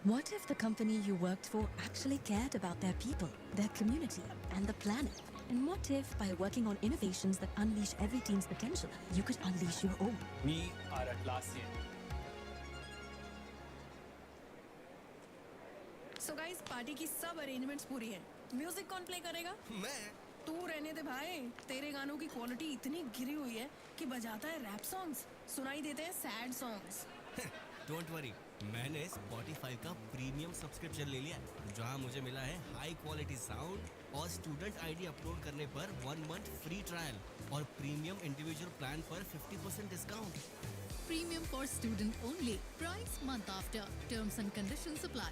What if the company you worked for actually cared about their people, their community, and the planet? And what if by working on innovations that unleash every team's potential, you could unleash your own? We are Atlassian. So guys party की सब arrangements पूरी हैं। Music कौन play करेगा? मैं। तू रहने दे भाई, तेरे गानों की क्वालिटी इतनी गिरी हुई है कि बजाता है रैप सॉन्ग्स, सुनाई देते हैं सैड सॉन्ग्स। डोंट वरी, मैंने Spotify का प्रीमियम सब्सक्रिप्शन ले लिया है, जहाँ मुझे मिला है हाई क्वालिटी साउंड और स्टूडेंट आईडी अपलोड करने पर 1 मंथ फ्री ट्रायल और प्रीमियम इंडिविजुअल प्लान पर 50% discount. Premium for student only. Price month after. Terms and conditions apply.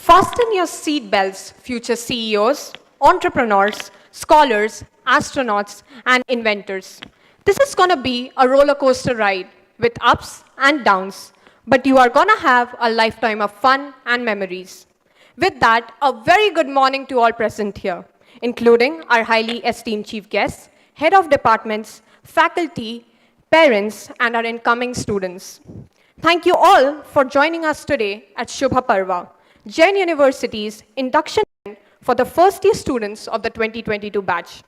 Fasten your seatbelts, future CEOs, entrepreneurs, scholars, astronauts, and inventors. This is going to be a roller coaster ride with ups and downs, but you are going to have a lifetime of fun and memories. With that, a very good morning to all present here, including our highly esteemed chief guests, head of departments, faculty, parents, and our incoming students. Thank you all for joining us today at Shubha Parva, Jain University's induction event for the first year students of the 2022 batch.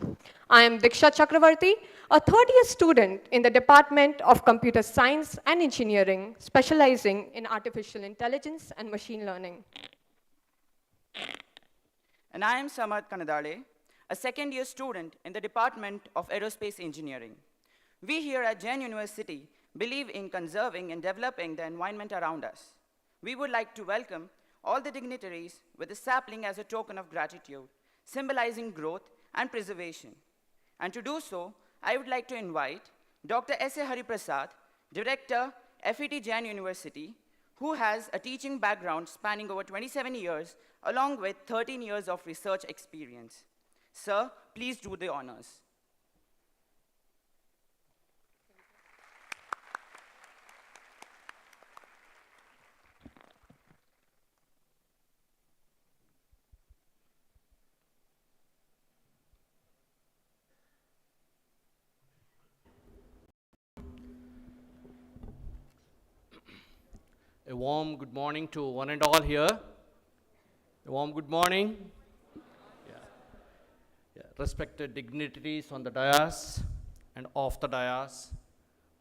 I am Diksha Chakravarti, a third year student in the Department of Computer Science and Engineering, specializing in artificial intelligence and machine learning. And I am Samarth Kanadale, a second year student in the Department of Aerospace Engineering. We here at Jain University believe in conserving and developing the environment around us. We would like to welcome all the dignitaries with a sapling as a token of gratitude, symbolizing growth and preservation. And to do so, I would like to invite Dr. S.A. Hariprasad, Director, FET Jain University, who has a teaching background spanning over 27 years, along with 13 years of research experience. Sir, please do the honors. A warm good morning to one and all here. A warm good morning. Respected dignitaries on the dais and off the dais,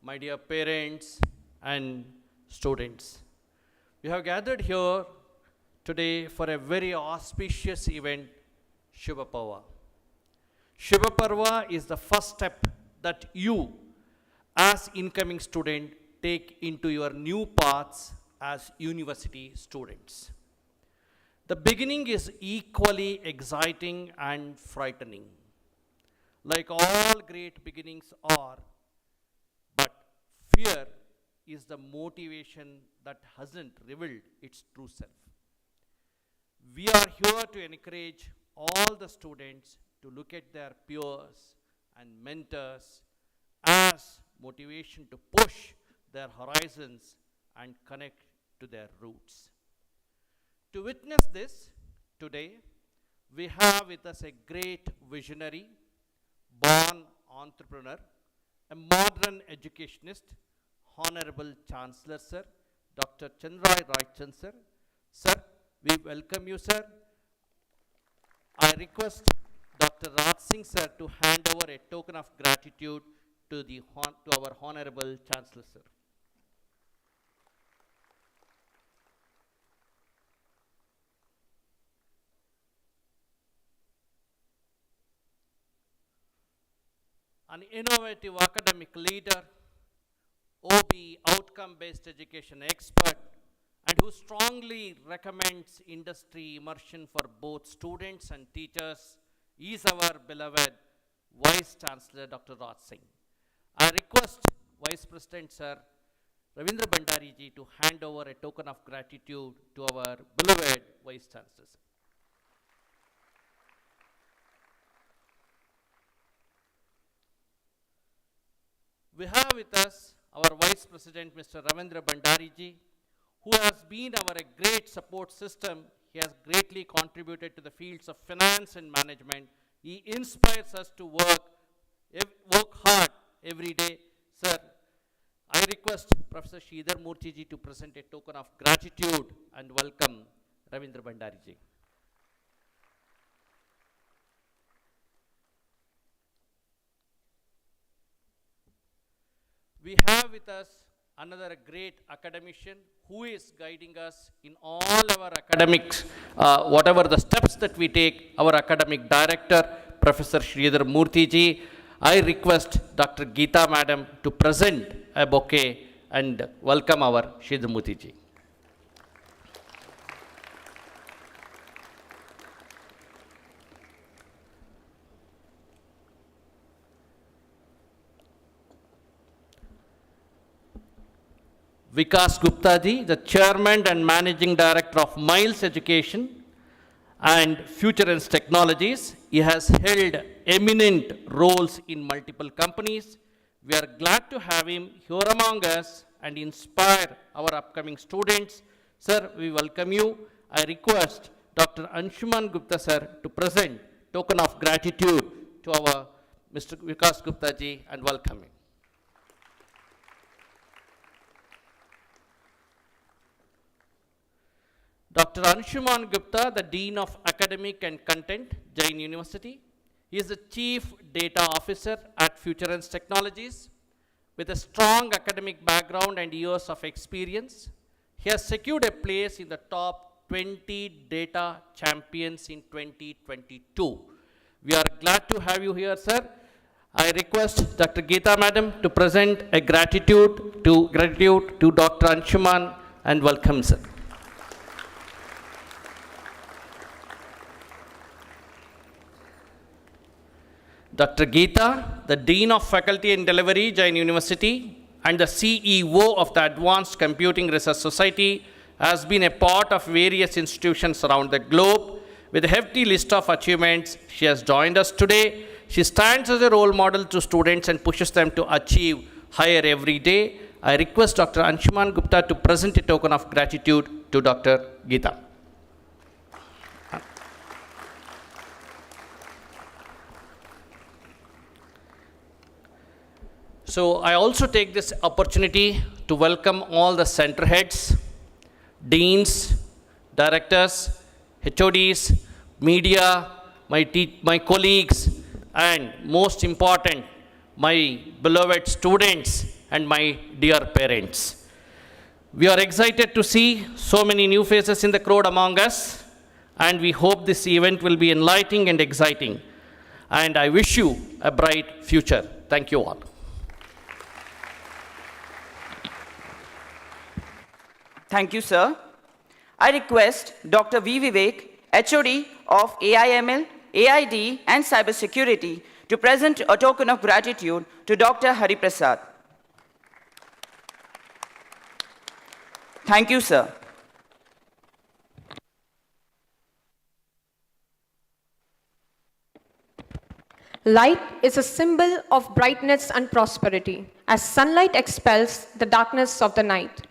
my dear parents and students. We have gathered here today for a very auspicious event, Shubha Parva. Shubha Parva is the first step that you, as incoming student, take into your new paths as university students. The beginning is equally exciting and frightening, like all great beginnings are, but fear is the motivation that hasn't revealed its true self. We are here to encourage all the students to look at their peers and mentors as motivation to push their horizons and connect to their roots. To witness this, today, we have with us a great visionary, born entrepreneur, a modern educationist, Honorable Chancellor, Sir, Dr. Chandrai Raichan, Sir. Sir, we welcome you, sir. I request Dr. Raj Singh, sir, to hand over a token of gratitude to our Honorable Chancellor, sir. An innovative academic leader, OB, outcome-based education expert, and who strongly recommends industry immersion for both students and teachers, is our beloved Vice Chancellor, Dr. Raj Singh. I request Vice President, Sir, Ravindra Bhandari ji to hand over a token of gratitude to our beloved Vice Chancellor. We have with us our Vice President, Mr. Ravindra Bhandari ji, who has been our great support system. He has greatly contributed to the fields of finance and management. He inspires us to work hard every day. Sir, I request Professor Sridhar Murthy ji to present a token of gratitude and welcome Ravindra Bhandari ji. We have with us another great academician who is guiding us in all our academics, whatever the steps that we take, our academic director, Professor Sridhar Murthy ji. I request Dr. Geeta Madam to present a bouquet and welcome our Sridhar Murthy ji. Vikas Gupta ji, the Chairman and Managing Director of Miles Education and Future Technologies. He has held eminent roles in multiple companies. We are glad to have him here among us and inspire our upcoming students. Sir, we welcome you. I request Dr. Anshuman Gupta sir to present token of gratitude to our Mr. Vikas Gupta ji and welcome him. Dr. Anshuman Gupta, the Dean of Academic and Content, Jain University. He is the Chief Data Officer at Future Technologies. With a strong academic background and years of experience, he has secured a place in the top 20 data champions in 2022. We are glad to have you here, sir. I request Dr. Geeta Madam to present a gratitude to Dr. Anshuman and welcome, sir. Dr. Geeta, the Dean of Faculty and Delivery, Jain University, and the CEO of the Advanced Computing Research Society, has been a part of various institutions around the globe. With a hefty list of achievements, she has joined us today. She stands as a role model to students and pushes them to achieve higher every day. I request Dr. Anshuman Gupta to present a token of gratitude to Dr. Geeta. So I also take this opportunity to welcome all the center heads, deans, directors, HODs, media, my colleagues, and most important, my beloved students and my dear parents. We are excited to see so many new faces in the crowd among us, and we hope this event will be enlightening and exciting. And I wish you a bright future. Thank you all. Thank you, sir. I request Dr. V. Vivek, HOD of AIML, AID, and Cybersecurity, to present a token of gratitude to Dr. Hari Prasad. Thank you, sir. Light is a symbol of brightness and prosperity, as sunlight expels the darkness of the night.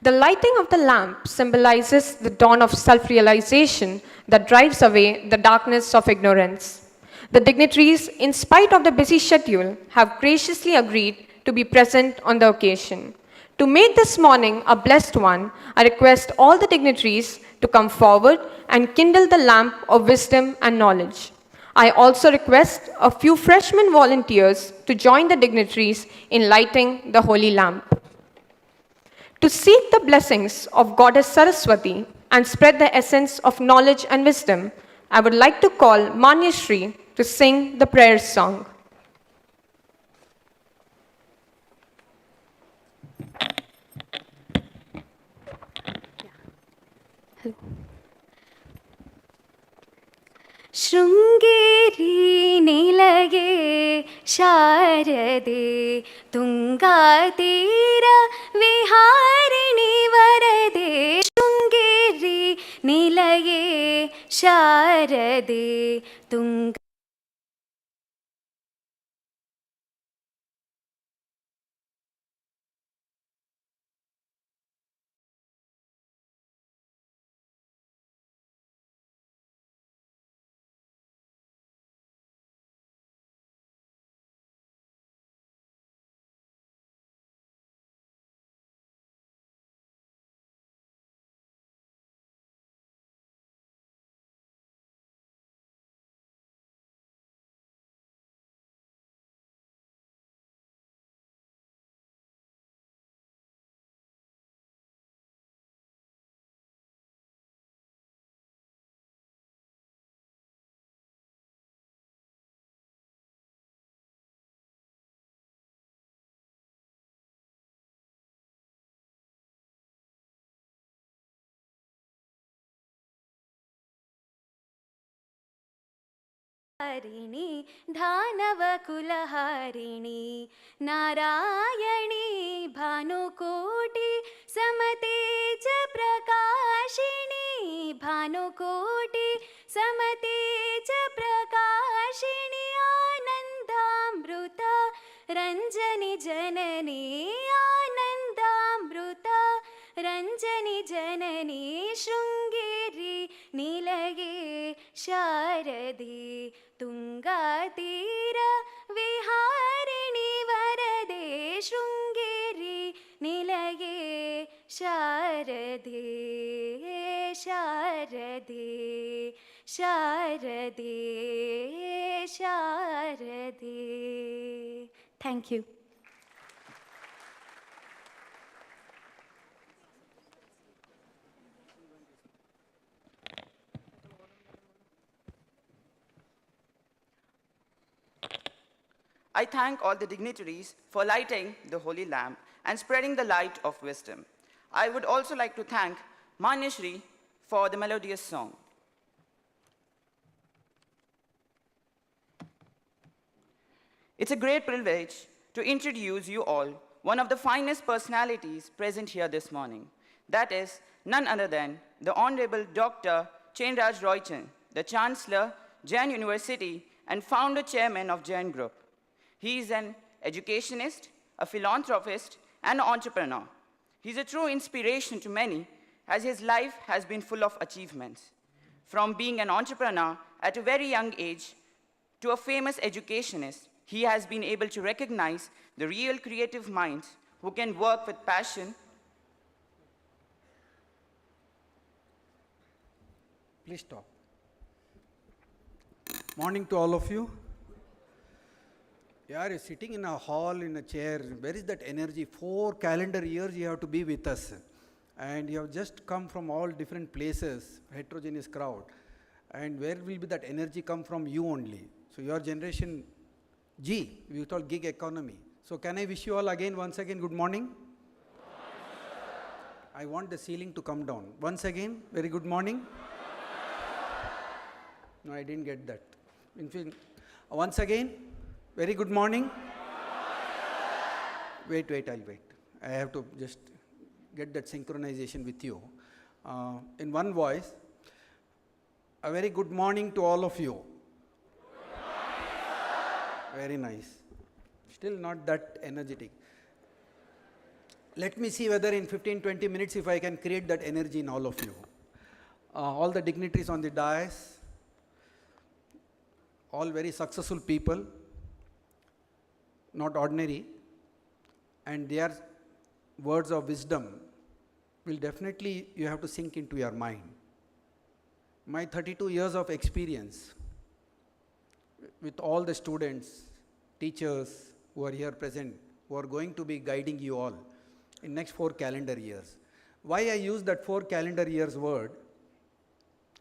The lighting of the lamp symbolizes the dawn of self-realization that drives away the darkness of ignorance. The dignitaries, in spite of the busy schedule, have graciously agreed to be present on the occasion. To make this morning a blessed one, I request all the dignitaries to come forward and kindle the lamp of wisdom and knowledge. I also request a few freshman volunteers to join the dignitaries in lighting the holy lamp. To seek the blessings of Goddess Saraswati and spread the essence of knowledge and wisdom, I would like to call Manya Shri to sing the prayer song. Sringeri निलये शारदे तुङ्गातीर विहारिणि वरदे शृङ्गेरी निलये शारदे तुङ्गा हारिणी धानवकुलहारिणी नारायणी भानुकोटि समतेज प्रकाशिनी भानुकोटि समतेज प्रकाशिनी आनन्दामृत रञ्जनि जननी आनन्दामृत रञ्जनि जननी शृङ्गेरी निलये शारदे तुङ्गातीर विहारिणि वरदे शृङ्गेरी निलये शारदे शारदे शारदे शारदे thank you I thank all the dignitaries for lighting the holy lamp and spreading the light of wisdom. I would also like to thank Manyashri for the melodious song. It's a great privilege to introduce you all one of the finest personalities present here this morning. That is none other than the Honorable Dr. Chainraj Roychan, the Chancellor, Jain University, and founder chairman of Jain Group. He is an educationist, a philanthropist, and an entrepreneur. He's a true inspiration to many, as his life has been full of achievements. From being an entrepreneur at a very young age to a famous educationist, he has been able to recognize the real creative minds who can work with passion. Please stop. Morning to all of you. You're sitting in a hall, in a chair. Where is that energy? 4 calendar years you have to be with us. And you have just come from all different places, heterogeneous crowd. And where will be that energy come from? You only. So your generation G, we call gig economy. So can I wish you all again, once again, good morning? I want the ceiling to come down. Once again, very good morning. No, I didn't get that. In fact, once again, very good morning. Wait, I'll wait. I have to just get that synchronization with you. In one voice, a very good morning to all of you. Very nice. Still not that energetic. Let me see whether in 15-20 minutes if I can create that energy in all of you. All the dignitaries on the dais, all very successful people, not ordinary, and their words of wisdom will definitely, you have to sink into your mind. My 32 years of experience with all the students, teachers who are here present, who are going to be guiding you all in next 4 calendar years. Why I use that 4 calendar years word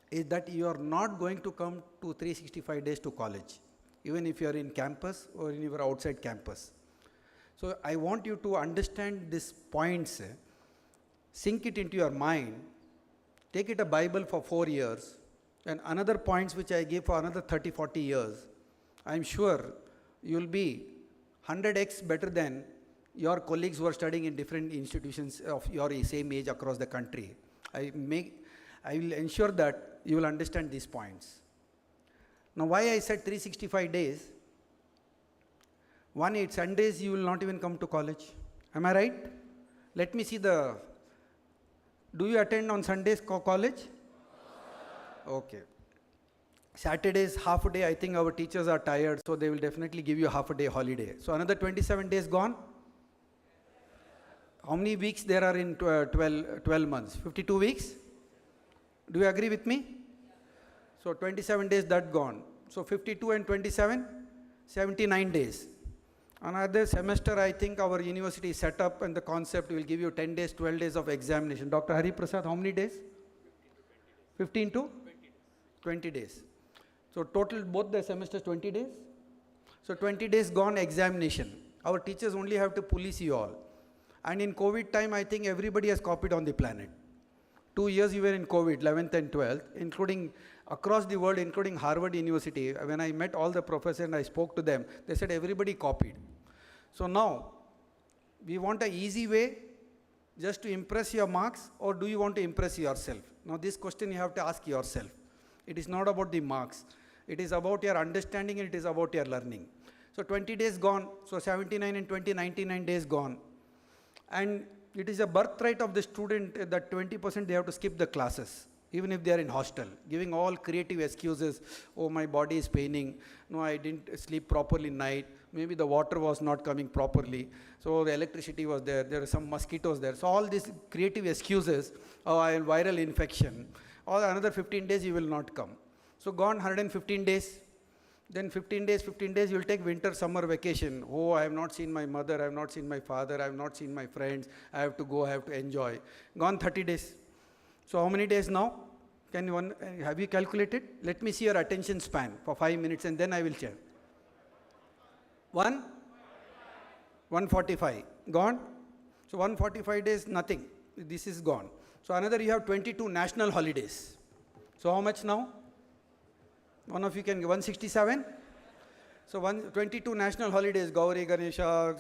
is that you are not going to come to 365 days to college, even if you are in campus or if you are outside campus. So I want you to understand these points, sink it into your mind, take it a Bible for 4 years, and another points which I give for another 30-40 years. I am sure you will be 100x better than your colleagues who are studying in different institutions of your same age across the country. I will ensure that you will understand these points. Now why I said 365 days? One, 8 Sundays you will not even come to college. Am I right? Let me see do you attend on Sundays college? Okay. Saturdays, half a day, I think our teachers are tired, so they will definitely give you half a day holiday. So another 27 days gone? How many weeks there are in 12 months? 52 weeks? Do you agree with me? So 27 days that gone. So 52 and 27, 79 days. Another semester, I think our university is set up and the concept will give you 10 days, 12 days of examination. Dr. Hari Prasad, how many days? 15 to 20 days. So total both the semesters 20 days. So 20 days gone examination. Our teachers only have to police you all. And in COVID time, I think everybody has copied on the planet. 2 years you were in COVID, 11th and 12th, including across the world, including Harvard University. When I met all the professors and I spoke to them, they said everybody copied. So now, we want an easy way just to impress your marks, or do you want to impress yourself? Now this question you have to ask yourself. It is not about the marks. It is about your understanding and it is about your learning. So 20 days gone, so 79 and 20, 99 days gone. And it is a birthright of the student that 20% they have to skip the classes, even if they are in hostel, giving all creative excuses. Oh, my body is paining. No, I didn't sleep properly night. Maybe the water was not coming properly. So the electricity was there. There were some mosquitoes there. So all these creative excuses, oh, I have viral infection. Or another 15 days you will not come. So gone 115 days. Then 15 days, you will take winter, summer vacation. Oh, I have not seen my mother, I have not seen my father, I have not seen my friends. I have to go, I have to enjoy. Gone 30 days. So how many days now? Have you calculated? Let me see your attention span for 5 minutes and then I will share. 145. Gone? So 145 days, nothing. This is gone. So another you have 22 national holidays. So how much now? One of you can give 167. So 22 national holidays, Gauri, Ganesha,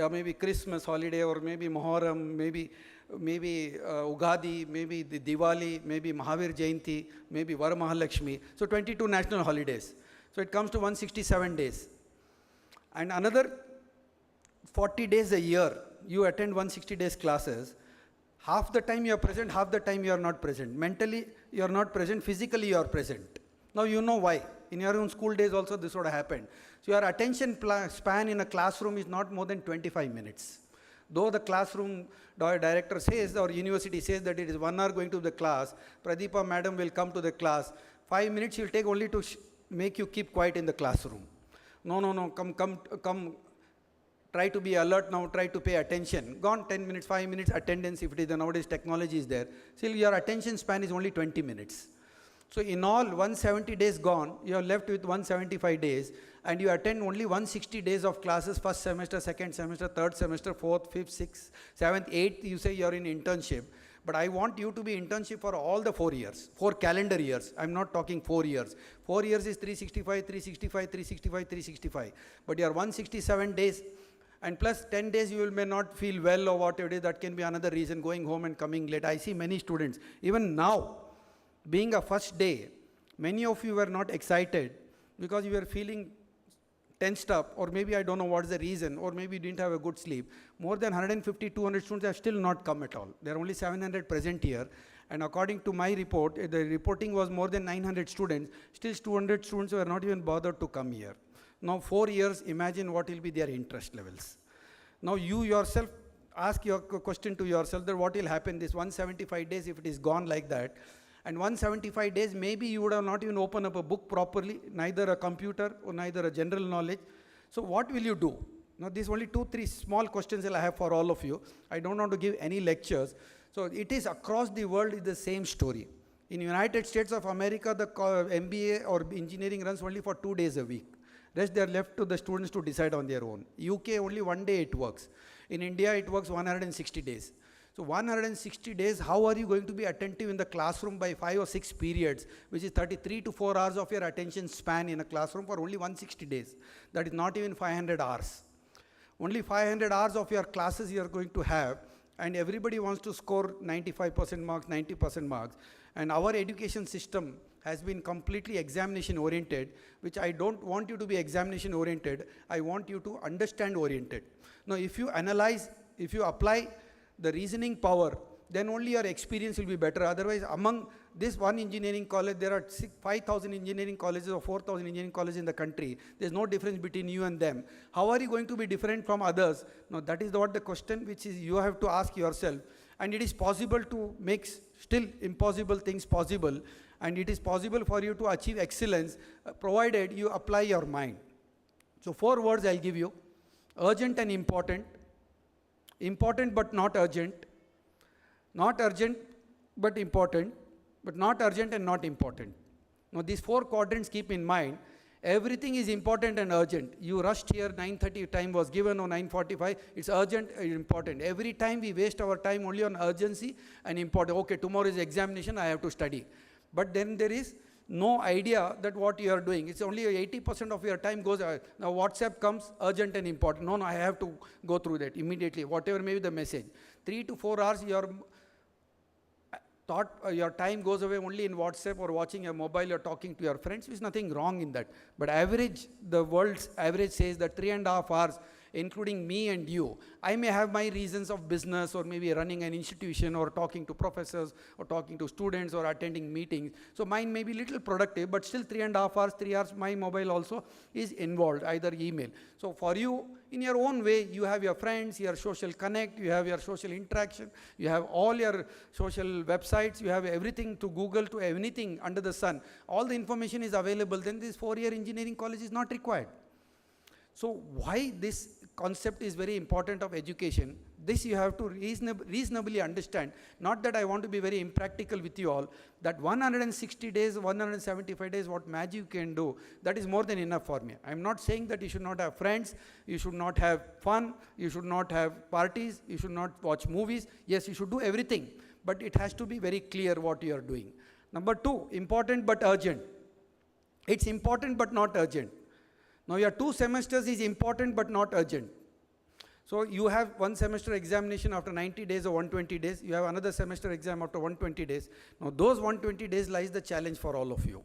maybe Christmas holiday, or maybe Muharram, maybe Ugadi, maybe the Diwali, maybe Mahavir Jayanti, maybe Varamahalakshmi. So 22 national holidays. So it comes to 167 days. And another 40 days a year, you attend 160 days classes. Half the time you are present, half the time you are not present. Mentally you are not present, physically you are present. Now you know why. In your own school days also this would have happened. So your attention span in a classroom is not more than 25 minutes. Though the classroom director says or university says that it is 1 hour going to the class, Pradeepa madam will come to the class. 5 minutes she will take only to make you keep quiet in the classroom. No, come. Try to be alert now, try to pay attention. Gone 10 minutes, 5 minutes attendance if it is the nowadays technology is there. Still your attention span is only 20 minutes. So in all 170 days gone, you are left with 175 days and you attend only 160 days of classes, first semester, second semester, third semester, fourth, fifth, sixth, seventh, eighth, you say you are in internship. But I want you to be internship for all the 4 years, 4 calendar years. I'm not talking 4 years. 4 years is 365, 365, 365, 365. But your 167 days and plus 10 days you may not feel well or whatever it is, that can be another reason, going home and coming late. I see many students, even now, being a first day, many of you were not excited because you were feeling tensed up, or maybe I don't know what's the reason, or maybe you didn't have a good sleep. More than 150, 200 students have still not come at all. There are only 700 present here. And according to my report, the reporting was more than 900 students. Still 200 students were not even bothered to come here. Now 4 years, imagine what will be their interest levels. Now you yourself, ask your question to yourself that what will happen this 175 days if it is gone like that. And 175 days, maybe you would have not even opened up a book properly, neither a computer or neither a general knowledge. So what will you do? Now these only 2-3 small questions that I have for all of you. I don't want to give any lectures. So it is across the world is the same story. In United States of America, the MBA or engineering runs only for 2 days a week. Rest they are left to the students to decide on their own. UK only 1 day it works. In India it works 160 days. So 160 days, how are you going to be attentive in the classroom by 5 or 6 periods, which is 33 to 4 hours of your attention span in a classroom for only 160 days. That is not even 500 hours. Only 500 hours of your classes you are going to have, and everybody wants to score 95% marks, 90% marks. And our education system has been completely examination oriented, which I don't want you to be examination oriented. I want you to understand oriented. Now if you analyze, if you apply the reasoning power, then only your experience will be better. Otherwise, among this one engineering college, there are 5,000 engineering colleges or 4,000 engineering colleges in the country. There's no difference between you and them. How are you going to be different from others? Now that is what the question which is you have to ask yourself. And it is possible to make still impossible things possible. And it is possible for you to achieve excellence, provided you apply your mind. So 4 words I'll give you: urgent and important, important but not urgent, not urgent but important, but not urgent and not important. Now these 4 quadrants keep in mind. Everything is important and urgent. You rushed here, 9:30 time was given, or 9:45, it's urgent and important. Every time we waste our time only on urgency and important. Okay, tomorrow is examination, I have to study. But then there is no idea that what you are doing. It's only 80% of your time goes, now WhatsApp comes urgent and important. No, I have to go through that immediately, whatever may be the message. 3 to 4 hours your your time goes away only in WhatsApp or watching a mobile or talking to your friends. There's nothing wrong in that. But average, the world's average says that 3.5 hours, including me and you. I may have my reasons of business or maybe running an institution or talking to professors or talking to students or attending meetings. So mine may be little productive, but still 3.5 hours, 3 hours, my mobile also is involved, either email. So for you, in your own way, you have your friends, your social connect, you have your social interaction, you have all your social websites, you have everything to Google, to anything under the sun. All the information is available, then this 4-year engineering college is not required. So why this concept is very important of education? This you have to reasonably understand. Not that I want to be very impractical with you all, that 160 days, 175 days, what magic can do, that is more than enough for me. I'm not saying that you should not have friends, you should not have fun, you should not have parties, you should not watch movies. Yes, you should do everything, but it has to be very clear what you are doing. Number 2, important but urgent. It's important but not urgent. Now your 2 semesters is important but not urgent. So you have 1 semester examination after 90 days or 120 days. You have another semester exam after 120 days. Now those 120 days lies the challenge for all of you.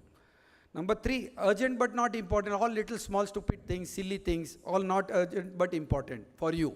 Number 3, urgent but not important. All little small stupid things, silly things, all not urgent but important for you.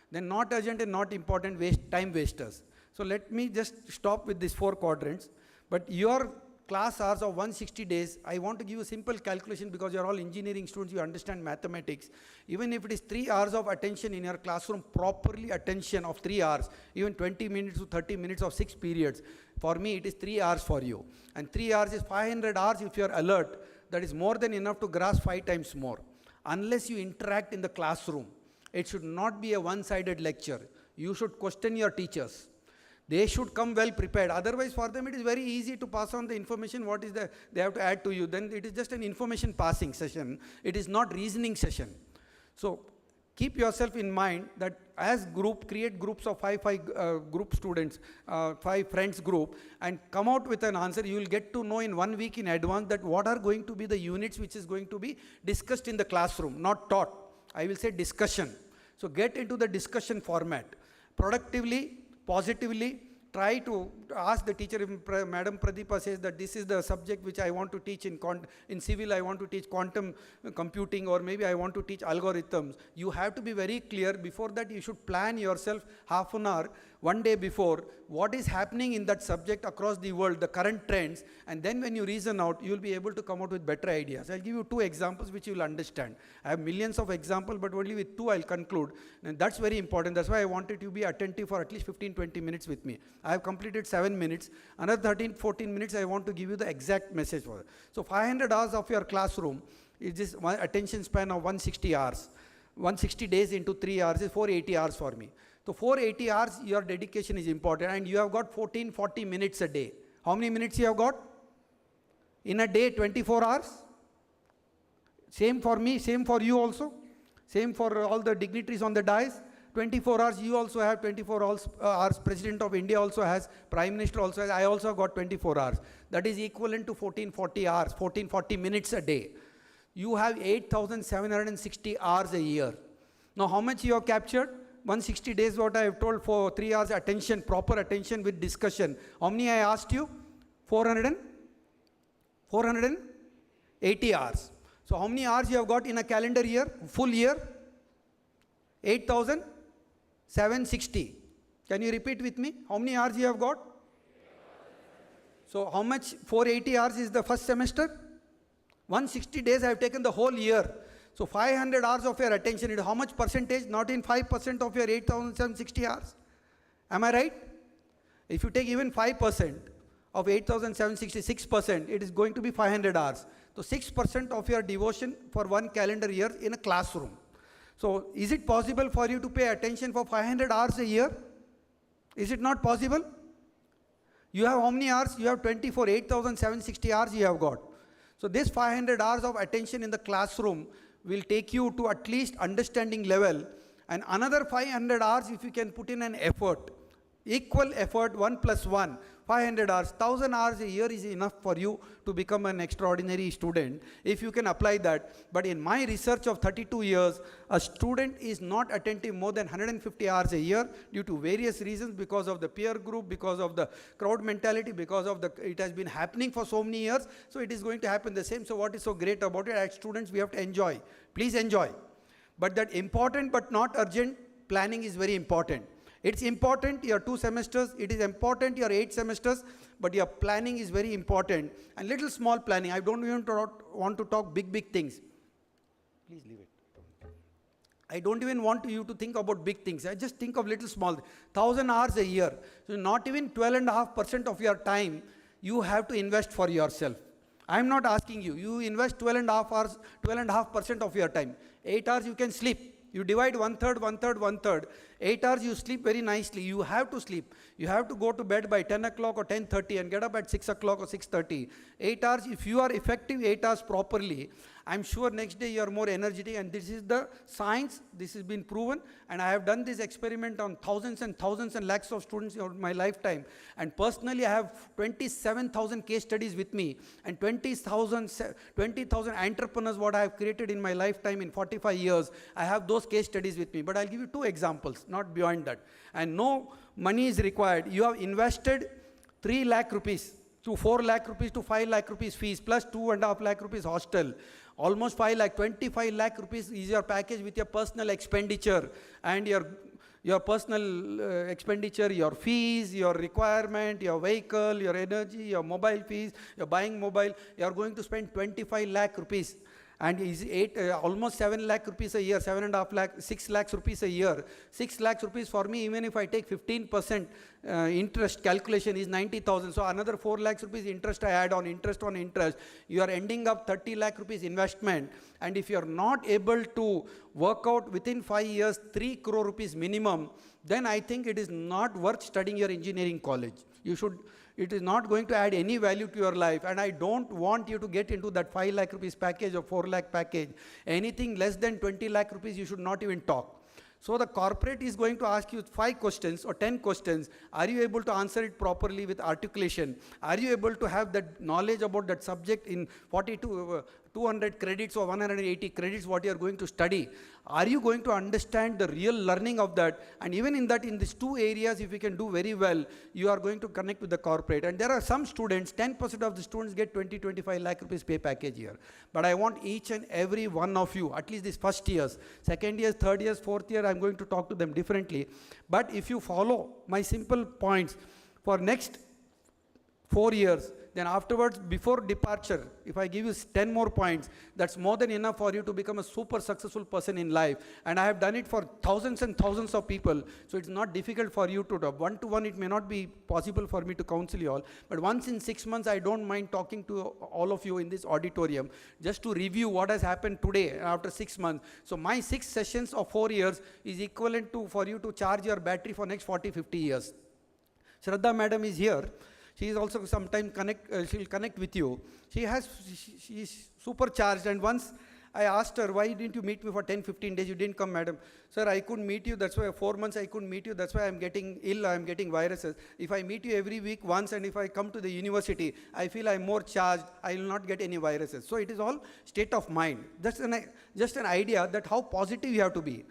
Then not urgent and not important, time wasters. So let me just stop with these 4 quadrants. But your class hours of 160 days, I want to give you a simple calculation because you're all engineering students, you understand mathematics. Even if it is 3 hours of attention in your classroom, properly attention of 3 hours, even 20 minutes to 30 minutes of 6 periods, for me it is 3 hours for you. And 3 hours is 500 hours if you're alert. That is more than enough to grasp 5 times more. Unless you interact in the classroom, it should not be a one-sided lecture. You should question your teachers. They should come well prepared. Otherwise, for them, it is very easy to pass on the information, what is they have to add to you. Then it is just an information passing session. It is not reasoning session. So keep yourself in mind that as group, create groups of 5 group students, 5 friends group, and come out with an answer. You will get to know in 1 week in advance that what are going to be the units which is going to be discussed in the classroom, not taught. I will say discussion. So get into the discussion format. Productively, positively, try to ask the teacher. If Madam Pradeepa says that this is the subject which I want to teach in civil, I want to teach quantum computing, or maybe I want to teach algorithms. You have to be very clear. Before that, you should plan yourself half an hour, 1 day before, what is happening in that subject across the world, the current trends, and then when you reason out, you will be able to come out with better ideas. I'll give you 2 examples which you will understand. I have millions of examples, but only with 2 I'll conclude. And that's very important. That's why I wanted you to be attentive for at least 15-20 minutes with me. I have completed 7 minutes. Another 13-14 minutes, I want to give you the exact message for it. So 500 hours of your classroom is this one attention span of 160 hours. 160 days into 3 hours is 480 hours for me. So 480 hours, your dedication is important, and you have got 40 minutes a day. How many minutes you have got? In a day, 24 hours? Same for me, same for you also. Same for all the dignitaries on the dais. 24 hours, you also have 24 hours. President of India also has, Prime Minister also has, I also got 24 hours. That is equivalent to 1440 hours, 1440 minutes a day. You have 8,760 hours a year. Now how much you have captured? 160 days what I have told, for 3 hours attention, proper attention with discussion. How many I asked you? 480 hours. So how many hours you have got in a calendar year, full year? 8,760. Can you repeat with me? How many hours you have got? So how much? 480 hours is the first semester. 160 days I have taken the whole year. So 500 hours of your attention, how much percentage? Not in 5% of your 8,760 hours. Am I right? If you take even 5% of 8,766%, it is going to be 500 hours. So 6% of your devotion for 1 calendar year in a classroom. So is it possible for you to pay attention for 500 hours a year? Is it not possible? You have how many hours? You have 24, 8,760 hours you have got. So this 500 hours of attention in the classroom will take you to at least understanding level, and another 500 hours if you can put in an effort, equal effort, 1 + 1, 500 hours, 1000 hours a year is enough for you to become an extraordinary student if you can apply that. But in my research of 32 years, a student is not attentive more than 150 hours a year due to various reasons, because of the peer group, because of the crowd mentality, because of it has been happening for so many years, so it is going to happen the same. So what is so great about it? As students, we have to enjoy. Please enjoy. But that important but not urgent planning is very important. It's important your 2 semesters, it is important your 8 semesters, but your planning is very important. And little small planning. I don't even want to talk big things. Please leave it. I don't even want you to think about big things. I just think of little small. 1000 hours a year. So not even 12.5% of your time you have to invest for yourself. I'm not asking you. You invest 12.5 hours, 12.5% of your time. 8 hours you can sleep. You divide 1/3, 1/3, 1/3. 8 hours you sleep very nicely. You have to sleep. You have to go to bed by 10 o'clock or 10:30 and get up at 6 o'clock or 6:30. 8 hours, if you are effective 8 hours properly, I'm sure next day you are more energetic, and this is the science. This has been proven, and I have done this experiment on thousands and thousands and lakhs of students in my lifetime. And personally, I have 27,000 case studies with me, and 20,000 entrepreneurs what I have created in my lifetime in 45 years. I have those case studies with me, but I'll give you 2 examples, not beyond that. And no money is required. You have invested 3 lakh rupees to 4 lakh rupees to 5 lakh rupees fees plus 2.5 lakh rupees hostel. Almost 5 lakh, 25 lakh rupees is your package with your personal expenditure and your personal expenditure, your fees, your requirement, your vehicle, your energy, your mobile fees, you're buying mobile, you're going to spend 25 lakh rupees. And is almost 7 lakh rupees a year, 7.5 lakh, 6 lakhs rupees a year. 6 lakhs rupees for me, even if I take 15% interest calculation is 90,000. So another 4 lakhs rupees interest I add on interest, you are ending up 30 lakh rupees investment. And if you are not able to work out within 5 years 3 crore rupees minimum, then I think it is not worth studying your engineering college. It is not going to add any value to your life, and I don't want you to get into that 5 lakh rupees package or 4 lakh package. Anything less than 20 lakh rupees, you should not even talk. So the corporate is going to ask you 5 questions or 10 questions. Are you able to answer it properly with articulation? Are you able to have that knowledge about that subject in 200 credits or 180 credits what you are going to study? Are you going to understand the real learning of that? And even in these 2 areas, if you can do very well, you are going to connect with the corporate. And there are some students, 10% of the students get 20-25 lakh rupees pay package here. But I want each and every one of you, at least this first years, second years, third years, fourth year, I'm going to talk to them differently. But if you follow my simple points for next 4 years, then afterwards, before departure, if I give you 10 more points, that's more than enough for you to become a super successful person in life. And I have done it for thousands and thousands of people, so it's not difficult for you to do. One-to-one, it may not be possible for me to counsel you all, but once in 6 months, I don't mind talking to all of you in this auditorium, just to review what has happened today after 6 months. So my 6 sessions of 4 years is equivalent to for you to charge your battery for next 40-50 years. Shraddha madam is here. She is also sometime she'll connect with you. She is supercharged, and once I asked her, why didn't you meet me for 10-15 days? You didn't come, madam. Sir, I couldn't meet you. That's why 4 months I couldn't meet you. That's why I'm getting ill. I'm getting viruses. If I meet you every week once, and if I come to the university, I feel I'm more charged. I will not get any viruses. So it is all state of mind. That's just an idea that how positive you have to be.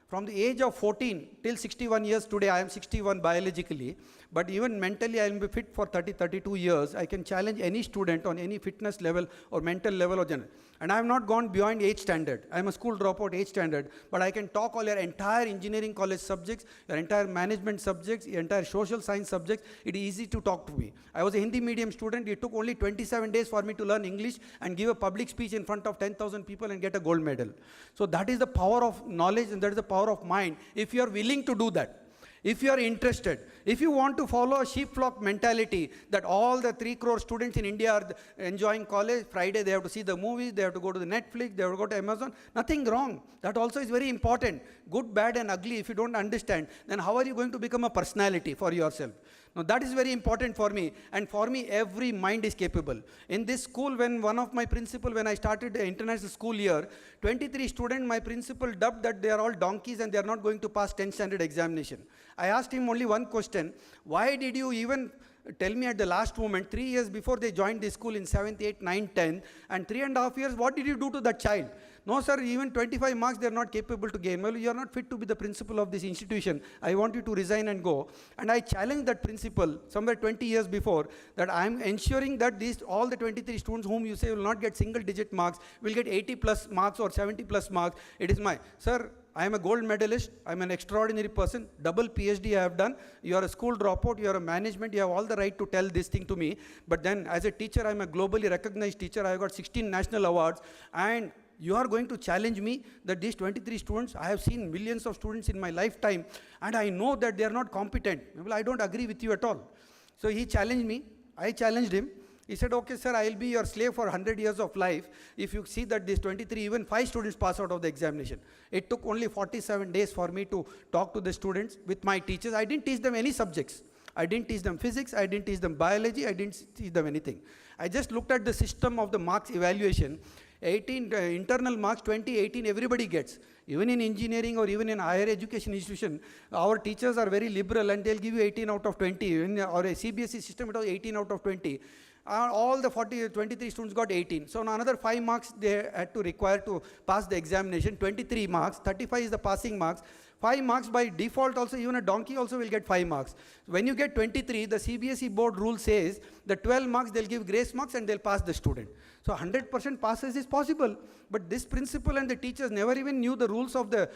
From the age of 14 till 61 years today, I am 61 biologically, but even mentally I will be fit for 32 years. I can challenge any student on any fitness level or mental level or general. And I have not gone beyond 8th standard. I am a school dropout 8th standard, but I can talk all your entire engineering college subjects, your entire management subjects, your entire social science subjects. It is easy to talk to me. I was a Hindi medium student. It took only 27 days for me to learn English and give a public speech in front of 10,000 people and get a gold medal. So that is the power of knowledge, and that is the power of mind, if you are willing to do that. If you are interested, if you want to follow a sheep flock mentality that all the 3 crore students in India are enjoying college, Friday they have to see the movies, they have to go to the Netflix, they have to go to Amazon, nothing wrong. That also is very important. Good, bad and ugly, if you don't understand, then how are you going to become a personality for yourself? Now that is very important for me, and for me every mind is capable. In this school, when one of my principal, when I started the international school year, 23 students, my principal dubbed that they are all donkeys and they are not going to pass 10th standard examination. I asked him only one question: why did you even tell me at the last moment, 3 years before they joined the school in 7th, 8th, 9th, 10th, and 3.5 years, what did you do to that child? No, sir, even 25 marks they are not capable to gain. Well, you are not fit to be the principal of this institution. I want you to resign and go. And I challenged that principal somewhere 20 years before that I am ensuring that all the 23 students whom you say will not get single digit marks will get 80 plus marks or 70 plus marks. It is my, sir, I am a gold medalist, I am an extraordinary person, double PhD I have done, you are a school dropout, you are a management, you have all the right to tell this thing to me, but then as a teacher, I am a globally recognized teacher, I have got 16 national awards, and you are going to challenge me that these 23 students, I have seen millions of students in my lifetime, and I know that they are not competent. Well, I don't agree with you at all. So he challenged me, I challenged him. He said, okay, sir, I will be your slave for 100 years of life if you see that these 23, even 5 students pass out of the examination. It took only 47 days for me to talk to the students with my teachers. I didn't teach them any subjects. I didn't teach them physics, I didn't teach them biology, I didn't teach them anything. I just looked at the system of the marks evaluation. 18 internal marks, 20, 18, everybody gets. Even in engineering or even in higher education institution, our teachers are very liberal and they'll give you 18 out of 20. In or a CBSE system, it was 18 out of 20. All the 23 students got 18. So another 5 marks they had to require to pass the examination, 23 marks, 35 is the passing marks. 5 marks by default also, even a donkey also will get 5 marks. When you get 23, the CBSE board rule says the 12 marks they'll give grace marks and they'll pass the student. So 100% passes is possible. But this principal and the teachers never even knew the rules of the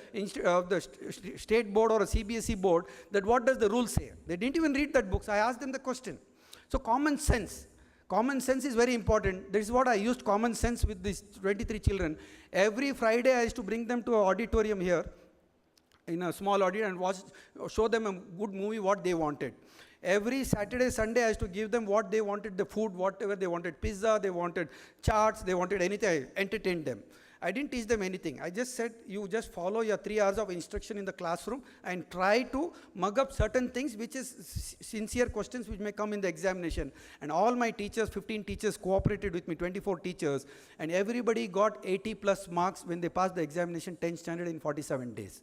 state board or a CBSE board, that what does the rule say. They didn't even read that books. I asked them the question. So common sense. Common sense is very important. This is what I used common sense with these 23 children. Every Friday I used to bring them to an auditorium here in a small auditorium and show them a good movie what they wanted. Every Saturday, Sunday I used to give them what they wanted, the food, whatever they wanted, pizza, they wanted charts, they wanted anything, I entertained them. I didn't teach them anything. I just said, you just follow your 3 hours of instruction in the classroom and try to mug up certain things which is sincere questions which may come in the examination. And all my teachers, 15 teachers cooperated with me, 24 teachers, and everybody got 80 plus marks when they passed the examination 10th standard in 47 days.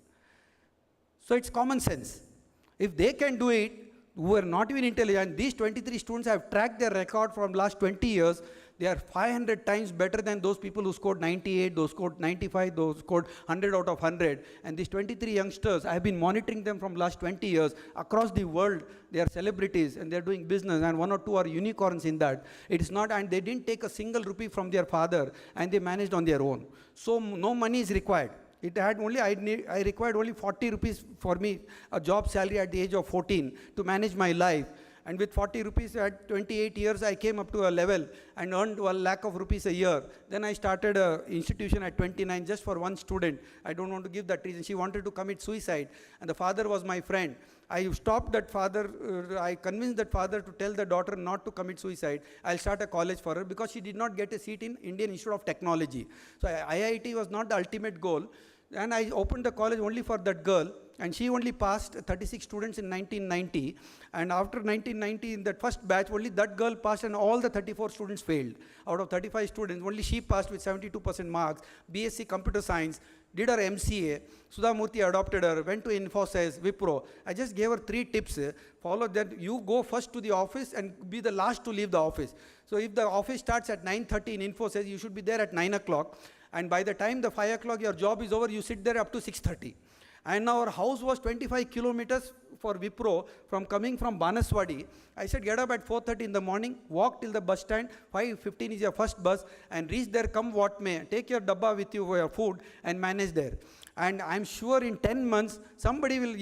So it's common sense. If they can do it, who are not even intelligent, these 23 students have tracked their record from last 20 years. They are 500 times better than those people who scored 98, those scored 95, those scored 100 out of 100. And these 23 youngsters, I have been monitoring them from last 20 years. Across the world, they are celebrities and they are doing business, and 1 or 2 are unicorns in that. It is not, and they didn't take a single rupee from their father, and they managed on their own. So no money is required. It had only, I required only 40 rupees for me, a job salary at the age of 14 to manage my life. And with 40 rupees at 28 years, I came up to a level and earned 1 lakh of rupees a year. Then I started an institution at 29 just for one student. I don't want to give that reason. She wanted to commit suicide, and the father was my friend. I stopped that father, I convinced that father to tell the daughter not to commit suicide. I'll start a college for her because she did not get a seat in Indian Institute of Technology. So IIT was not the ultimate goal. And I opened the college only for that girl, and she only passed 36 students in 1990. And after 1990, in that first batch, only that girl passed and all the 34 students failed. Out of 35 students, only she passed with 72% marks, BSc Computer Science, did her MCA. Sudha Murthy adopted her, went to Infosys, Wipro. I just gave her 3 tips. Follow that. You go first to the office and be the last to leave the office. So if the office starts at 9:30 in Infosys, you should be there at 9 o'clock. And by the time the 5 o'clock your job is over, you sit there up to 6:30. And our house was 25 kilometers for Wipro from coming from Banaswadi. I said, get up at 4:30 in the morning, walk till the bus stand, 5:15 is your first bus, and reach there come what may. Take your dabba with you for your food and manage there. And I'm sure in 10 months,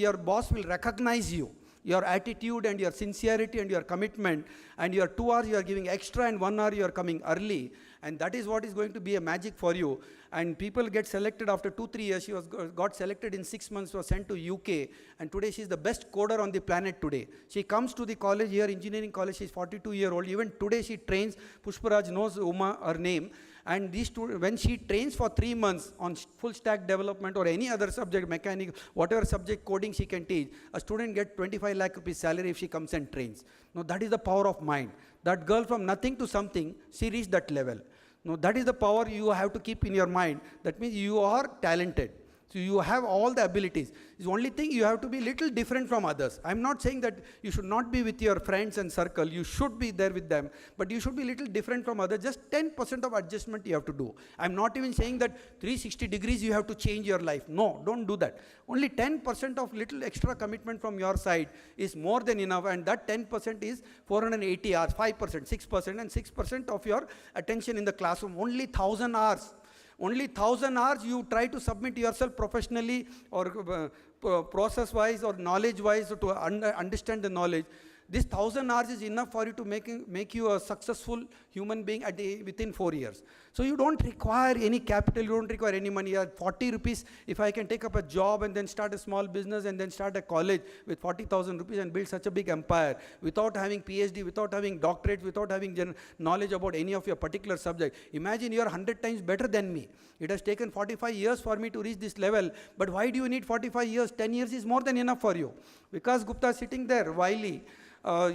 your boss will recognize you. Your attitude and your sincerity and your commitment, and your 2 hours you are giving extra and 1 hour you are coming early. And that is what is going to be a magic for you. And people get selected after 2-3 years. She got selected in 6 months, was sent to UK. And today she is the best coder on the planet today. She comes to the college here, engineering college. She is 42-year-old. Even today she trains. Pushparaj knows Uma, her name. And when she trains for 3 months on full stack development or any other subject, mechanic, whatever subject coding she can teach, a student gets 25 lakh rupees salary if she comes and trains. Now that is the power of mind. That girl from nothing to something, she reached that level. Now that is the power you have to keep in your mind. That means you are talented. So you have all the abilities. The only thing, you have to be little different from others. I'm not saying that you should not be with your friends and circle. You should be there with them, but you should be little different from others. Just 10% of adjustment you have to do. I'm not even saying that 360 degrees you have to change your life. No, don't do that. Only 10% of little extra commitment from your side is more than enough, and that 10% is 480 hours, 5%, 6%, and 6% of your attention in the classroom. Only 1,000 hours. Only 1,000 hours you try to submit yourself professionally or process-wise or knowledge-wise to understand the knowledge. This 1,000 hours is enough for you to make you a successful human being within 4 years. So you don't require any capital, you don't require any money. 40 rupees, if I can take up a job and then start a small business and then start a college with 40,000 rupees and build such a big empire without having PhD, without having doctorate, without having knowledge about any of your particular subject. Imagine you are 100 times better than me. It has taken 45 years for me to reach this level, but why do you need 45 years? 10 years is more than enough for you. Vikas Gupta sitting there, Wiley.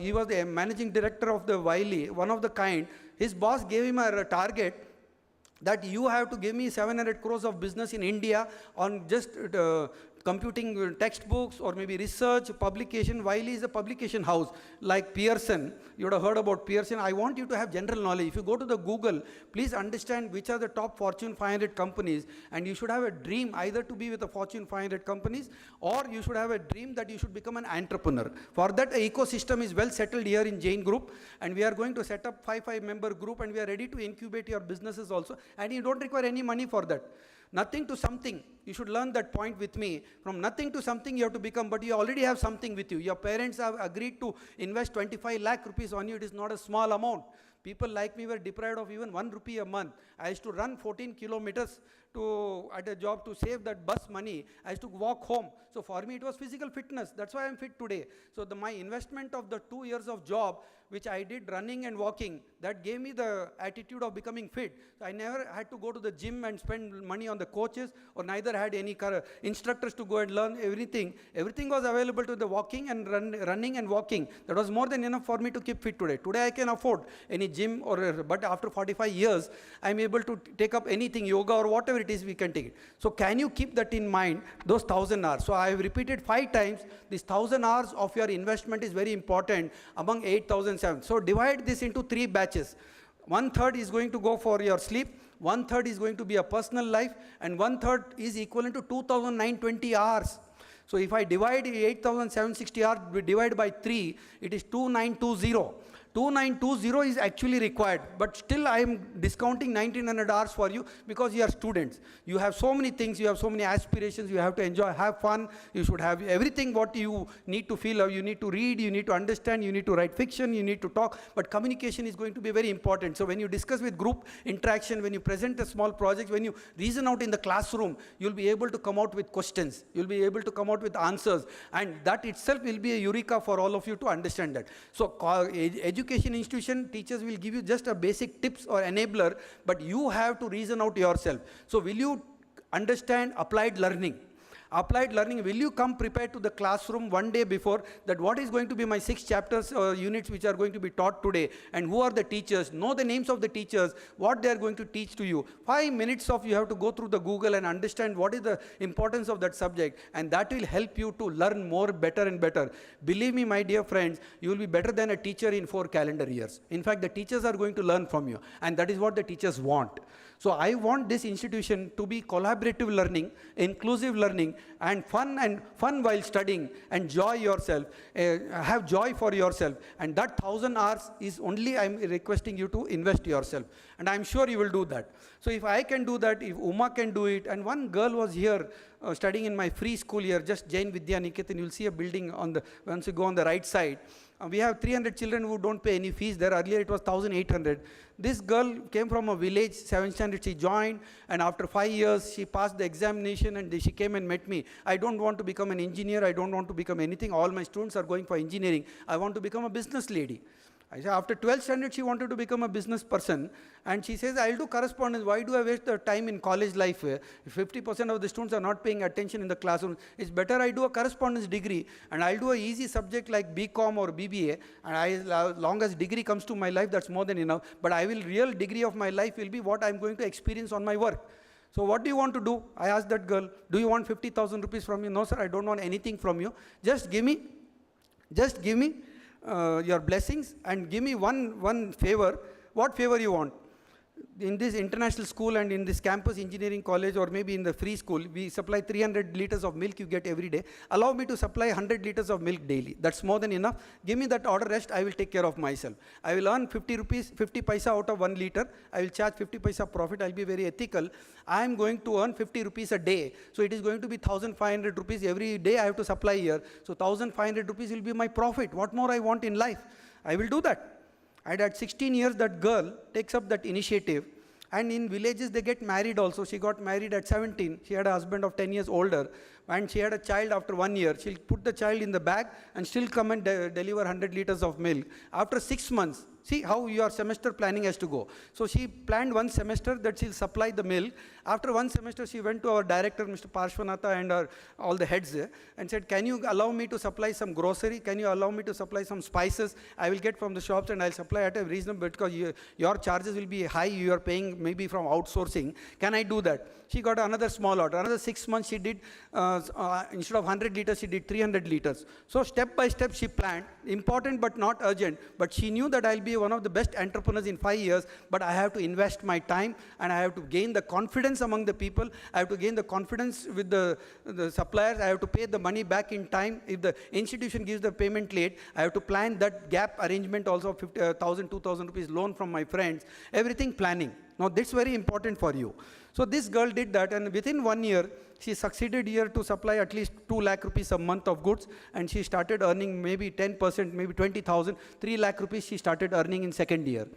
He was the managing director of the Wiley, one of the kind. His boss gave him a target that you have to give me 700 crores of business in India on just computing textbooks or maybe research, publication. Wiley is a publication house like Pearson. You would have heard about Pearson. I want you to have general knowledge. If you go to the Google, please understand which are the top Fortune 500 companies, and you should have a dream either to be with the Fortune 500 companies, or you should have a dream that you should become an entrepreneur. For that, an ecosystem is well settled here in Jain Group, and we are going to set up 5-member group, and we are ready to incubate your businesses also, and you don't require any money for that. Nothing to something. You should learn that point with me. From nothing to something you have to become, but you already have something with you. Your parents have agreed to invest 25 lakh rupees on you. It is not a small amount. People like me were deprived of even 1 rupee a month. I used to run 14 kilometers at a job to save that bus money. I used to walk home. So for me, it was physical fitness. That's why I'm fit today. So my investment of the 2 years of job, which I did running and walking, that gave me the attitude of becoming fit. So I never had to go to the gym and spend money on the coaches, or neither had any instructors to go and learn everything. Everything was available to the walking and running and walking. That was more than enough for me to keep fit today. Today I can afford any gym, but after 45 years, I'm able to take up anything, yoga or whatever it is, we can take it. So can you keep that in mind, those 1,000 hours? So I have repeated 5 times, this 1,000 hours of your investment is very important among 8,007. So divide this into 3 batches. 1/3 is going to go for your sleep, 1/3 is going to be a personal life, and 1/3 is equivalent to 2,920 hours. So if I divide 8,760 hours, we divide by 3, it is 2,920. 2,920 is actually required, but still I am discounting 1,900 hours for you because you are students. You have so many things, you have so many aspirations, you have to enjoy, have fun, you should have everything what you need to feel, you need to read, you need to understand, you need to write fiction, you need to talk, but communication is going to be very important. So when you discuss with group interaction, when you present a small project, when you reason out in the classroom, you'll be able to come out with questions, you'll be able to come out with answers, and that itself will be a eureka for all of you to understand that. So education institution, teachers will give you just a basic tips or enabler, but you have to reason out yourself. So will you understand applied learning? Applied learning, will you come prepared to the classroom one day before that what is going to be my 6 chapters or units which are going to be taught today, and who are the teachers, know the names of the teachers, what they are going to teach to you. 5 minutes of you have to go through the Google and understand what is the importance of that subject, and that will help you to learn more, better and better. Believe me, my dear friends, you will be better than a teacher in 4 calendar years. In fact, the teachers are going to learn from you, and that is what the teachers want. So I want this institution to be collaborative learning, inclusive learning, and fun while studying, and enjoy yourself, have joy for yourself. And that 1,000 hours is only I'm requesting you to invest yourself. And I'm sure you will do that. So if I can do that, if Uma can do it, and one girl was here studying in my free school here, just Jain Vidya Niketan, you'll see a building once you go on the right side. We have 300 children who don't pay any fees there. Earlier it was 1,800. This girl came from a village, 7th standard, she joined, and after 5 years she passed the examination, and she came and met me. I don't want to become an engineer, I don't want to become anything. All my students are going for engineering. I want to become a business lady. I said, after 12th standard, she wanted to become a business person, and she says, I'll do correspondence. Why do I waste the time in college life? If 50% of the students are not paying attention in the classroom, it's better I do a correspondence degree, and I'll do an easy subject like BCom or BBA, and as long as degree comes to my life, that's more than enough. But real degree of my life will be what I'm going to experience on my work. So what do you want to do? I asked that girl, do you want 50,000 rupees from me? No, sir, I don't want anything from you. Just give me your blessings and give me one favor. What favor you want? In this international school and in this campus engineering college, or maybe in the free school, we supply 300 liters of milk you get every day. Allow me to supply 100 liters of milk daily. That's more than enough. Give me that order, rest I will take care of myself. I will earn 50 rupees, 50 paisa out of 1 liter. I will charge 50 paisa profit. I'll be very ethical. I am going to earn 50 rupees a day. So it is going to be 1,500 rupees every day I have to supply here. So 1,500 rupees will be my profit. What more I want in life? I will do that. And at 16 years, that girl takes up that initiative. And in villages, they get married also. She got married at 17. She had a husband of 10 years older. And she had a child after 1 year. She'll put the child in the bag and still come and deliver 100 liters of milk. After 6 months, see how your semester planning has to go. So she planned 1 semester that she'll supply the milk. After 1 semester, she went to our director, Mr. Parshvanatha, and all the heads there, and said, can you allow me to supply some grocery? Can you allow me to supply some spices? I will get from the shops and I'll supply at a reasonable, because your charges will be high. You are paying maybe from outsourcing. Can I do that? She got another small order. Another 6 months, she did, instead of 100 liters, she did 300 liters. So step by step, she planned. Important but not urgent. But she knew that I'll be one of the best entrepreneurs in 5 years, but I have to invest my time and I have to gain the confidence among the people. I have to gain the confidence with the suppliers. I have to pay the money back in time. If the institution gives the payment late, I have to plan that gap arrangement also, 1,000, 2,000 rupees loan from my friends. Everything planning. Now, that's very important for you. So this girl did that, and within 1 year, she succeeded here to supply at least 2 lakh rupees a month of goods, and she started earning maybe 10%, maybe 20,000, 3 lakh rupees she started earning in second year.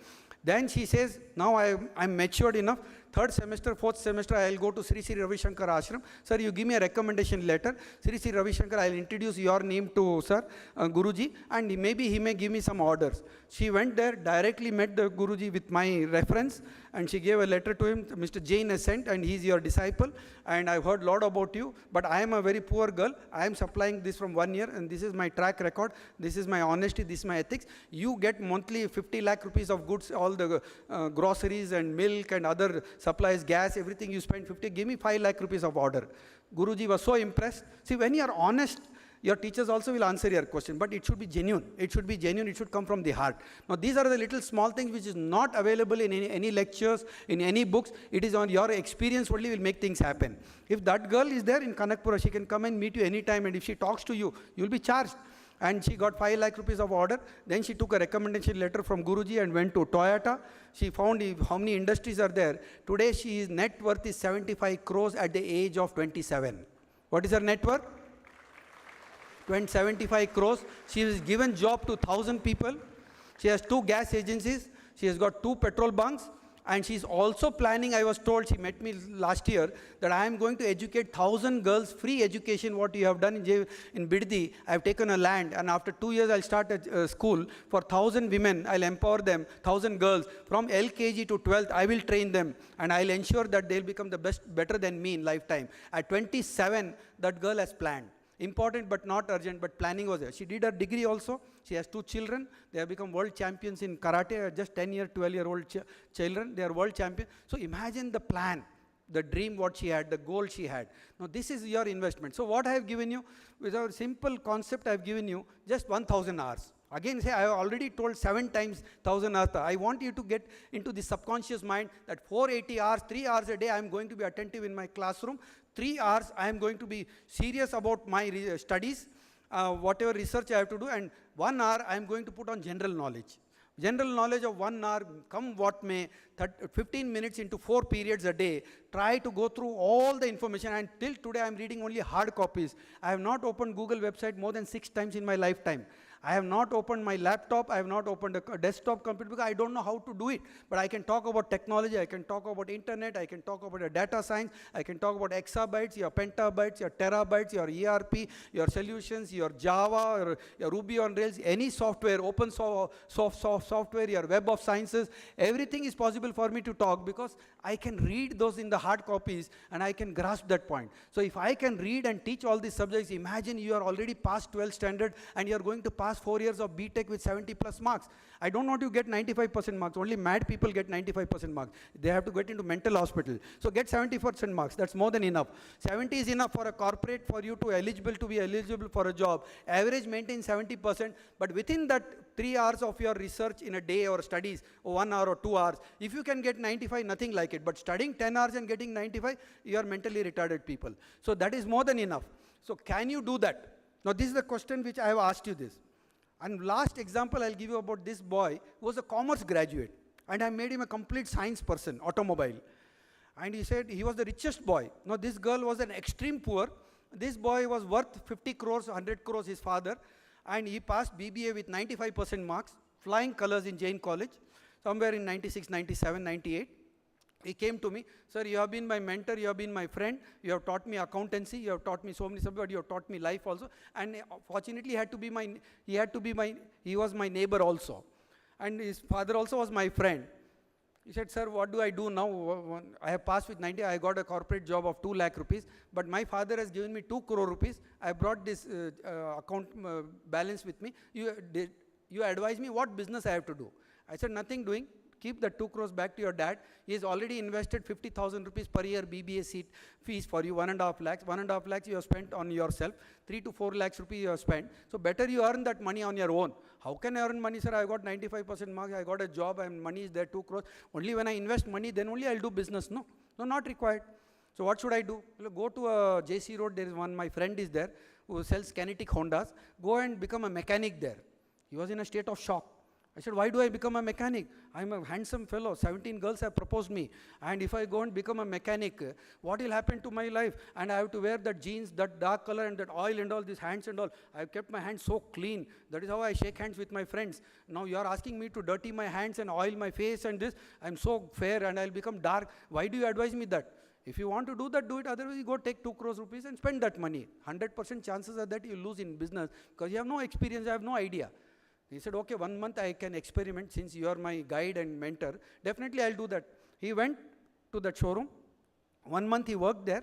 Then she says, now I'm matured enough. Third semester, fourth semester, I'll go to Sri Sri Ravi Shankar Ashram. Sir, you give me a recommendation letter. Sri Sri Ravi Shankar, I'll introduce your name to Sir, Guruji, and maybe he may give me some orders. She went there, directly met the Guruji with my reference, and she gave a letter to him. Mr. Jain has sent, and he's your disciple, and I've heard a lot about you, but I am a very poor girl. I am supplying this from 1 year, and this is my track record. This is my honesty. This is my ethics. You get monthly 50 lakh rupees of goods, all the groceries and milk and other supplies, gas, everything you spend 50, give me 5 lakh rupees of order. Guruji was so impressed. See, when you are honest, your teachers also will answer your question, but it should be genuine. It should be genuine. It should come from the heart. Now, these are the little small things which is not available in any lectures, in any books. It is on your experience only will make things happen. If that girl is there in Kanakpura, she can come and meet you anytime, and if she talks to you, you'll be charged. And she got 5 lakh rupees of order. Then she took a recommendation letter from Guruji and went to Toyota. She found how many industries are there. Today, she's net worth is 75 crores at the age of 27. What is her net worth? 75 crores. She is given job to 1,000 people. She has 2 gas agencies. She has got 2 petrol bunks. And she's also planning, I was told, she met me last year, that I am going to educate 1,000 girls, free education, what you have done in Biddi. I have taken a land, and after 2 years, I'll start a school for 1,000 women. I'll empower them, 1,000 girls. From LKG to 12th, I will train them, and I'll ensure that they'll become the best, better than me in lifetime. At 27, that girl has planned. Important but not urgent, but planning was there. She did her degree also. She has 2 children. They have become world champions in karate, just 10-year, 12-year-old children. They are world champions. So imagine the plan, the dream what she had, the goal she had. Now this is your investment. So what I have given you, with our simple concept I have given you, just 1,000 hours. Again, say, I have already told 7 times 1,000 hours. I want you to get into the subconscious mind that 480 hours, 3 hours a day, I am going to be attentive in my classroom. 3 hours, I am going to be serious about my studies, whatever research I have to do, and 1 hour, I am going to put on general knowledge. General knowledge of 1 hour, come what may, 15 minutes into 4 periods a day. Try to go through all the information, and till today, I am reading only hard copies. I have not opened Google website more than 6 times in my lifetime. I have not opened my laptop, I have not opened a desktop computer because I don't know how to do it. But I can talk about technology, I can talk about internet, I can talk about data science, I can talk about exabytes, your petabytes, your terabytes, your ERP, your solutions, your Java, your Ruby on Rails, any software, open software, your web of sciences, everything is possible for me to talk because I can read those in the hard copies and I can grasp that point. So if I can read and teach all these subjects, imagine you are already past 12th standard and you are going to pass pass 4 years of B.Tech with 70 plus marks. I don't want you to get 95% marks. Only mad people get 95% marks. They have to get into mental hospital. So get 70% marks. That's more than enough. 70 is enough for a corporate for you to be eligible for a job. Average maintain 70%, but within that 3 hours of your research in a day or studies, or 1 hour or 2 hours, if you can get 95, nothing like it. But studying 10 hours and getting 95, you are mentally retarded people. So that is more than enough. So can you do that? Now this is the question which I have asked you this. And last example I'll give you about this boy who was a commerce graduate. And I made him a complete science person, automobile. And he said he was the richest boy. Now this girl was an extreme poor. This boy was worth 50 crores, 100 crores, his father. And he passed BBA with 95% marks, flying colors in Jain College, somewhere in 96, 97, 98. He came to me, sir, you have been my mentor, you have been my friend, you have taught me accountancy, you have taught me so many subjects, but you have taught me life also. And fortunately, he was my neighbor also. And his father also was my friend. He said, sir, what do I do now? I have passed with 90, I got a corporate job of 2 lakh rupees, but my father has given me 2 crore rupees. I brought this account balance with me. You advise me what business I have to do. I said, nothing doing. Keep the 2 crores back to your dad. He has already invested 50,000 rupees per year BBA seat fees for you, 1.5 lakhs. 1.5 lakhs you have spent on yourself. 3 to 4 lakhs rupees you have spent. So better you earn that money on your own. How can I earn money, sir? I got 95% marks. I got a job and money is there, 2 crores. Only when I invest money, then only I'll do business. No, not required. So what should I do? Go to JC Road. There is one, my friend is there, who sells kinetic Hondas. Go and become a mechanic there. He was in a state of shock. I said, why do I become a mechanic? I'm a handsome fellow. 17 girls have proposed me. And if I go and become a mechanic, what will happen to my life? And I have to wear that jeans, that dark color and that oil and all, these hands and all. I've kept my hands so clean. That is how I shake hands with my friends. Now you are asking me to dirty my hands and oil my face and this. I'm so fair and I'll become dark. Why do you advise me that? If you want to do that, do it. Otherwise, you go take 2 crores rupees and spend that money. 100% chances are that you lose in business because you have no experience, you have no idea. He said, okay, 1 month I can experiment since you are my guide and mentor. Definitely I'll do that. He went to that showroom. 1 month he worked there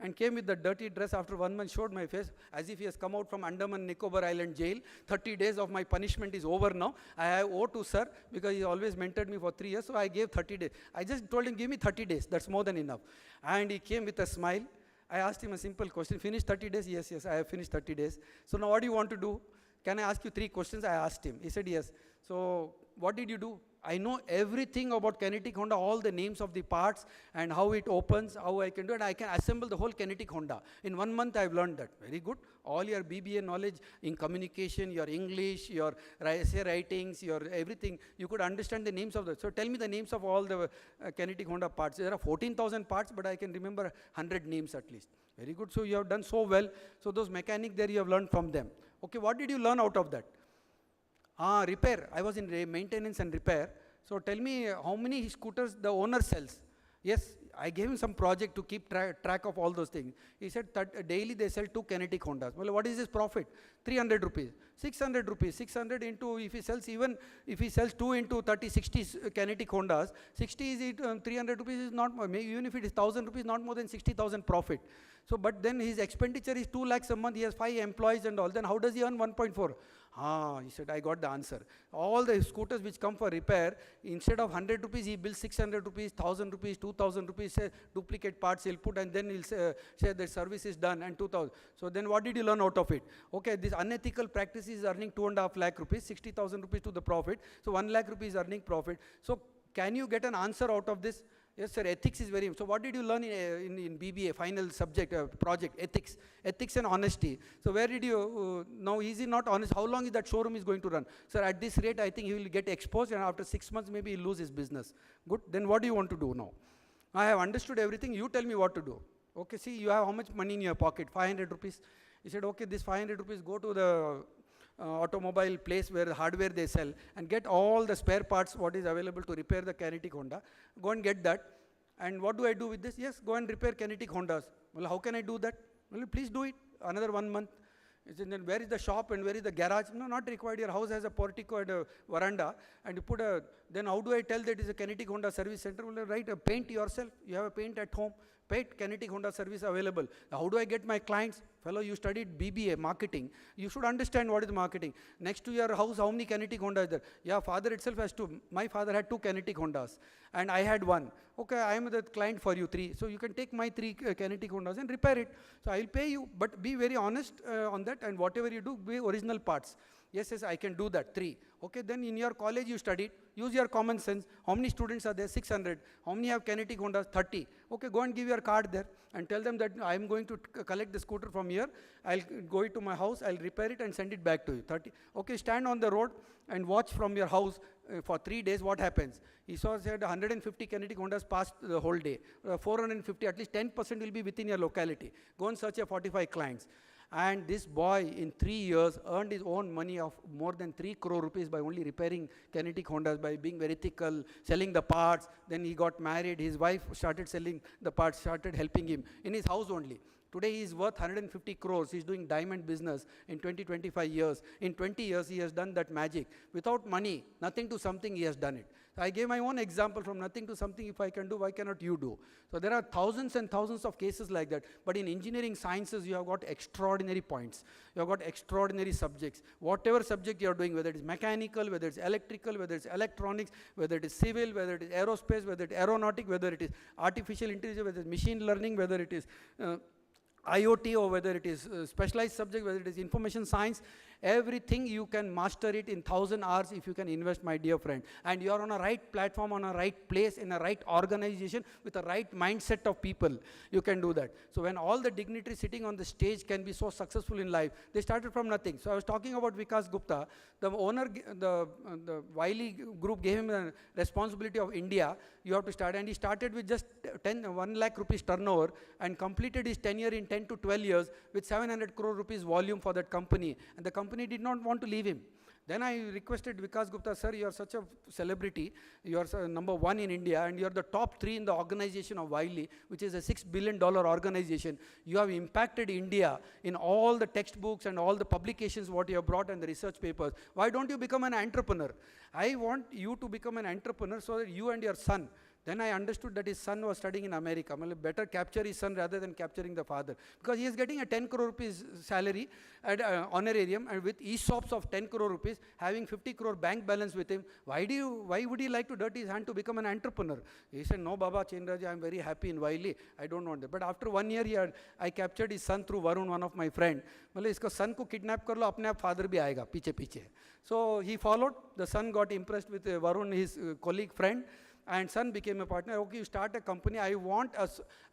and came with the dirty dress. After 1 month showed my face as if he has come out from Andaman Nicobar Island jail. 30 days of my punishment is over now. I have owed to sir because he always mentored me for 3 years. So I gave 30 days. I just told him, give me 30 days. That's more than enough. And he came with a smile. I asked him a simple question. Finish 30 days? Yes, I have finished 30 days. So now what do you want to do? Can I ask you 3 questions? I asked him. He said, yes. So what did you do? I know everything about kinetic Honda, all the names of the parts and how it opens, how I can do it. I can assemble the whole kinetic Honda. In 1 month, I've learned that. Very good. All your BBA knowledge in communication, your English, your essay writings, your everything, you could understand the names of the. So tell me the names of all the kinetic Honda parts. There are 14,000 parts, but I can remember 100 names at least. Very good. So you have done so well. So those mechanics there, you have learned from them. Okay, what did you learn out of that? Repair. I was in maintenance and repair. So tell me how many scooters the owner sells. Yes, I gave him some project to keep track of all those things. He said that daily they sell 2 kinetic Hondas. Well, what is his profit? 300 rupees. 600 rupees. 600 into, if he sells 2 into 30, 60 kinetic Hondas, 60 is 300 rupees is not, even if it is 1,000 rupees, not more than 60,000 profit. So, but then his expenditure is 2 lakhs a month. He has 5 employees and all. Then how does he earn 1.4? He said, I got the answer. All the scooters which come for repair, instead of 100 rupees, he bills 600 rupees, 1,000 rupees, 2,000 rupees, say, duplicate parts he'll put, and then he'll say the service is done, and 2,000. So then what did you learn out of it? Okay, this unethical practice is earning 2.5 lakh rupees, 60,000 rupees to the profit. So 1 lakh rupees earning profit. So can you get an answer out of this? Yes, sir, ethics is very important. So what did you learn in BBA, final subject, project, ethics? Ethics and honesty. So where did you, now is he not honest? How long is that showroom is going to run? Sir, at this rate, I think he will get exposed and after 6 months, maybe he'll lose his business. Good, then what do you want to do now? I have understood everything, you tell me what to do. Okay, see, you have how much money in your pocket? 500 rupees. He said, okay, this 500 rupees, go to the automobile place where the hardware they sell and get all the spare parts what is available to repair the kinetic Honda. Go and get that. And what do I do with this? Yes, go and repair kinetic Hondas. Well, how can I do that? Well, please do it. Another 1 month. Then where is the shop and where is the garage? No, not required. Your house has a portico and a veranda. And you put then how do I tell that it is a kinetic Honda service center? Well, paint yourself. You have a paint at home. paid kinetic Honda service available. How do I get my clients? Fellow, you studied BBA, marketing. You should understand what is marketing. Next to your house, how many kinetic Honda is there? Yeah, father itself has two. My father had 2 kinetic Hondas, and I had 1. Okay, I am the client for you, 3. So you can take my 3 kinetic Hondas and repair it. So I'll pay you, but be very honest on that, and whatever you do, be original parts. Yes, I can do that, 3. Okay, then in your college you studied, use your common sense. How many students are there? 600. How many have kinetic Hondas? 30. Okay, go and give your card there and tell them that I am going to collect the scooter from here. I'll go to my house, I'll repair it and send it back to you. 30. Okay, stand on the road and watch from your house for 3 days what happens. He said 150 kinetic Hondas passed the whole day. 450, at least 10% will be within your locality. Go and search your 45 clients. And this boy in 3 years earned his own money of more than 3 crore rupees by only repairing kinetic Hondas, by being very ethical, selling the parts. Then he got married, his wife started selling the parts, started helping him in his house only. Today he is worth 150 crores. He's doing diamond business in 25 years. In 20 years he has done that magic. Without money, nothing to something, he has done it. So I gave my own example from nothing to something. If I can do, why cannot you do? So there are thousands and thousands of cases like that. But in engineering sciences, you have got extraordinary points. You have got extraordinary subjects. Whatever subject you are doing, whether it is mechanical, whether it's electrical, whether it's electronics, whether it is civil, whether it is aerospace, whether it is aeronautic, whether it is artificial intelligence, whether it is machine learning, whether it is IoT, or whether it is specialized subject, whether it is information science, everything you can master it in 1,000 hours if you can invest, my dear friend. And you are on a right platform, on a right place, in a right organization, with a right mindset of people, you can do that. So when all the dignitaries sitting on the stage can be so successful in life, they started from nothing. So I was talking about Vikas Gupta, the owner, the Wiley group gave him the responsibility of India. You have to start, and he started with just 1 lakh rupees turnover and completed his tenure in 10 to 12 years with 700 crore rupees volume for that company, and the company did not want to leave him. Then I requested Vikas Gupta, sir, you are such a celebrity, you are number 1 in India, and you are the top 3 in the organization of Wiley, which is a $6 billion organization. You have impacted India in all the textbooks and all the publications what you have brought and the research papers. Why don't you become an entrepreneur? I want you to become an entrepreneur so that you and your son. Then I understood that his son was studying in America. Well, better capture his son rather than capturing the father. Because he is getting a 10 crore rupees salary at honorarium, and with ESOPs of 10 crore rupees, having 50 crore bank balance with him. Why would he like to dirty his hand to become an entrepreneur? He said, no, Baba Chenraji, I am very happy in Wiley. I don't want that. But after 1 year, I captured his son through Varun, one of my friend. Well, iska son ko kidnap kar lo, apne aap father bhi aayega, piche. So he followed. The son got impressed with Varun, his colleague friend. And son became a partner. Okay, you start a company. I want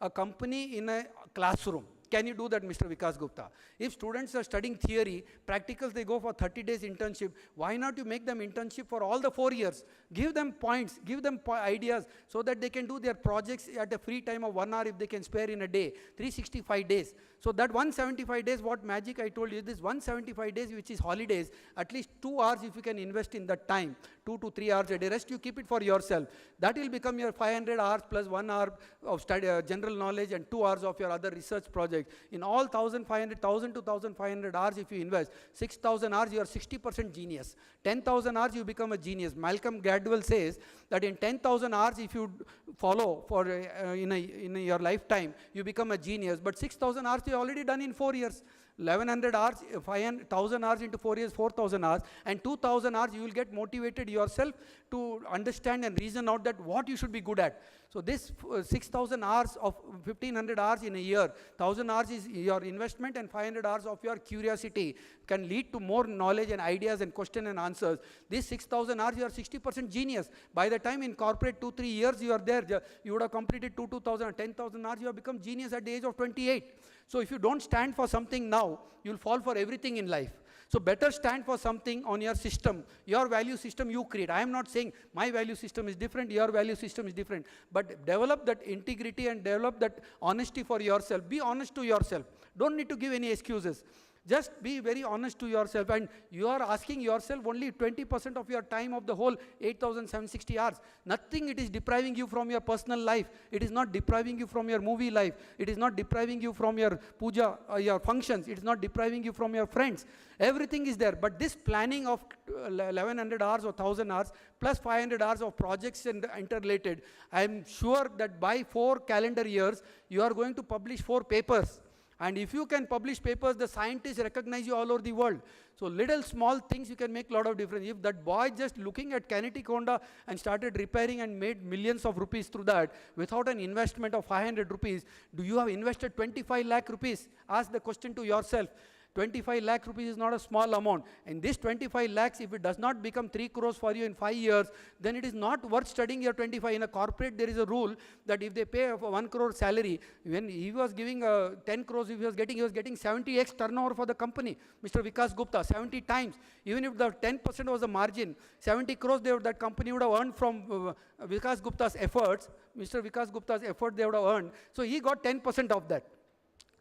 a company in a classroom. Can you do that, Mr. Vikas Gupta? If students are studying theory, practicals, they go for 30 days internship. Why not you make them internship for all the 4 years? Give them points, give them ideas so that they can do their projects at a free time of 1 hour if they can spare in a day, 365 days. So that 175 days, what magic I told you, this 175 days which is holidays, at least 2 hours if you can invest in that time, 2 to 3 hours a day, rest you keep it for yourself. That will become your 500 hours plus 1 hour of study, general knowledge, and 2 hours of your other research projects. In all 1,000 to 1,500 hours if you invest, 6,000 hours you are 60% genius. 10,000 hours you become a genius. Malcolm Gladwell says that in 10,000 hours if you follow for in your lifetime, you become a genius. But 6,000 hours you already done in 4 years. 1,100 hours, 5,000 hours into 4 years, 4,000 hours, and 2,000 hours you will get motivated yourself to understand and reason out that what you should be good at. So this 6,000 hours of 1,500 hours in a year, 1,000 hours is your investment, and 500 hours of your curiosity can lead to more knowledge and ideas and question and answers. This 6,000 hours, you are 60% genius. By the time in corporate 2-3 years you are there, you would have completed 2,000, 10,000 hours, you have become genius at the age of 28. So if you don't stand for something now, you'll fall for everything in life. So better stand for something on your system, your value system you create. I am not saying my value system is different, your value system is different. But develop that integrity and develop that honesty for yourself. Be honest to yourself. Don't need to give any excuses. Just be very honest to yourself, and you are asking yourself only 20% of your time of the whole 8,760 hours. Nothing it is depriving you from your personal life. It is not depriving you from your movie life. It is not depriving you from your puja, your functions. It is not depriving you from your friends. Everything is there. But this planning of 1100 hours or 1000 hours plus 500 hours of projects and interrelated, I am sure that by 4 calendar years, you are going to publish 4 papers. And if you can publish papers, the scientists recognize you all over the world. So little small things, you can make a lot of difference. If that boy just looking at kinetic Honda and started repairing and made millions of rupees through that without an investment of 500 rupees, do you have invested 25 lakh rupees? Ask the question to yourself. 25 lakh rupees is not a small amount. And this 25 lakhs, if it does not become 3 crores for you in 5 years, then it is not worth studying your 25. In a corporate, there is a rule that if they pay for 1 crore salary, when he was giving 10 crores, he was getting 70x turnover for the company. Mr. Vikas Gupta, 70 times. Even if the 10% was the margin, 70 crores that company would have earned from Vikas Gupta's efforts. Mr. Vikas Gupta's effort they would have earned. So he got 10% of that.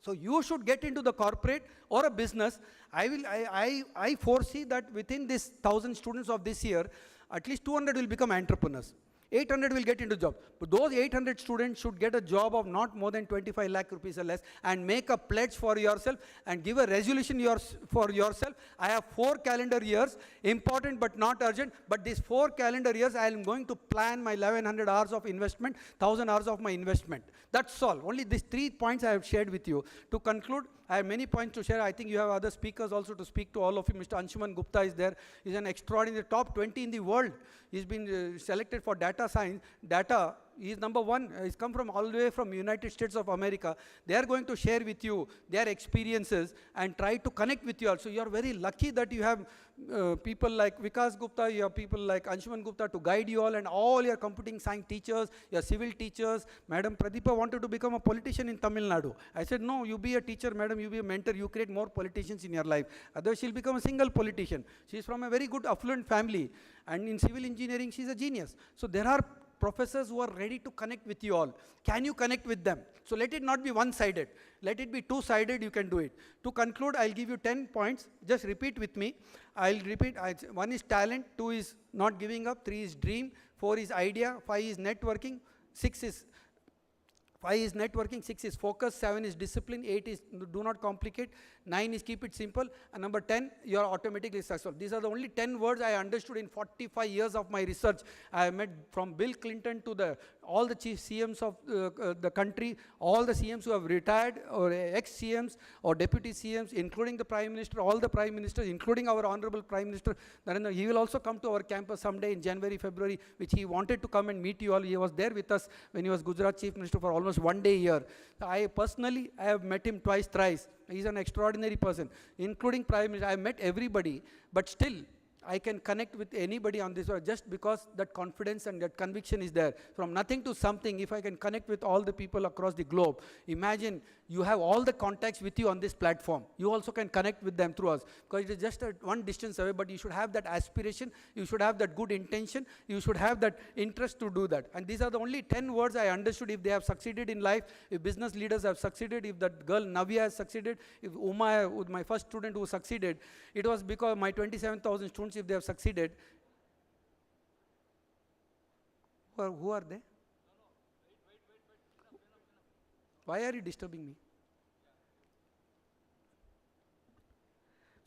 So you should get into the corporate or a business. I foresee that within this 1,000 students of this year, at least 200 will become entrepreneurs. 800 will get into job. But those 800 students should get a job of not more than 25 lakh rupees or less, and make a pledge for yourself and give a resolution for yourself. I have 4 calendar years, important but not urgent, but these 4 calendar years I am going to plan my 1100 hours of investment, 1000 hours of my investment. That's all. Only these 3 points I have shared with you. To conclude, I have many points to share. I think you have other speakers also to speak to all of you. Mr. Anshuman Gupta is there. He's an extraordinary top 20 in the world. He's been selected for data science. Data, he's number 1. He's come from all the way from United States of America. They are going to share with you their experiences and try to connect with you also. You are very lucky that you have people like Vikas Gupta, you have people like Anshuman Gupta to guide you all your computing science teachers, your civil teachers. Madam Pradeepa wanted to become a politician in Tamil Nadu. I said, no, you be a teacher, madam, you be a mentor, you create more politicians in your life. Otherwise, she'll become a single politician. She's from a very good affluent family, and in civil engineering, she's a genius. So there are professors who are ready to connect with you all. Can you connect with them? So let it not be one-sided. Let it be two-sided, you can do it. To conclude, I'll give you 10 points. Just repeat with me. I'll repeat. 1 is talent, 2 is not giving up, 3 is dream, 4 is idea, 5 is networking, 6 is focus, 7 is discipline, 8 is do not complicate, 9 is keep it simple, and number 10, you are automatically successful. These are the only 10 words I understood in 45 years of my research. I have met from Bill Clinton to all the chief CMs of the country, all the CMs who have retired, or ex-CMs or deputy CMs, including the Prime Minister, all the Prime Ministers, including our Honorable Prime Minister Narendra. He will also come to our campus someday in January, February, which he wanted to come and meet you all. He was there with us when he was Gujarat Chief Minister for almost 1 day a year. I personally have met him twice, thrice. He's an extraordinary person, including Prime Minister. I have met everybody, but still, I can connect with anybody on this just because that confidence and that conviction is there. From nothing to something, if I can connect with all the people across the globe, imagine you have all the contacts with you on this platform. You also can connect with them through us, because it is just one distance away, but you should have that aspiration, you should have that good intention, you should have that interest to do that. And these are the only 10 words I understood. If they have succeeded in life, if business leaders have succeeded, if that girl Navya has succeeded, if Uma, my first student who succeeded, it was because my 27,000 students, if they have succeeded. Who are they? Why are you disturbing me?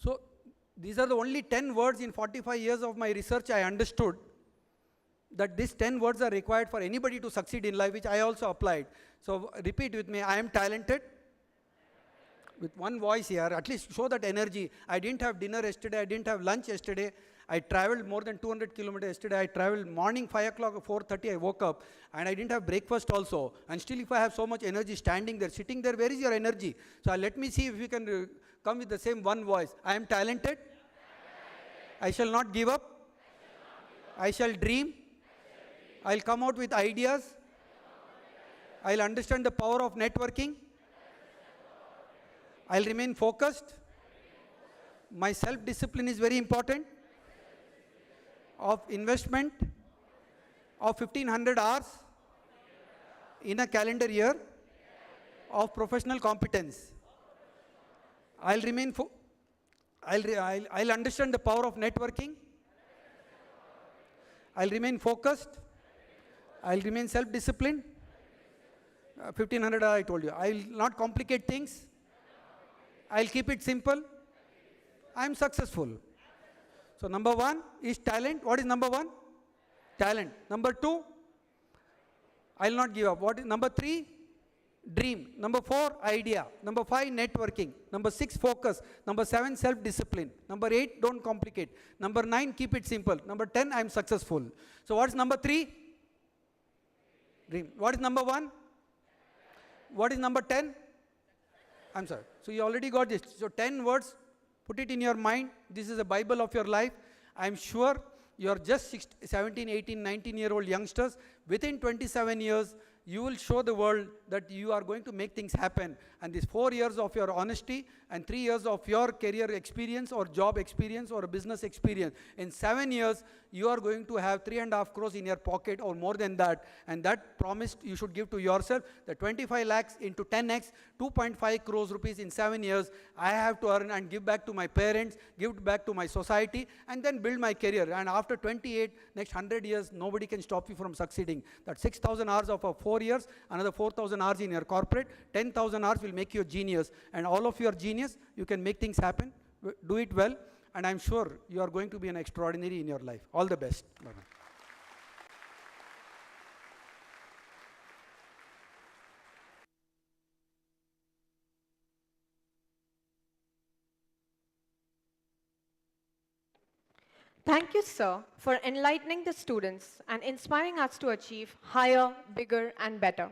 So these are the only 10 words in 45 years of my research I understood, that these 10 words are required for anybody to succeed in life, which I also applied. So repeat with me. I am talented. With one voice here, at least show that energy. I didn't have dinner yesterday, I didn't have lunch yesterday, I traveled more than 200 kilometers yesterday, I traveled morning 5 o'clock, 4:30 I woke up, and I didn't have breakfast also. And still if I have so much energy standing there, sitting there, where is your energy? So let me see if we can come with the same one voice. I am talented, I shall not give up, I shall dream, I'll come out with ideas, I'll understand the power of networking, I'll remain focused. My self-discipline is very important. Of investment of 1,500 hours in a calendar year of professional competence. I'll remain I'll understand the power of networking. I'll remain focused. I'll remain self-disciplined. 1500 I told you. I'll not complicate things. I'll keep it simple. I'm successful. So number 1 is talent. What is number 1? Talent. Number 2, I'll not give up. What is number 3? Dream. Number 4, idea. Number 5, networking. Number 6, focus. Number 7, self-discipline. Number 8, don't complicate. Number 9, keep it simple. Number 10, I'm successful. So what's number 3? Dream. What is number 1? What is number 10? I'm sorry. So you already got this. So 10 words, put it in your mind. This is a Bible of your life. I'm sure you're just 17, 18, 19-year-old youngsters. Within 27 years, you will show the world that you are going to make things happen. And these 4 years of your honesty and 3 years of your career experience or job experience or business experience, in 7 years, you are going to have 3.5 crores in your pocket or more than that. And that promise you should give to yourself, the 25 lakhs into 10x, 2.5 crores rupees in 7 years, I have to earn and give back to my parents, give back to my society, and then build my career. And after 28, next 100 years, nobody can stop you from succeeding. That 6,000 hours of 4 years, another 4,000 hours in your corporate, 10,000 hours will make you a genius. And all of your genius, you can make things happen. Do it well. And I'm sure you are going to be an extraordinary in your life. All the best. Bye-bye. Thank you, sir, for enlightening the students and inspiring us to achieve higher, bigger, and better.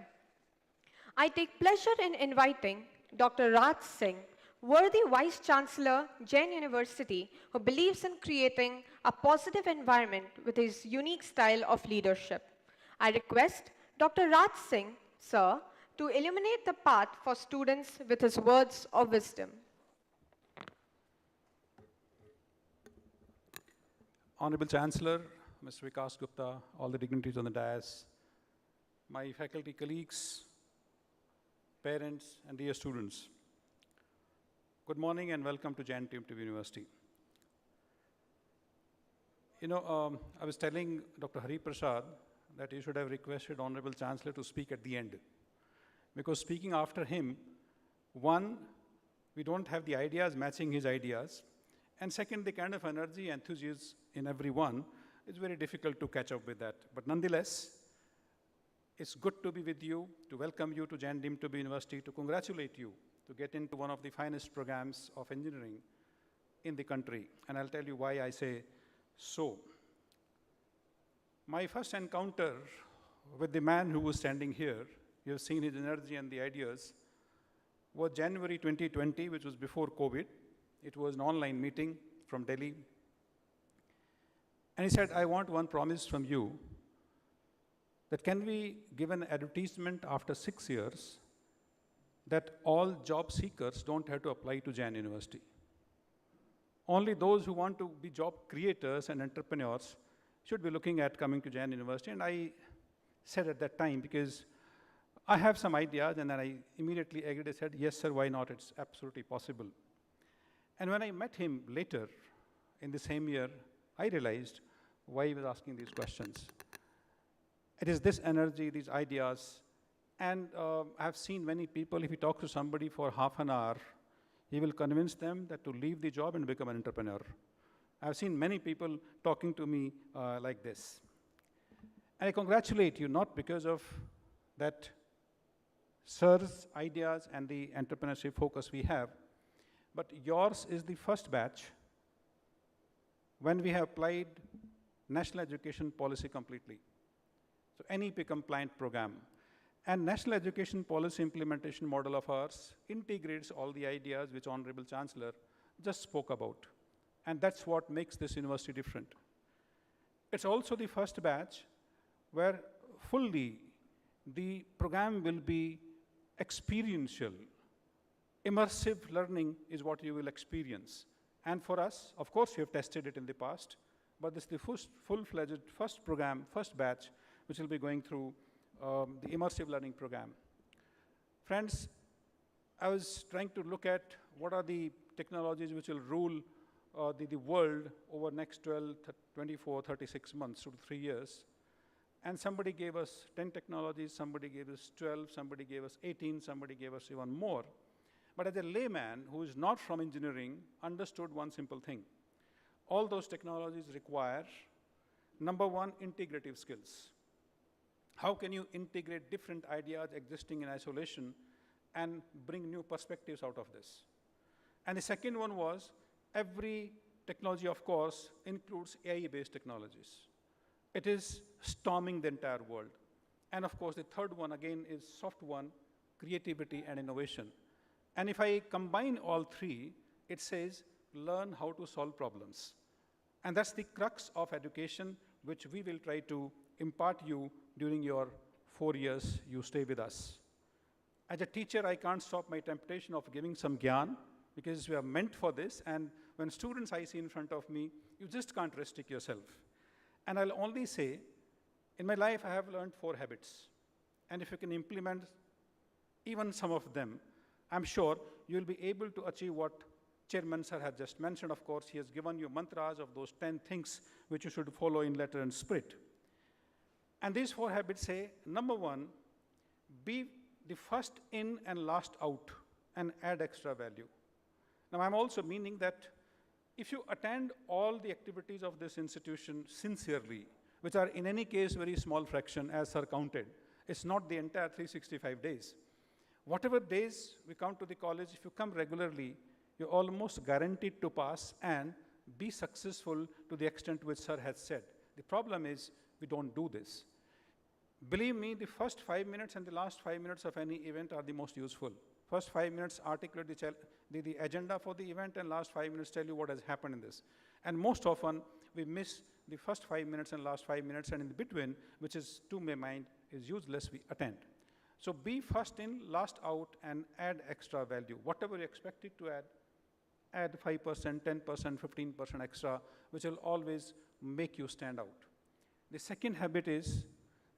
I take pleasure in inviting Dr. Raj Singh, worthy Vice Chancellor, Jain University, who believes in creating a positive environment with his unique style of leadership. I request Dr. Raj Singh, sir, to illuminate the path for students with his words of wisdom. Honorable Chancellor, Mr. Vikas Gupta, all the dignitaries on the dais, my faculty colleagues, parents, and dear students. Good morning and welcome to Jain University. I was telling Dr. Hari Prasad that he should have requested Honorable Chancellor to speak at the end. Because speaking after him, one, we don't have the ideas matching his ideas. And second, the kind of energy, enthusiasm in everyone, it's very difficult to catch up with that. But nonetheless, it's good to be with you, to welcome you to Jain University, to congratulate you, to get into one of the finest programs of engineering in the country. And I'll tell you why I say so. My first encounter with the man who was standing here, you have seen his energy and the ideas, was January 2020, which was before COVID. It was an online meeting from Delhi. And he said, I want one promise from you, that can we give an advertisement after 6 years that all job seekers don't have to apply to Jain University. Only those who want to be job creators and entrepreneurs should be looking at coming to Jain University. And I said at that time, because I have some ideas, and then I immediately agreed. I said, yes, sir, why not? It's absolutely possible. And when I met him later in the same year, I realized why he was asking these questions. It is this energy, these ideas, and I've seen many people, if you talk to somebody for half an hour, he will convince them that to leave the job and become an entrepreneur. I've seen many people talking to me like this. And I congratulate you, not because of that sir's ideas and the entrepreneurship focus we have, but yours is the first batch when we have applied national education policy completely. So NEP compliant program. And national education policy implementation model of ours integrates all the ideas which Honorable Chancellor just spoke about. And that's what makes this university different. It's also the first batch where fully the program will be experiential. Immersive learning is what you will experience. And for us, of course, we have tested it in the past, but this is the full-fledged first program, first batch, which will be going through the immersive learning program. Friends, I was trying to look at what are the technologies which will rule the world over next 12, 24, 36 months, 2 to 3 years. And somebody gave us 10 technologies, somebody gave us 12, somebody gave us 18, somebody gave us even more. But as a layman who is not from engineering, understood one simple thing. All those technologies require, number one, integrative skills. How can you integrate different ideas existing in isolation and bring new perspectives out of this? And the second one was, every technology, of course, includes AI-based technologies. It is storming the entire world. And of course, the third one, again, is soft one, creativity and innovation. And if I combine all three, it says, learn how to solve problems. And that's the crux of education, which we will try to impart you during your 4 years you stay with us. As a teacher, I can't stop my temptation of giving some gyan, because we are meant for this, and when students I see in front of me, you just can't restrict yourself. And I'll only say, in my life, I have learned 4 habits. And if you can implement even some of them, I'm sure you'll be able to achieve what Chairman Sir has just mentioned. Of course, he has given you mantras of those 10 things which you should follow in letter and spirit. And these 4 habits say, number one, be the first in and last out and add extra value. Now, I'm also meaning that if you attend all the activities of this institution sincerely, which are in any case very small fraction as Sir counted, it's not the entire 365 days. Whatever days we come to the college, if you come regularly, you're almost guaranteed to pass and be successful to the extent which Sir has said. The problem is we don't do this. Believe me, the first 5 minutes and the last 5 minutes of any event are the most useful. First 5 minutes articulate the agenda for the event, and last 5 minutes tell you what has happened in this. And most often, we miss the first 5 minutes and last 5 minutes, and in the between, which is, to my mind, is useless, we attend. So be first in, last out, and add extra value. Whatever you expected to add 5%, 10%, 15% extra, which will always make you stand out. The second habit is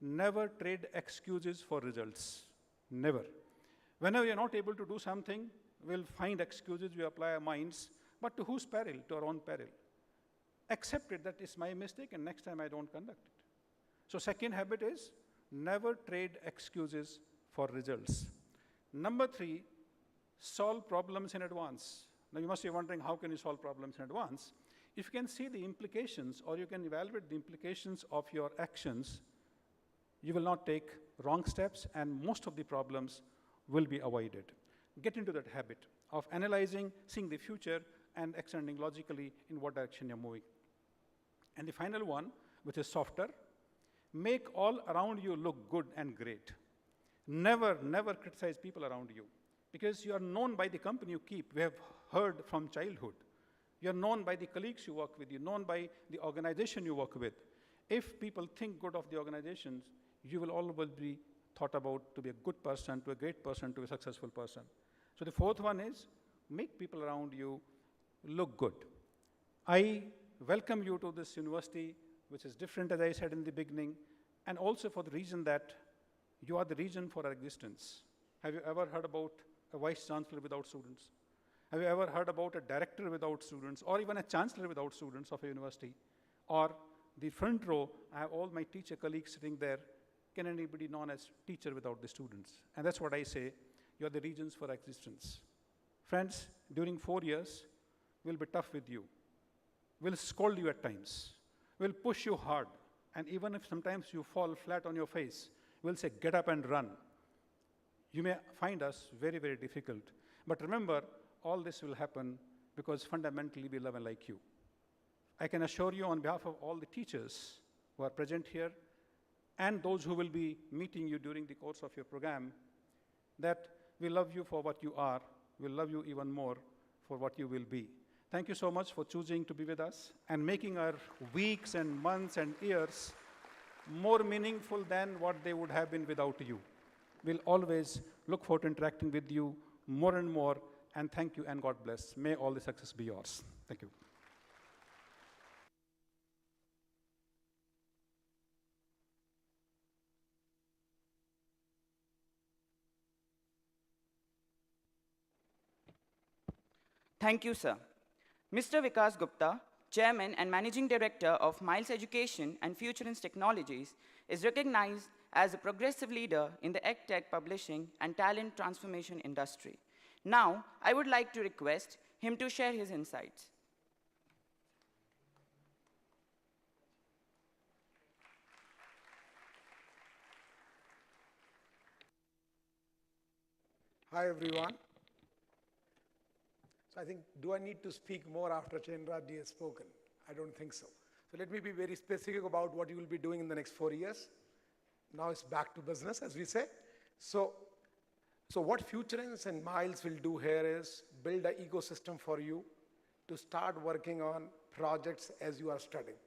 never trade excuses for results. Never. Whenever you're not able to do something, we'll find excuses, we apply our minds, but to whose peril? To our own peril. Accept it that it's my mistake and next time I don't conduct it. So second habit is never trade excuses for results. Number 3, solve problems in advance. Now you must be wondering, how can you solve problems in advance? If you can see the implications or you can evaluate the implications of your actions, you will not take wrong steps and most of the problems will be avoided. Get into that habit of analyzing, seeing the future, and extending logically in what direction you're moving. And the final one, which is softer, make all around you look good and great. Never, never criticize people around you, because you are known by the company you keep. We have heard from childhood. You're known by the colleagues you work with. You're known by the organization you work with. If people think good of the organizations, you will always be thought about to be a good person, to a great person, to a successful person. So the fourth one is make people around you look good. I welcome you to this university, which is different, as I said in the beginning, and also for the reason that you are the reason for our existence. Have you ever heard about a vice chancellor without students? Have you ever heard about a director without students, or even a chancellor without students of a university? Or the front row, I have all my teacher colleagues sitting there. Can anybody known as teacher without the students? And that's what I say, you're the reasons for existence. Friends, during 4 years, we'll be tough with you. We'll scold you at times. We'll push you hard. And even if sometimes you fall flat on your face, we'll say, get up and run. You may find us very, very difficult. But remember, all this will happen because fundamentally we love and like you. I can assure you on behalf of all the teachers who are present here and those who will be meeting you during the course of your program, that we love you for what you are. We'll love you even more for what you will be. Thank you so much for choosing to be with us and making our weeks and months and years more meaningful than what they would have been without you. We'll always look forward to interacting with you more and more, and thank you and God bless. May all the success be yours. Thank you. Thank you, sir. Mr. Vikas Gupta, Chairman and Managing Director of Miles Education and Futurist Technologies, is recognized as a progressive leader in the EdTech publishing and talent transformation industry. Now, I would like to request him to share his insights. Hi, everyone. So I think, do I need to speak more after Chenraj has spoken? I don't think so. So let me be very specific about what you will be doing in the next 4 years. Now it's back to business, as we say. So what Futurance and Miles will do here is build an ecosystem for you to start working on projects as you are studying.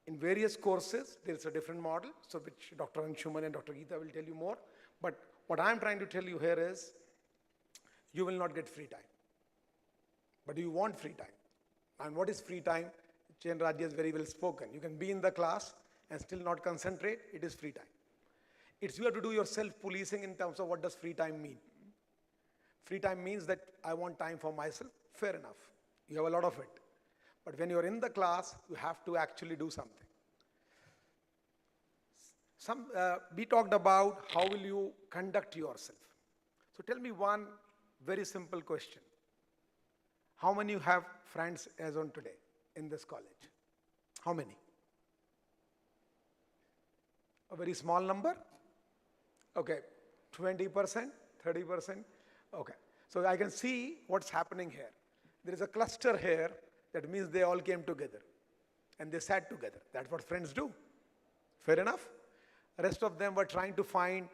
In various courses, there's a different model, so which Dr. Anshuman and Dr. Geeta will tell you more. But what I'm trying to tell you here is, you will not get free time. But you want free time. And what is free time? Chenraj has very well spoken. You can be in the class and still not concentrate. It is free time. It's you have to do your self-policing in terms of what does free time mean. Free time means that I want time for myself. Fair enough. You have a lot of it. But when you're in the class, you have to actually do something. We talked about how will you conduct yourself. So tell me one very simple question. How many you have friends as on today in this college? How many? A very small number? Okay, 20%, 30%? Okay, so I can see what's happening here. There is a cluster here, that means they all came together and they sat together. That's what friends do. Fair enough? The rest of them were trying to find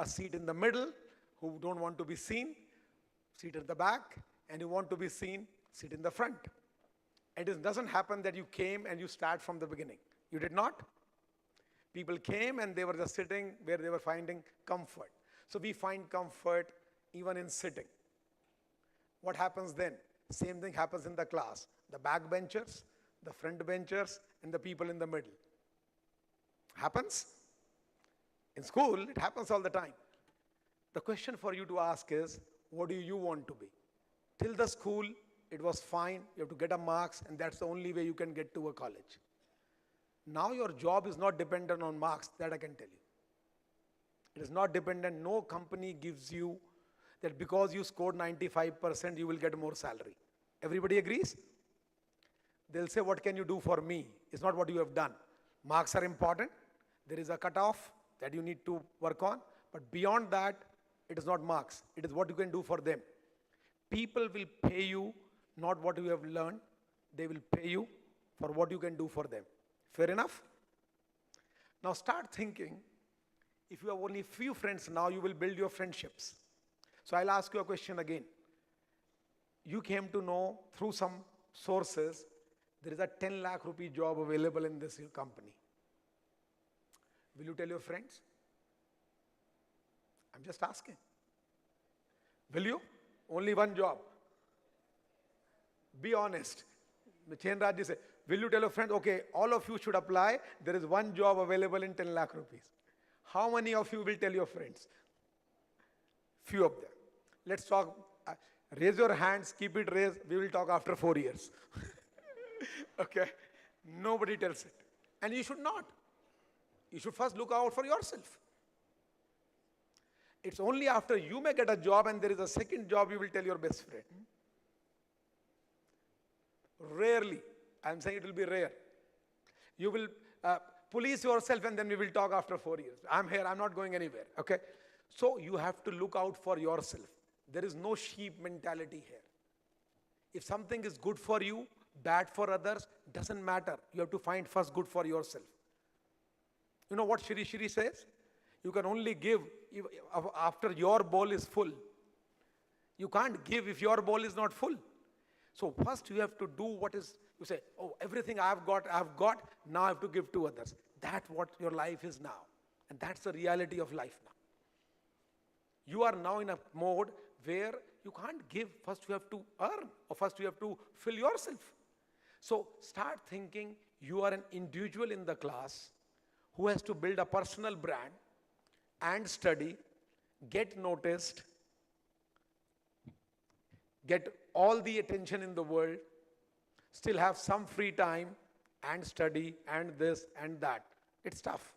a seat in the middle, who don't want to be seen, seat at the back, and you want to be seen, sit in the front. And it doesn't happen that you came and you start from the beginning. You did not. People came and they were just sitting where they were finding comfort. So we find comfort even in sitting. What happens then? Same thing happens in the class. The back benchers, the front benchers, and the people in the middle. Happens? In school, it happens all the time. The question for you to ask is, what do you want to be? Till the school, it was fine. You have to get a marks, and that's the only way you can get to a college. Now your job is not dependent on marks, that I can tell you. It is not dependent. No company gives you that because you scored 95%, you will get more salary. Everybody agrees? They'll say, what can you do for me? It's not what you have done. Marks are important. There is a cutoff that you need to work on. But beyond that, it is not marks. It is what you can do for them. People will pay you not what you have learned. They will pay you for what you can do for them. Fair enough? Now start thinking, if you have only few friends now, you will build your friendships. So I'll ask you a question again. You came to know through some sources, there is a 10 lakh rupee job available in this company. Will you tell your friends? I'm just asking. Will you? Only one job. Be honest. Chenraj said, will you tell your friends, okay, all of you should apply. There is one job available in 10 lakh rupees. How many of you will tell your friends? Few of them. Let's talk. Raise your hands, keep it raised. We will talk after 4 years. Okay? Nobody tells it. And you should not. You should first look out for yourself. It's only after you may get a job and there is a second job you will tell your best friend. Rarely. I'm saying it will be rare. You will police yourself and then we will talk after 4 years. I'm here, I'm not going anywhere. Okay? So you have to look out for yourself. There is no sheep mentality here. If something is good for you, bad for others, doesn't matter. You have to find first good for yourself. You know what Shri Shri says? You can only give after your bowl is full. You can't give if your bowl is not full. So first you have to do what is, you say, oh, everything I've got, now I have to give to others. That's what your life is now. And that's the reality of life now. You are now in a mode where you can't give, first you have to earn, or first you have to fill yourself. So start thinking you are an individual in the class who has to build a personal brand and study, get noticed, get all the attention in the world, still have some free time and study and this and that. It's tough.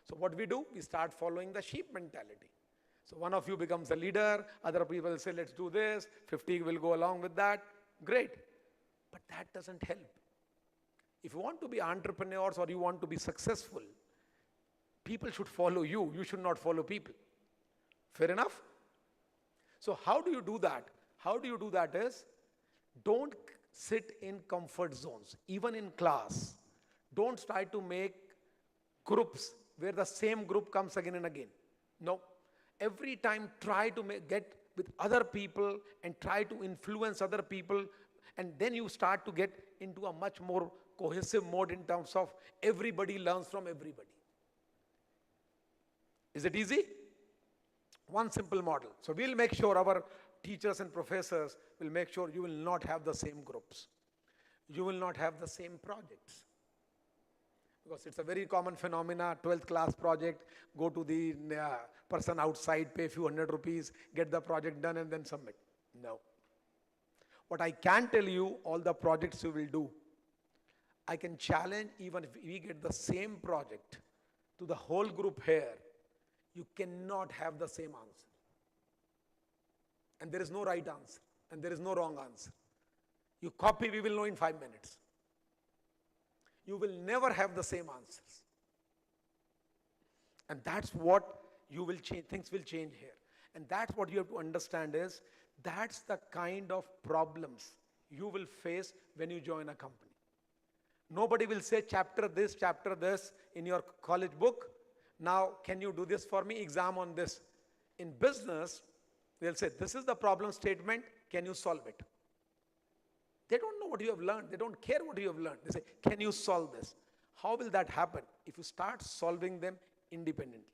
So what we do, we start following the sheep mentality. So one of you becomes a leader, other people will say, let's do this, 50 will go along with that. Great. But that doesn't help. If you want to be entrepreneurs or you want to be successful, people should follow you. You should not follow people. Fair enough? So how do you do that? How do you do that is, don't sit in comfort zones. Even in class, don't try to make groups where the same group comes again and again. No. Every time try to get with other people and try to influence other people, and then you start to get into a much more cohesive mode in terms of everybody learns from everybody. Is it easy? One simple model. So we'll make sure our teachers and professors will make sure you will not have the same groups. You will not have the same projects. Because it's a very common phenomena, 12th class project, go to the person outside, pay a few ₹100, get the project done and then submit. No. What I can tell you, all the projects you will do, I can challenge even if we get the same project to the whole group here, you cannot have the same answer. And there is no right answer, and there is no wrong answer. You copy, we will know in 5 minutes. You will never have the same answers. And that's what you will change, things will change here. And that's what you have to understand is, that's the kind of problems you will face when you join a company. Nobody will say chapter this in your college book. Now, can you do this for me? Exam on this. In business, they'll say, this is the problem statement. Can you solve it? They don't know what you have learned. They don't care what you have learned. They say, can you solve this? How will that happen? If you start solving them independently.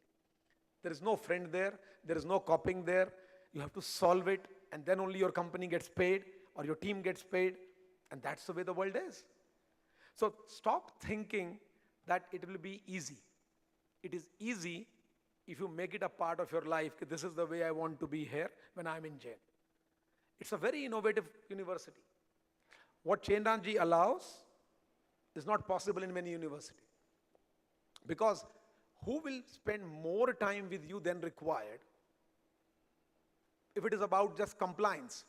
There is no friend there. There is no copying there. You have to solve it, and then only your company gets paid or your team gets paid. And that's the way the world is. So stop thinking that it will be easy. It is easy if you make it a part of your life. This is the way I want to be here when I'm in jail. It's a very innovative university. What Chenranji allows is not possible in many universities. Because who will spend more time with you than required if it is about just compliance?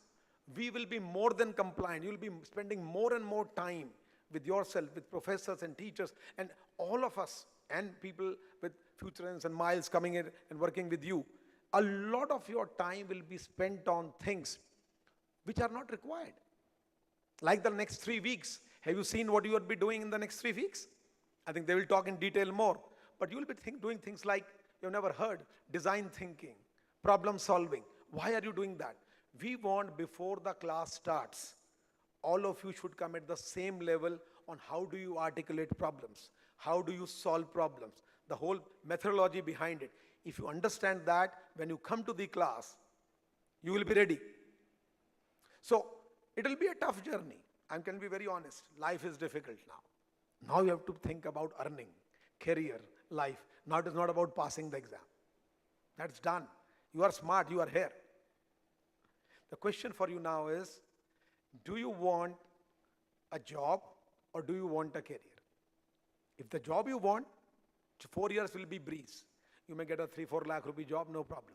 We will be more than compliant. You will be spending more and more time with yourself, with professors and teachers, and all of us, and people with Futurance and Miles coming in and working with you. A lot of your time will be spent on things which are not required. Like the next 3 weeks. Have you seen what you will be doing in the next 3 weeks? I think they will talk in detail more. But you will be doing things like you've never heard, design thinking, problem solving. Why are you doing that? We want, before the class starts, all of you should come at the same level on how do you articulate problems, how do you solve problems, the whole methodology behind it. If you understand that, when you come to the class, you will be ready. So it will be a tough journey. I can be very honest. Life is difficult now. Now you have to think about earning, career, life. Now it is not about passing the exam. That's done. You are smart, you are here. The question for you now is, do you want a job or do you want a career? If the job you want, 4 years will be breeze. You may get a 3-4 lakh rupee job, no problem.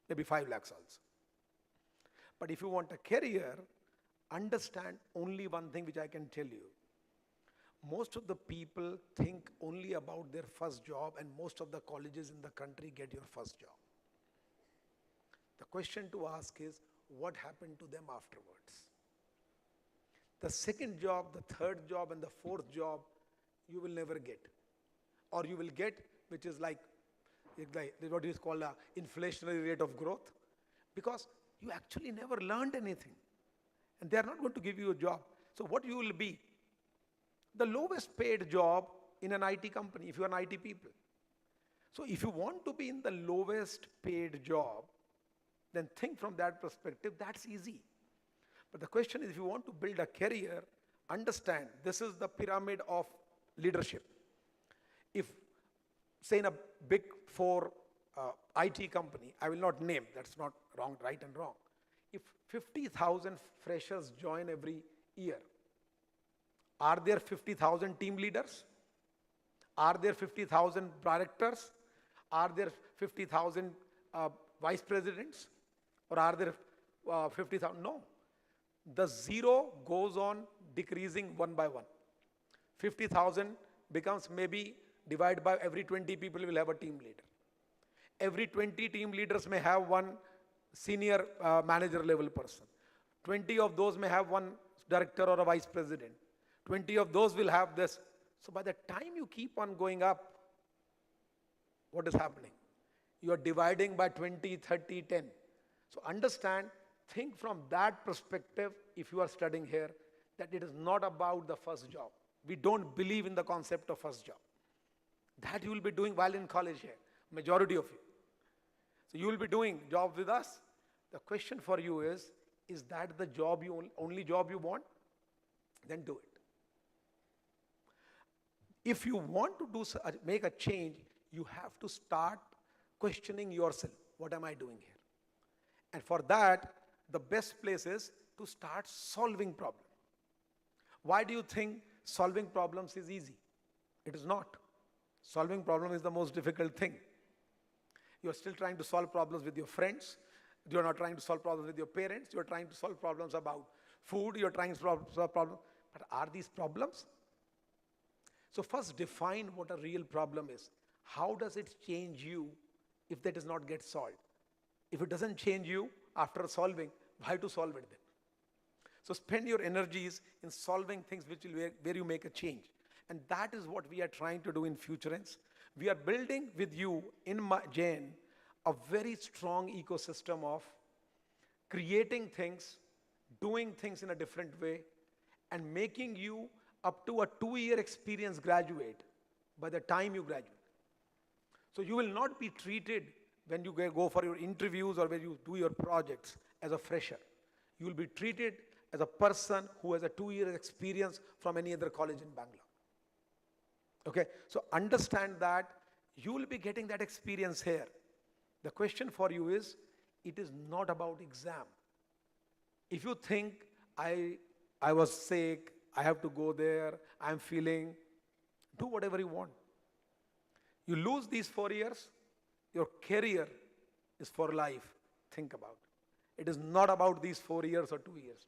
Maybe 5 lakhs also. But if you want a career, understand only one thing which I can tell you. Most of the people think only about their first job, and most of the colleges in the country get your first job. The question to ask is, what happened to them afterwards? The second job, the third job, and the fourth job, you will never get. Or you will get, which is like what is called an inflationary rate of growth, because you actually never learned anything. And they are not going to give you a job. So what you will be? The lowest paid job in an IT company, if you are an IT people. So if you want to be in the lowest paid job, then think from that perspective, that's easy. But the question is, if you want to build a career, understand this is the pyramid of leadership. If, say in a big 4 IT company, I will not name, that's not wrong, right and wrong. If 50,000 freshers join every year, are there 50,000 team leaders? Are there 50,000 directors? Are there 50,000 vice presidents? Or are there 50,000? No. The zero goes on decreasing one by one. 50,000 becomes maybe divided by every 20 people will have a team leader. Every 20 team leaders may have one senior manager level person. 20 of those may have one director or a vice president. 20 of those will have this. So by the time you keep on going up, what is happening? You are dividing by 20, 30, 10. So understand, think from that perspective if you are studying here, that it is not about the first job. We don't believe in the concept of first job. That you will be doing while in college here, majority of you. So you will be doing job with us. The question for you is that the job only job you want? Then do it. If you want to make a change, you have to start questioning yourself. What am I doing here? And for that, the best place is to start solving problems. Why do you think solving problems is easy? It is not. Solving problem is the most difficult thing. You are still trying to solve problems with your friends. You are not trying to solve problems with your parents. You are trying to solve problems about food. You are trying to solve problems. But are these problems? So first define what a real problem is. How does it change you if that does not get solved? If it doesn't change you after solving, why to solve it then? So spend your energies in solving things where you make a change. And that is what we are trying to do in Futurance. We are building with you in Jain a very strong ecosystem of creating things, doing things in a different way, and making you up to a 2-year experience graduate by the time you graduate. So you will not be treated when you go for your interviews or when you do your projects as a fresher. You will be treated as a person who has a 2-year experience from any other college in Bangalore. Okay, so understand that you will be getting that experience here. The question for you is, it is not about exam. If you think, I was sick, I have to go there, I'm feeling, do whatever you want. You lose these 4 years, your career is for life. Think about it. It is not about these 4 years or 2 years.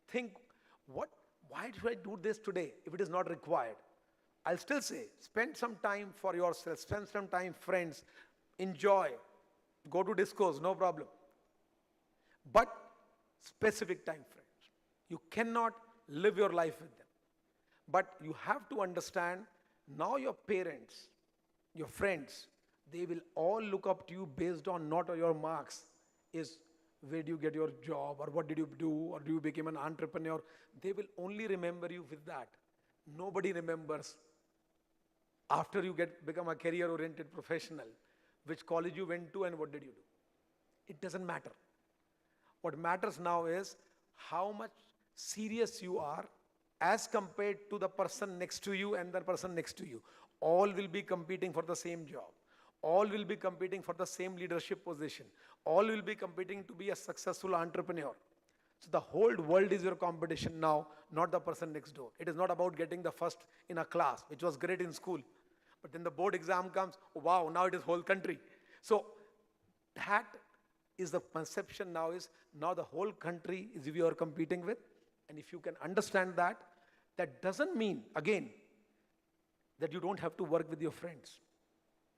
Think, why should I do this today if it is not required? I'll still say, spend some time for yourself, spend some time friends, enjoy, go to discos, no problem. But specific time frames. You cannot live your life with them. But you have to understand, now your parents, your friends, they will all look up to you based on not your marks, is where do you get your job, or what did you do, or do you become an entrepreneur. They will only remember you with that. Nobody remembers after you become a career-oriented professional, which college you went to and what did you do. It doesn't matter. What matters now is how much serious you are as compared to the person next to you and the person next to you. All will be competing for the same job. All will be competing for the same leadership position. All will be competing to be a successful entrepreneur. So the whole world is your competition now, not the person next door. It is not about getting the first in a class, which was great in school. But then the board exam comes, oh, wow, now it is whole country. So that is the conception now, is now the whole country is you are competing with. And if you can understand that, that doesn't mean, again, that you don't have to work with your friends.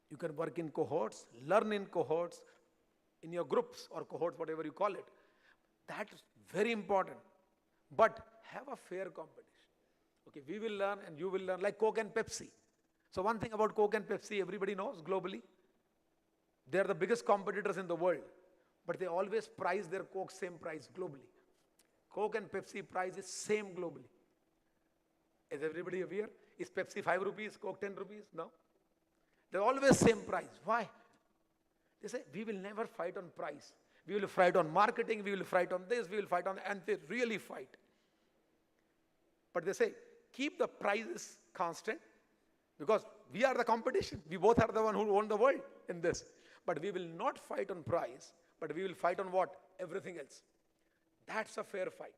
You can work in cohorts, learn in cohorts, in your groups or cohorts, whatever you call it. That is very important. But have a fair competition. Okay, we will learn and you will learn, like Coke and Pepsi. So one thing about Coke and Pepsi, everybody knows globally. They are the biggest competitors in the world. But they always price their Coke same price globally. Coke and Pepsi price is same globally. Is everybody aware? Is Pepsi 5 rupees, Coke 10 rupees? No. They're always same price. Why? They say, we will never fight on price. We will fight on marketing, we will fight on this, we will fight on, and they really fight. But they say, keep the prices constant, because we are the competition. We both are the one who own the world in this. But we will not fight on price, but we will fight on what? Everything else. That's a fair fight.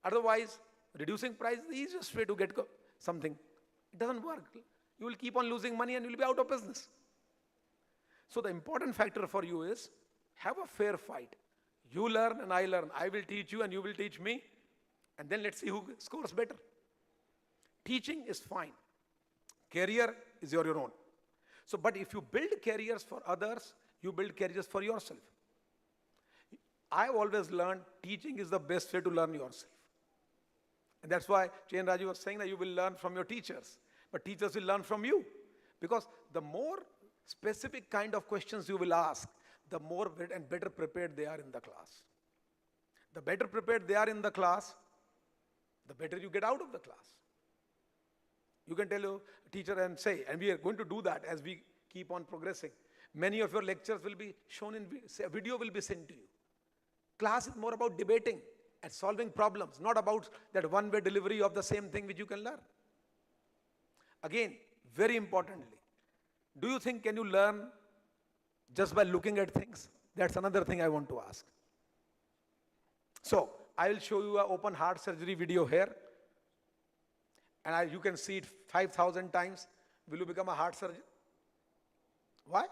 Otherwise, reducing price is the easiest way to get something. It doesn't work. You will keep on losing money and you will be out of business. So the important factor for you is have a fair fight. You learn and I learn. I will teach you and you will teach me. And then let's see who scores better. Teaching is fine. Career is your own. So, but if you build careers for others, you build careers for yourself. I've always learned teaching is the best way to learn yourself. And that's why Chain Raju was saying that you will learn from your teachers. But teachers will learn from you. Because the more specific kind of questions you will ask, the more and better prepared they are in the class. The better prepared they are in the class, the better you get out of the class. You can tell your teacher and say, and we are going to do that as we keep on progressing. Many of your lectures will be shown in video, will be sent to you. Class is more about debating and solving problems, not about that one-way delivery of the same thing which you can learn. Again, very importantly, do you think can you learn just by looking at things? That's another thing I want to ask. So, I will show you an open heart surgery video here. And you can see it 5,000 times. Will you become a heart surgeon? Why?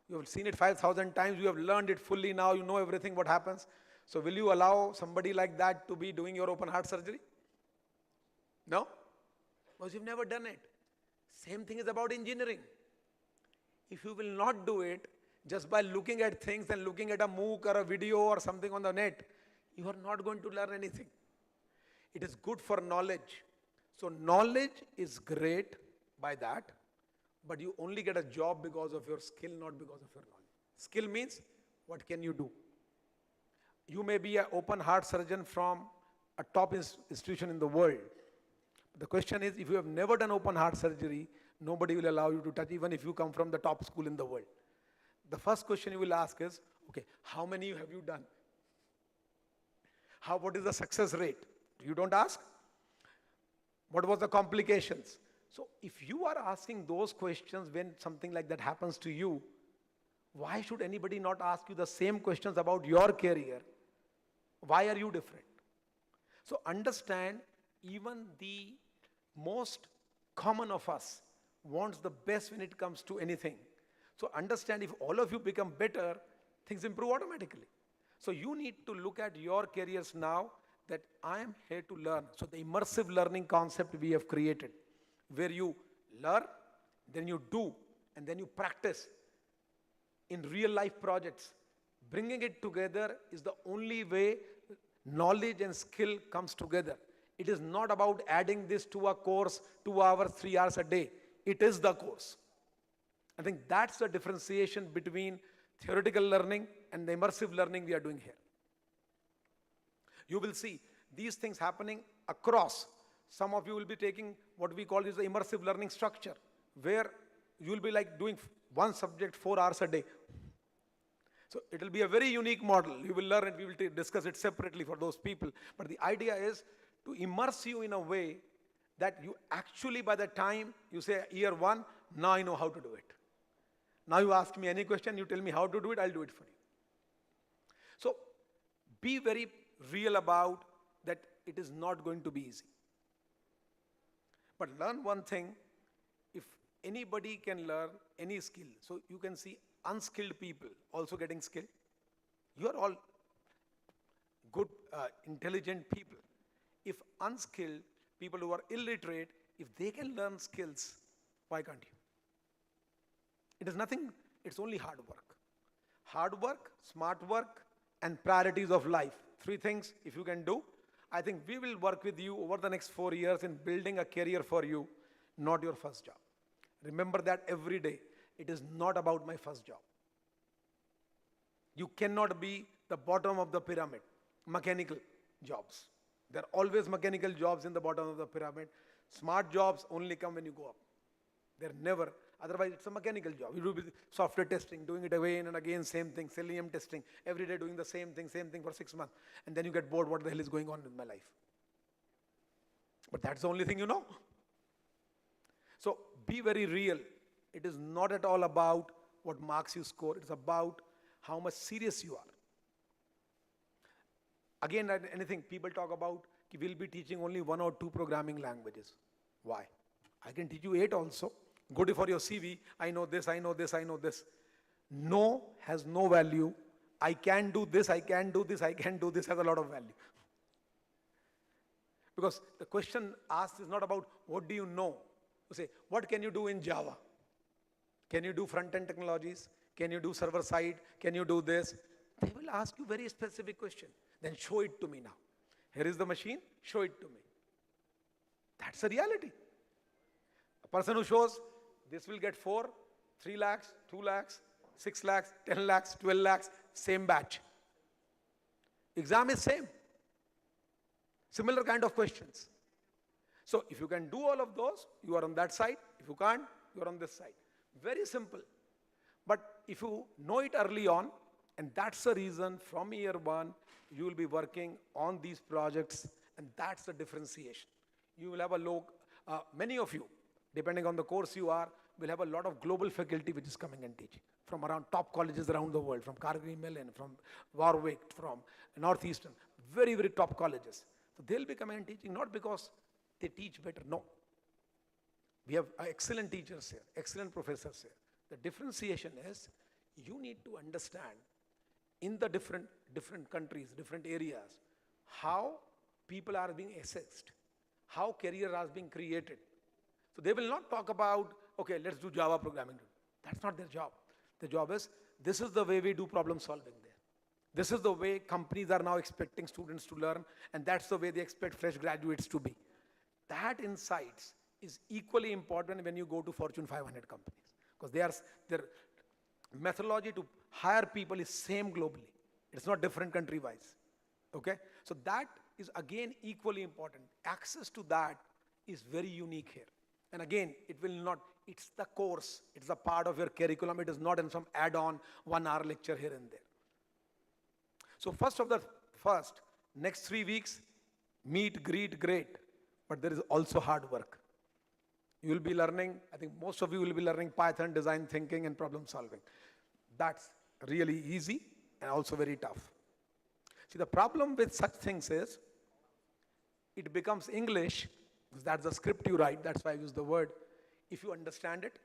You have seen it 5,000 times. You have learned it fully now. You know everything what happens. So will you allow somebody like that to be doing your open heart surgery? No? Because you've never done it. Same thing is about engineering. If you will not do it just by looking at things and looking at a MOOC or a video or something on the net, you are not going to learn anything. It is good for knowledge. So knowledge is great by that, but you only get a job because of your skill, not because of your knowledge. Skill means, what can you do? You may be an open heart surgeon from a top institution in the world. The question is, if you have never done open heart surgery, nobody will allow you to touch, even if you come from the top school in the world. The first question you will ask is, okay, how many have you done? What is the success rate? You don't ask? What was the complications? So if you are asking those questions when something like that happens to you, why should anybody not ask you the same questions about your career? Why are you different? So understand, even the most common of us wants the best when it comes to anything. So understand, if all of you become better, things improve automatically. So you need to look at your careers now, that I am here to learn. So the immersive learning concept we have created, where you learn, then you do, and then you practice in real life projects. Bringing it together is the only way knowledge and skill comes together. It is not about adding this to a course, 2 hours, 3 hours a day. It is the course. I think that's the differentiation between theoretical learning and the immersive learning we are doing here. You will see these things happening across. Some of you will be taking what we call is the immersive learning structure, where you will be like doing one subject 4 hours a day. So it will be a very unique model. You will learn it, we will discuss it separately for those people. But the idea is to immerse you in a way that you actually, by the time you say year 1, now I know how to do it. Now you ask me any question, you tell me how to do it, I'll do it for you. So be very real about that it is not going to be easy. But learn one thing, if anybody can learn any skill, so you can see unskilled people also getting skill. You are all good, intelligent people. If unskilled people who are illiterate, if they can learn skills, why can't you? It is nothing, it's only hard work. Hard work, smart work, and priorities of life. 3 things, if you can do, I think we will work with you over the next 4 years in building a career for you, not your first job. Remember that every day. It is not about my first job. You cannot be the bottom of the pyramid, mechanical jobs. There are always mechanical jobs in the bottom of the pyramid. Smart jobs only come when you go up. They're never, otherwise it's a mechanical job. You do software testing, doing it again and again, same thing, Selenium testing, every day doing the same thing for 6 months. And then you get bored, what the hell is going on in my life? But that's the only thing you know. So be very real. It is not at all about what marks you score. It's about how much serious you are. Again, anything people talk about, we'll be teaching only 1 or 2 programming languages. Why? I can teach you 8 also. Good for your CV. I know this, I know this, I know this. No has no value. I can do this, I can do this, I can do this has a lot of value. Because the question asked is not about what do you know. You say, what can you do in Java? Can you do front-end technologies? Can you do server-side? Can you do this? They will ask you very specific question. Then show it to me now. Here is the machine, show it to me. That's the reality. A person who shows this will get 4, 3 lakhs, 2 lakhs, 6 lakhs, 10 lakhs, 12 lakhs, same batch. Exam is same. Similar kind of questions. So if you can do all of those, you are on that side. If you can't, you are on this side. Very simple. But if you know it early on, and that's the reason from year 1, you will be working on these projects, and that's the differentiation. You will have many of you, depending on the course you are, will have a lot of global faculty which is coming and teaching from around top colleges around the world, from Carnegie Mellon, from Warwick, from Northeastern, very, very top colleges. So they'll be coming and teaching not because they teach better, no. We have excellent teachers here, excellent professors here. The differentiation is you need to understand in the different countries, different areas, how people are being assessed, how careers are being created. So they will not talk about, okay, let's do Java programming. That's not their job. The job is, this is the way we do problem solving there. This is the way companies are now expecting students to learn, and that's the way they expect fresh graduates to be. That insights is equally important when you go to Fortune 500 companies, because their methodology to hire people is same globally. It's not different country-wise. Okay? So that is again equally important. Access to that is very unique here. And again, it's the course, it's a part of your curriculum, it is not in some add-on 1-hour lecture here and there. So first, next 3 weeks, meet, greet, great, but there is also hard work. You will be learning, I think most of you will be learning Python, design thinking, and problem solving. That's really easy and also very tough. See, the problem with such things is, it becomes English, because that's the script you write, that's why I use the word, if you understand it.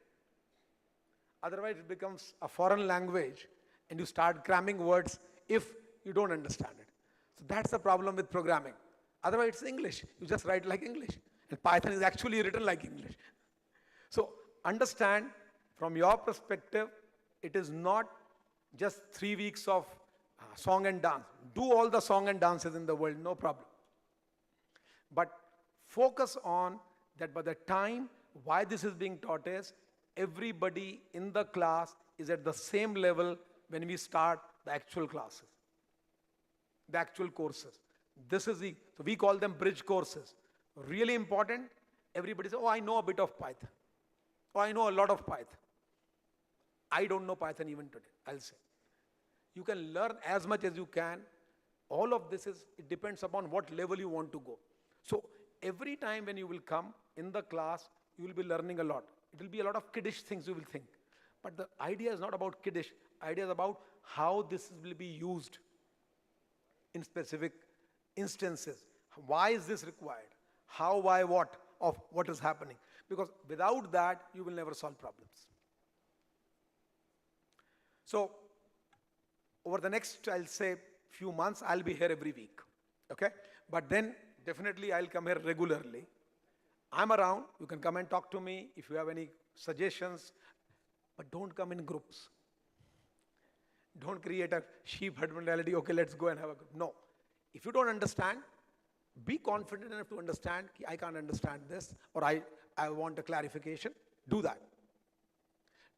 Otherwise, it becomes a foreign language, and you start cramming words if you don't understand it. So that's the problem with programming. Otherwise, it's English. You just write like English. And Python is actually written like English. So understand, from your perspective, it is not just 3 weeks of song and dance. Do all the song and dances in the world, no problem. But focus on that by the time why this is being taught is, everybody in the class is at the same level when we start the actual classes, the actual courses. So we call them bridge courses. Really important, everybody says, oh, I know a bit of Python. Oh, I know a lot of Python. I don't know Python even today, I'll say. You can learn as much as you can. All of this it depends upon what level you want to go. So every time when you will come in the class, you will be learning a lot. It will be a lot of kiddish things you will think. But the idea is not about kiddish. Idea is about how this will be used in specific instances. Why is this required? How, why, what of what is happening? Because without that, you will never solve problems. So over the next, I'll say, few months, I'll be here every week. Okay? But then definitely I'll come here regularly. I'm around. You can come and talk to me if you have any suggestions. But don't come in groups. Don't create a sheep herd mentality. Okay, let's go and have a group. No. If you don't understand, be confident enough to understand, I can't understand this, or I want a clarification. Do that.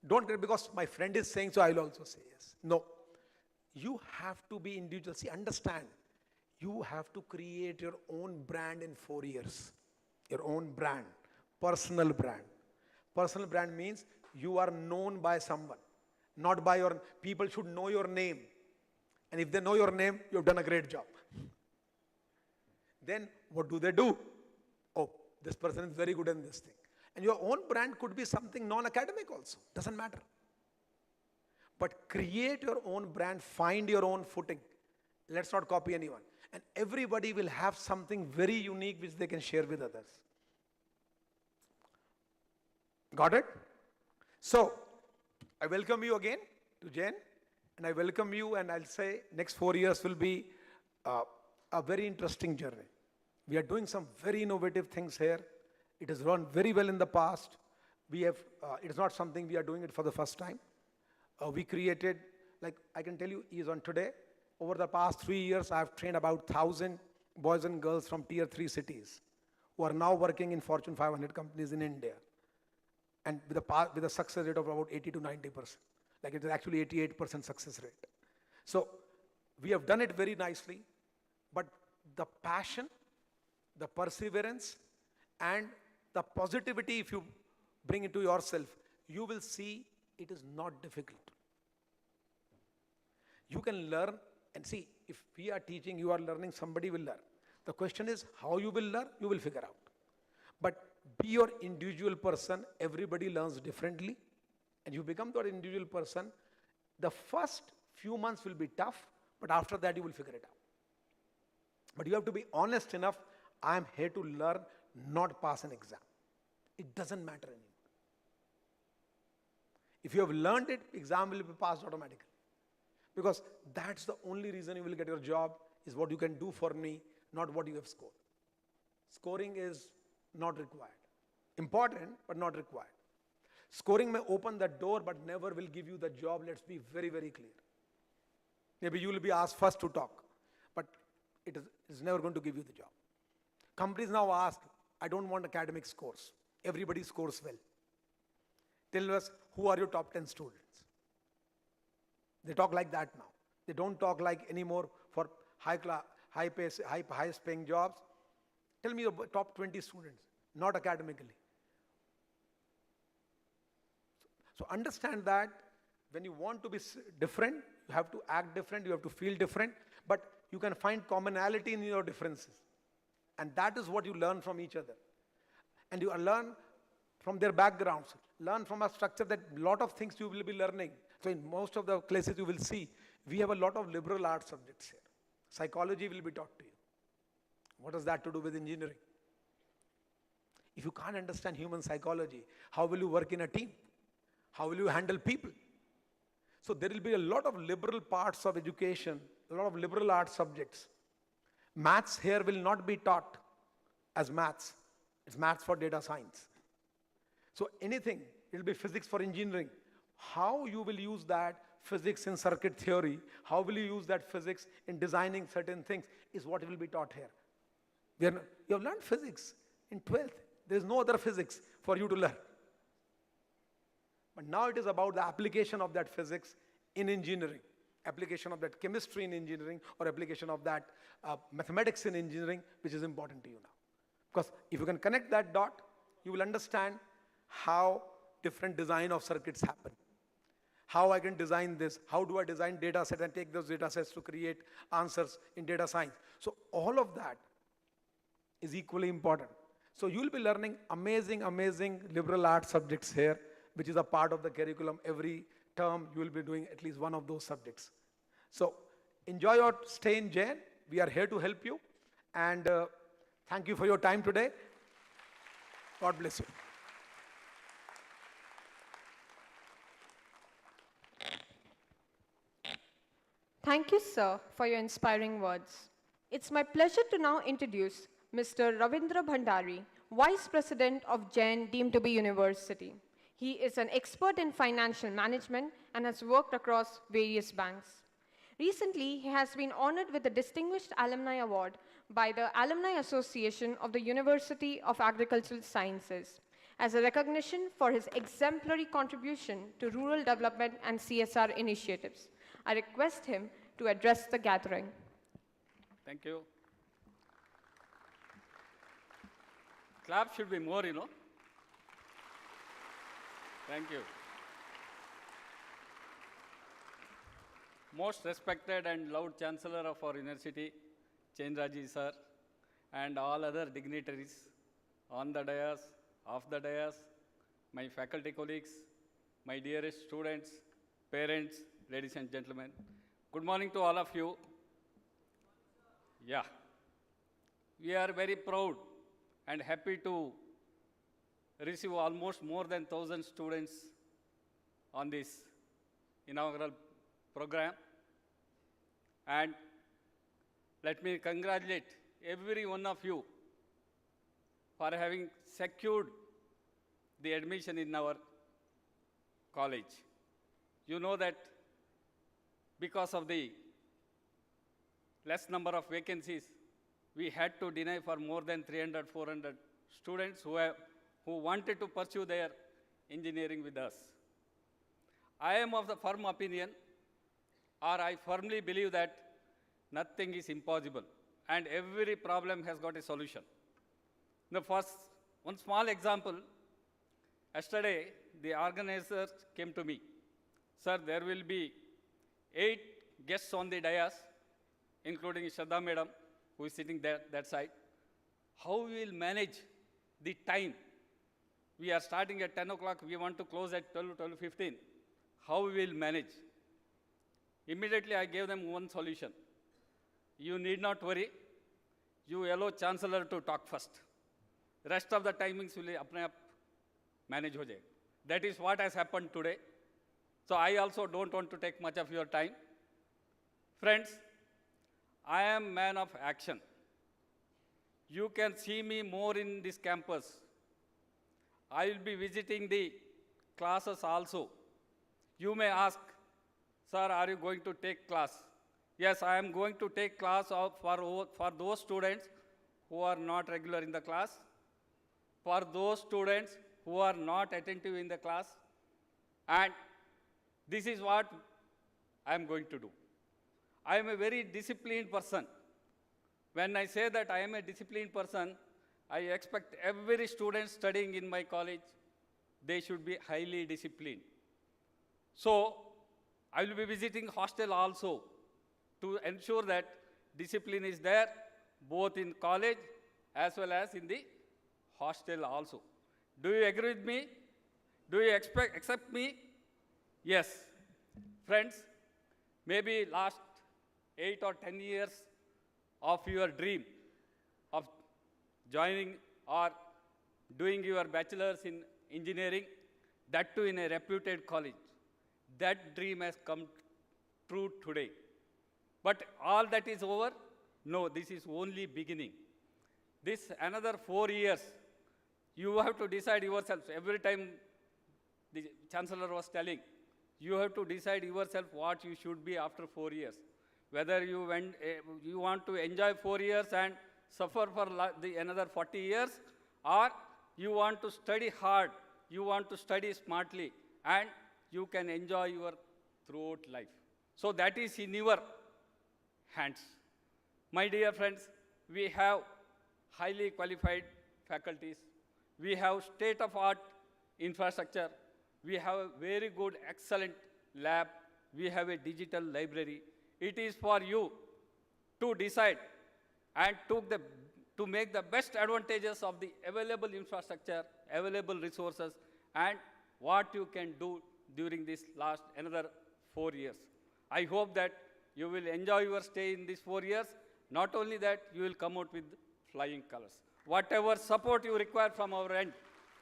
Don't get because my friend is saying so, I'll also say yes. No. You have to be individual. See, understand. You have to create your own brand in 4 years. Your own brand. Personal brand. Personal brand means you are known by someone. Not by your, people should know your name. And if they know your name, you've done a great job. Then what do? Oh, this person is very good in this thing. And your own brand could be something non-academic also. Doesn't matter. But create your own brand, find your own footing. Let's not copy anyone. And everybody will have something very unique which they can share with others. Got it? So, I welcome you again to Jain, and I welcome you, and I'll say next 4 years will be a very interesting journey. We are doing some very innovative things here. It has run very well in the past. It is not something we are doing it for the first time. We created, like I can tell you, is on today. Over the past 3 years, I have trained about 1,000 boys and girls from tier 3 cities who are now working in Fortune 500 companies in India. And with a success rate of about 80 to 90%. Like it is actually 88% success rate. So we have done it very nicely, but the passion, the perseverance, and the positivity, if you bring it to yourself, you will see it is not difficult. You can learn, and see, if we are teaching, you are learning, somebody will learn. The question is how you will learn, you will figure out. But be your individual person, everybody learns differently, and you become that individual person. The first few months will be tough, but after that you will figure it out. But you have to be honest enough, I am here to learn, not pass an exam. It doesn't matter anymore. If you have learned it, exam will be passed automatically. Because that's the only reason you will get your job, is what you can do for me, not what you have scored. Scoring is not required. Important, but not required. Scoring may open the door, but never will give you the job. Let's be very, very clear. Maybe you will be asked first to talk, but it is never going to give you the job. Companies now ask, I don't want academic scores. Everybody scores well. Tell us, who are your top 10 students? They talk like that now. They don't talk like anymore for highest paying jobs. Tell me your top 20 students, not academically. So understand that when you want to be different, you have to act different, you have to feel different, but you can find commonality in your differences. And that is what you learn from each other. And you learn from their backgrounds, learn from a structure that a lot of things you will be learning. So in most of the places you will see, we have a lot of liberal arts subjects here. Psychology will be taught to you. What has that to do with engineering? If you can't understand human psychology, how will you work in a team? How will you handle people? So there will be a lot of liberal parts of education, a lot of liberal arts subjects. Maths here will not be taught as maths. It's maths for data science. So anything, it will be physics for engineering. How you will use that physics in circuit theory, how will you use that physics in designing certain things, is what will be taught here. You have learned physics in 12th. There is no other physics for you to learn. But now it is about the application of that physics in engineering, application of that chemistry in engineering, or application of that mathematics in engineering, which is important to you now. Because if you can connect that dot, you will understand how different design of circuits happen. How I can design this, how do I design data set and take those data sets to create answers in data science. So all of that is equally important. So you will be learning amazing, amazing liberal arts subjects here, which is a part of the curriculum. Every term you will be doing at least one of those subjects. So enjoy your stay in Jain. We are here to help you. And thank you for your time today. God bless you. Thank you, sir, for your inspiring words. It's my pleasure to now introduce Mr. Ravindra Bhandari, Vice President of Jain Deemed to be University. He is an expert in financial management and has worked across various banks. Recently, he has been honored with the Distinguished Alumni Award by the Alumni Association of the University of Agricultural Sciences as a recognition for his exemplary contribution to rural development and CSR initiatives. I request him to address the gathering. Thank you. Clap should be more, you know. Thank you. Most respected and loved Chancellor of our university, Chenraji sir, and all other dignitaries on the dais, off the dais, my faculty colleagues, my dearest students, parents, ladies and gentlemen. Good morning to all of you. Yeah. We are very proud and happy to receive almost more than 1,000 students on this inaugural program. And let me congratulate every one of you for having secured the admission in our college. You know that because of the less number of vacancies, we had to deny for more than 300, 400 students who wanted to pursue their engineering with us. I am of the firm opinion, or I firmly believe that nothing is impossible and every problem has got a solution. The first, one small example, yesterday the organizers came to me. Sir, there will be 8 guests on the dais, including Shraddha Madam, who is sitting there, that side. How we will manage the time? We are starting at 10 o'clock, we want to close at 12, 12:15. How we will manage? Immediately I gave them one solution. You need not worry. You allow Chancellor to talk first. Rest of the timings will apne aap manage ho jayega. That is what has happened today. So I also don't want to take much of your time. Friends, I am man of action. You can see me more in this campus. I will be visiting the classes also. You may ask, sir, are you going to take class? Yes, I am going to take class for those students who are not regular in the class, for those students who are not attentive in the class, and this is what I am going to do. I am a very disciplined person. When I say that I am a disciplined person, I expect every student studying in my college, they should be highly disciplined. So, I will be visiting hostel also to ensure that discipline is there, both in college as well as in the hostel also. Do you agree with me? Do you accept me? Yes. Friends, maybe last 8 or 10 years of your dream of joining or doing your bachelor's in engineering, that too in a reputed college, that dream has come true today. But all that is over? No, this is only beginning. This another 4 years, you have to decide yourselves. Every time the Chancellor was telling, you have to decide yourself what you should be after 4 years. Whether you want to enjoy 4 years and suffer for another 40 years, or you want to study hard, you want to study smartly, and you can enjoy your throughout life. So that is in your hands. My dear friends, we have highly qualified faculties. We have state-of-art infrastructure. We have a very good, excellent lab. We have a digital library. It is for you to decide and to make the best advantages of the available infrastructure, available resources, and what you can do during this last another 4 years. I hope that you will enjoy your stay in these 4 years. Not only that, you will come out with flying colors. Whatever support you require from our end,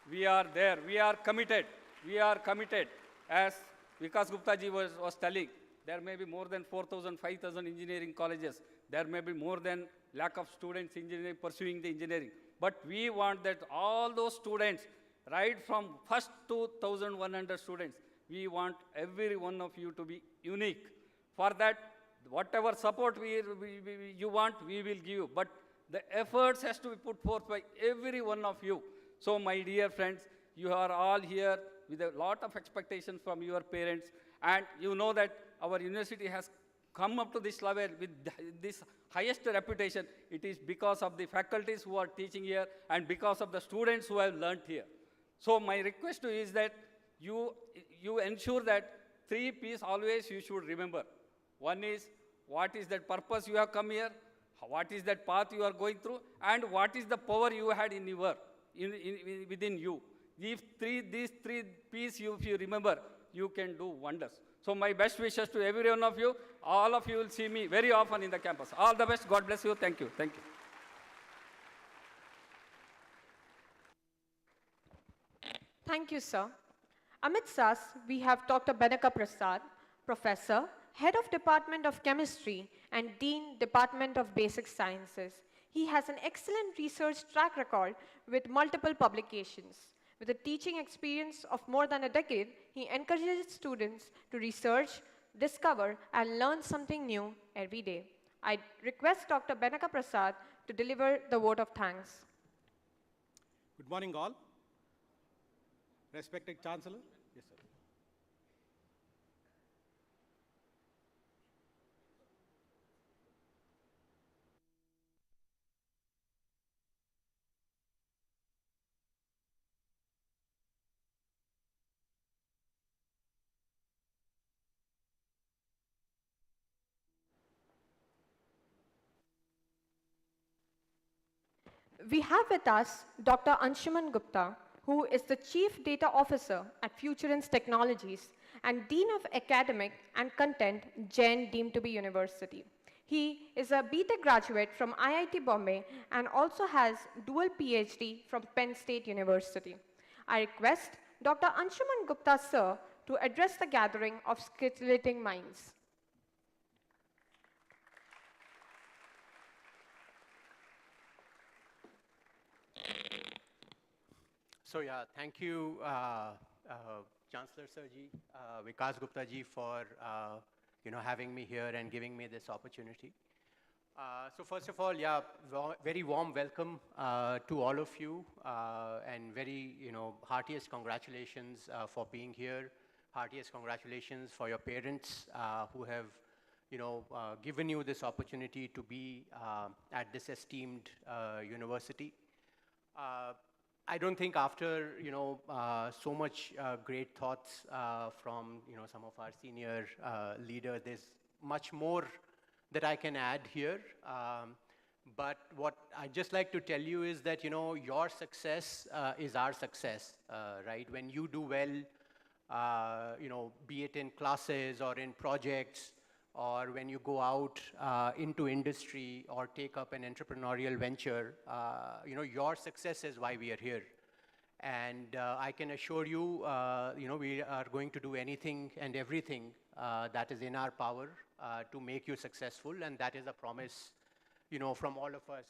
we are there. We are committed. We are committed. As Vikas Gupta ji was telling, there may be more than 4,000, 5,000 engineering colleges. There may be more than lack of students pursuing the engineering. But we want that all those students, right from first to 1,100 students, we want every one of you to be unique. For that, whatever support you want, we will give you. But the efforts has to be put forth by every one of you. So my dear friends, you are all here with a lot of expectations from your parents, and you know that our university has come up to this level with this highest reputation. It is because of the faculties who are teaching here and because of the students who have learnt here. So my request to you is that you ensure that 3 P's always you should remember. One is, what is that purpose you have come here? What is that path you are going through? And what is the power you had in within you? These three P's, if you remember, you can do wonders. So my best wishes to every one of you. All of you will see me very often in the campus. All the best. God bless you. Thank you. Thank you. Thank you, sir. Amidst us, we have Dr. Benaka Prasad, Professor, Head of Department of Chemistry and Dean, Department of Basic Sciences. He has an excellent research track record with multiple publications. With a teaching experience of more than a decade, he encourages students to research, discover, and learn something new every day. I request Dr. Benaka Prasad to deliver the vote of thanks. Good morning, all. Respected Chancellor. Yes, sir. We have with us Dr. Anshuman Gupta, who is the Chief Data Officer at Futurance Technologies and Dean of Academic and Content, Jain deemed to be University. He is a BTech graduate from IIT Bombay and also has dual PhD from Penn State University. I request Dr. Anshuman Gupta, sir, to address the gathering of scintillating minds. So yeah, thank you, Chancellor Sirji, Vikas Gupta ji for having me here and giving me this opportunity. So first of all, yeah, very warm welcome to all of you, and very heartiest congratulations for being here. Heartiest congratulations for your parents who have given you this opportunity to be at this esteemed university. I don't think after so much great thoughts from some of our senior leaders, there's much more that I can add here. But what I'd just like to tell you is that your success is our success, right? When you do well, be it in classes or in projects, or when you go out into industry or take up an entrepreneurial venture, your success is why we are here. And I can assure you, we are going to do anything and everything that is in our power to make you successful, and that is a promise, from all of us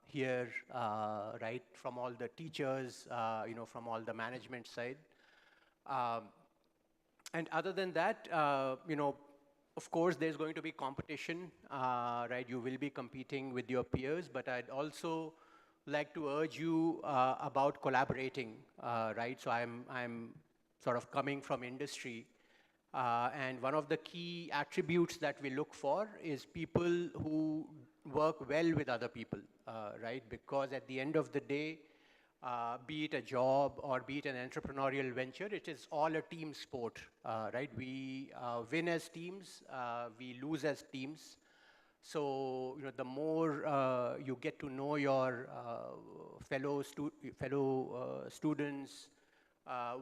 here, right? From all the teachers, from all the management side. And other than that, of course, there's going to be competition, right? You will be competing with your peers, but I'd also like to urge you about collaborating, right? So I'm sort of coming from industry, and one of the key attributes that we look for is people who work well with other people, right? Because at the end of the day, be it a job or be it an entrepreneurial venture, it is all a team sport, right? We win as teams, we lose as teams. So the more you get to know your fellow students,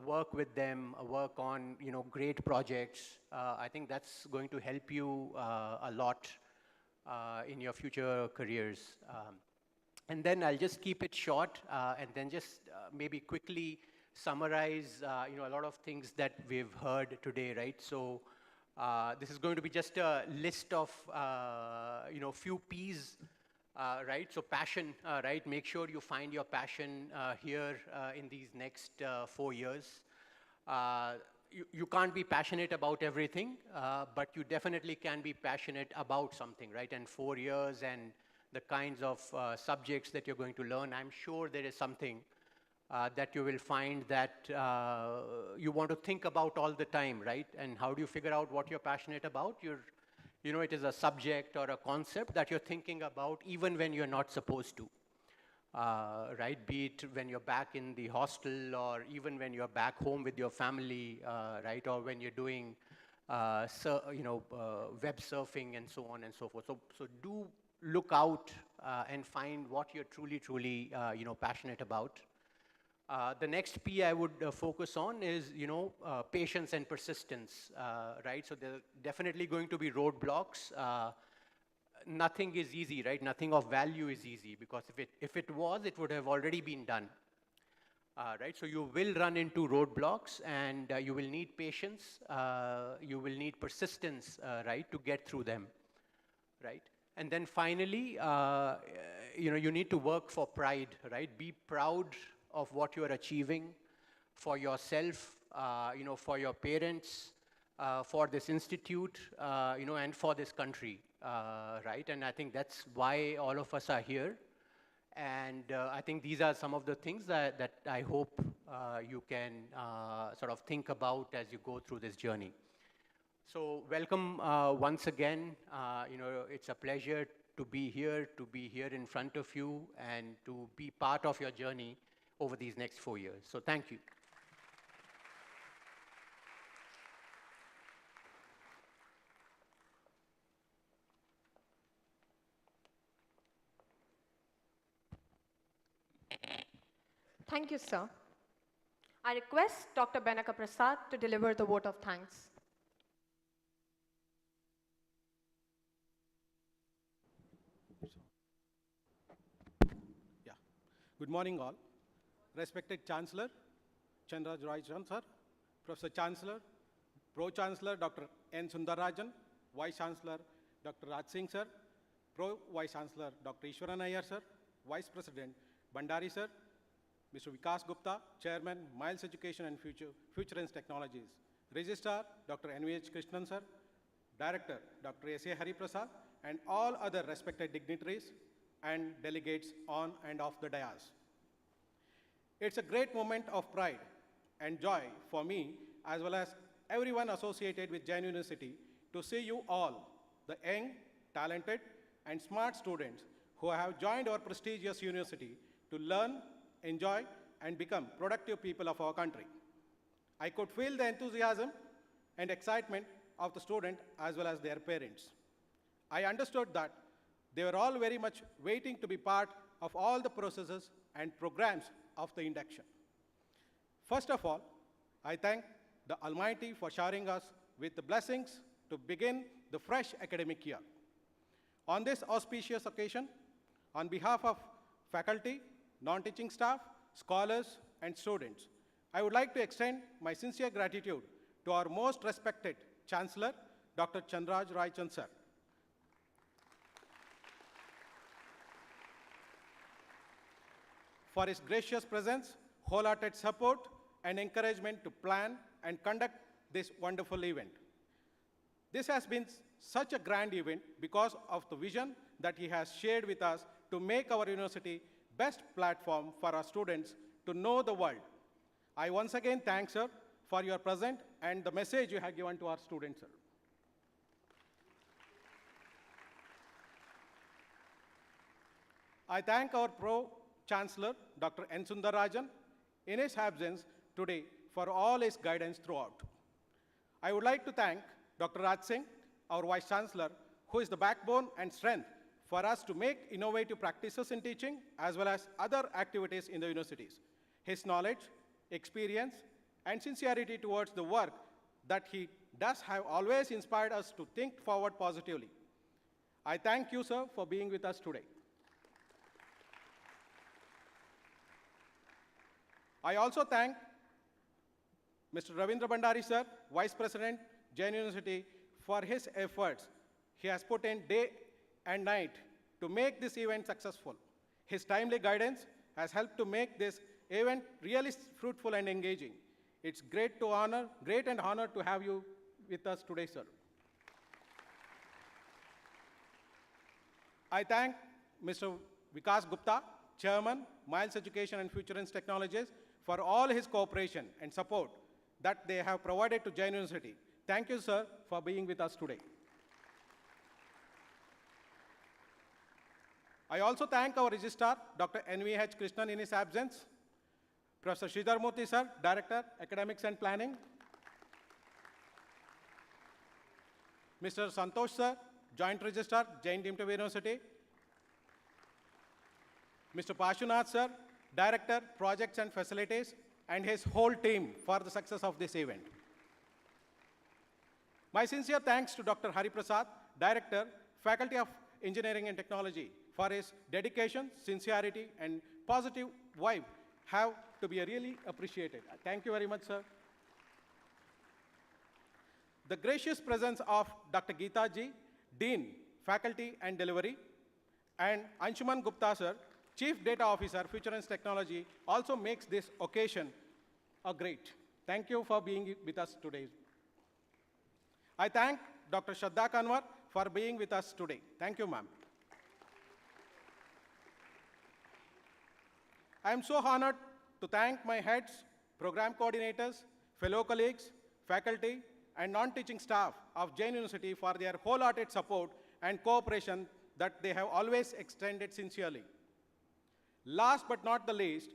work with them, work on great projects, I think that's going to help you a lot in your future careers. And then I'll just keep it short and then just maybe quickly summarize a lot of things that we've heard today, right? So this is going to be just a list of few P's, right? So passion, right? Make sure you find your passion here in these next 4 years. You can't be passionate about everything, but you definitely can be passionate about something, right? And 4 years and the kinds of subjects that you're going to learn, I'm sure there is something that you will find that you want to think about all the time, right? And how do you figure out what you're passionate about? It is a subject or a concept that you're thinking about even when you're not supposed to, right? Be it when you're back in the hostel or even when you're back home with your family, right? Or when you're doing, web surfing and so on and so forth. So do look out and find what you're truly, passionate about. The next P I would focus on is, patience and persistence, right? So there are definitely going to be roadblocks. Nothing is easy, right? Nothing of value is easy, because if it was, it would have already been done. Right, so you will run into roadblocks, and you will need patience, you will need persistence, right, to get through them, right? And then finally, you need to work for pride, right? Be proud of what you are achieving for yourself, for your parents, for this institute, and for this country, right? And I think that's why all of us are here. And I think these are some of the things that I hope you can sort of think about as you go through this journey. So welcome once again. It's a pleasure to be here in front of you, and to be part of your journey over these next 4 years. So thank you. Thank you, sir. I request Dr. Benaka Prasad to deliver the vote of thanks. Yeah. Good morning, all. Respected Chancellor, Chandraj Rajan, sir, Professor Chancellor, Pro-Chancellor, Dr. N. Sundarajan, Vice-Chancellor, Dr. Raj Singh, sir, Pro-Vice-Chancellor, Dr. Ishwaran Iyer, sir, Vice President Bandari, sir, Mr. Vikas Gupta, Chairman, Miles Education and Future Technologies, Registrar, Dr. N.V.H. Krishnan, sir, Director, Dr. S.A. Hari Prasad, and all other respected dignitaries and delegates on and off the dais. It's a great moment of pride and joy for me, as well as everyone associated with Jain University, to see you all, the young, talented, and smart students who have joined our prestigious university to learn, enjoy, and become productive people of our country. I could feel the enthusiasm and excitement of the student as well as their parents. I understood that they were all very much waiting to be part of all the processes and programs of the induction. First of all, I thank the Almighty for showering us with the blessings to begin the fresh academic year. On this auspicious occasion, on behalf of faculty, non-teaching staff, scholars, and students, I would like to extend my sincere gratitude to our most respected Chancellor, Dr. Chandraj Rajan, sir. For his gracious presence, wholehearted support, and encouragement to plan and conduct this wonderful event. This has been such a grand event because of the vision that he has shared with us to make our university best platform for our students to know the world. I once again thank, sir, for your present and the message you have given to our students, sir. I thank our Pro-Chancellor, Dr. N. Sundarajan, in his absence today for all his guidance throughout. I would like to thank Dr. Raj Singh, our Vice-Chancellor, who is the backbone and strength for us to make innovative practices in teaching as well as other activities in the universities. His knowledge, experience, and sincerity towards the work that he does have always inspired us to think forward positively. I thank you, sir, for being with us today. I also thank Mr. Ravindra Bandari, sir, Vice President, Jain University, for his efforts. He has put in day and night to make this event successful. His timely guidance has helped to make this event really fruitful and engaging. It's great and honor to have you with us today, sir. I thank Mr. Vikas Gupta, Chairman, Miles Education and Future Technologies, for all his cooperation and support that they have provided to Jain University. Thank you, sir, for being with us today. I also thank our Registrar, Dr. N.V.H. Krishnan, in his absence, Professor Sridhar Murthy, sir, Director, Academics and Planning, Mr. Santosh, sir, Joint Registrar, Jain Deemed University, Mr. Pashunath, sir, Director, Projects and Facilities, and his whole team for the success of this event. My sincere thanks to Dr. Hari Prasad, Director, Faculty of Engineering and Technology, for his dedication, sincerity, and positive vibe have to be really appreciated. Thank you very much, sir. The gracious presence of Dr. Geeta ji, Dean, Faculty and Delivery, and Anshuman Gupta sir, Chief Data Officer, Future and Technology, also makes this occasion a great. Thank you for being with us today. I thank Dr. Shraddha Kanwar for being with us today. Thank you, ma'am. I am so honored to thank my heads, program coordinators, fellow colleagues, faculty, and non-teaching staff of Jain University for their wholehearted support and cooperation that they have always extended sincerely. Last but not the least,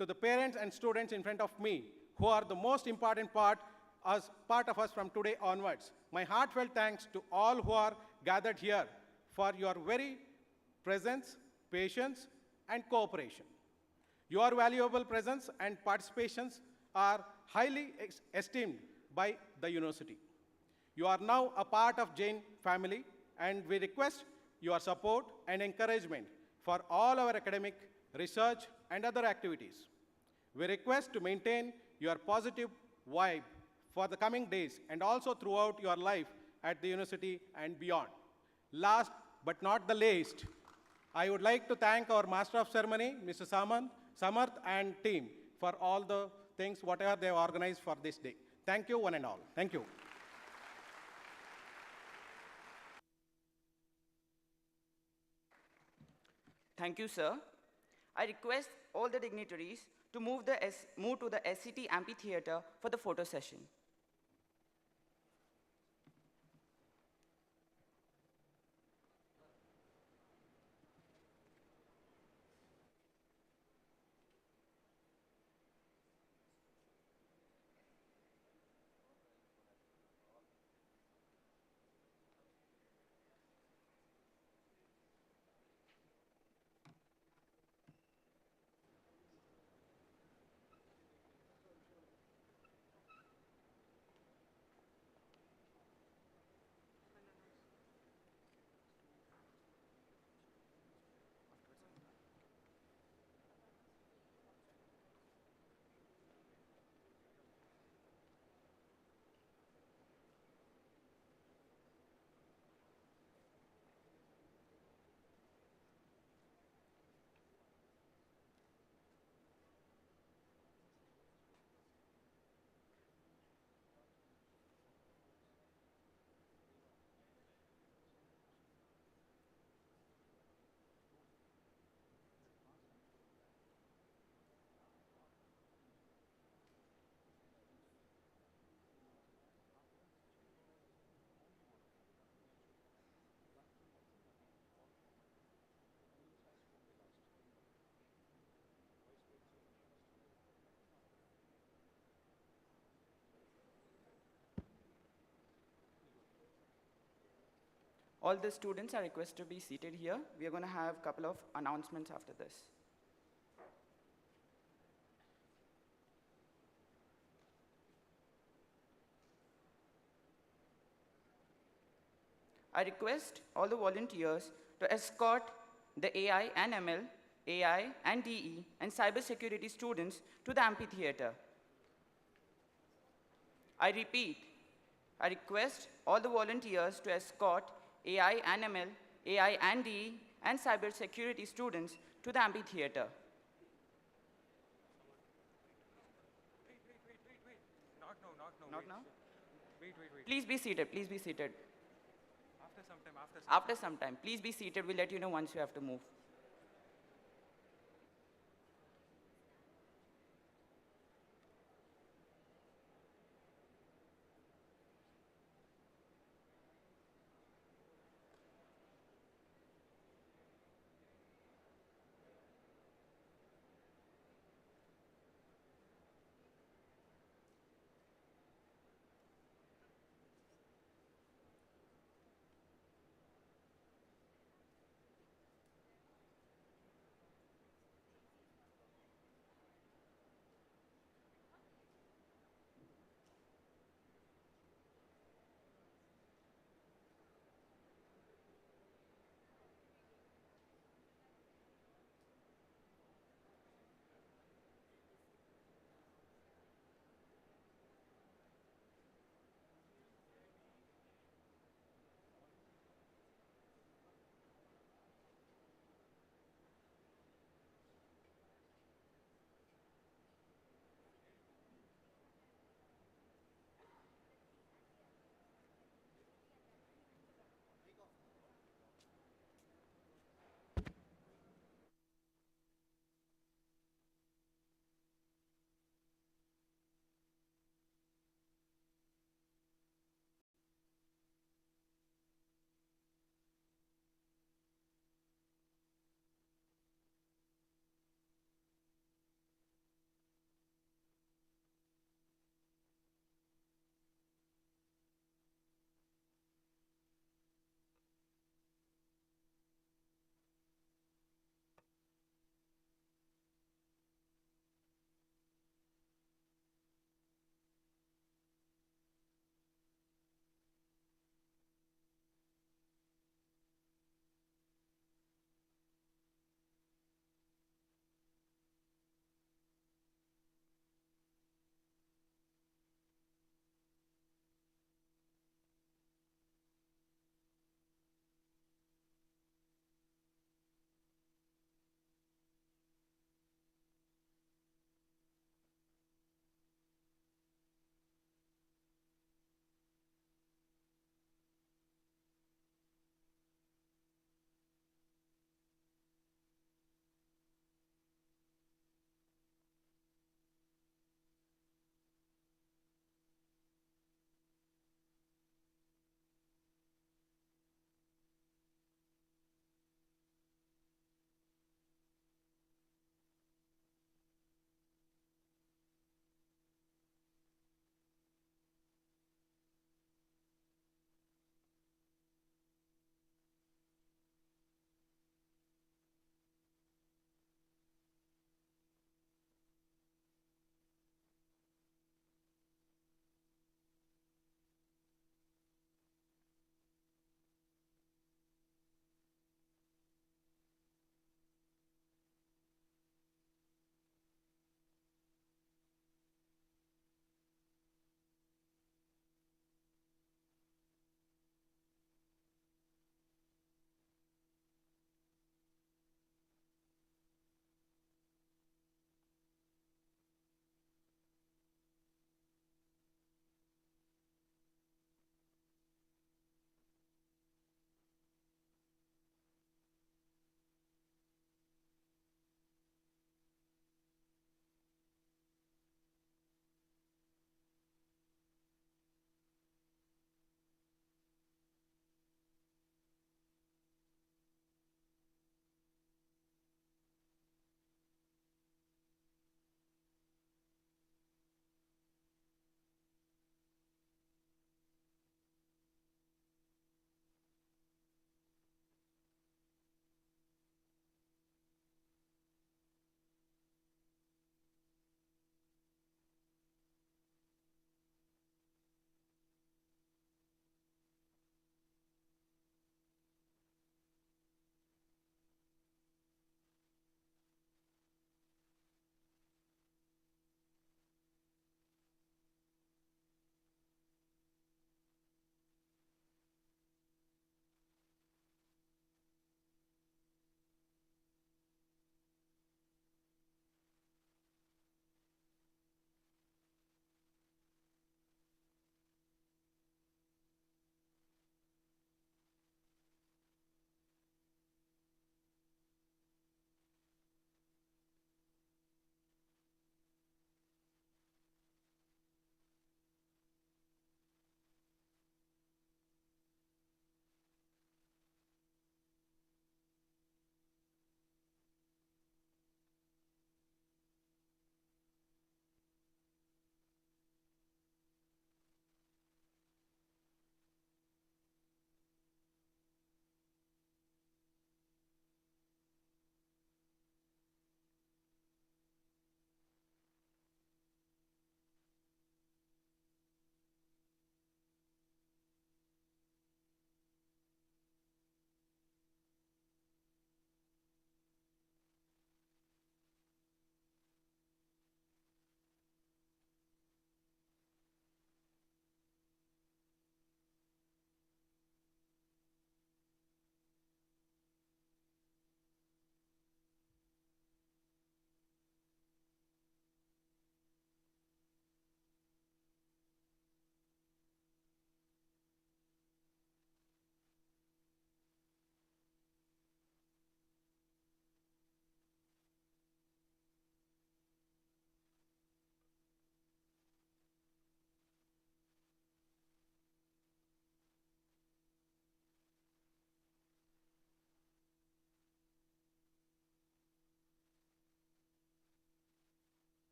to the parents and students in front of me, who are the most important part of us from today onwards. My heartfelt thanks to all who are gathered here for your very presence, patience, and cooperation. Your valuable presence and participations are highly esteemed by the university. You are now a part of Jain family, and we request your support and encouragement for all our academic, research, and other activities. We request to maintain your positive vibe for the coming days and also throughout your life at the university and beyond. Last but not the least, I would like to thank our Master of Ceremony, Mr. Samarth and team for all the things, whatever they have organized for this day. Thank you, one and all. Thank you. Thank you, sir. I request all the dignitaries to move to the SCT amphitheater for the photo session. All the students are requested to be seated here. We are going to have a couple of announcements after this. I request all the volunteers to escort the AI and ML, AI and DE, and cybersecurity students to the amphitheater. I repeat, I request all the volunteers to escort AI and ML, AI and DE, and cybersecurity students to the amphitheater. Not now? Wait. Please be seated, please be seated. After some time. Please be seated, we'll let you know once you have to move.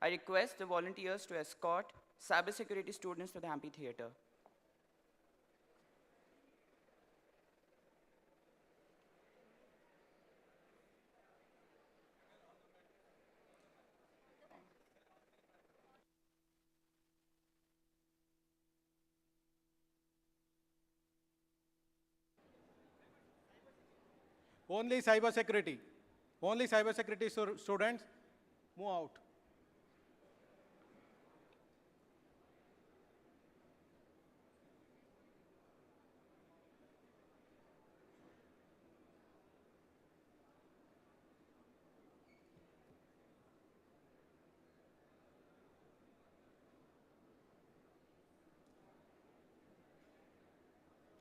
I request the volunteers to escort cybersecurity students to the amphitheater. Only cyber security. Only cyber security students move out.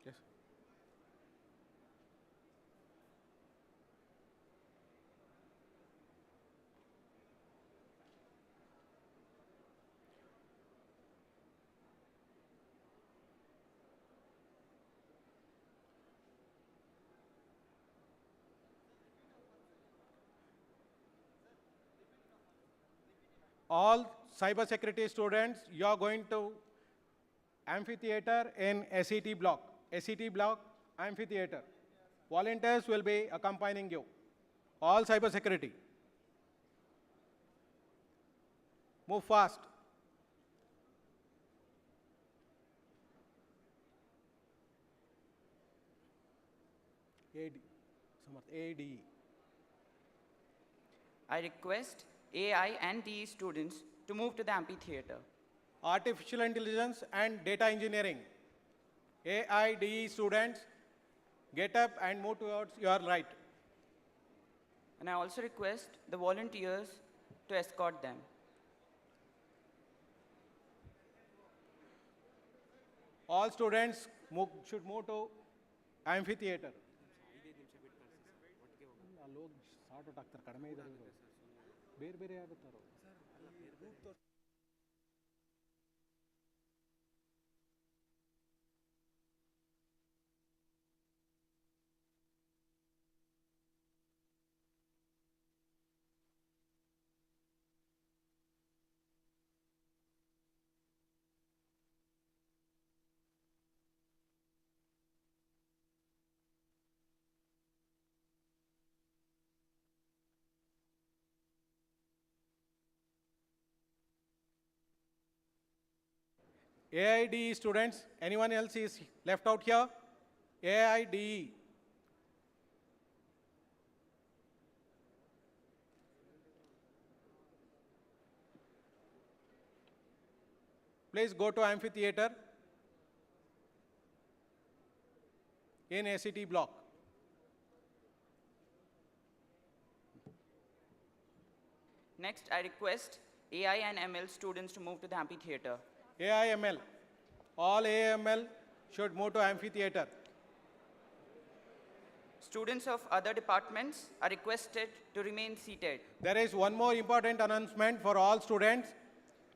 Yes. All cyber security students, you are going to amphitheater in SET block. SET block, amphitheater. Volunteers will be accompanying you. All cyber security. Move fast. AD. Samarth, AD. I request AI and DE students to move to the amphitheater. Artificial intelligence and data engineering. AI, DE students, get up and move towards your right. And I also request the volunteers to escort them. All students should move to amphitheater. ಬೇರೆ ಬೇರೆ ಆಗುತ್ತಾರೋ AIDE students, anyone else is left out here? AIDE. Please go to amphitheater in ACT block. Next, I request AI and ML students to move to the amphitheater. AIML. All AIML should move to amphitheater. Students of other departments are requested to remain seated. There is one more important announcement for all students.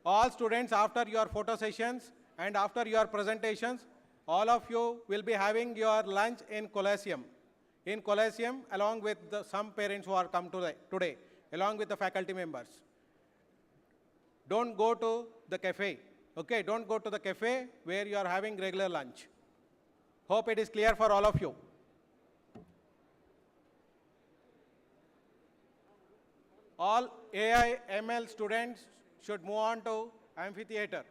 All students, after your photo sessions and after your presentations, all of you will be having your lunch in Coliseum. In Coliseum, along with some parents who are come today, along with the faculty members. Don't go to the cafe. Okay, don't go to the cafe where you are having regular lunch. Hope it is clear for all of you. All AI ML students should move on to amphitheater.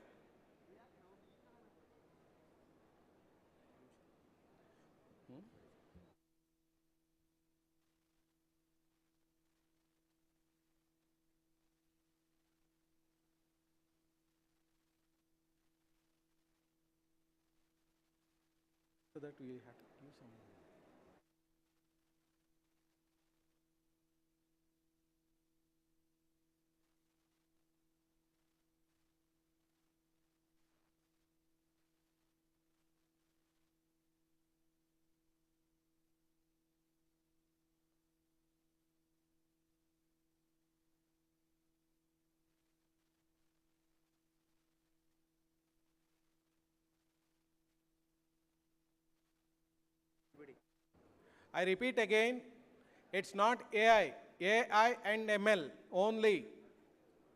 So that we have to give some. I repeat again, it's not AI, AI and ML only.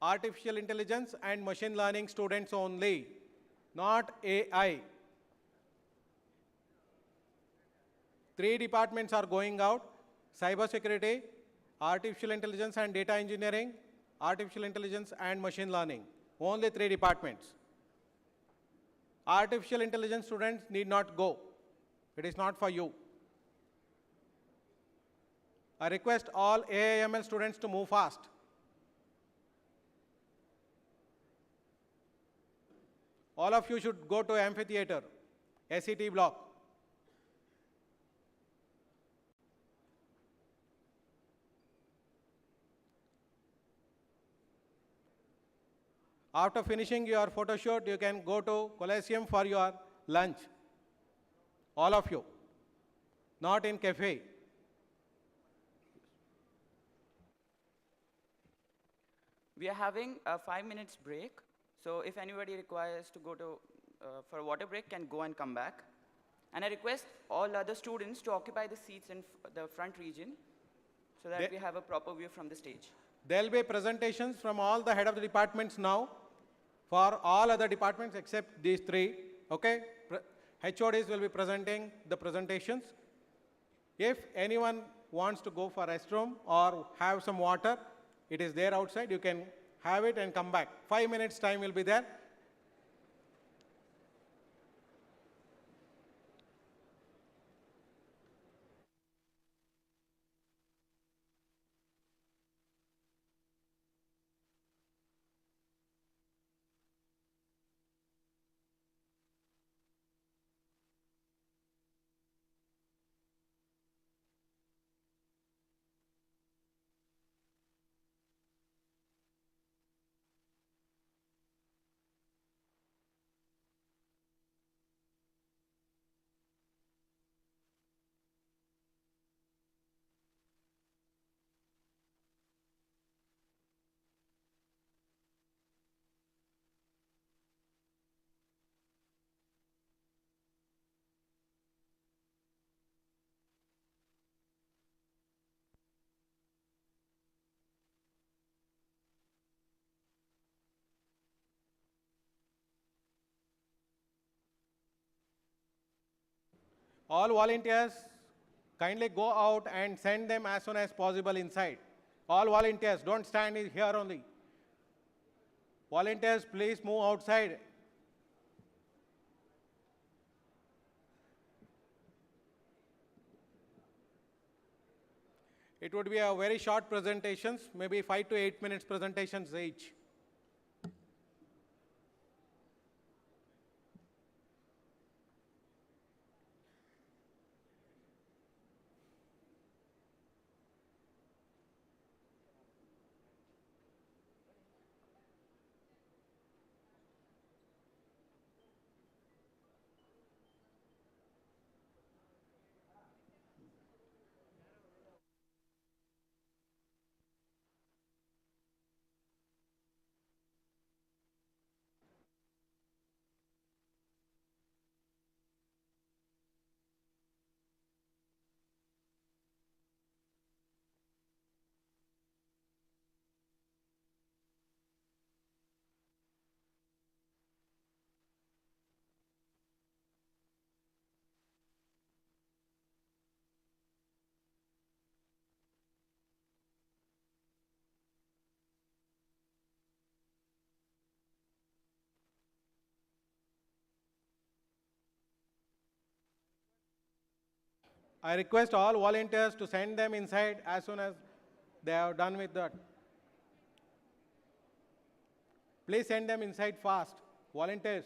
artificial intelligence and machine learning students only, not AI. 3 departments are going out: cybersecurity, artificial intelligence and data engineering, artificial intelligence and machine learning. Only 3 departments. Artificial intelligence students need not go. It is not for you. I request all AIML students to move fast. All of you should go to amphitheater, SET block. After finishing your photo shoot, you can go to Coliseum for your lunch. All of you, not in cafe. We are having a 5 minutes break. So if anybody requires to go to for a water break, can go and come back. And I request all other students to occupy the seats in the front region so that we have a proper view from the stage. There will be presentations from all the head of the departments now for all other departments except these 3. Okay? HODs will be presenting the presentations. If anyone wants to go for restroom or have some water, it is there outside. You can have it and come back. 5 minutes time will be there. All volunteers, kindly go out and send them as soon as possible inside. All volunteers, don't stand here only. Volunteers, please move outside. It would be a very short presentations, maybe 5 to 8 minutes presentations each. I request all volunteers to send them inside as soon as they are done with that. Please send them inside fast. Volunteers.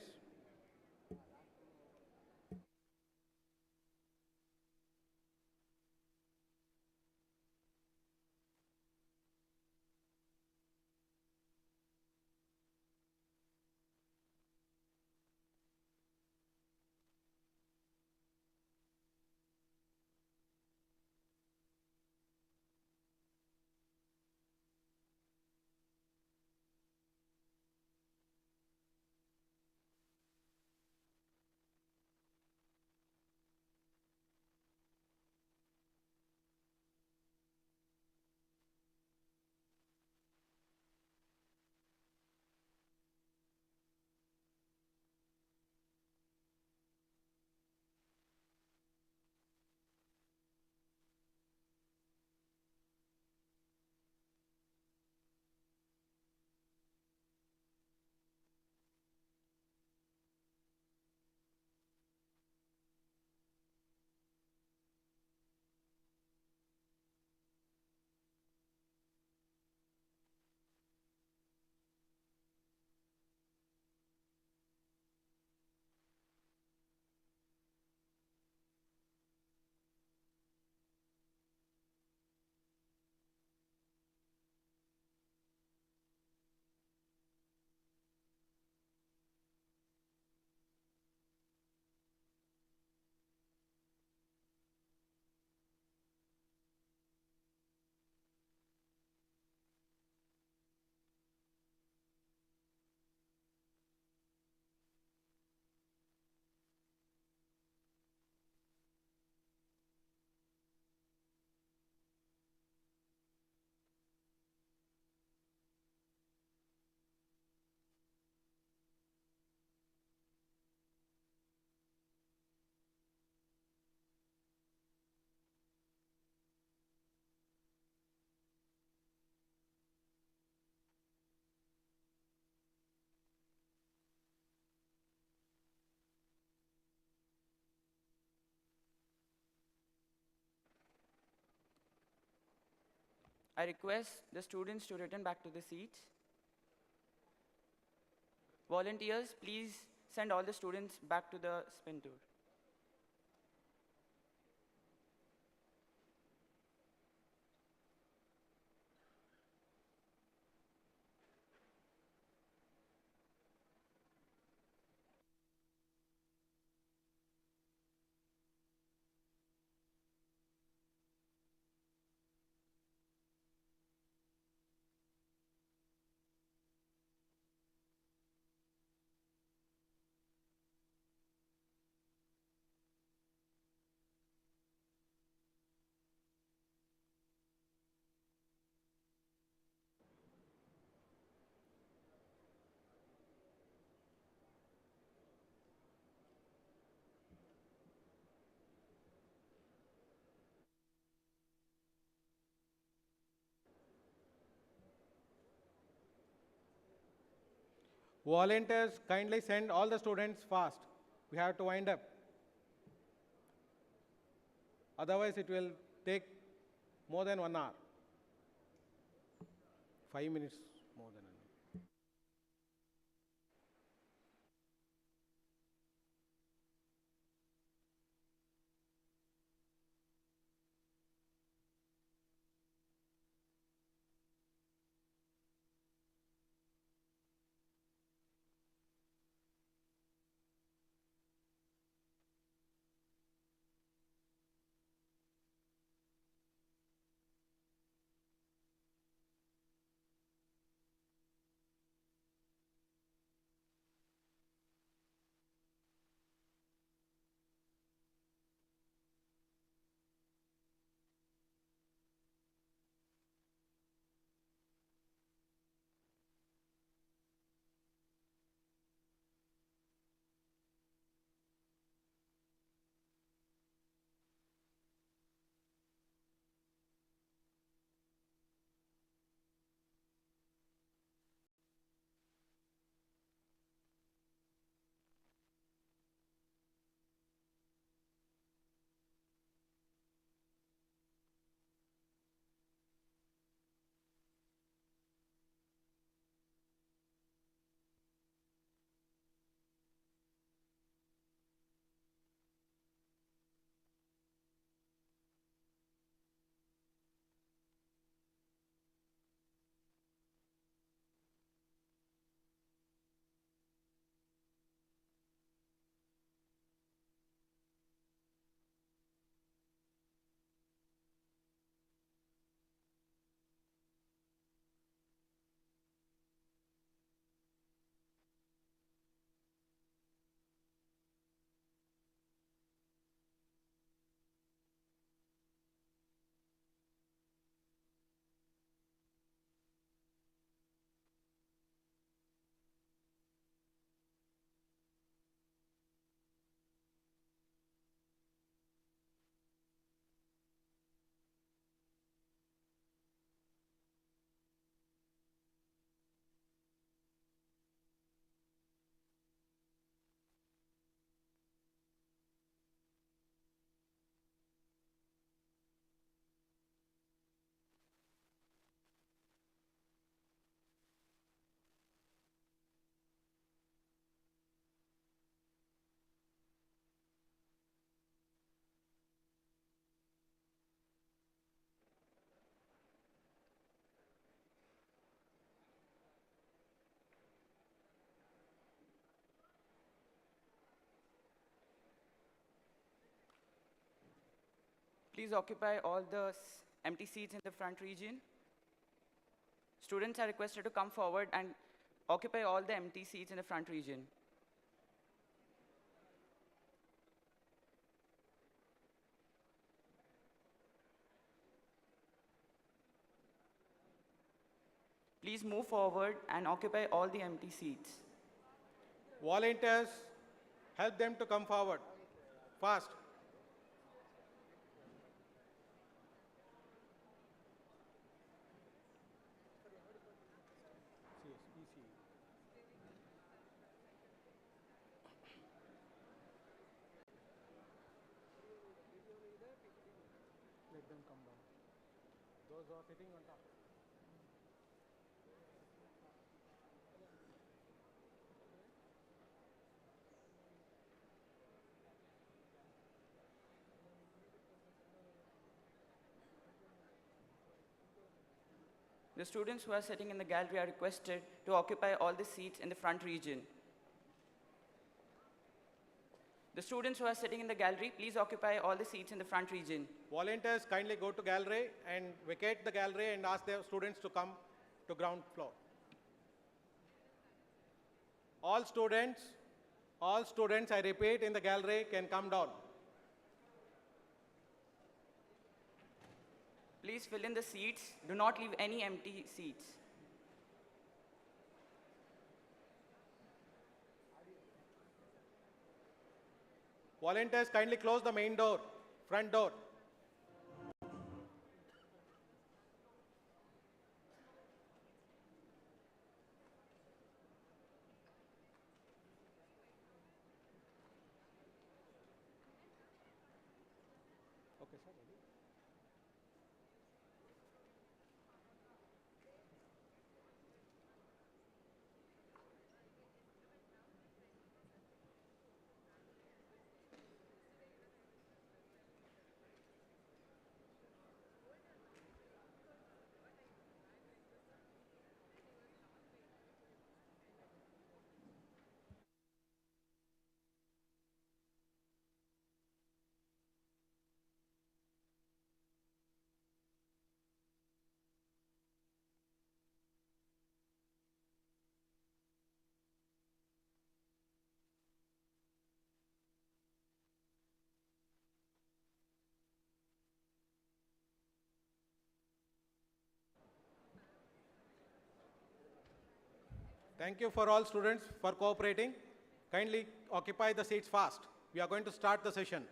I request the students to return back to the seats. Volunteers, please send all the students back to the spin tour. Volunteers, kindly send all the students fast. We have to wind up. Otherwise, it will take more than 1 hour. 5 minutes more than an hour. Please occupy all the empty seats in the front region. Students are requested to come forward and occupy all the empty seats in the front region. Please move forward and occupy all the empty seats. Volunteers, help them to come forward. Fast. Let them come down. Those who are sitting on top. The students who are sitting in the gallery are requested to occupy all the seats in the front region. The students who are sitting in the gallery, please occupy all the seats in the front region. Volunteers, kindly go to gallery and vacate the gallery and ask the students to come to ground floor. All students, I repeat, in the gallery can come down. Please fill in the seats. Do not leave any empty seats. Volunteers, kindly close the main door, front door. Okay, sir. Thank you for all students for cooperating. Kindly occupy the seats fast. We are going to start the session.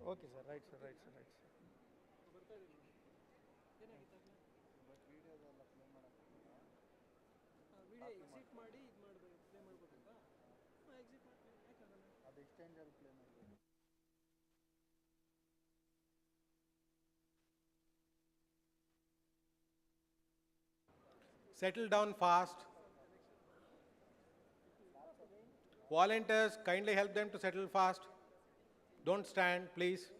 Okay, sir. Right, sir. Right, sir. Right, sir. Settle down fast. Volunteers, kindly help them to settle fast. Don't stand, please.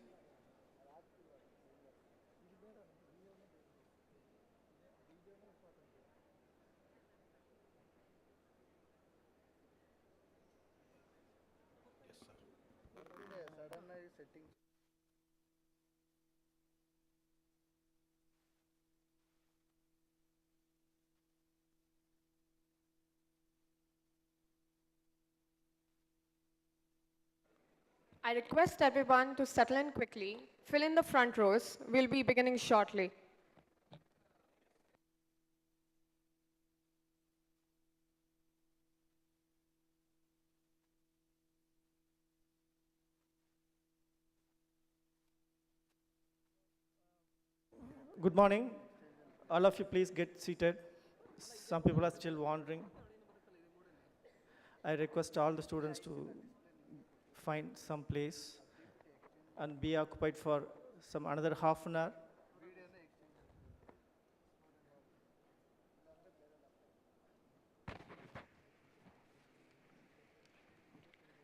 I request everyone to settle in quickly, fill in the front rows. We'll be beginning shortly. Good morning. All of you, please get seated. Some people are still wandering. I request all the students to find some place and be occupied for some another half an hour.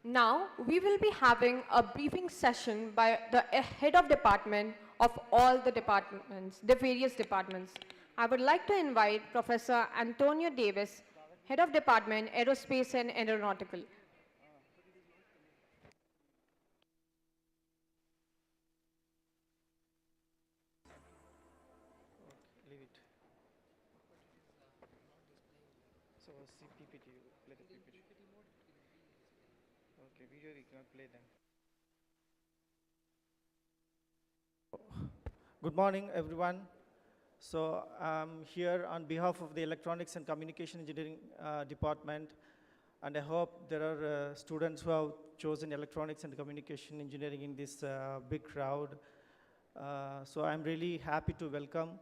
Now, we will be having a briefing session by the head of department of all the departments, the various departments. I would like to invite Professor Antonio Davis, Head of Department, Aerospace and Aeronautical. So see PPT, play the PPT. Okay, video we cannot play then. Good morning, everyone. So I'm here on behalf of the Electronics and Communication Engineering Department, and I hope there are students who have chosen Electronics and Communication Engineering in this big crowd. So I'm really happy to welcome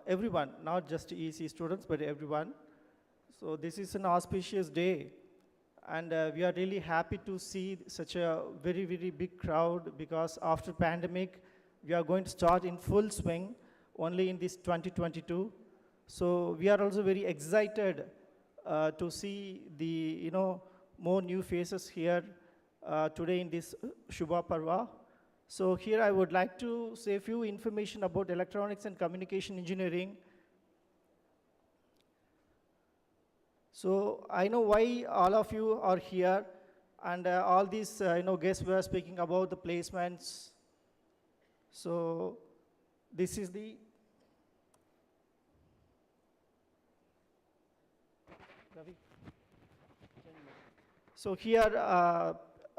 everyone, not just EC students, but everyone. So this is an auspicious day, and we are really happy to see such a very, very big crowd, because after pandemic, we are going to start in full swing only in this 2022. So we are also very excited to see the more new faces here today in this Shubha Parva. So here I would like to say a few information about electronics and communication engineering. So I know why all of you are here, and all these guests were speaking about the placements. So this is the So here,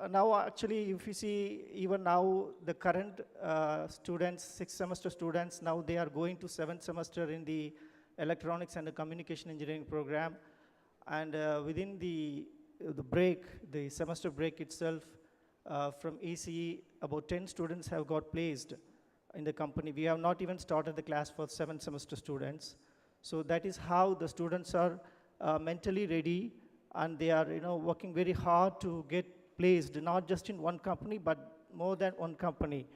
now actually, if you see, even now, the current students, sixth semester students, now they are going to seventh semester in the electronics and the communication engineering program. And within the break, the semester break itself, from ECE, about 10 students have got placed in the company. We have not even started the class for seventh semester students. So that is how the students are mentally ready, and they are working very hard to get placed, not just in one company, but more than one company.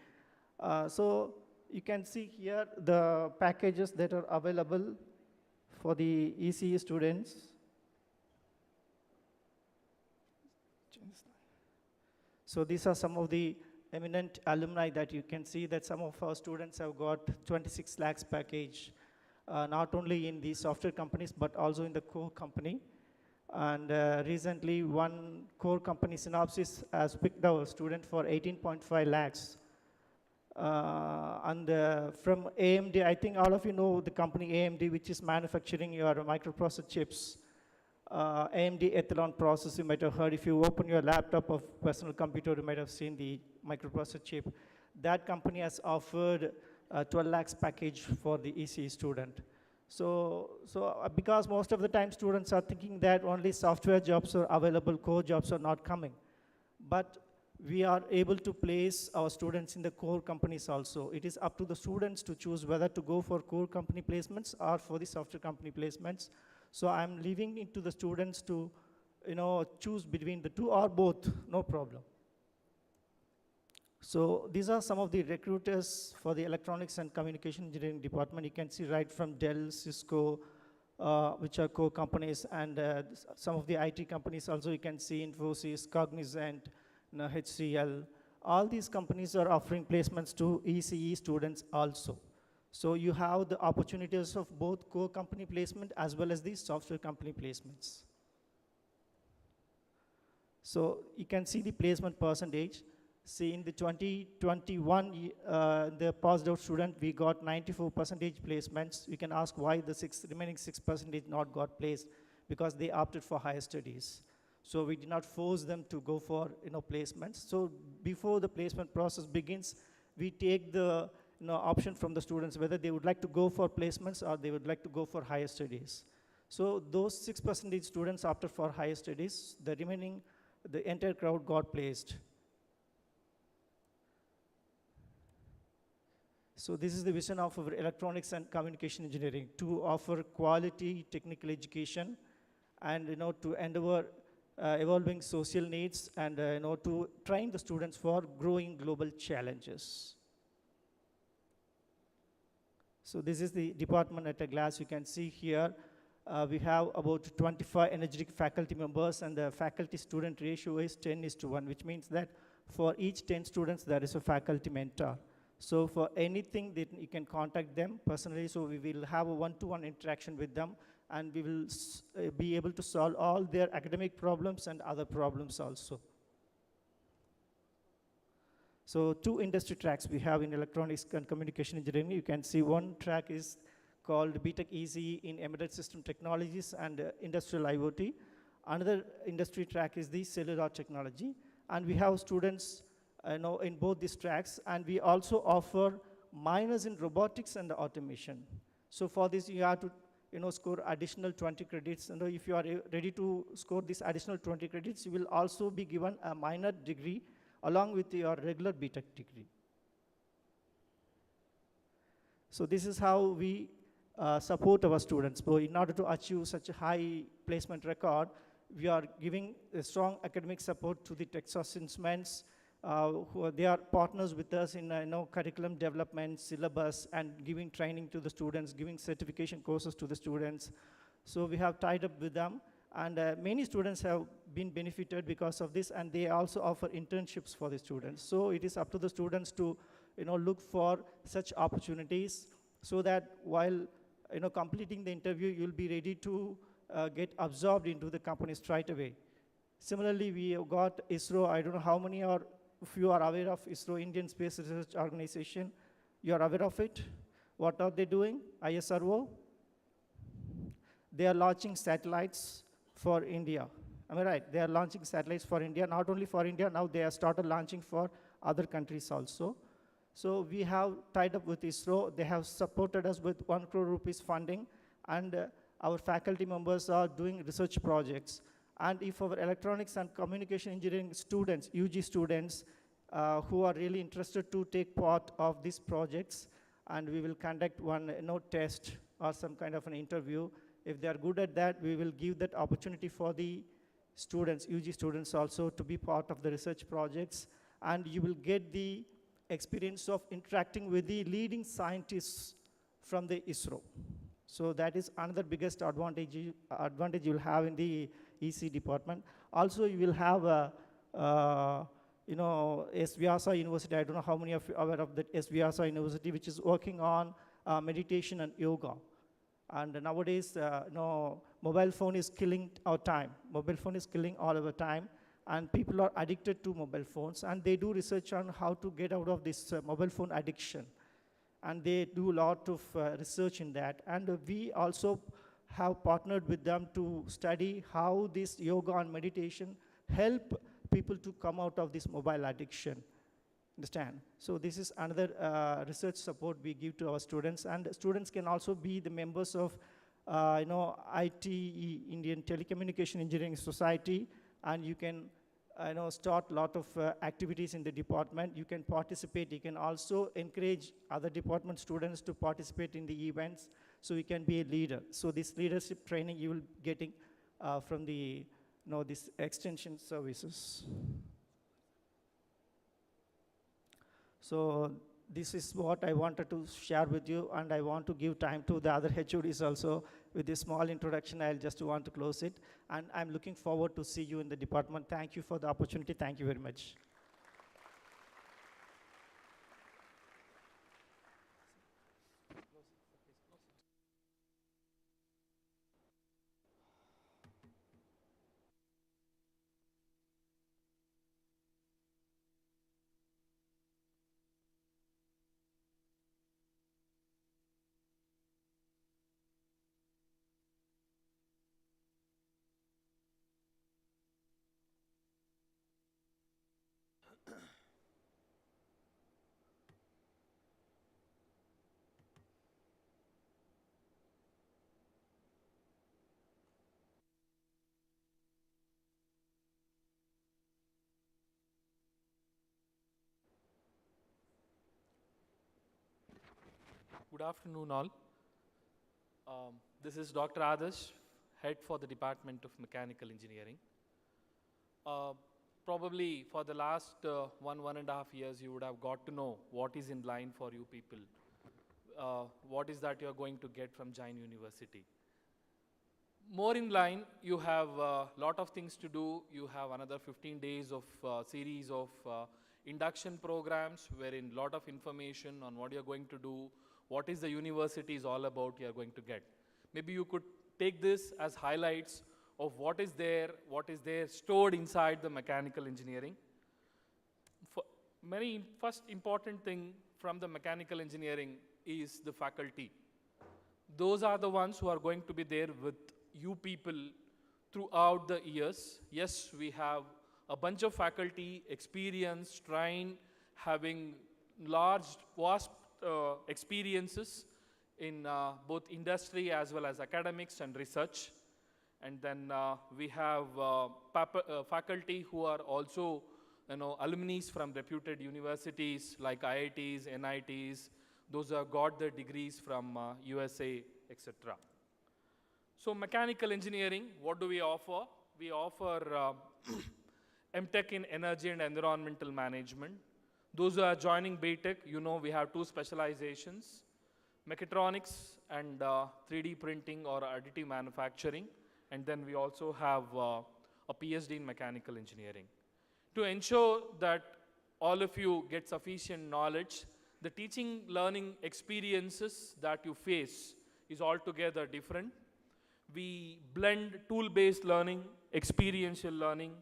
So you can see here the packages that are available for the ECE students. So these are some of the eminent alumni that you can see, that some of our students have got 26 lakhs package, not only in the software companies, but also in the core company. And recently, one core company, Synopsys, has picked our student for 18.5 lakhs. And from AMD, I think all of you know the company AMD, which is manufacturing your microprocessor chips. AMD Ethelon process, you might have heard. If you open your laptop or personal computer, you might have seen the microprocessor chip. That company has offered 12 lakhs package for the ECE student. So because most of the time students are thinking that only software jobs are available, core jobs are not coming. But we are able to place our students in the core companies also. It is up to the students to choose whether to go for core company placements or for the software company placements. So I'm leaving it to the students to choose between the two or both, no problem. So these are some of the recruiters for the electronics and communication engineering department. You can see right from Dell, Cisco, which are core companies, and some of the IT companies also. You can see Infosys, Cognizant, HCL. All these companies are offering placements to ECE students also. So you have the opportunities of both core company placement as well as the software company placements. So you can see the placement percentage. See, in the 2021, the passed out student, we got 94% placements. You can ask why the remaining 6% not got placed, because they opted for higher studies. So we did not force them to go for placements. So before the placement process begins, we take the option from the students whether they would like to go for placements or they would like to go for higher studies. So those 6% students opted for higher studies. The remaining, the entire crowd got placed. So this is the vision of our electronics and communication engineering, to offer quality technical education, and to endeavor evolving social needs, and to train the students for growing global challenges. So this is the department at a glance. You can see here we have about 25 energetic faculty members, and the faculty-student ratio is 10:1, which means that for each 10 students, there is a faculty mentor. So for anything, that you can contact them personally. So we will have a one-to-one interaction with them, and we will be able to solve all their academic problems and other problems also. So 2 industry tracks we have in electronics and communication engineering. You can see one track is called BTech Easy in Embedded System Technologies and Industrial IoT. Another industry track is the cellular technology. And we have students in both these tracks, and we also offer minors in robotics and automation. So for this, you have to score additional 20 credits. And if you are ready to score this additional 20 credits, you will also be given a minor degree along with your regular BTech degree. So this is how we support our students. So in order to achieve such a high placement record, we are giving a strong academic support to the Texas Instruments. They are partners with us in curriculum development, syllabus, and giving training to the students, giving certification courses to the students. So we have tied up with them, and many students have been benefited because of this, and they also offer internships for the students. So it is up to the students to look for such opportunities, so that while completing the interview, you'll be ready to get absorbed into the company straight away. Similarly, we have got ISRO. I don't know how many are, if you are aware of ISRO, Indian Space Research Organization. You are aware of it? What are they doing? ISRO? They are launching satellites for India. Am I right? They are launching satellites for India. Not only for India, now they have started launching for other countries also. So we have tied up with ISRO. They have supported us with 1 crore rupees funding, and our faculty members are doing research projects. And if our electronics and communication engineering students, UG students, who are really interested to take part of these projects, and we will conduct one test or some kind of an interview. If they are good at that, we will give that opportunity for the students, UG students also, to be part of the research projects. And you will get the experience of interacting with the leading scientists from the ISRO. So that is another biggest advantage you will have in the EC department. Also, you will have SVIASA University. I don't know how many of you are aware of that SVIASA University, which is working on meditation and yoga. And nowadays, mobile phone is killing our time. Mobile phone is killing all our time, and people are addicted to mobile phones, and they do research on how to get out of this mobile phone addiction. And they do a lot of research in that. And we also have partnered with them to study how this yoga and meditation help people to come out of this mobile addiction. Understand? So this is another research support we give to our students. And students can also be the members of ITE, Indian Telecommunication Engineering Society, and you can start a lot of activities in the department. You can participate. You can also encourage other department students to participate in the events, so you can be a leader. So this leadership training you will getting from the this extension services. So this is what I wanted to share with you, and I want to give time to the other HODs also. With this small introduction, I'll just want to close it. And I'm looking forward to see you in the department. Thank you for the opportunity. Thank you very much. Good afternoon, all. This is Dr. Adarsh, head for the Department of Mechanical Engineering. Probably for the last 1.5 years, you would have got to know what is in line for you people. What is that you're going to get from Jain University. More in line, you have a lot of things to do. You have another 15 days of series of induction programs wherein a lot of information on what you're going to do, what is the university is all about you're going to get. Maybe you could take this as highlights of what is there stored inside the mechanical engineering. First important thing from the mechanical engineering is the faculty. Those are the ones who are going to be there with you people throughout the years. Yes, we have a bunch of faculty, experienced, trained, having large, vast experiences in both industry as well as academics and research. And then we have faculty who are also, alumni from reputed universities like IITs, NITs, those who have got their degrees from USA, etc. So mechanical engineering, what do we offer? We offer MTech in energy and environmental management. Those who are joining BTech, we have two specializations, mechatronics and 3D printing or additive manufacturing. And then we also have a PhD in mechanical engineering. To ensure that all of you get sufficient knowledge, the teaching learning experiences that you face is altogether different. We blend tool-based learning, experiential learning,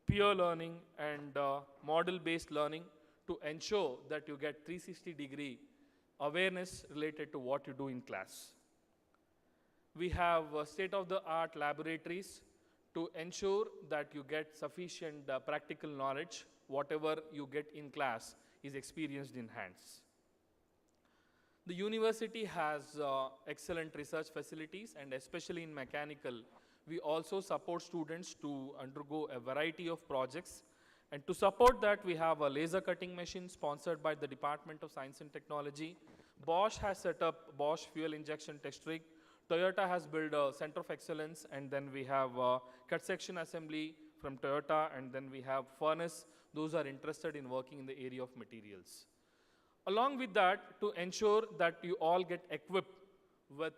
peer learning, and model-based learning to ensure that you get 360-degree awareness related to what you do in class. We have state-of-the-art laboratories to ensure that you get sufficient practical knowledge. Whatever you get in class is experienced in hands. The university has excellent research facilities, and especially in mechanical, we also support students to undergo a variety of projects. And to support that, we have a laser cutting machine sponsored by the Department of Science and Technology. Bosch has set up Bosch fuel injection test rig. Toyota has built a center of excellence, and then we have cut section assembly from Toyota, and then we have furnace. Those are interested in working in the area of materials. Along with that, to ensure that you all get equipped with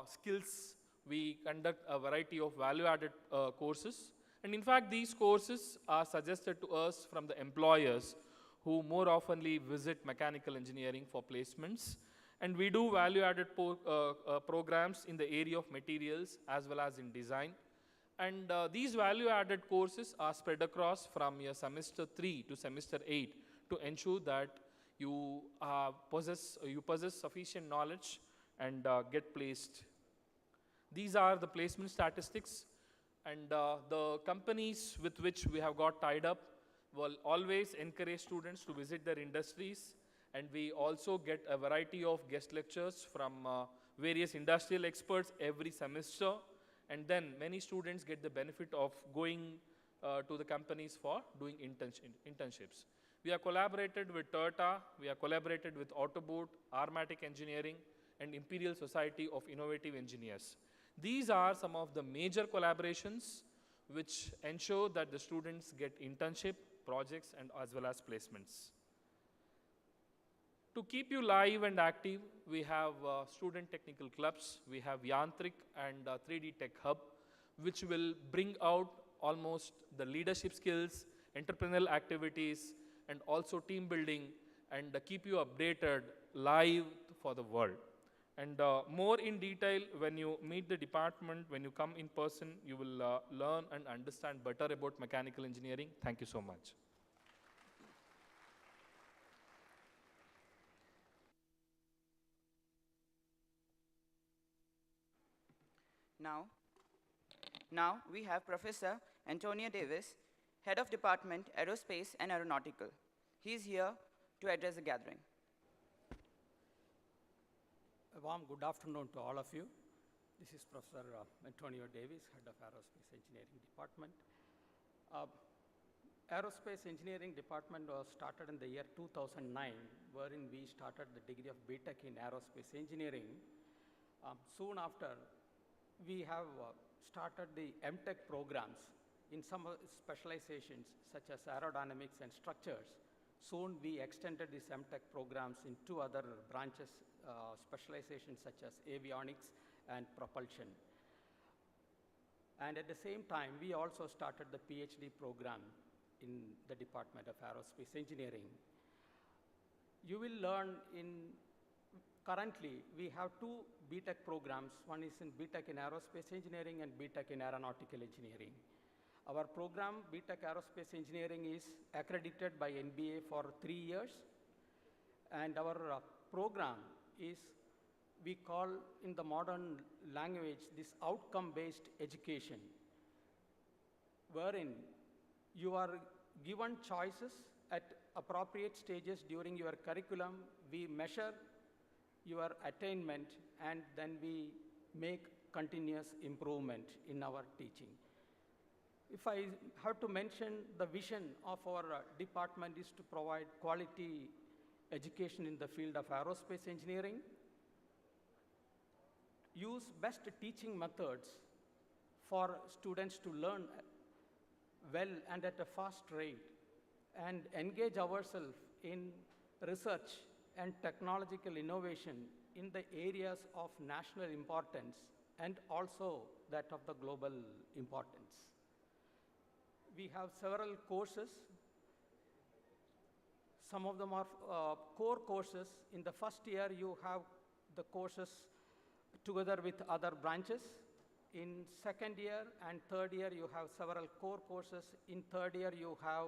skills, we conduct a variety of value-added courses. And in fact, these courses are suggested to us from the employers who more oftenly visit mechanical engineering for placements. And we do value-added programs in the area of materials as well as in design. And these value-added courses are spread across from your semester 3 to semester 8 to ensure that you possess sufficient knowledge and get placed. These are the placement statistics, and the companies with which we have got tied up will always encourage students to visit their industries, and we also get a variety of guest lectures from various industrial experts every semester, and then many students get the benefit of going to the companies for doing internships. We have collaborated with Toyota, we have collaborated with Autoboot, Armatic Engineering, and Imperial Society of Innovative Engineers. These are some of the major collaborations which ensure that the students get internship, projects, and as well as placements. To keep you live and active, we have student technical clubs, we have Yantrik and 3D Tech Hub, which will bring out almost the leadership skills, entrepreneurial activities, and also team building, and keep you updated live for the world. And more in detail, when you meet the department, when you come in person, you will learn and understand better about mechanical engineering. Thank you so much. Now we have Professor Antonio Davis, Head of Department, Aerospace and Aeronautical. He is here to address the gathering. A warm good afternoon to all of you. This is Professor Antonio Davis, Head of Aerospace Engineering Department. Aerospace Engineering Department was started in the year 2009, wherein we started the degree of BTech in Aerospace Engineering. Soon after, we have started the MTech programs in some specializations such as aerodynamics and structures. Soon we extended these MTech programs in two other branches, specializations such as avionics and propulsion. And at the same time, we also started the PhD program in the Department of Aerospace Engineering. You will learn currently, we have two BTech programs. One is in BTech in Aerospace Engineering and BTech in Aeronautical Engineering. Our program, BTech Aerospace Engineering, is accredited by NBA for 3 years. And our program is we call in the modern language this outcome-based education, wherein you are given choices at appropriate stages during your curriculum. We measure your attainment and then we make continuous improvement in our teaching. If I have to mention the vision of our department is to provide quality education in the field of aerospace engineering, use best teaching methods for students to learn well and at a fast rate, and engage ourselves in research and technological innovation in the areas of national importance and also that of the global importance. We have several courses. Some of them are core courses. In the first year, you have the courses together with other branches. In second year and third year, you have several core courses. In third year, you have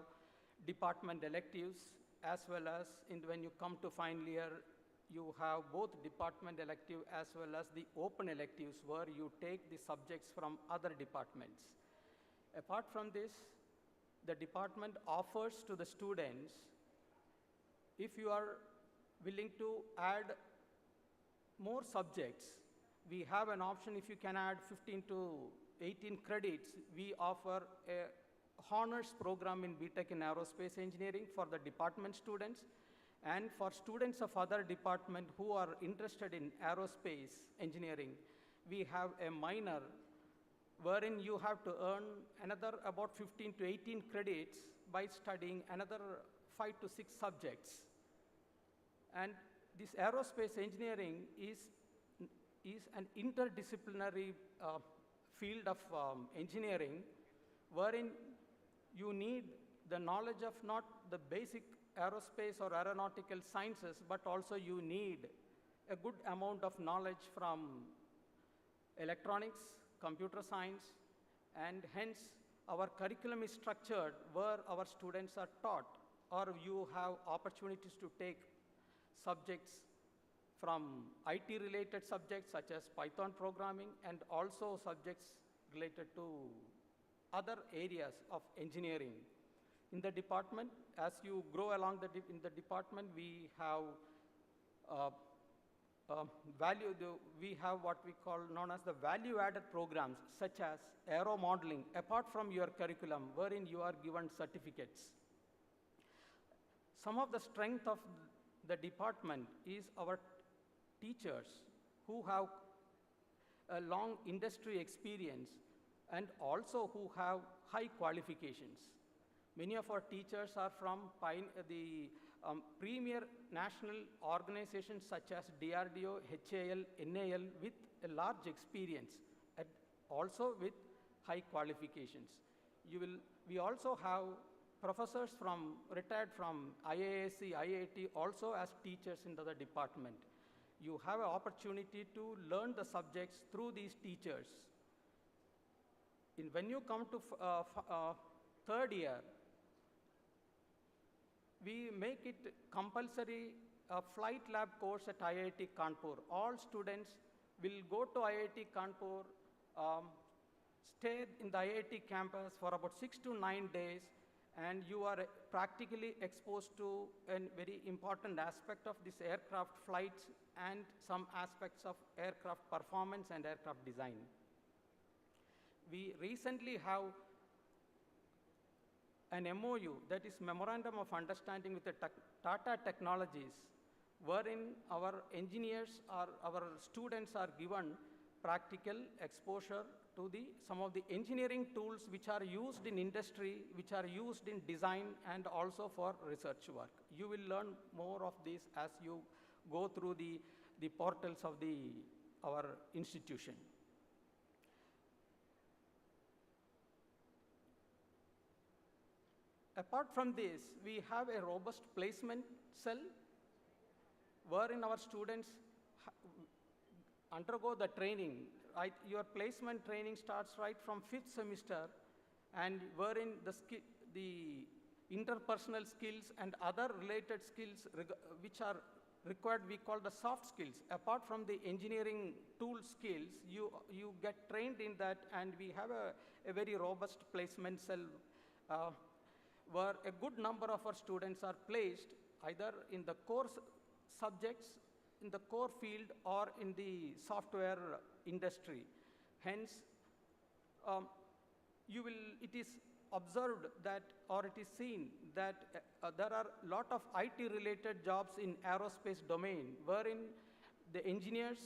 department electives, as well as when you come to final year, you have both department elective as well as the open electives, where you take the subjects from other departments. Apart from this, the department offers to the students, if you are willing to add more subjects, we have an option. If you can add 15 to 18 credits, we offer a honors program in BTech in aerospace engineering for the department students. And for students of other department who are interested in aerospace engineering, we have a minor wherein you have to earn another about 15 to 18 credits by studying another 5 to 6 subjects. And this aerospace engineering is an interdisciplinary field of engineering, wherein you need the knowledge of not the basic aerospace or aeronautical sciences, but also you need a good amount of knowledge from electronics, computer science, and hence our curriculum is structured where our students are taught, or you have opportunities to take subjects from IT-related subjects such as Python programming, and also subjects related to other areas of engineering. In the department, as you grow along in the department, we have we have what we call known as the value-added programs, such as aero modeling, apart from your curriculum, wherein you are given certificates. Some of the strength of the department is our teachers who have a long industry experience and also who have high qualifications. Many of our teachers are from the premier national organizations such as DRDO, HAL, NAL, with a large experience and also with high qualifications. We also have professors retired from IISc, IIT, also as teachers in the department. You have an opportunity to learn the subjects through these teachers. When you come to third year, we make it compulsory a flight lab course at IIT Kanpur. All students will go to IIT Kanpur, stay in the IIT campus for about 6 to 9 days, and you are practically exposed to a very important aspect of this aircraft flights and some aspects of aircraft performance and aircraft design. We recently have an MOU, that is Memorandum of Understanding with the Tata Technologies, wherein our engineers or our students are given practical exposure to some of the engineering tools which are used in industry, which are used in design and also for research work. You will learn more of this as you go through the portals of our institution. Apart from this, we have a robust placement cell wherein our students undergo the training. Your placement training starts right from 5th semester, and wherein the interpersonal skills and other related skills which are required we call the soft skills. Apart from the engineering tool skills, you get trained in that, and we have a very robust placement cell where a good number of our students are placed either in the core subjects, in the core field, or in the software industry. Hence, it is observed that, or it is seen that there are a lot of IT related jobs in aerospace domain, wherein the engineers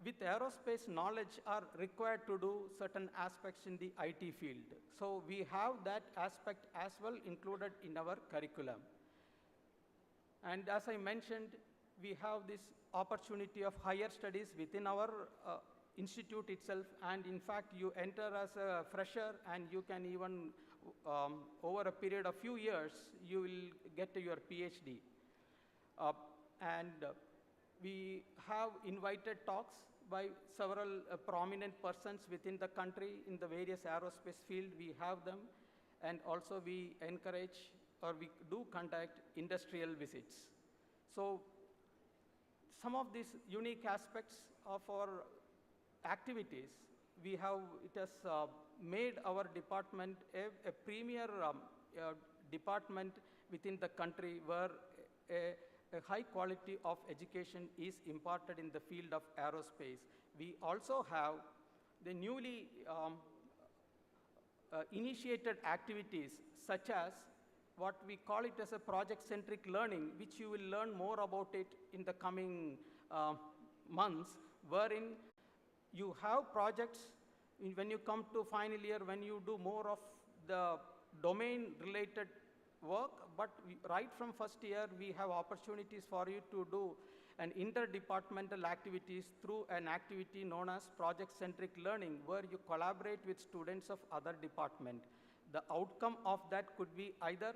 with aerospace knowledge are required to do certain aspects in the IT field. So we have that aspect as well included in our curriculum. And as I mentioned, we have this opportunity of higher studies within our institute itself, and in fact you enter as a fresher, and you can even over a period of few years you will get your PhD. We have invited talks by several prominent persons within the country in the various aerospace field. We have them, and also we encourage, or we do conduct industrial visits. So some of these unique aspects of our activities, it has made our department a premier department within the country, where a high quality of education is imparted in the field of aerospace. We also have the newly initiated activities, such as what we call it as a project-centric learning, which you will learn more about it in the coming months, wherein you have projects when you come to final year, when you do more of the domain-related work, but right from first year, we have opportunities for you to do an interdepartmental activities through an activity known as project-centric learning, where you collaborate with students of other department. The outcome of that could be either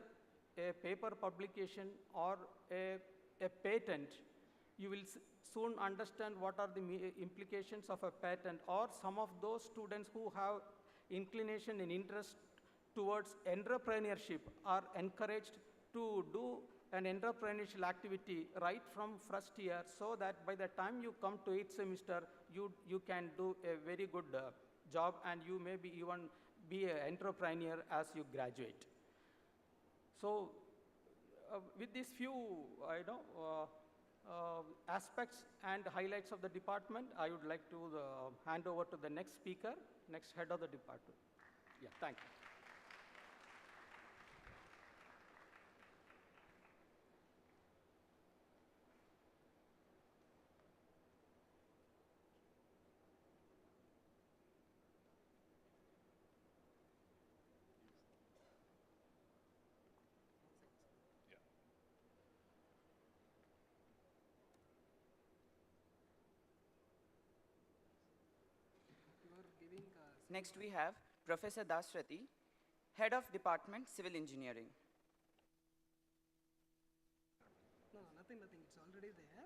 a paper publication or a patent. You will soon understand what are the implications of a patent, or some of those students who have inclination and interest towards entrepreneurship are encouraged to do an entrepreneurial activity right from first year, so that by the time you come to 8th semester, you can do a very good job, and you may be even be an entrepreneur as you graduate. So with these few aspects and highlights of the department, I would like to hand over to the next speaker, next head of the department. Yeah, thank you. Next we have Professor Dasrati, Head of Department, Civil Engineering. No, nothing, it's already there.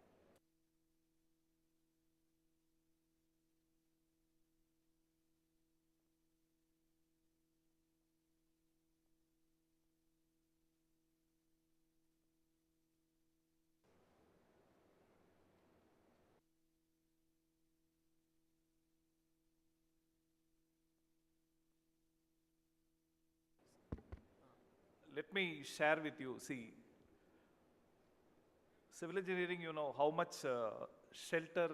Let me share with you, see, civil engineering, you know how much shelter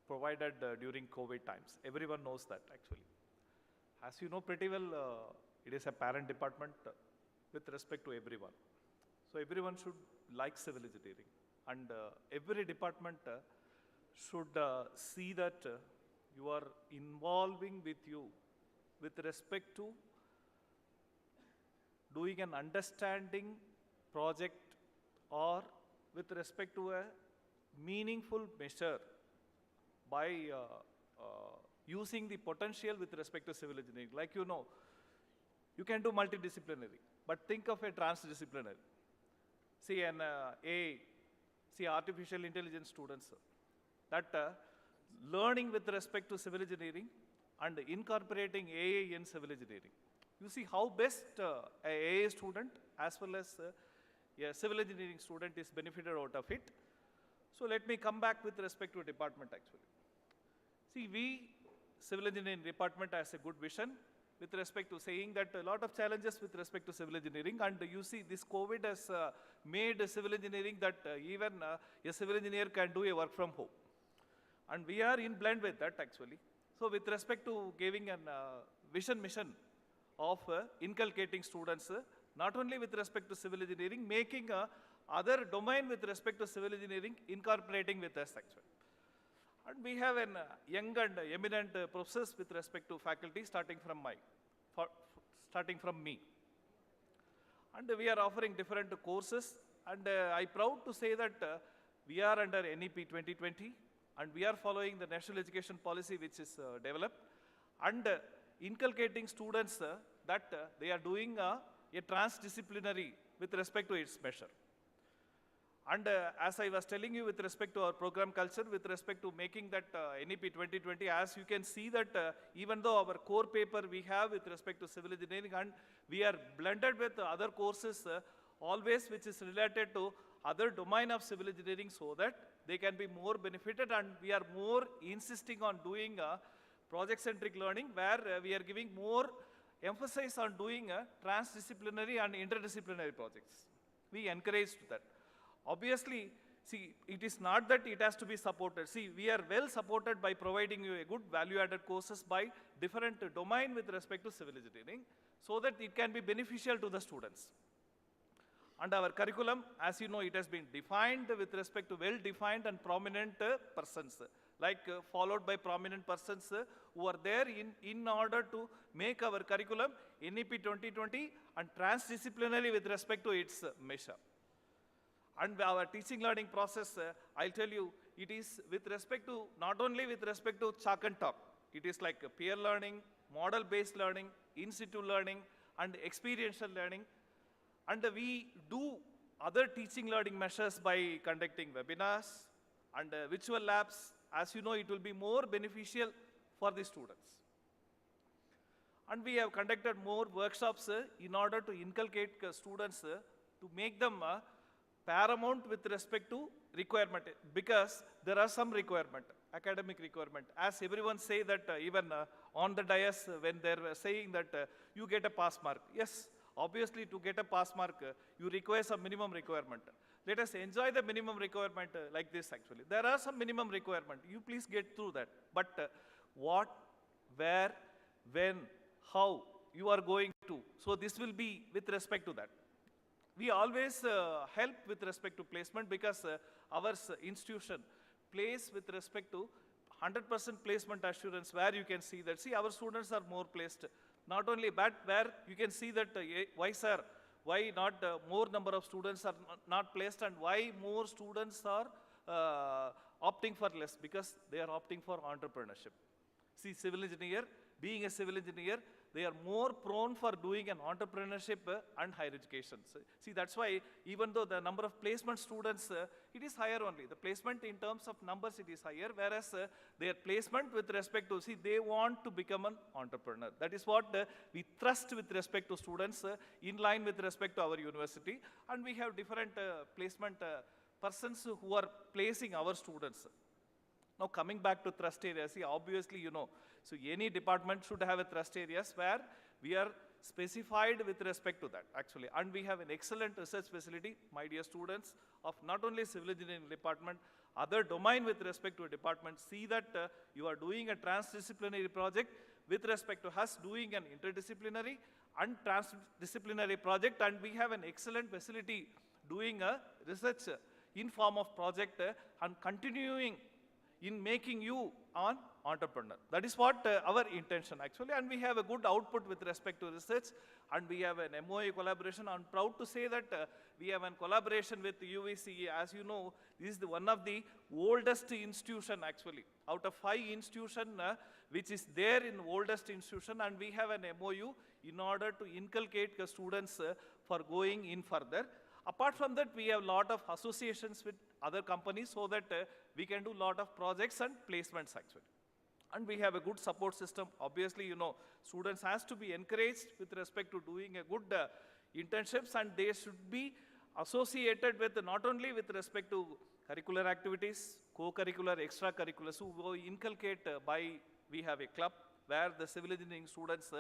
provided during COVID times. Everyone knows that actually. As you know pretty well, it is a parent department with respect to everyone. So everyone should like civil engineering, and every department should see that you are involving with you with respect to doing an understanding project, or with respect to a meaningful measure by using the potential with respect to civil engineering. Like you know, you can do multidisciplinary, but think of a transdisciplinary. See artificial intelligence students, that learning with respect to civil engineering and incorporating AI in civil engineering. You see how best a AA student as well as a civil engineering student is benefited out of it. So let me come back with respect to department actually. See, we, civil engineering department has a good vision with respect to saying that a lot of challenges with respect to civil engineering, and you see this COVID has made civil engineering that even a civil engineer can do a work from home. And we are in blend with that actually. So with respect to giving an vision mission of inculcating students, not only with respect to civil engineering, making other domain with respect to civil engineering, incorporating with us actually. And we have an young and eminent professors with respect to faculty starting from me. And we are offering different courses, and I'm proud to say that we are under NEP 2020, and we are following the national education policy which is developed, and inculcating students that they are doing a transdisciplinary with respect to its measure. And as I was telling you with respect to our program culture, with respect to making that NEP 2020, as you can see that even though our core paper we have with respect to civil engineering, and we are blended with other courses always which is related to other domain of civil engineering, so that they can be more benefited, and we are more insisting on doing project-centric learning, where we are giving more emphasis on doing transdisciplinary and interdisciplinary projects. We encourage that. Obviously, see, it is not that it has to be supported. See, we are well supported by providing you a good value-added courses by different domain with respect to civil engineering, so that it can be beneficial to the students. And our curriculum, as you know, it has been defined with respect to well-defined and prominent persons, like followed by prominent persons who are there in order to make our curriculum NEP 2020 and transdisciplinary with respect to its measure. And our teaching learning process, I'll tell you, it is with respect to, not only with respect to chalk and talk, it is like peer learning, model-based learning, in-situ learning, and experiential learning. And we do other teaching learning measures by conducting webinars and virtual labs. As you know, it will be more beneficial for the students. And we have conducted more workshops in order to inculcate students to make them paramount with respect to requirement, because there are some requirement, academic requirement. As everyone say that even on the dais when they're saying that you get a pass mark. Yes, obviously to get a pass mark, you require some minimum requirement. Let us enjoy the minimum requirement like this actually. There are some minimum requirement. You please get through that. But what, where, when, how you are going to. So this will be with respect to that. We always help with respect to placement, because our institution plays with respect to 100% placement assurance, where you can see that, see, our students are more placed. Not only that, where you can see that, why sir, why not more number of students are not placed, and why more students are opting for less, because they are opting for entrepreneurship. See, civil engineer, being a civil engineer, they are more prone for doing an entrepreneurship and higher education. So, see, that's why even though the number of placement students, it is higher only. The placement in terms of numbers, it is higher, whereas their placement with respect to, see, they want to become an entrepreneur. That is what we thrust with respect to students in line with respect to our university. And we have different placement persons who are placing our students. Now coming back to thrust areas, see, obviously, you know, so any department should have a thrust areas where we are specified with respect to that actually. And we have an excellent research facility, my dear students, of not only civil engineering department, other domain with respect to a department. See that you are doing a transdisciplinary project with respect to us doing an interdisciplinary and transdisciplinary project, and we have an excellent facility doing a research in form of project and continuing in making you an entrepreneur. That is what our intention actually, and we have a good output with respect to research, and we have an MOA collaboration. I'm proud to say that we have a collaboration with UVCE. As you know, this is one of the oldest institution actually, out of 5 institutions which is there in oldest institution, and we have an MOU in order to inculcate the students for going in further. Apart from that, we have a lot of associations with other companies so that we can do a lot of projects and placements actually. And we have a good support system. Obviously, you know, students has to be encouraged with respect to doing a good internships, and they should be associated with not only with respect to curricular activities, co-curricular, extracurricular. So we inculcate we have a club where the civil engineering students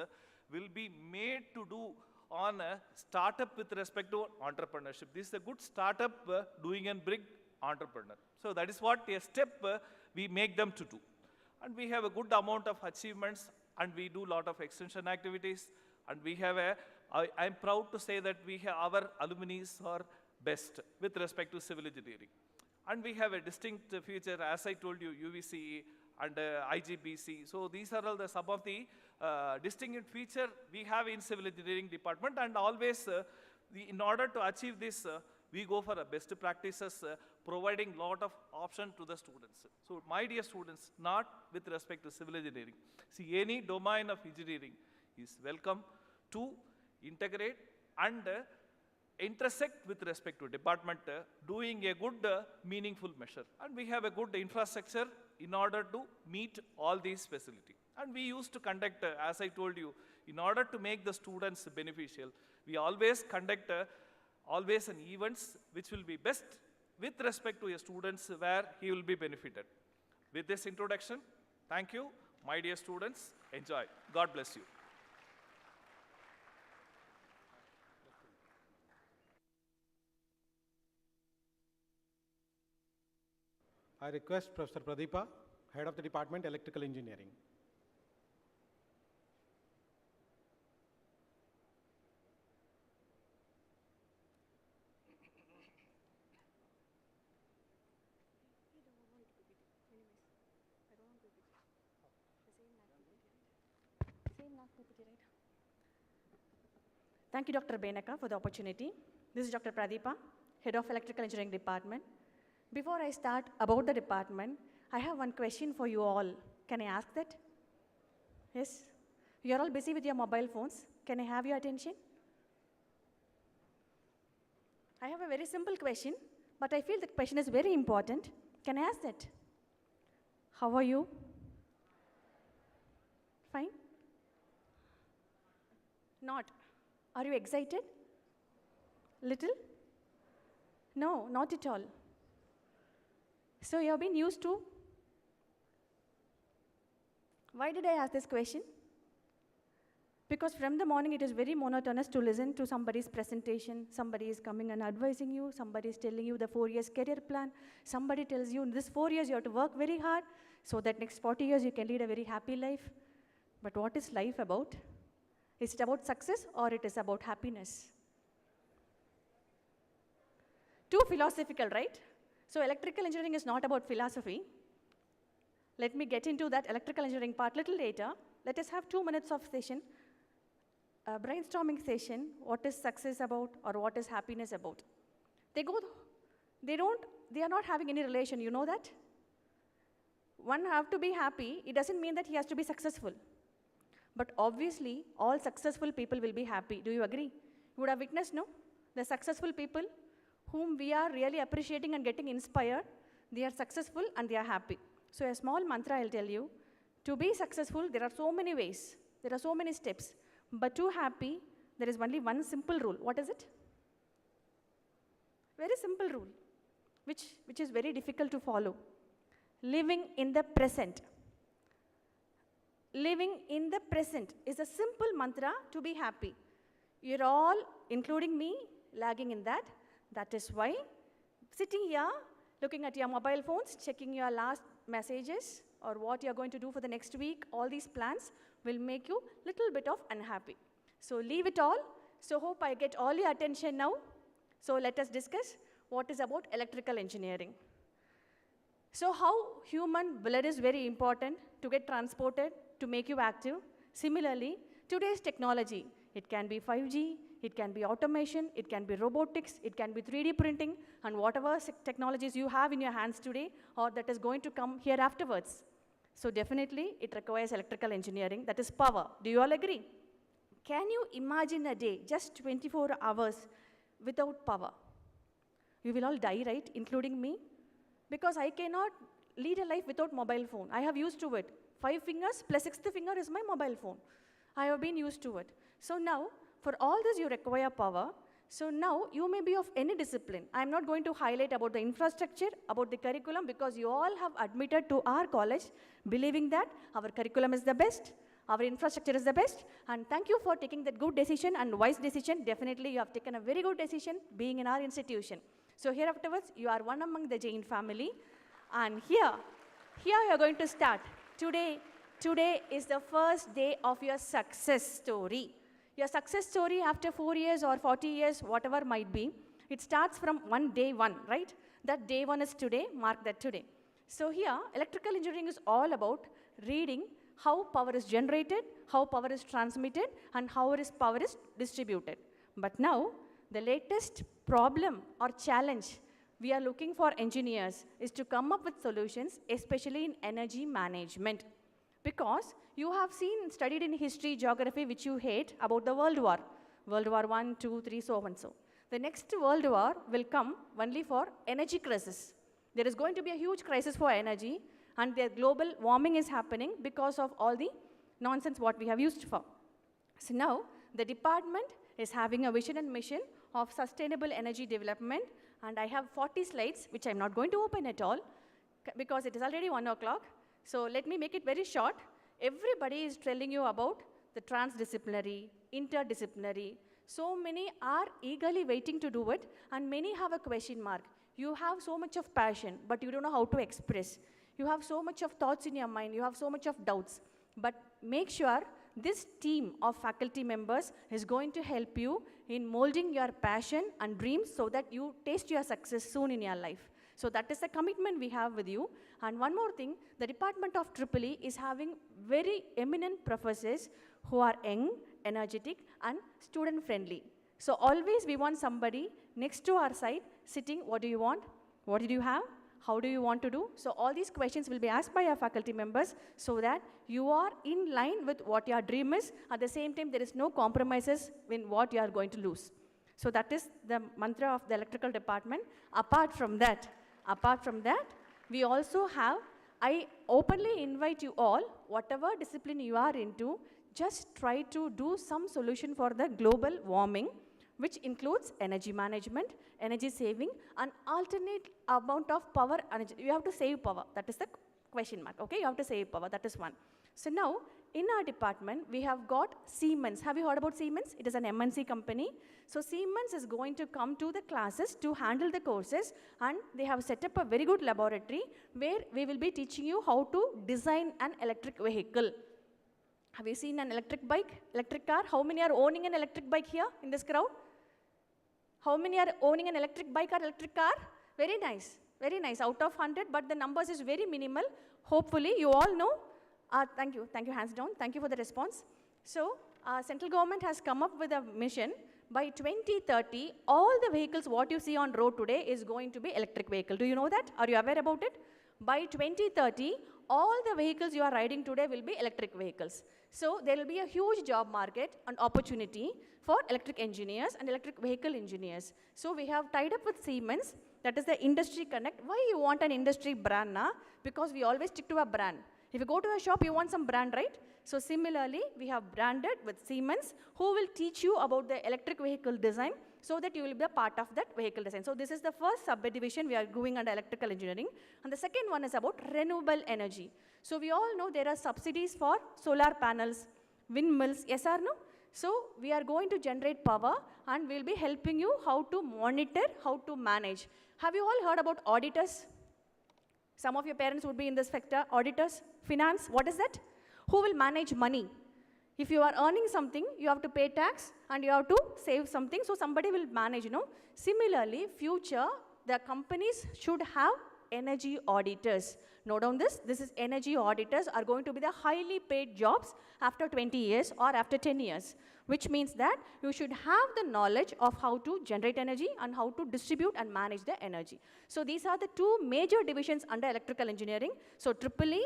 will be made to do on a startup with respect to entrepreneurship. This is a good startup doing a big entrepreneur. So that is what a step we make them to do. And we have a good amount of achievements, and we do a lot of extension activities, and we have I'm proud to say that our alumni are best with respect to civil engineering. And we have a distinct future, as I told you, UVCE and IGBC. So these are all some of the distinct feature we have in civil engineering department, and always in order to achieve this, we go for best practices, providing lot of option to the students. So my dear students, not with respect to civil engineering, see, any domain of engineering is welcome to integrate and intersect with respect to department, doing a good meaningful measure. And we have a good infrastructure in order to meet all these facilities. And we used to conduct, as I told you, in order to make the students beneficial, we always conduct always an events which will be best with respect to your students, where he will be benefited. With this introduction, thank you, my dear students. Enjoy. God bless you. I request Professor Pradeepa, Head of the Department, Electrical Engineering. Thank you, Dr. Benaka, for the opportunity. This is Dr. Pradeepa, Head of Electrical Engineering Department. Before I start about the department, I have one question for you all. Can I ask that? Yes? You're all busy with your mobile phones. Can I have your attention? I have a very simple question, but I feel that question is very important. Can I ask that? How are you? Fine? Not. Are you excited? Little? No, not at all. So you have been used to. Why did I ask this question? Because from the morning it is very monotonous to listen to somebody's presentation. Somebody is coming and advising you. Somebody is telling you the 4 years career plan. Somebody tells you in this 4 years you have to work very hard so that next 40 years you can lead a very happy life. But what is life about? Is it about success or it is about happiness? Too philosophical, right? So electrical engineering is not about philosophy. Let me get into that electrical engineering part a little later. Let us have 2 minutes of session, a brainstorming session, what is success about or what is happiness about. They are not having any relation, you know that? One have to be happy, it doesn't mean that he has to be successful. But obviously, all successful people will be happy. Do you agree? You would have witnessed, no? The successful people whom we are really appreciating and getting inspired, they are successful and they are happy. So a small mantra I'll tell you. To be successful, there are so many ways. There are so many steps. But to happy, there is only one simple rule. What is it? Very simple rule, which is very difficult to follow. Living in the present. Living in the present is a simple mantra to be happy. You're all, including me, lagging in that. That is why sitting here, looking at your mobile phones, checking your last messages or what you're going to do for the next week, all these plans will make you little bit of unhappy. So leave it all. So hope I get all your attention now. So let us discuss what is about electrical engineering. So how human blood is very important to get transported, to make you active. Similarly, today's technology, it can be 5G, it can be automation, it can be robotics, it can be 3D printing, and whatever technologies you have in your hands today or that is going to come here afterwards. So definitely, it requires electrical engineering, that is power. Do you all agree? Can you imagine a day, just 24 hours without power? You will all die, right, including me? Because I cannot lead a life without mobile phone. I have used to it. 5 fingers plus 6th finger is my mobile phone. I have been used to it. So now, for all this you require power. So now you may be of any discipline. I'm not going to highlight about the infrastructure, about the curriculum, because you all have admitted to our college believing that our curriculum is the best, our infrastructure is the best, and thank you for taking that good decision and wise decision. Definitely you have taken a very good decision being in our institution. So here afterwards, you are one among the Jain family, and here you are going to start. Today is the first day of your success story. Your success story after 4 years or 40 years, whatever might be, it starts from day one, right? That day one is today, mark that today. So here, electrical engineering is all about reading how power is generated, how power is transmitted, and how power is distributed. But now, the latest problem or challenge we are looking for engineers is to come up with solutions, especially in energy management. Because you have studied in history, geography, which you hate, about the World War. World War I, II, III, so on and so. The next World War will come only for energy crisis. There is going to be a huge crisis for energy, and the global warming is happening because of all the nonsense what we have used for. So now, the department is having a vision and mission of sustainable energy development, and I have 40 slides, which I'm not going to open at all, because it is already 1 o'clock. So let me make it very short. Everybody is telling you about the transdisciplinary, interdisciplinary. So many are eagerly waiting to do it, and many have a question mark. You have so much of passion, but you don't know how to express. You have so much of thoughts in your mind. You have so much of doubts. But make sure this team of faculty members is going to help you in molding your passion and dreams so that you taste your success soon in your life. So that is the commitment we have with you. And one more thing, the Department of EEE is having very eminent professors who are young, energetic, and student-friendly. So always we want somebody next to our side sitting, what do you want? What did you have? How do you want to do? So all these questions will be asked by our faculty members so that you are in line with what your dream is. At the same time, there is no compromises in what you are going to lose. So that is the mantra of the electrical department. Apart from that, we also have, I openly invite you all, whatever discipline you are into, just try to do some solution for the global warming, which includes energy management, energy saving, and alternate amount of power. You have to save power. That is the question mark. Okay, you have to save power. That is one. So now, in our department, we have got Siemens. Have you heard about Siemens? It is an MNC company. So Siemens is going to come to the classes to handle the courses, and they have set up a very good laboratory where we will be teaching you how to design an electric vehicle. Have you seen an electric bike, electric car? How many are owning an electric bike here in this crowd? How many are owning an electric bike or electric car? Very nice, out of 100, but the numbers is very minimal. Hopefully, you all know. Thank you, hands down. Thank you for the response. So, central government has come up with a mission. By 2030, all the vehicles what you see on road today is going to be electric vehicle. Do you know that? Are you aware about it? By 2030, all the vehicles you are riding today will be electric vehicles. So there will be a huge job market and opportunity for electric engineers and electric vehicle engineers. So we have tied up with Siemens, that is the industry connect. Why you want an industry brand now? Because we always stick to a brand. If you go to a shop, you want some brand, right? So similarly, we have branded with Siemens, who will teach you about the electric vehicle design so that you will be a part of that vehicle design. So this is the first subdivision we are doing under electrical engineering. And the second one is about renewable energy. So we all know there are subsidies for solar panels, windmills, yes or no? So we are going to generate power, and we'll be helping you how to monitor, how to manage. Have you all heard about auditors? Some of your parents would be in this sector. Auditors, finance, what is that? Who will manage money? If you are earning something, you have to pay tax and you have to save something, so somebody will manage, you know. Similarly, future, the companies should have energy auditors. Note down this is energy auditors are going to be the highly paid jobs after 20 years or after 10 years, which means that you should have the knowledge of how to generate energy and how to distribute and manage the energy. So these are the two major divisions under electrical engineering. So EEE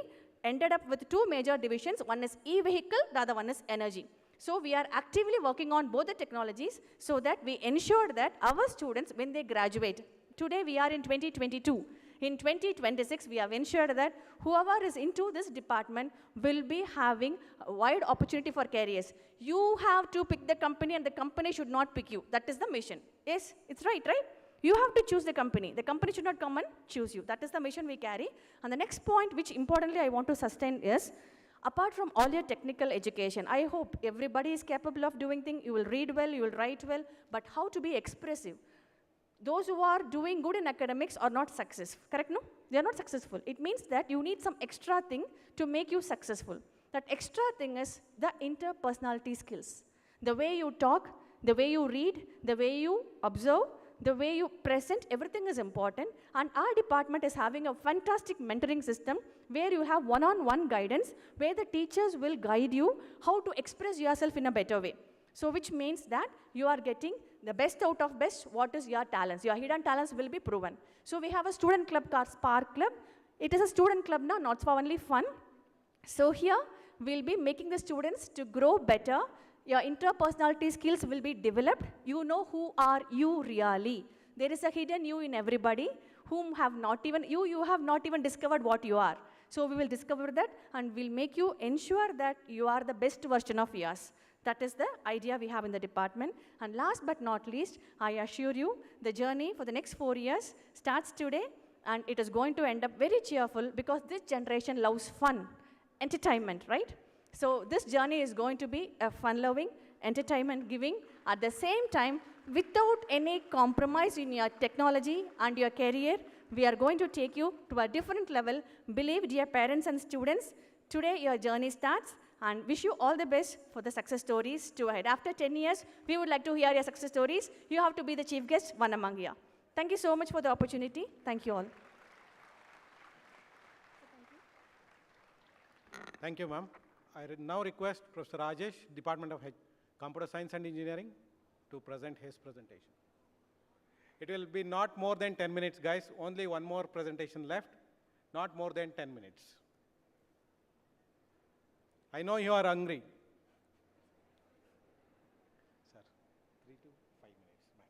ended up with two major divisions. One is e-vehicle, the other one is energy. So we are actively working on both the technologies so that we ensure that our students, when they graduate, today we are in 2022. In 2026, we have ensured that whoever is into this department will be having a wide opportunity for careers. You have to pick the company and the company should not pick you. That is the mission. Yes, it's right, right? You have to choose the company. The company should not come and choose you. That is the mission we carry. And the next point, which importantly I want to sustain is, apart from all your technical education, I hope everybody is capable of doing things. You will read well, you will write well, but how to be expressive. Those who are doing good in academics are not successful, correct, no? They are not successful. It means that you need some extra thing to make you successful. That extra thing is the interpersonality skills. The way you talk, the way you read, the way you observe, the way you present, everything is important. And our department is having a fantastic mentoring system where you have one-on-one guidance, where the teachers will guide you how to express yourself in a better way. So which means that you are getting the best out of best. What is your talents? Your hidden talents will be proven. So we have a student club called Spark Club. It is a student club now, not for only fun. So here we'll be making the students to grow better. Your interpersonality skills will be developed. You know who are you really. There is a hidden you in everybody whom have not even, you have not even discovered what you are. So we will discover that and we'll make you ensure that you are the best version of yours. That is the idea we have in the department. And last but not least, I assure you, the journey for the next 4 years starts today and it is going to end up very cheerful because this generation loves fun, entertainment, right? So this journey is going to be a fun-loving, entertainment-giving, at the same time, without any compromise in your technology and your career. We are going to take you to a different level. Believe, dear parents and students, today your journey starts, and wish you all the best for the success stories to ahead. After 10 years, we would like to hear your success stories. You have to be the chief guest, one among you. Thank you so much for the opportunity. Thank you all. Thank you, ma'am. I now request Professor Rajesh, Department of Computer Science and Engineering, to present his presentation. It will be not more than 10 minutes, guys. Only one more presentation left. Not more than 10 minutes. I know you are hungry. Sir, 3 to 5 minutes max.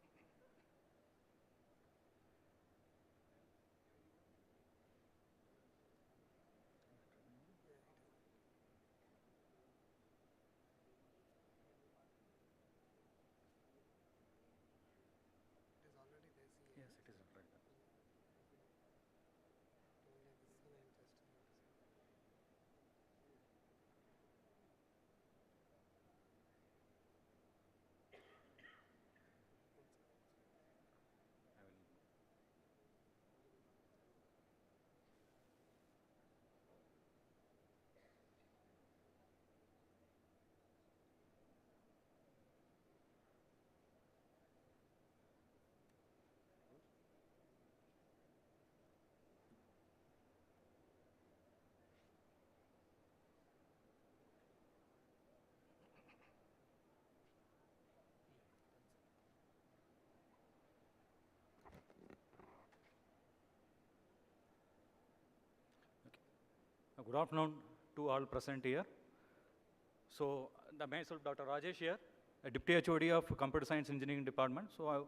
Yes, it is already there. Good afternoon to all present here. So, myself, Dr. Rajesh here, a Deputy HOD of Computer Science Engineering Department. So,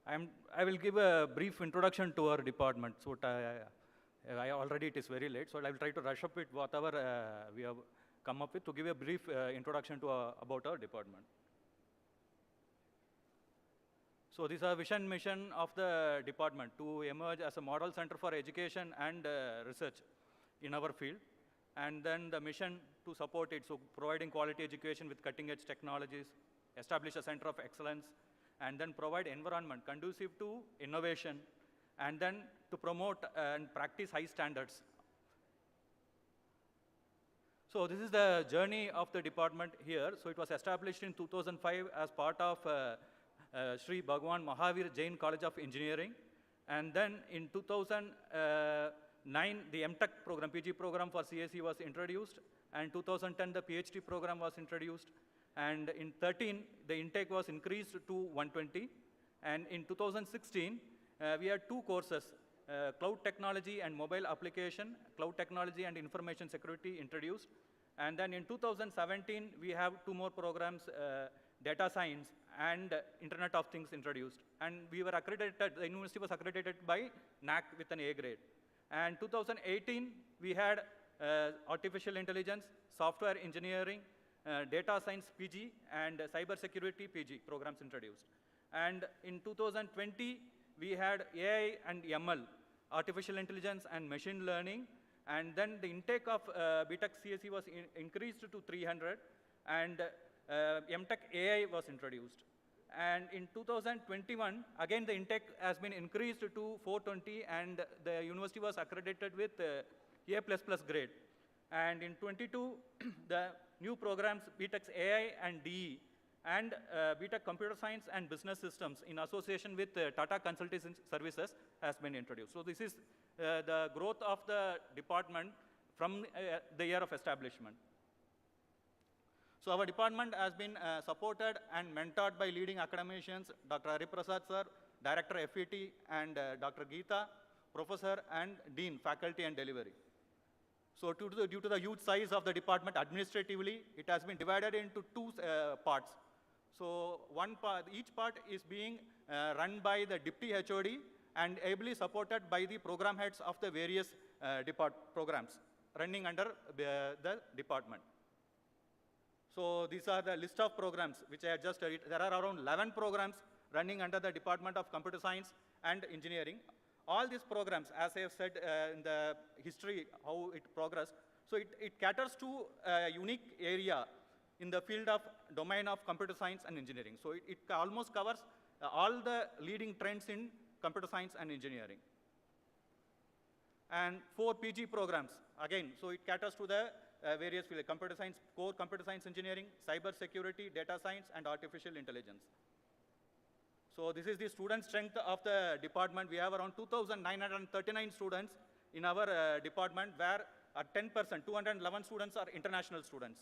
I will give a brief introduction to our department. So, I already it is very late, so I will try to rush up with whatever we have come up with to give a brief introduction to about our department. So, this is a vision mission of the department to emerge as a model center for education and research in our field, and then the mission to support it, so providing quality education with cutting-edge technologies, establish a center of excellence, and then provide environment conducive to innovation, and then to promote and practice high standards. So this is the journey of the department here. So it was established in 2005 as part of Sri Bhagwan Mahavir Jain College of Engineering, and then in 2009, the MTech program, PG program for CSE was introduced, and 2010, the PhD program was introduced, and in 13, the intake was increased to 120, and in 2016, we had 2 courses, Cloud Technology and Mobile Application, Cloud Technology and Information Security introduced, and then in 2017, we have 2 more programs, data science, and Internet of Things introduced. And we were accredited, the university was accredited by NAC with an A grade. And 2018, we had artificial intelligence, software engineering, data science PG, and cybersecurity PG programs introduced. And in 2020, we had AI and ML, artificial intelligence and machine learning. And then the intake of BTech CSE was increased to 300, and MTech AI was introduced. And in 2021, again the intake has been increased to 420, and the university was accredited with A++ grade. And in 22, the new programs BTech AI and DE, and BTech Computer Science and Business Systems in association with Tata Consulting Services has been introduced. So this is the growth of the department from the year of establishment. So our department has been supported and mentored by leading academicians, Dr. Hariprasad sir, Director FET, and Dr. Geeta, Professor and Dean, Faculty and Delivery. So due to the huge size of the department administratively, it has been divided into two parts. So each part is being run by the Deputy HOD and ably supported by the program heads of the various programs running under the department. So these are the list of programs which I just read. There are around 11 programs running under the Department of Computer Science and Engineering. All these programs, as I have said in the history, how it progressed, so it caters to a unique area in the field of domain of computer science and engineering. So it almost covers all the leading trends in computer science and engineering. And 4 PG programs, again, so it caters to the various fields, computer science, core computer science engineering, cyber security, data science, and artificial intelligence. So this is the student strength of the department. We have around 2,939 students in our department, where at 10%, 211 students are international students.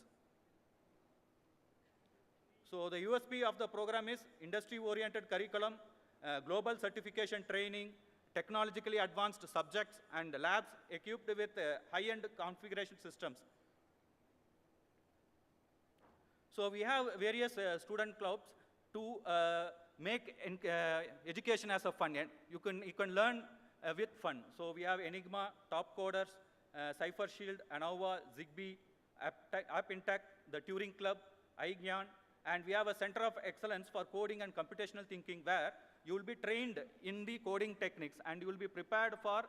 So the USP of the program is industry-oriented curriculum, global certification training, technologically advanced subjects, and labs equipped with high-end configuration systems. So we have various student clubs to make education as a fun. You can learn with fun. So we have Enigma, Top Coders, Cypher Shield, ANOVA, Zigbee, AppIntech, the Turing Club, iGyan, and we have a center of excellence for coding and computational thinking, where you will be trained in the coding techniques and you will be prepared for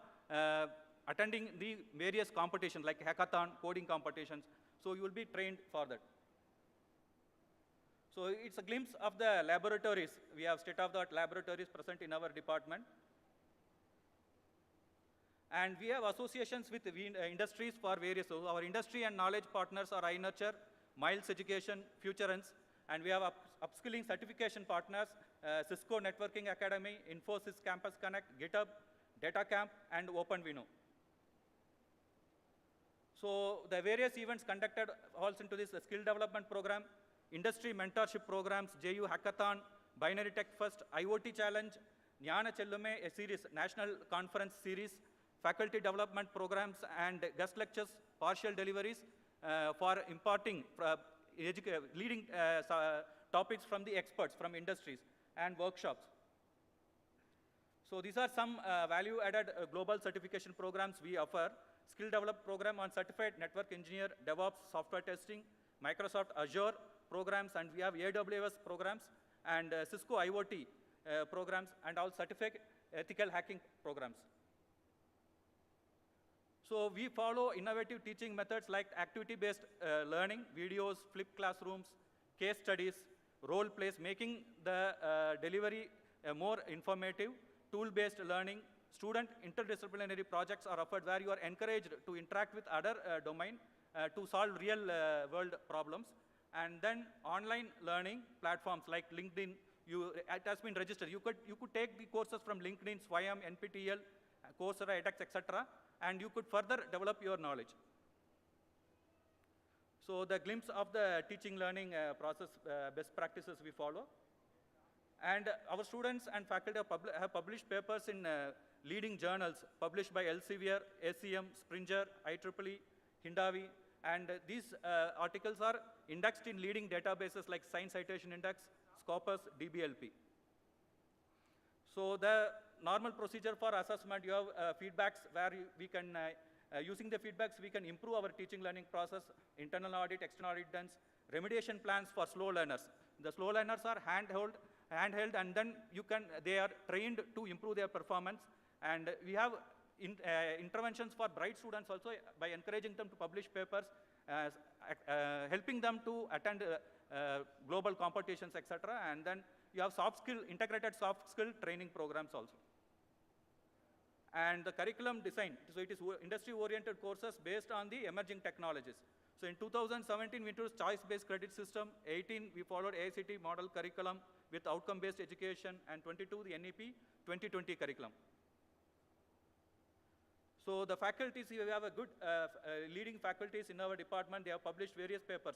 attending the various competitions like hackathon, coding competitions. So you will be trained for that. So it's a glimpse of the laboratories. We have state-of-the-art laboratories present in our department. And we have associations with industries for various. So our industry and knowledge partners are iNurture, Miles Education, Futurance, and we have upskilling certification partners, Cisco Networking Academy, Infosys Campus Connect, GitHub, DataCamp, and OpenVino. So the various events conducted falls into this skill development program, industry mentorship programs, JU Hackathon, Binary Tech Fest, IoT Challenge, Jnana Chellume, a series, national conference series, faculty development programs, and guest lectures, partial deliveries for imparting leading topics from the experts from industries, and workshops. So these are some value-added global certification programs we offer. Skill development program on certified network engineer, DevOps, software testing, Microsoft Azure programs, and we have AWS programs, and Cisco IoT programs, and all certified ethical hacking programs. So we follow innovative teaching methods like activity-based learning, videos, flipped classrooms, case studies, role plays, making the delivery more informative, tool-based learning. Student interdisciplinary projects are offered where you are encouraged to interact with other domain to solve real world problems. And then online learning platforms like LinkedIn, it has been registered. You could take the courses from LinkedIn, Swayam, NPTEL, Coursera, edX, etc., and you could further develop your knowledge. So the glimpse of the teaching learning process best practices we follow. And our students and faculty have published papers in leading journals published by Elsevier, ACM, Springer, IEEE, Hindawi, And these articles are indexed in leading databases like Science Citation Index, Scopus, DBLP. So the normal procedure for assessment, you have feedbacks where we can, using the feedbacks, we can improve our teaching learning process, internal audit, external audit done, remediation plans for slow learners. The slow learners are handheld, and then they are trained to improve their performance. And we have interventions for bright students also by encouraging them to publish papers, helping them to attend global competitions, etc. And then you have integrated soft skill training programs also. And the curriculum design, so it is industry-oriented courses based on the emerging technologies. So in 2017, we introduced choice-based credit system. 18, we followed AICT model curriculum with outcome-based education, and 22, the NEP 2020 curriculum. So the faculties, we have a good leading faculties in our department. They have published various papers,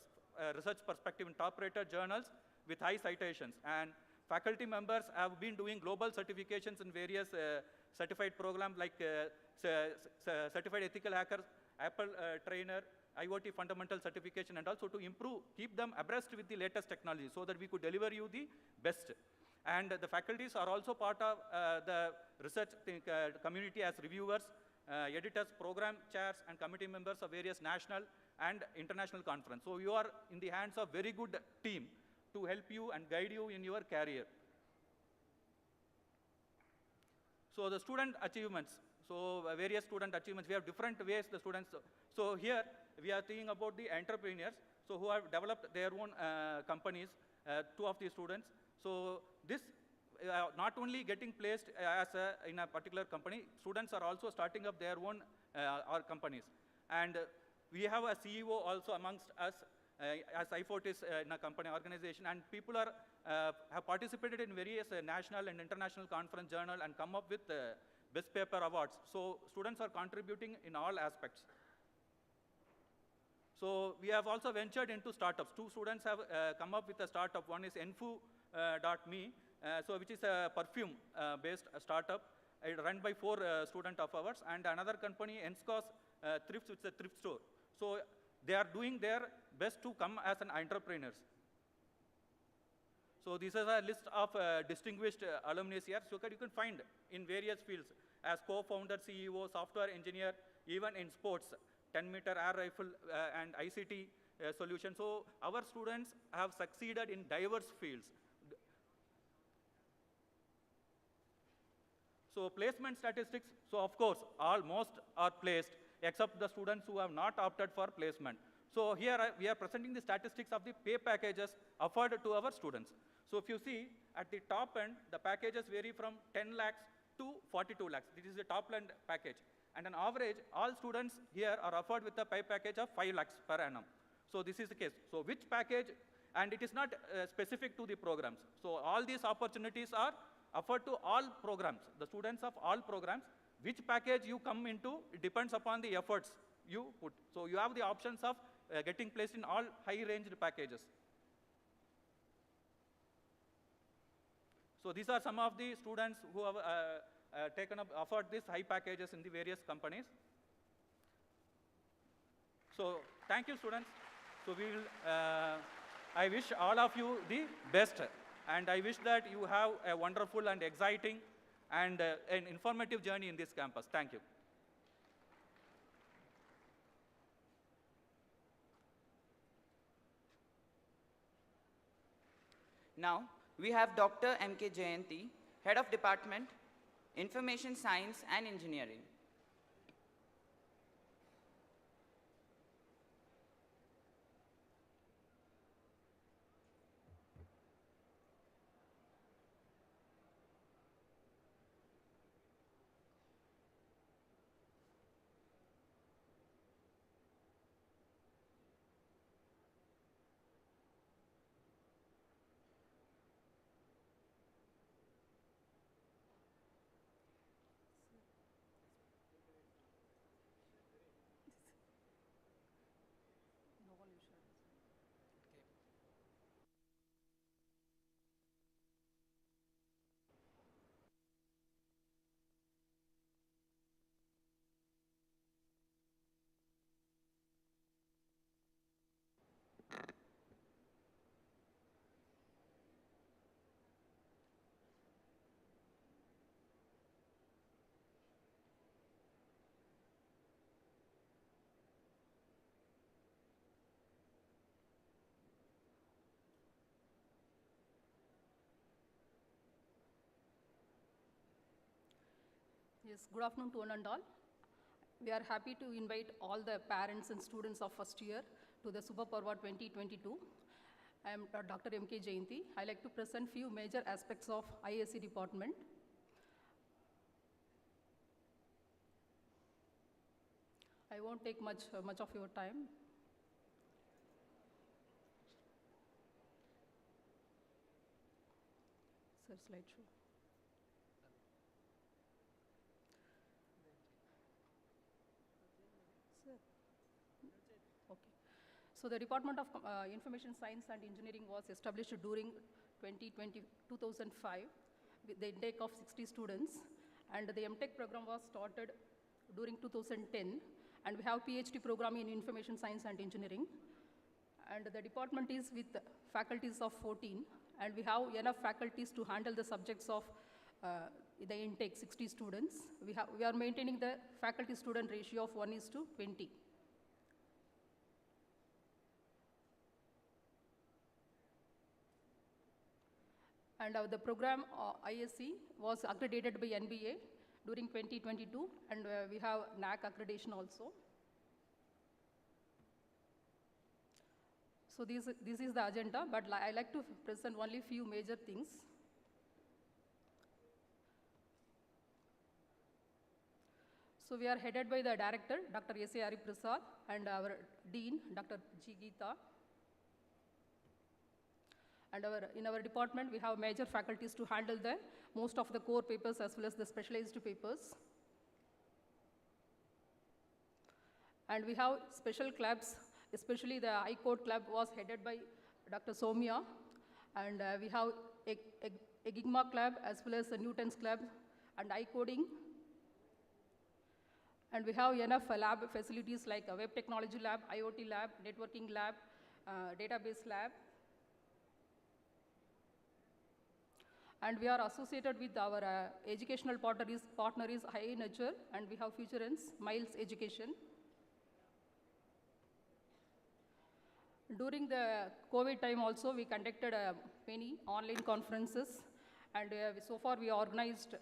research perspective in top-rated journals with high citations. And faculty members have been doing global certifications in various certified programs like Certified Ethical Hacker, Apple Trainer, IoT Fundamental Certification, and also to keep them abreast with the latest technology so that we could deliver you the best. And the faculties are also part of the research community as reviewers, editors, program chairs, and committee members of various national and international conferences. So you are in the hands of very good team to help you and guide you in your career. So the student achievements. So various student achievements, we have different ways the students. So here we are thinking about the entrepreneurs, so who have developed their own companies, two of the students. So this not only getting placed in a particular company, students are also starting up their own our companies. And we have a CEO also amongst us, as IFOT is in a company organization, and people have participated in various national and international conference journal and come up with best paper awards. So students are contributing in all aspects. So we have also ventured into startups. Two students have come up with a startup. One is Enfu.me, which is a perfume-based startup run by 4 students of ours, and another company, Enscos Thrifts, which is a thrift store. So they are doing their best to come as an entrepreneurs. So this is a list of distinguished alumni here. So you can find in various fields as co-founder, CEO, software engineer, even in sports, 10-meter air rifle and ICT solution. So our students have succeeded in diverse fields. So placement statistics, so of course, most are placed except the students who have not opted for placement. So here we are presenting the statistics of the pay packages offered to our students. So if you see at the top end, the packages vary from 10 lakhs to 42 lakhs. This is the top end package. And on average, all students here are offered with a pay package of 5 lakhs per annum. So this is the case. So which package, and it is not specific to the programs. So all these opportunities are offered to all programs, the students of all programs. Which package you come into, it depends upon the efforts you put. So you have the options of getting placed in all high-ranged packages. So these are some of the students who have offered these high packages in the various companies. So thank you, students. So we will, I wish all of you the best, and I wish that you have a wonderful and exciting and an informative journey in this campus. Thank you. Now, we have Dr. M.K. Jayanti, Head of Department, Information Science and Engineering. Yes, good afternoon to one and all. We are happy to invite all the parents and students of first year to the Shubha Parva 2022. I am Dr. M.K. Jayanti. I like to present few major aspects of ISC department. I won't take much of your time. Sir, slideshow. Sir. Okay. So the Department of Information Science and Engineering was established during 2005 with the intake of 60 students, and the MTech program was started during 2010, and we have PhD program in Information Science and Engineering, and the department is with faculties of 14, and we have enough faculties to handle the subjects of the intake 60 students. We are maintaining the faculty-student ratio of 1:20. And the program ISC was accredited by NBA during 2022, and we have NAC accreditation also. So this is the agenda, but I like to present only few major things. So we are headed by the director, Dr. S.A. Hari Prasad, and our dean, Dr. G. Geeta. And in our department, we have major faculties to handle most of the core papers as well as the specialized papers. And we have special clubs, especially the I-Code club was headed by Dr. Somya. And we have a Gigma club as well as a Newton's club and I-Coding. And we have enough lab facilities like a web technology lab, IoT lab, networking lab, database lab. And we are associated with our educational partner is High Nature, and we have Futurance, Miles Education. During the COVID time also, we conducted many online conferences, and so far we organized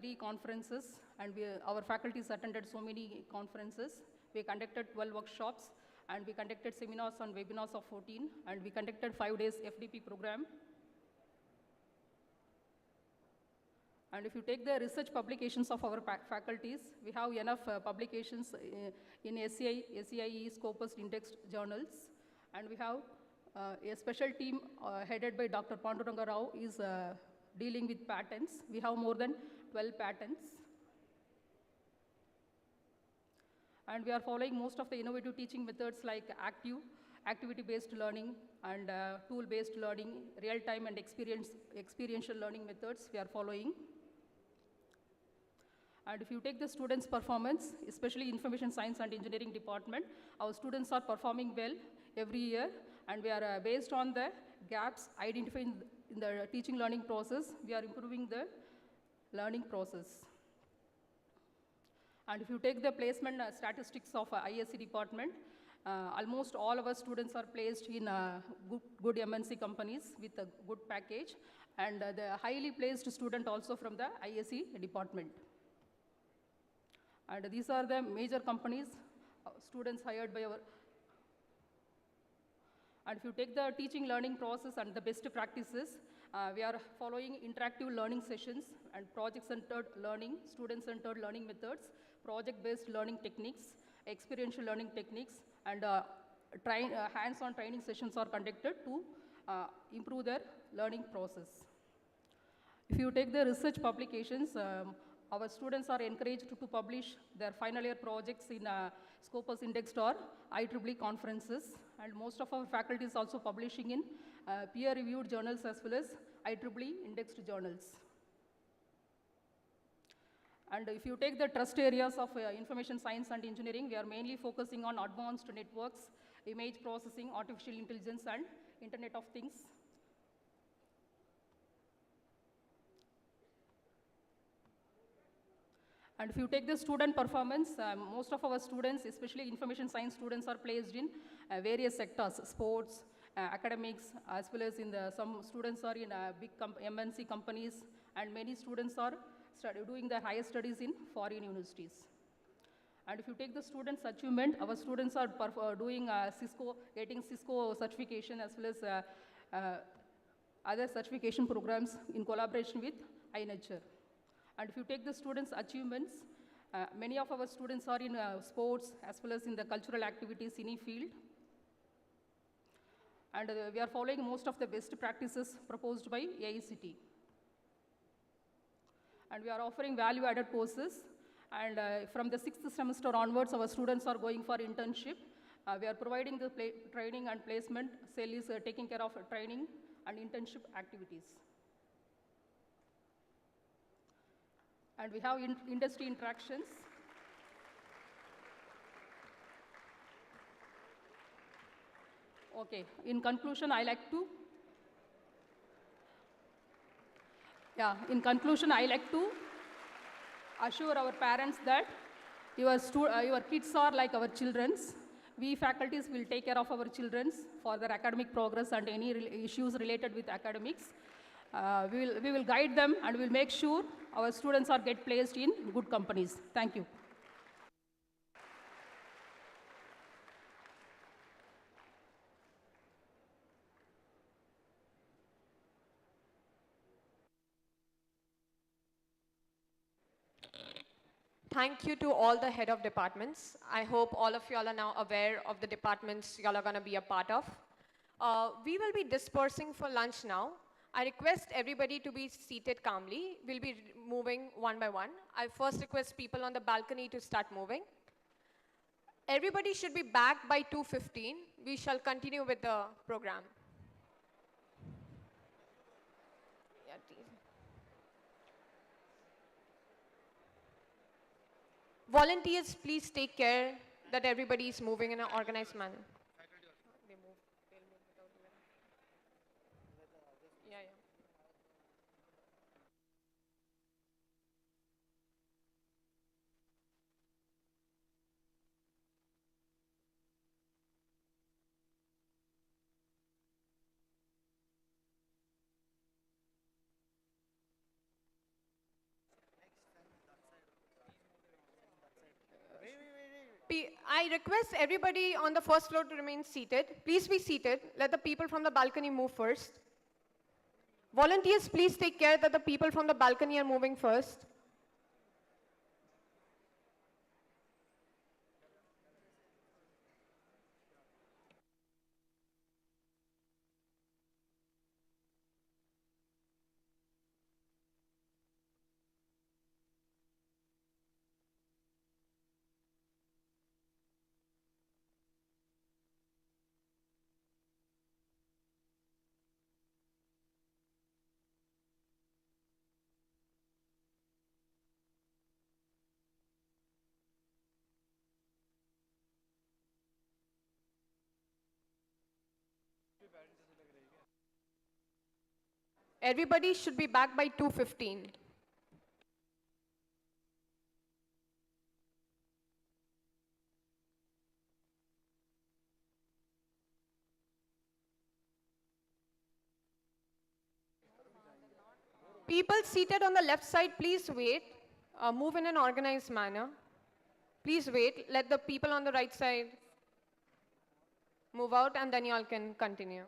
3 conferences, and our faculties attended so many conferences. We conducted 12 workshops, and we conducted seminars and webinars of 14, and we conducted 5 days FDP program. And if you take the research publications of our faculties, we have enough publications in SCIE Scopus indexed journals. And we have a special team headed by Dr. Panduranga Rao is dealing with patents. We have more than 12 patents. And we are following most of the innovative teaching methods like activity-based learning and tool-based learning, real-time and experiential learning methods we are following. And if you take the students' performance, especially Information Science and Engineering department, our students are performing well every year, and we are based on the gaps identified in the teaching learning process, we are improving the learning process. And if you take the placement statistics of ISC department, almost all of our students are placed in good MNC companies with a good package, and the highly placed student also from the ISC department. And these are the major companies, students hired by our. And if you take the teaching learning process and the best practices, we are following interactive learning sessions and project-centered learning, student-centered learning methods, project-based learning techniques, experiential learning techniques, and hands-on training sessions are conducted to improve their learning process. If you take the research publications, our students are encouraged to publish their final year projects in Scopus indexed or IEEE conferences, and most of our faculty is also publishing in peer-reviewed journals as well as IEEE indexed journals. And if you take the trust areas of Information Science and Engineering, we are mainly focusing on advanced networks, image processing, artificial intelligence, and Internet of Things. And if you take the student performance, most of our students, especially information science students, are placed in various sectors, sports, academics, as well as some students are in big MNC companies, and many students are doing their higher studies in foreign universities. And if you take the students' achievement, our students are doing getting Cisco certification as well as other certification programs in collaboration with iNature. And if you take the students' achievements, many of our students are in sports as well as in the cultural activities in any field. And we are following most of the best practices proposed by AICT. And we are offering value-added courses. And from the 6th semester onwards, our students are going for internship. We are providing the training and placement. SEL is taking care of training and internship activities. And we have industry interactions. Okay, in conclusion, I like to assure our parents that your kids are like our children's. We faculties will take care of our children's for their academic progress and any issues related with academics. We will guide them and we will make sure our students are get placed in good companies. Thank you. Thank you to all the head of departments. I hope all of you all are now aware of the departments you all are going to be a part of. We will be dispersing for lunch now. I request everybody to be seated calmly. We'll be moving one by one. I first request people on the balcony to start moving. Everybody should be back by 2:15. We shall continue with the program. Volunteers, please take care that everybody is moving in an organized manner. I request everybody on the first floor to remain seated. Please be seated. Let the people from the balcony move first. Volunteers, please take care that the people from the balcony are moving first. Everybody should be back by 2:15. People seated on the left side, please wait. Move in an organized manner. Please wait. Let the people on the right side move out and then you all can continue.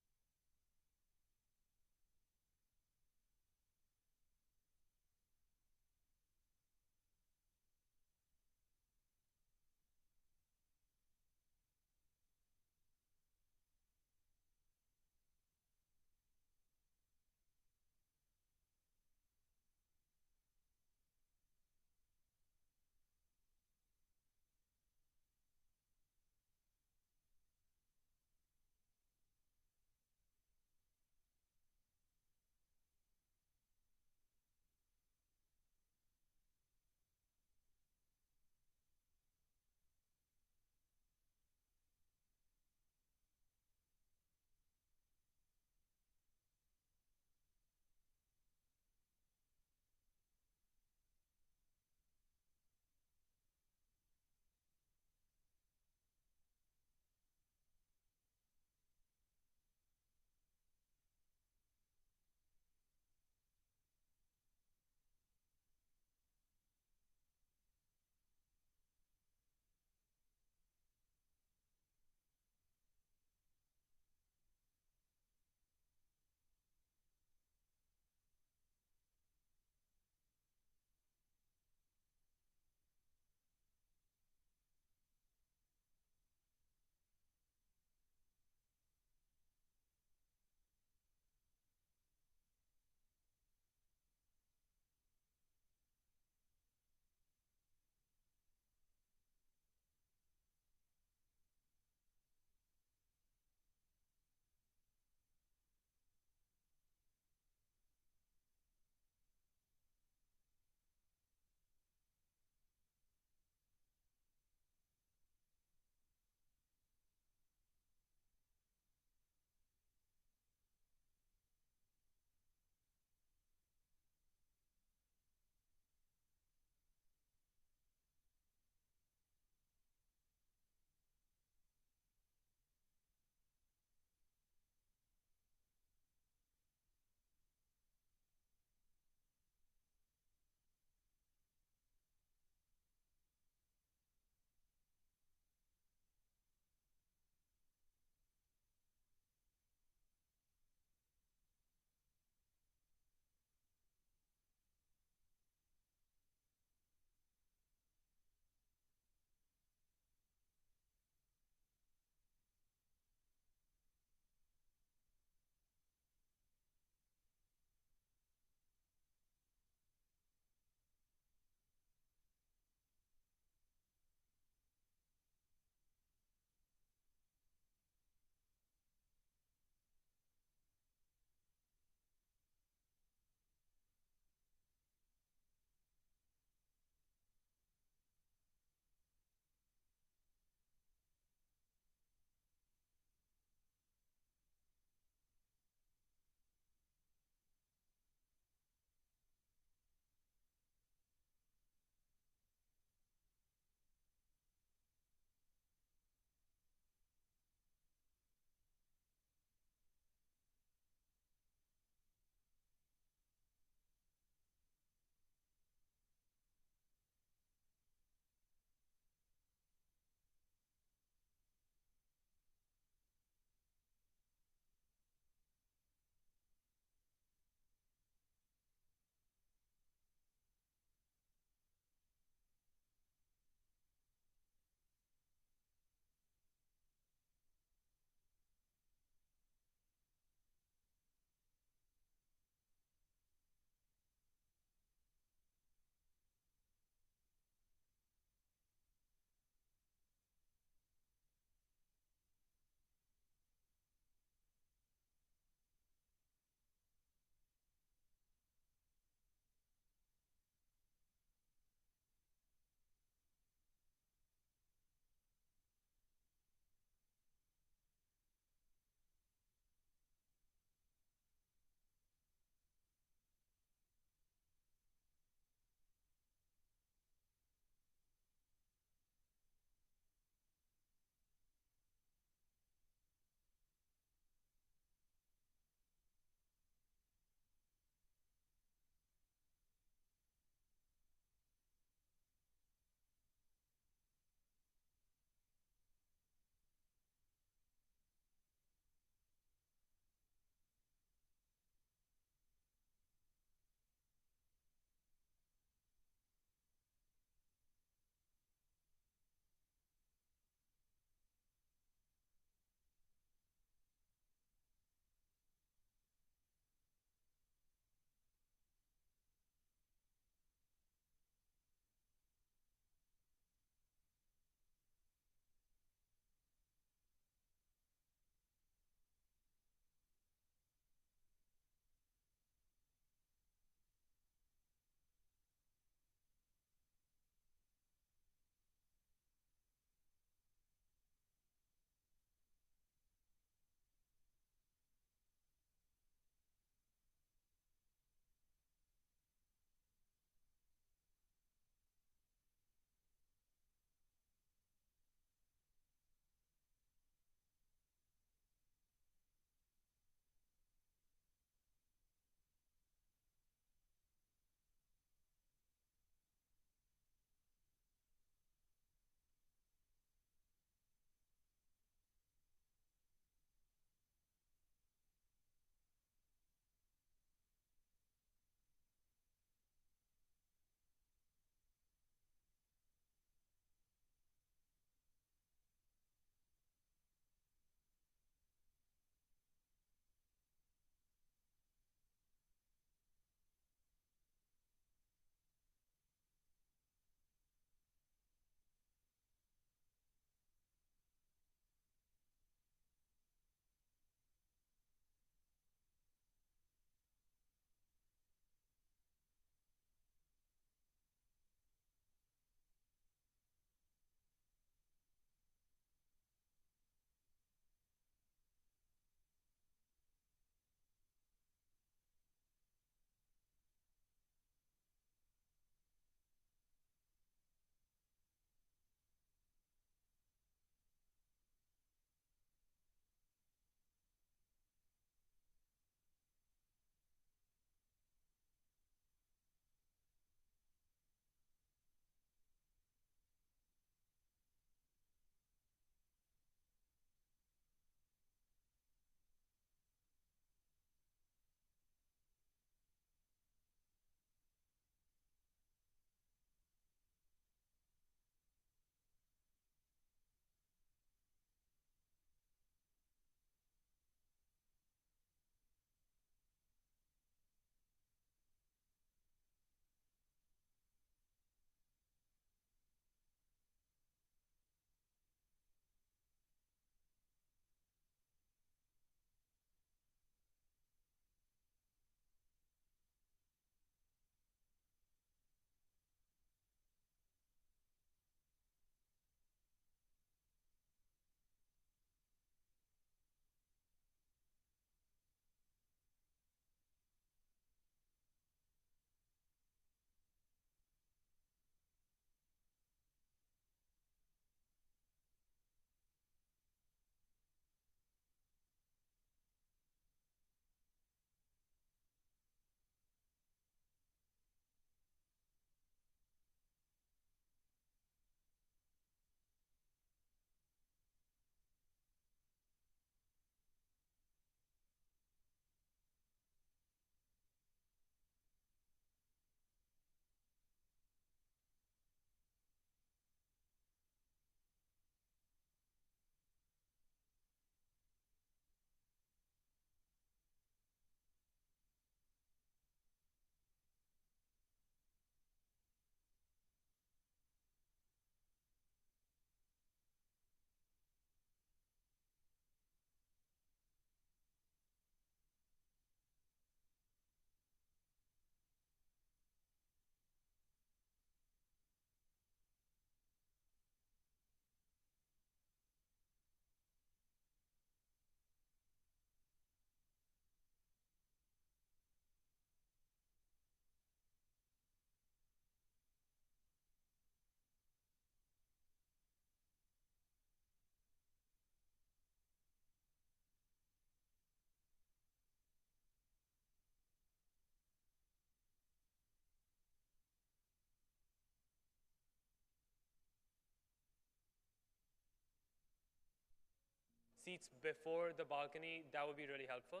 seats before the balcony, that would be really helpful.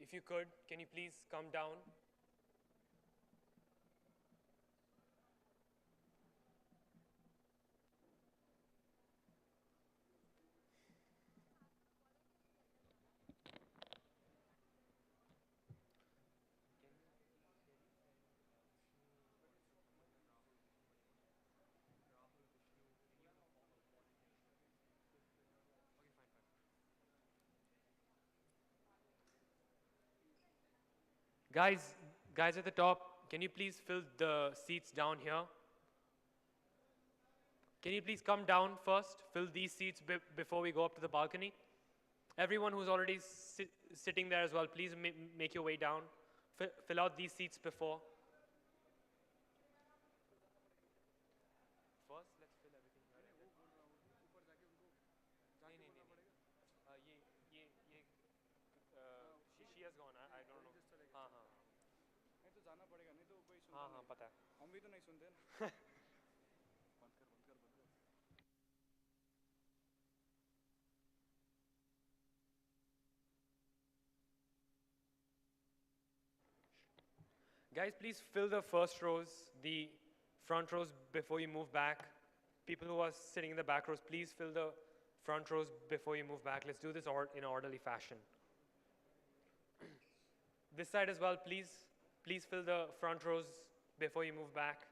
If you could, can you please come down? Guys at the top, can you please fill the seats down here? Can you please come down first, fill these seats before we go up to the balcony? Everyone who's already sitting there as well, please make your way down. Fill out these seats before. First, let's fill everything here. She has gone. I don't know. हाँ हाँ नहीं तो जाना पड़ेगा नहीं तो कोई सुनता हाँ हाँ पता है हम भी तो नहीं सुनते ना Guys, please fill the first rows, the front rows before you move back. People who are sitting in the back rows, please fill the front rows before you move back. Let's do this in an orderly fashion. This side as well, please fill the front rows before you move back.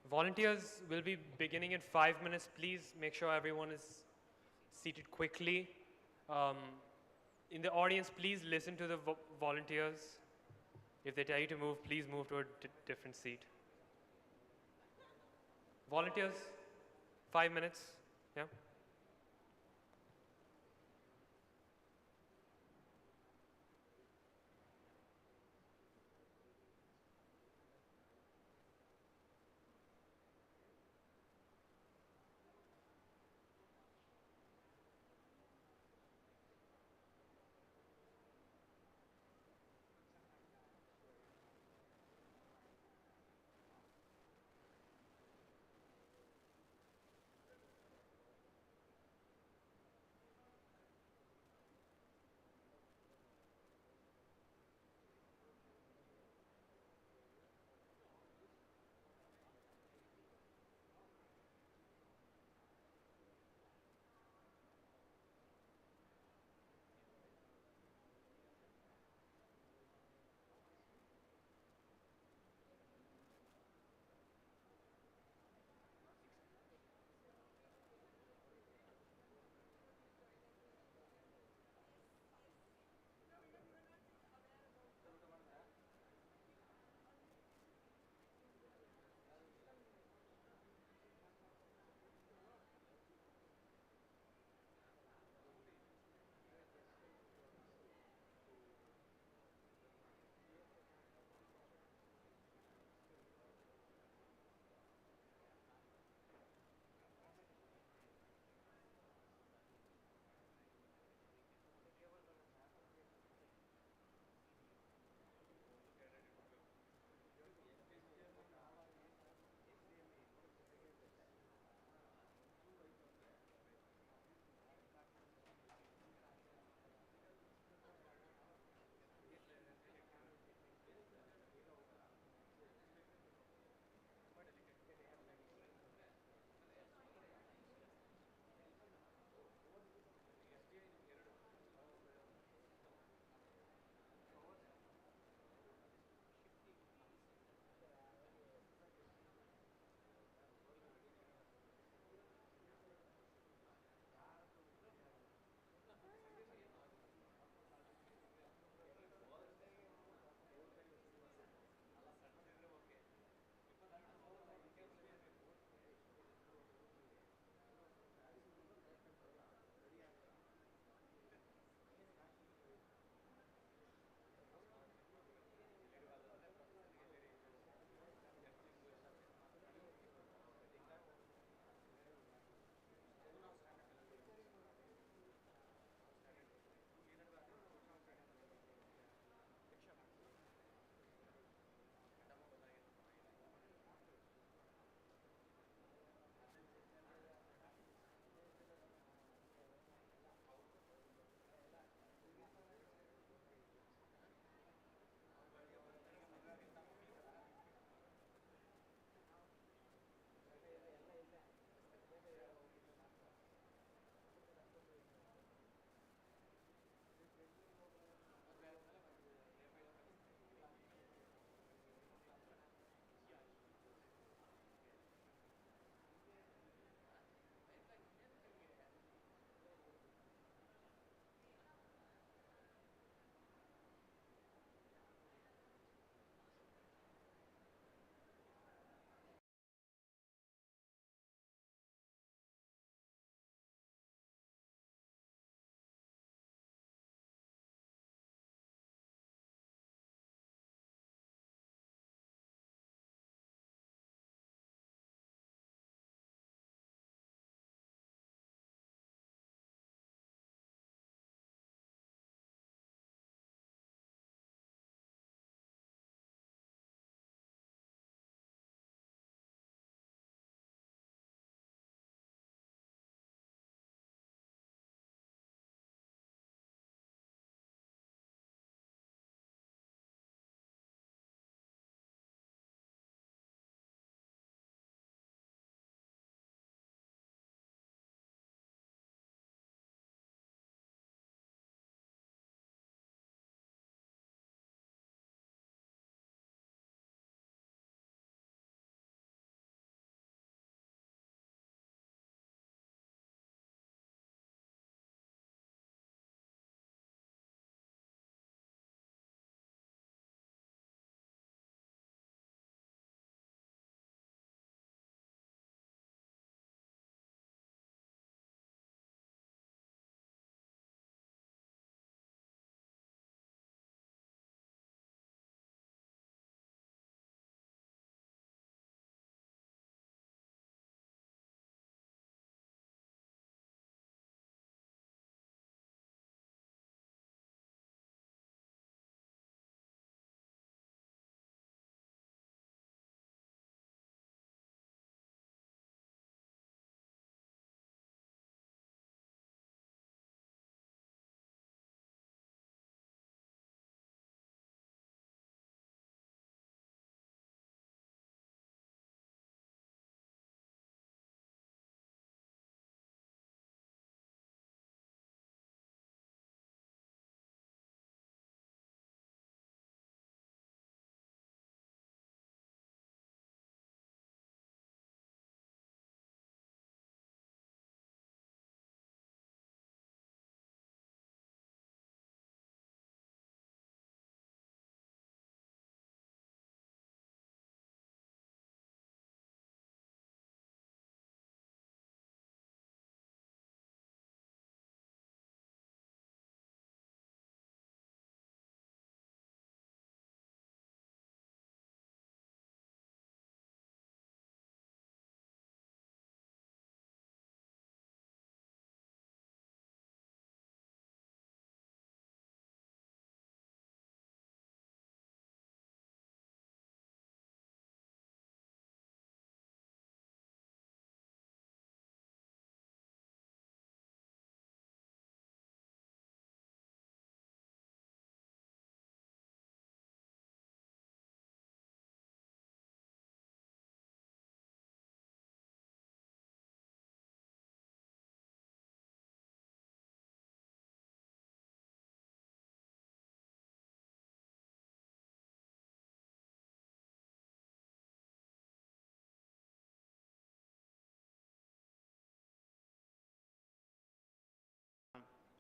Volunteers will be beginning in 5 minutes. Please make sure everyone is seated quickly. In the audience, please listen to the volunteers. If they tell you to move, please move to a different seat. Volunteers, 5 minutes. Yeah.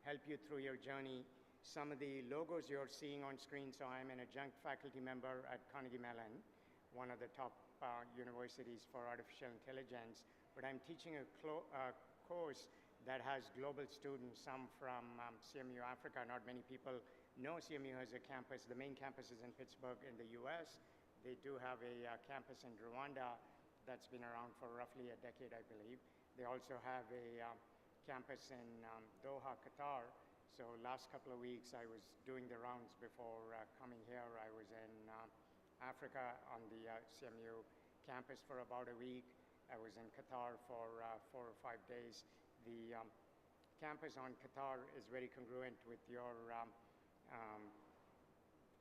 help you through your journey. Some of the logos you're seeing on screen, so I'm an adjunct faculty member at Carnegie Mellon, one of the top universities for artificial intelligence, but I'm teaching a course that has global students, some from CMU Africa. Not many people know CMU has a campus. The main campus is in Pittsburgh in the US. They do have a campus in Rwanda that's been around for roughly a decade, I believe. They also have a campus in Doha, Qatar. So last couple of weeks I was doing the rounds before coming here. I was in Africa on the CMU campus for about a week. I was in Qatar for 4 or 5 days. The campus on Qatar is very congruent with your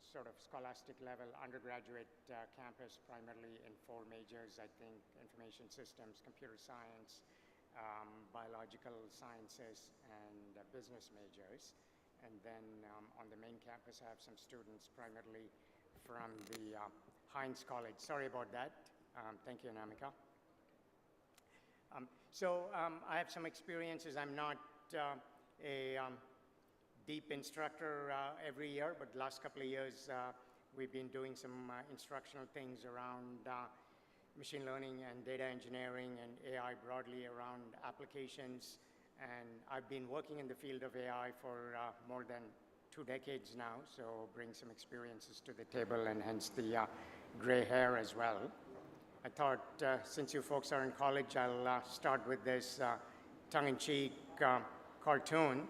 sort of scholastic level undergraduate campus, primarily in 4 majors, I think: information systems, computer science, biological sciences, and business majors. And then on the main campus, I have some students primarily from the Heinz College. Sorry about that. Thank you, Anamika. I have some experiences. I'm not a deep instructor every year, but the last couple of years we've been doing some instructional things around machine learning and data engineering and AI broadly around applications. And I've been working in the field of AI for more than 2 decades now, so bring some experiences to the table, and hence the gray hair as well. I thought since you folks are in college, I'll start with this tongue-in-cheek cartoon.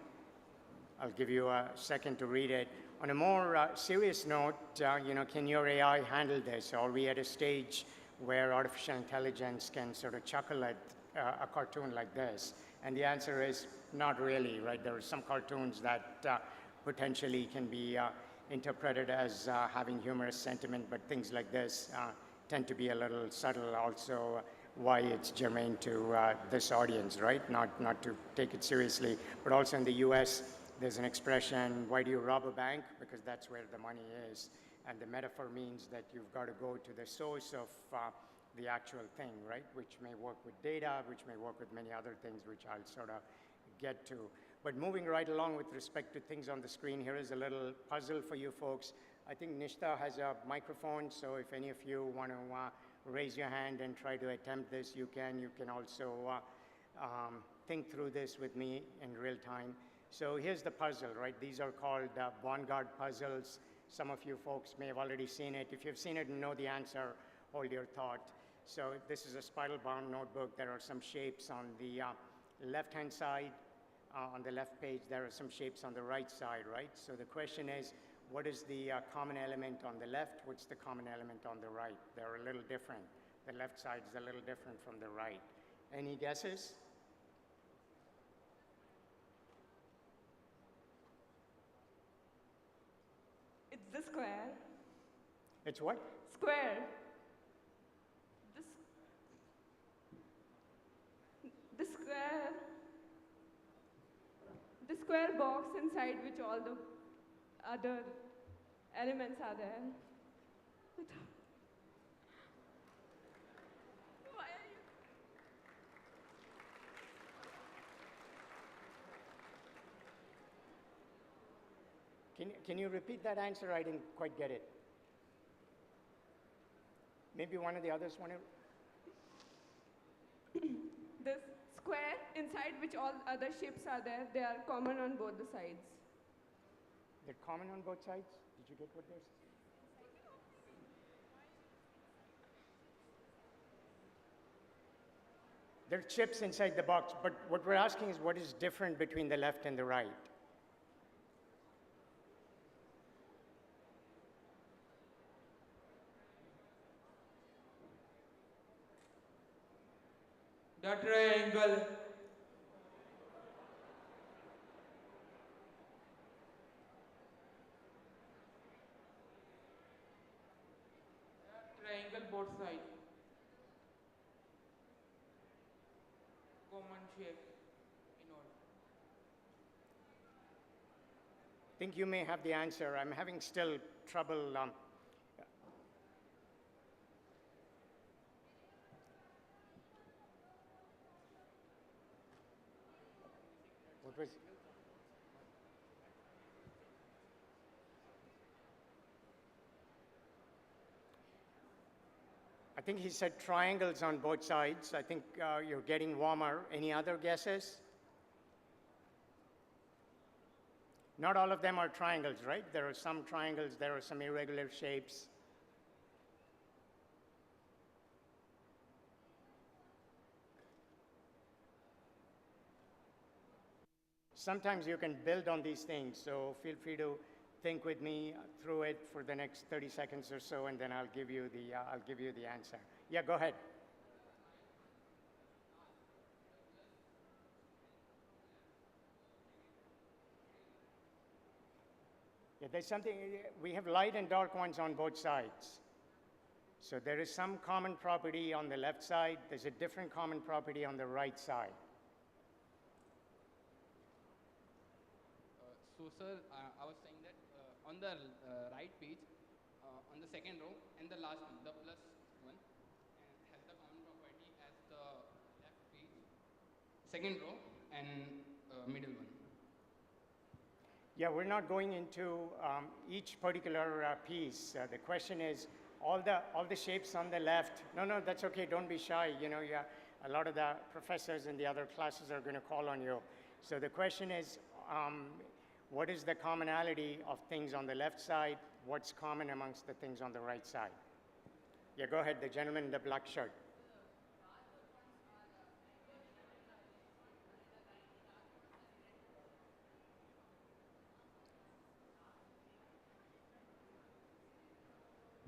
I'll give you a second to read it. On a more serious note, can your AI handle this? Are we at a stage where artificial intelligence can sort of chuckle at a cartoon like this? And the answer is not really, right? There are some cartoons that potentially can be interpreted as having humorous sentiment, but things like this tend to be a little subtle. Also, why it's germane to this audience, right? Not to take it seriously, but also in the US, there's an expression, why do you rob a bank? Because that's where the money is. And the metaphor means that you've got to go to the source of the actual thing, right? Which may work with data, which may work with many other things, which I'll sort of get to. But moving right along with respect to things on the screen, here is a little puzzle for you folks. I think Nishta has a microphone, so if any of you want to raise your hand and try to attempt this, you can. You can also think through this with me in real time. So here's the puzzle, right? These are called Vanguard puzzles. Some of you folks may have already seen it. If you've seen it and know the answer, hold your thought. So this is a spiral-bound notebook. There are some shapes on the left-hand side. On the left page, there are some shapes on the right side, right? So the question is, what is the common element on the left? What's the common element on the right? They're a little different. The left side is a little different from the right. Any guesses? It's the square. It's what? Square. The square. The square box inside which all the other elements are there. Why are you? Can you repeat that answer? I didn't quite get it. Maybe one of the others want to. The square inside which all other shapes are there, they are common on both the sides. They're common on both sides? Did you get what they're saying? There are chips inside the box, but what we're asking is what is different between the left and the right? The triangle. Triangle both sides. Common shape in all. I think you may have the answer. I'm having still trouble. What was? think he said triangles on both sides. I think you're getting warmer. Any other guesses? Not all of them are triangles, right? There are some triangles, there are some irregular shapes. Sometimes you can build on these things, so feel free to think with me through it for the next 30 seconds or so, and then I'll give you the answer. Yeah, go ahead. Yeah, there's something, we have light and dark ones on both sides. So there is some common property on the left side, there's a different common property on the right side. So sir, I was saying that on the right page, on the second row and the last one, the plus one, has the common property as the left page, second row and middle one. Yeah, we're not going into each particular piece. The question is, all the shapes on the left. No, that's okay. Don't be shy. You know, a lot of the professors in the other classes are going to call on you. So the question is, what is the commonality of things on the left side? What's common amongst the things on the right side? Yeah, go ahead. The gentleman in the black shirt.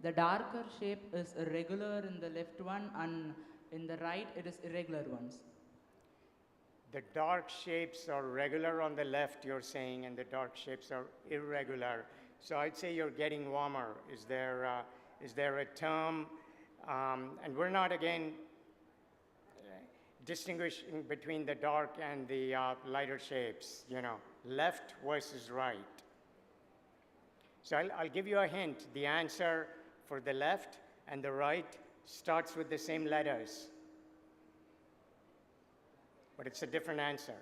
The darker shape is regular in the left one, and in the right it is irregular ones. The dark shapes are regular on the left, you're saying, and the dark shapes are irregular. So I'd say you're getting warmer. Is there a term? And we're not, again, distinguishing between the dark and the lighter shapes, you know, left versus right. So I'll give you a hint. The answer for the left and the right starts with the same letters, but it's a different answer.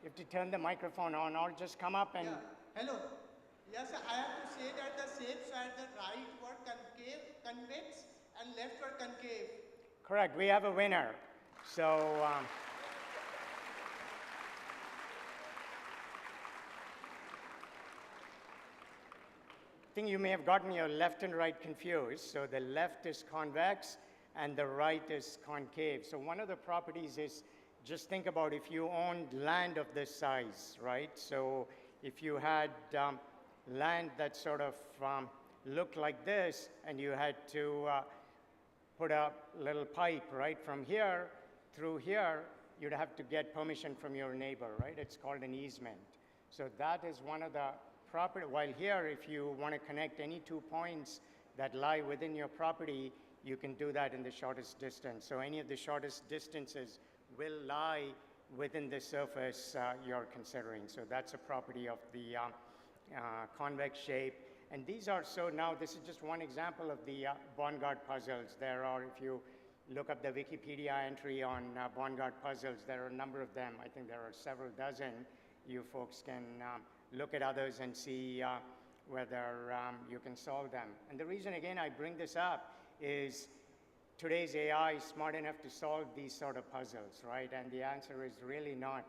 You have to turn the microphone on or just come up and... Yeah. Hello. Yes, I have to say that the shapes at the right were concave, convex, and left were concave. Correct. We have a winner. So... I think you may have gotten your left and right confused. So the left is convex and the right is concave. So one of the properties is, just think about if you owned land of this size, right? So if you had land that sort of looked like this, and you had to put a little pipe right from here through here, you'd have to get permission from your neighbor, right? It's called an easement. So that is one of the property. While here, if you want to connect any 2 points that lie within your property, you can do that in the shortest distance. So any of the shortest distances will lie within the surface you're considering. So that's a property of the convex shape. And these are, so now this is just one example of the Bongard puzzles. There are, if you look up the Wikipedia entry on Bongard puzzles, there are a number of them. I think there are several dozen. You folks can look at others and see whether you can solve them. And the reason, again, I bring this up is today's AI is smart enough to solve these sort of puzzles, right? And the answer is really not.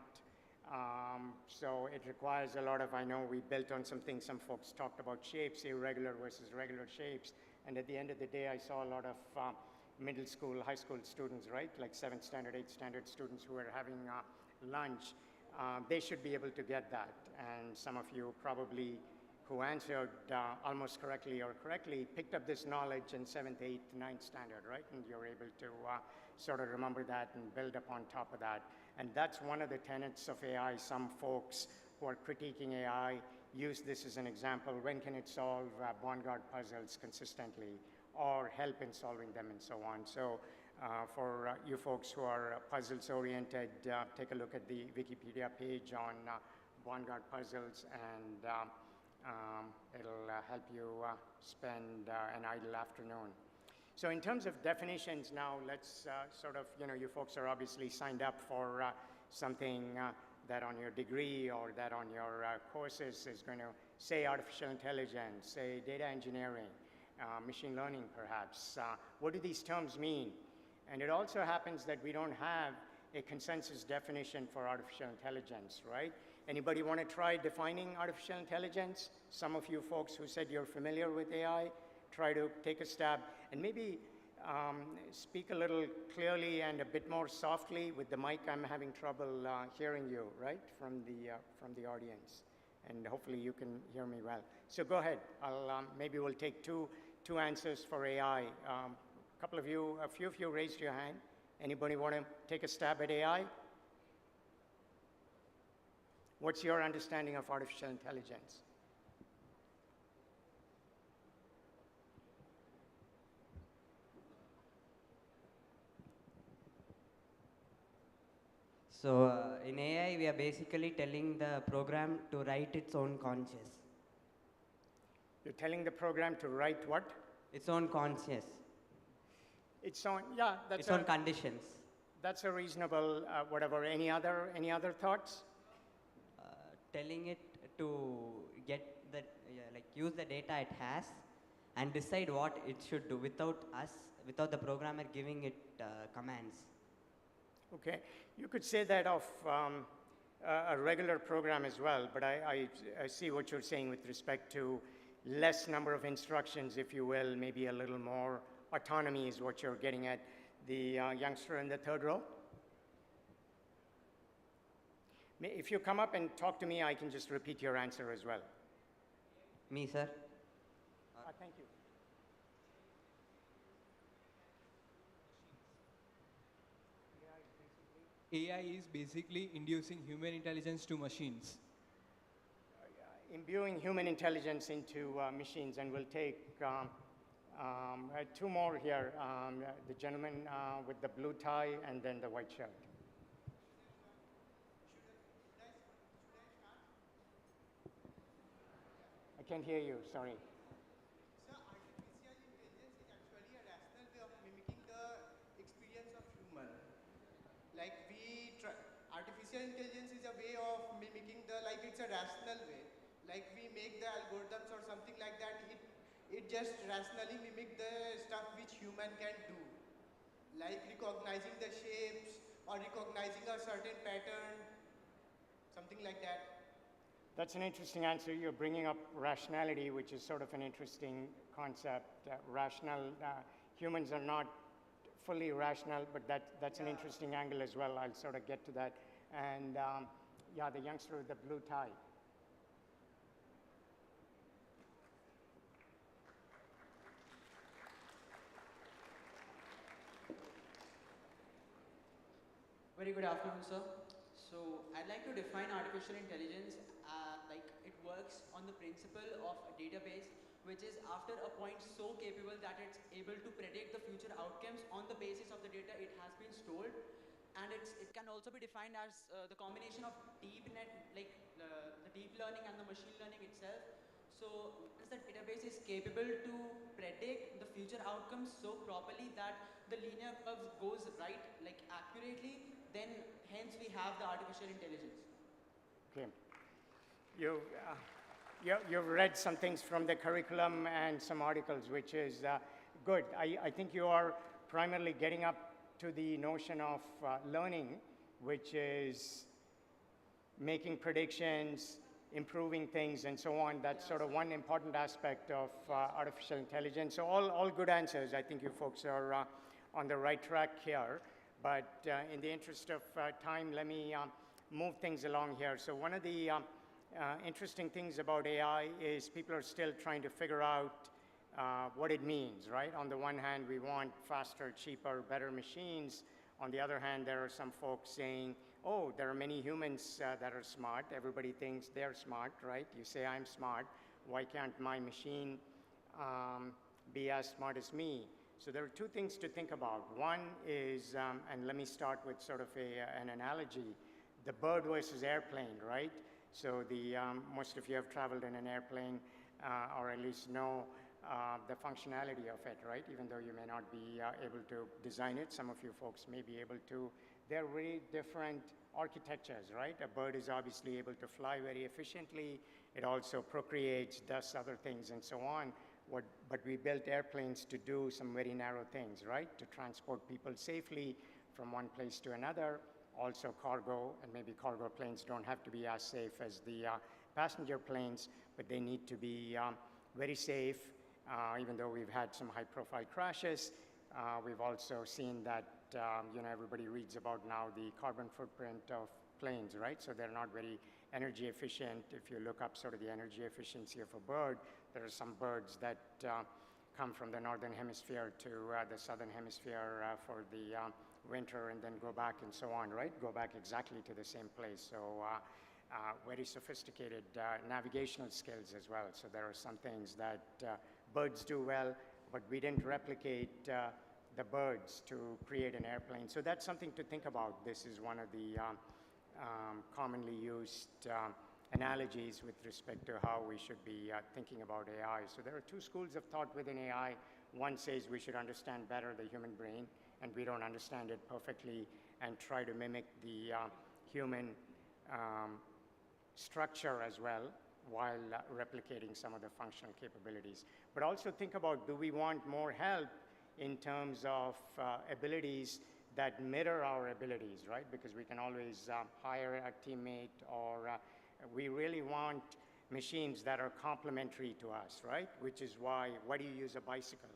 So it requires a lot of, I know we built on some things, some folks talked about shapes, irregular versus regular shapes. And at the end of the day, I saw a lot of middle school, high school students, right? Like 7th standard, 8th standard students who were having lunch. They should be able to get that. And some of you probably who answered almost correctly or correctly picked up this knowledge in 7th, 8th, 9th standard, right? And you're able to sort of remember that and build upon top of that. And that's one of the tenets of AI. Some folks who are critiquing AI use this as an example. When can it solve Bongard puzzles consistently or help in solving them and so on? So for you folks who are puzzles oriented, take a look at the Wikipedia page on Vanguard puzzles, and it'll help you spend an idle afternoon. So in terms of definitions now, let's sort of, you folks are obviously signed up for something that on your degree or that on your courses is going to say artificial intelligence, say data engineering, machine learning perhaps. What do these terms mean? And it also happens that we don't have a consensus definition for artificial intelligence, right? Anybody want to try defining artificial intelligence? Some of you folks who said you're familiar with AI, try to take a stab and maybe speak a little clearly and a bit more softly. With the mic, I'm having trouble hearing you, right, from the audience. And hopefully you can hear me well. So go ahead. Maybe we'll take two answers for AI. A few of you raised your hand. Anybody want to take a stab at AI? What's your understanding of artificial intelligence? So in AI, we are basically telling the program to write its own conscious. You're telling the program to write what? Its own conscious. Its own, yeah, that's its own conditions. That's a reasonable, whatever. Any other thoughts? Telling it to get the, use the data it has and decide what it should do without the programmer giving it commands. Okay, you could say that of a regular program as well, but I see what you're saying with respect to less number of instructions, if you will, maybe a little more autonomy is what you're getting at. The youngster in the third row? If you come up and talk to me, I can just repeat your answer as well. Me, sir? Thank you. AI is basically inducing human intelligence to machines. Imbuing human intelligence into machines, and we'll take two more here. The gentleman with the blue tie and then the white shirt. I can't hear you, sorry. So artificial intelligence is actually a rational way of mimicking the experience of human. Like artificial intelligence is a way of mimicking it's a rational way. Like we make the algorithms or something like that, it just rationally mimic the stuff which human can do. Like recognizing the shapes or recognizing a certain pattern, something like that. That's an interesting answer. You're bringing up rationality, which is sort of an interesting concept. Humans are not fully rational, but that's an interesting angle as well. I'll sort of get to that. And yeah, the youngster with the blue tie. Very good afternoon, sir. So I'd like to define artificial intelligence like it works on the principle of a database which is after a point so capable that it's able to predict the future outcomes on the basis of the data it has been stored. And it can also be defined as the combination of deep learning and the machine learning itself. So once the database is capable to predict the future outcomes so properly that the linear curve goes right, accurately, then hence we have the artificial intelligence. Okay. You've read some things from the curriculum and some articles, which is good. I think you are primarily getting up to the notion of learning, which is making predictions, improving things, and so on. That's sort of one important aspect of artificial intelligence. So all good answers. I think you folks are on the right track here. But in the interest of time, let me move things along here. So one of the interesting things about AI is people are still trying to figure out what it means, right? On the one hand, we want faster, cheaper, better machines. On the other hand, there are some folks saying, oh, there are many humans that are smart. Everybody thinks they're smart, right? You say, I'm smart. Why can't my machine be as smart as me? So there are two things to think about. One is, and let me start with sort of an analogy, the bird versus airplane, right? So most of you have traveled in an airplane or at least know the functionality of it, right? Even though you may not be able to design it, some of you folks may be able to. They're very different architectures, right? A bird is obviously able to fly very efficiently. It also procreates, does other things, and so on. But we built airplanes to do some very narrow things, right? To transport people safely from one place to another. Also cargo, and maybe cargo planes don't have to be as safe as the passenger planes, but they need to be very safe, even though we've had some high-profile crashes. We've also seen that, everybody reads about now the carbon footprint of planes, right? So they're not very energy efficient. If you look up sort of the energy efficiency of a bird, there are some birds that come from the northern hemisphere to the southern hemisphere for the winter and then go back and so on, right? Go back exactly to the same place. So very sophisticated navigational skills as well. So there are some things that birds do well, but we didn't replicate the birds to create an airplane. So that's something to think about. This is one of the commonly used analogies with respect to how we should be thinking about AI. So there are two schools of thought within AI. One says we should understand better the human brain, and we don't understand it perfectly, and try to mimic the human structure as well, while replicating some of the functional capabilities. But also think about, do we want more help in terms of abilities that mirror our abilities, right? Because we can always hire a teammate, or we really want machines that are complementary to us, right? Which is why do you use a bicycle?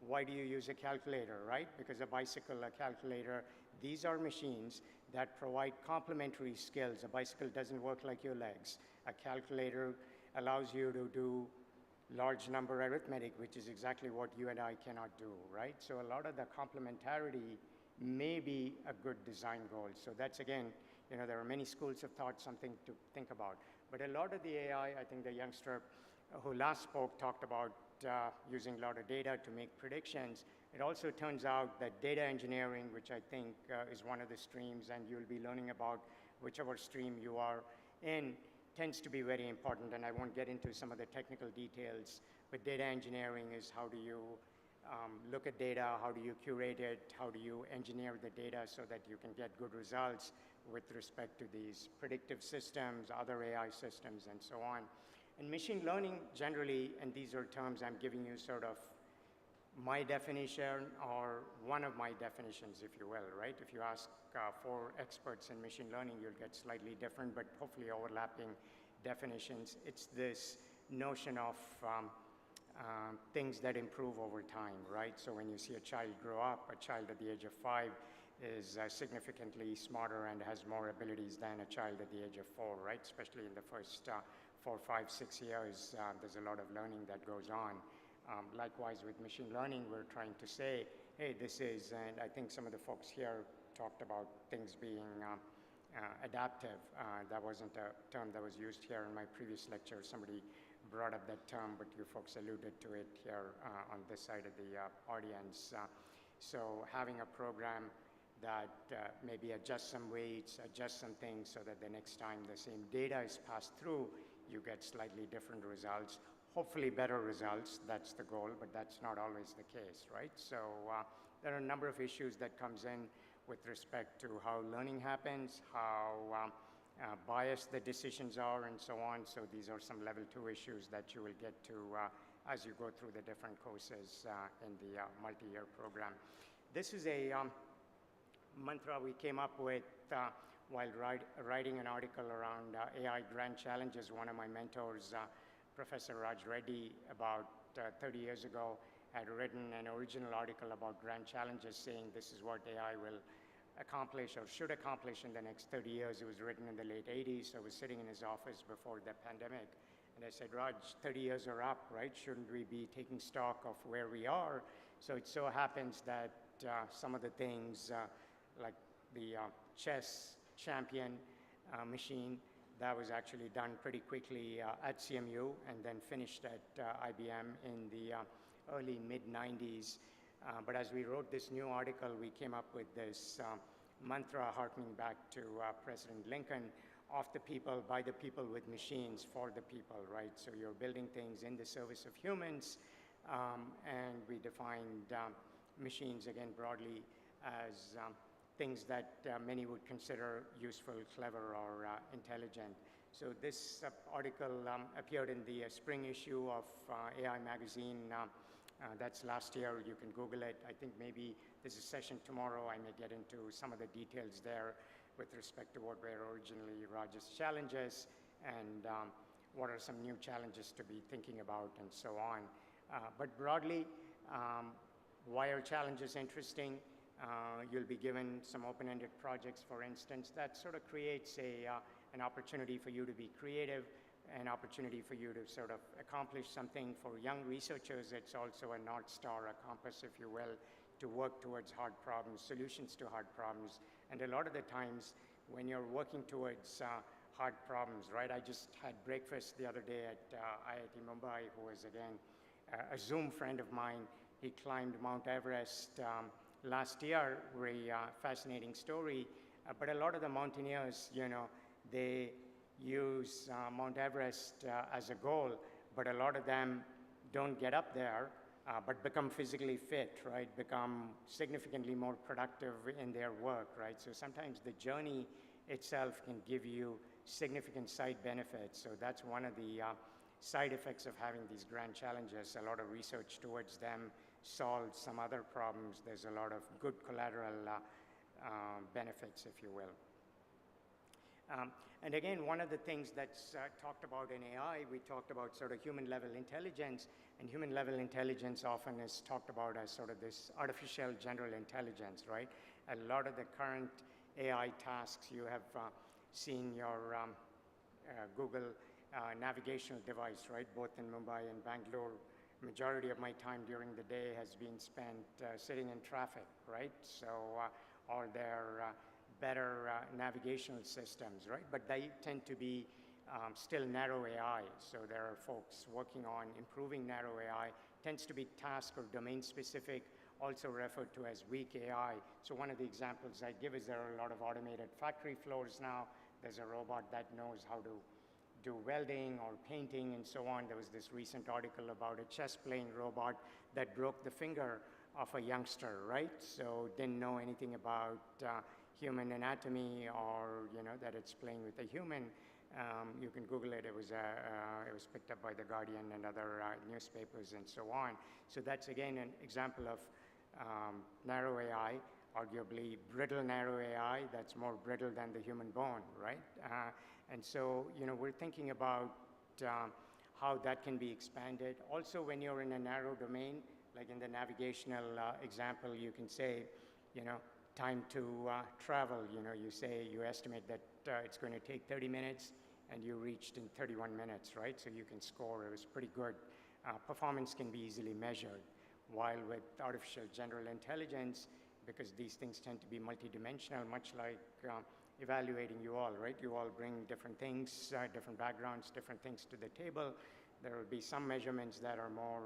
Why do you use a calculator, right? Because a bicycle, a calculator, these are machines that provide complementary skills. A bicycle doesn't work like your legs. A calculator allows you to do large number arithmetic, which is exactly what you and I cannot do, right? So a lot of the complementarity may be a good design goal. So that's, again, there are many schools of thought, something to think about. But a lot of the AI, I think the youngster who last spoke talked about using a lot of data to make predictions. It also turns out that data engineering, which I think is one of the streams, and you'll be learning about whichever stream you are in, tends to be very important, and I won't get into some of the technical details, but data engineering is how do you look at data, how do you curate it, how do you engineer the data so that you can get good results with respect to these predictive systems, other AI systems, and so on. And machine learning generally, and these are terms I'm giving you sort of my definition or one of my definitions, if you will, right? If you ask 4 experts in machine learning, you'll get slightly different, but hopefully overlapping definitions. It's this notion of things that improve over time, right? So when you see a child grow up, a child at the age of 5 is significantly smarter and has more abilities than a child at the age of 4, right? Especially in the first 4, 5, 6 years, there's a lot of learning that goes on. Likewise, with machine learning, we're trying to say, hey, this is, and I think some of the folks here talked about things being adaptive. That wasn't a term that was used here in my previous lecture. Somebody brought up that term, but you folks alluded to it here on this side of the audience. So having a program that maybe adjusts some weights, adjusts some things so that the next time the same data is passed through, you get slightly different results. Hopefully better results, that's the goal, but that's not always the case, right? So there are a number of issues that comes in with respect to how learning happens, how biased the decisions are, and so on. So these are some level 2 issues that you will get to as you go through the different courses in the multi-year program. This is a mantra we came up with while writing an article around AI grand challenges. One of my mentors, Professor Raj Reddy, about 30 years ago, had written an original article about grand challenges saying this is what AI will accomplish or should accomplish in the next 30 years. It was written in the late 80s. I was sitting in his office before the pandemic, and I said, Raj, 30 years are up, right? Shouldn't we be taking stock of where we are? So it so happens that some of the things, like the chess champion machine, that was actually done pretty quickly at CMU and then finished at IBM in the early mid-90s. But as we wrote this new article, we came up with this mantra harkening back to President Lincoln of the people, by the people, with machines, for the people, right? So you're building things in the service of humans, and we defined machines, again, broadly as things that many would consider useful, clever, or intelligent. So this article appeared in the spring issue of AI magazine. That's last year. You can Google it. I think maybe there's a session tomorrow. I may get into some of the details there with respect to what were originally Raj's challenges and what are some new challenges to be thinking about and so on. But broadly, why are challenges interesting? You'll be given some open-ended projects, for instance. That sort of creates an opportunity for you to be creative, an opportunity for you to sort of accomplish something. For young researchers, it's also a North Star, a compass, if you will, to work towards hard problems, solutions to hard problems. And a lot of the times, when you're working towards hard problems, right? I just had breakfast the other day at IIT Mumbai, who was, again, a Zoom friend of mine. He climbed Mount Everest last year, very fascinating story. But a lot of the mountaineers, you know, they use Mount Everest as a goal, but a lot of them don't get up there, but become physically fit, right? Become significantly more productive in their work, right? So sometimes the journey itself can give you significant side benefits. So that's one of the side effects of having these grand challenges. A lot of research towards them solves some other problems. There's a lot of good collateral benefits, if you will. And again, one of the things that's talked about in AI, we talked about sort of human-level intelligence, and human-level intelligence often is talked about as sort of this artificial general intelligence, right? A lot of the current AI tasks, you have seen your Google navigational device, right? Both in Mumbai and Bangalore, majority of my time during the day has been spent sitting in traffic, right? So, or their better navigational systems, right? But they tend to be still narrow AI. So there are folks working on improving narrow AI, tends to be task or domain specific, also referred to as weak AI. So one of the examples I give is there are a lot of automated factory floors now. There's a robot that knows how to do welding or painting and so on. There was this recent article about a chess playing robot that broke the finger of a youngster, right? So didn't know anything about human anatomy, or you know that it's playing with a human. You can Google it. It was picked up by The Guardian and other newspapers and so on. So that's again an example of narrow AI, arguably brittle narrow AI that's more brittle than the human bone, right? And so you know we're thinking about how that can be expanded. Also, when you're in a narrow domain, like in the navigational example, you can say, you know, time to travel, you know, you say, you estimate that it's going to take 30 minutes and you reached in 31 minutes, right? So you can score, it was pretty good. Performance can be easily measured. While with artificial general intelligence, because these things tend to be multidimensional, much like evaluating you all, right? You all bring different things, different backgrounds, different things to the table. There will be some measurements that are more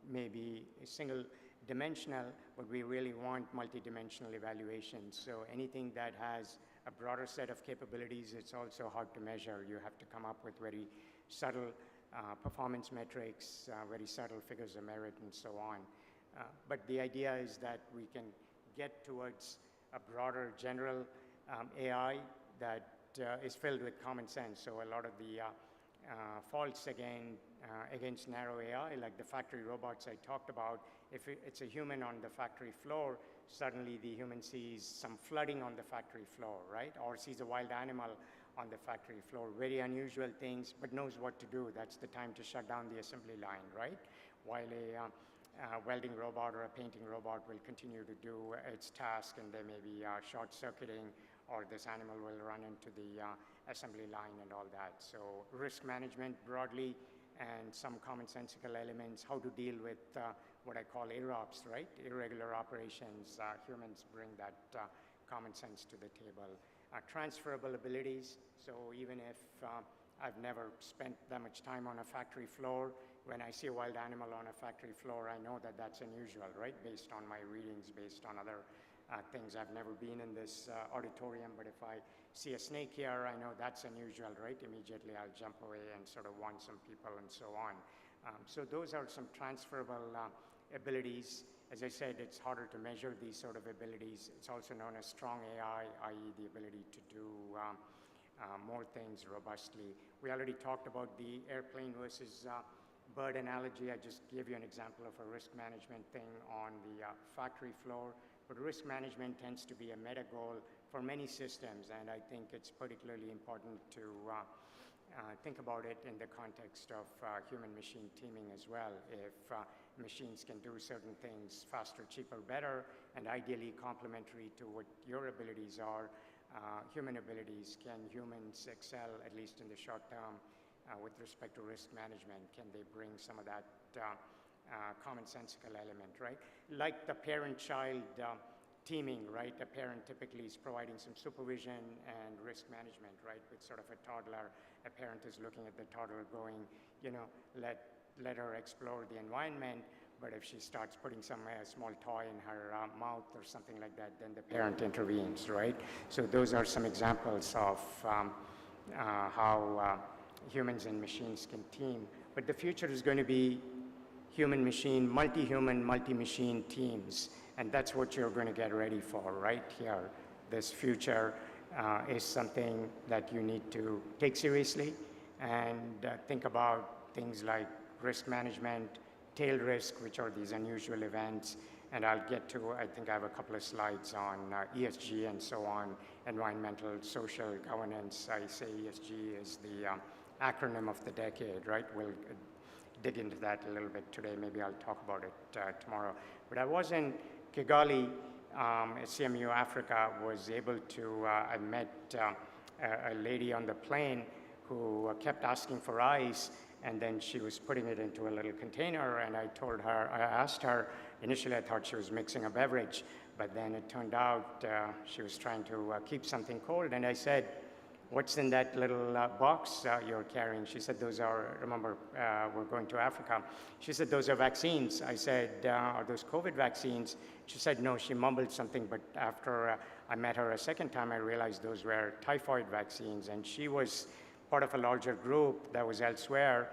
maybe single dimensional, but we really want multidimensional evaluations. So anything that has a broader set of capabilities, it's also hard to measure. You have to come up with very subtle performance metrics, very subtle figures of merit, and so on. But the idea is that we can get towards a broader general AI that is filled with common sense. So a lot of the faults against narrow AI, like the factory robots I talked about, if it's a human on the factory floor, suddenly the human sees some flooding on the factory floor, right? Or sees a wild animal on the factory floor, very unusual things, but knows what to do. That's the time to shut down the assembly line, right? While a welding robot or a painting robot will continue to do its task, and there may be short-circuiting, or this animal will run into the assembly line and all that. So risk management broadly, and some commonsensical elements, how to deal with what I call IROPS, right? Irregular operations. Humans bring that common sense to the table. Transferable abilities. So even if I've never spent that much time on a factory floor, when I see a wild animal on a factory floor, I know that that's unusual, right? Based on my readings, based on other things. I've never been in this auditorium, but if I see a snake here, I know that's unusual, right? Immediately I'll jump away and sort of warn some people and so on. So those are some transferable abilities. As I said, it's harder to measure these sort of abilities. It's also known as strong AI, i.e. the ability to do more things robustly. We already talked about the airplane versus bird analogy. I just gave you an example of a risk management thing on the factory floor. But risk management tends to be a meta goal for many systems, and I think it's particularly important to think about it in the context of human-machine teaming as well. If machines can do certain things faster, cheaper, better, and ideally complementary to what your abilities are, human abilities, can humans excel, at least in the short term, with respect to risk management? Can they bring some of that commonsensical element, right? Like the parent-child teaming, right? A parent typically is providing some supervision and risk management, right? With sort of a toddler, a parent is looking at the toddler going, you know, let her explore the environment, but if she starts putting some small toy in her mouth or something like that, then the parent intervenes, right? So those are some examples of how humans and machines can team. But the future is going to be human-machine, multi-human, multi-machine teams. And that's what you're going to get ready for right here. This future is something that you need to take seriously and think about things like risk management, tail risk, which are these unusual events. And I'll get to, I think I have a couple of slides on ESG and so on, environmental, social governance. I say ESG is the acronym of the decade, right? We'll dig into that a little bit today. Maybe I'll talk about it tomorrow. But I was in Kigali, CMU Africa, was able to, I met a lady on the plane who kept asking for ice, and then she was putting it into a little container, and I asked her, initially I thought she was mixing a beverage, but then it turned out she was trying to keep something cold, and I said, what's in that little box you're carrying? She said, those are, remember, we're going to Africa. She said, those are vaccines. I said, are those COVID vaccines? She said, no, she mumbled something, but after I met her a second time, I realized those were typhoid vaccines, and she was part of a larger group that was elsewhere.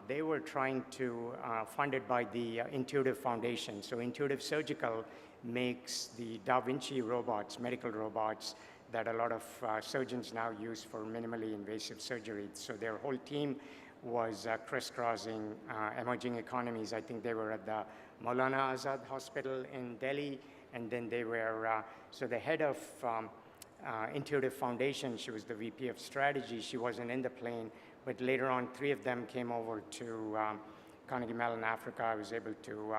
They were trying to, funded by the Intuitive Foundation. So Intuitive Surgical makes the Da Vinci robots, medical robots, that a lot of surgeons now use for minimally invasive surgery. So their whole team was crisscrossing emerging economies. I think they were at the Maulana Azad Hospital in Delhi, and then they were, so the head of Intuitive Foundation, she was the VP of strategy, she wasn't in the plane, but later on, 3 of them came over to Carnegie Mellon, Africa. I was able to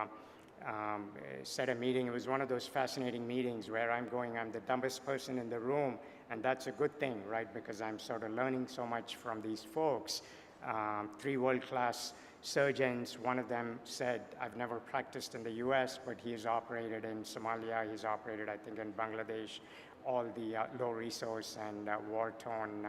set a meeting. It was one of those fascinating meetings where I'm the dumbest person in the room, and that's a good thing, right? Because I'm sort of learning so much from these folks. 3 world-class surgeons. One of them said, I've never practiced in the US, but he's operated in Somalia, he's operated, I think, in Bangladesh, all the low-resource and war-torn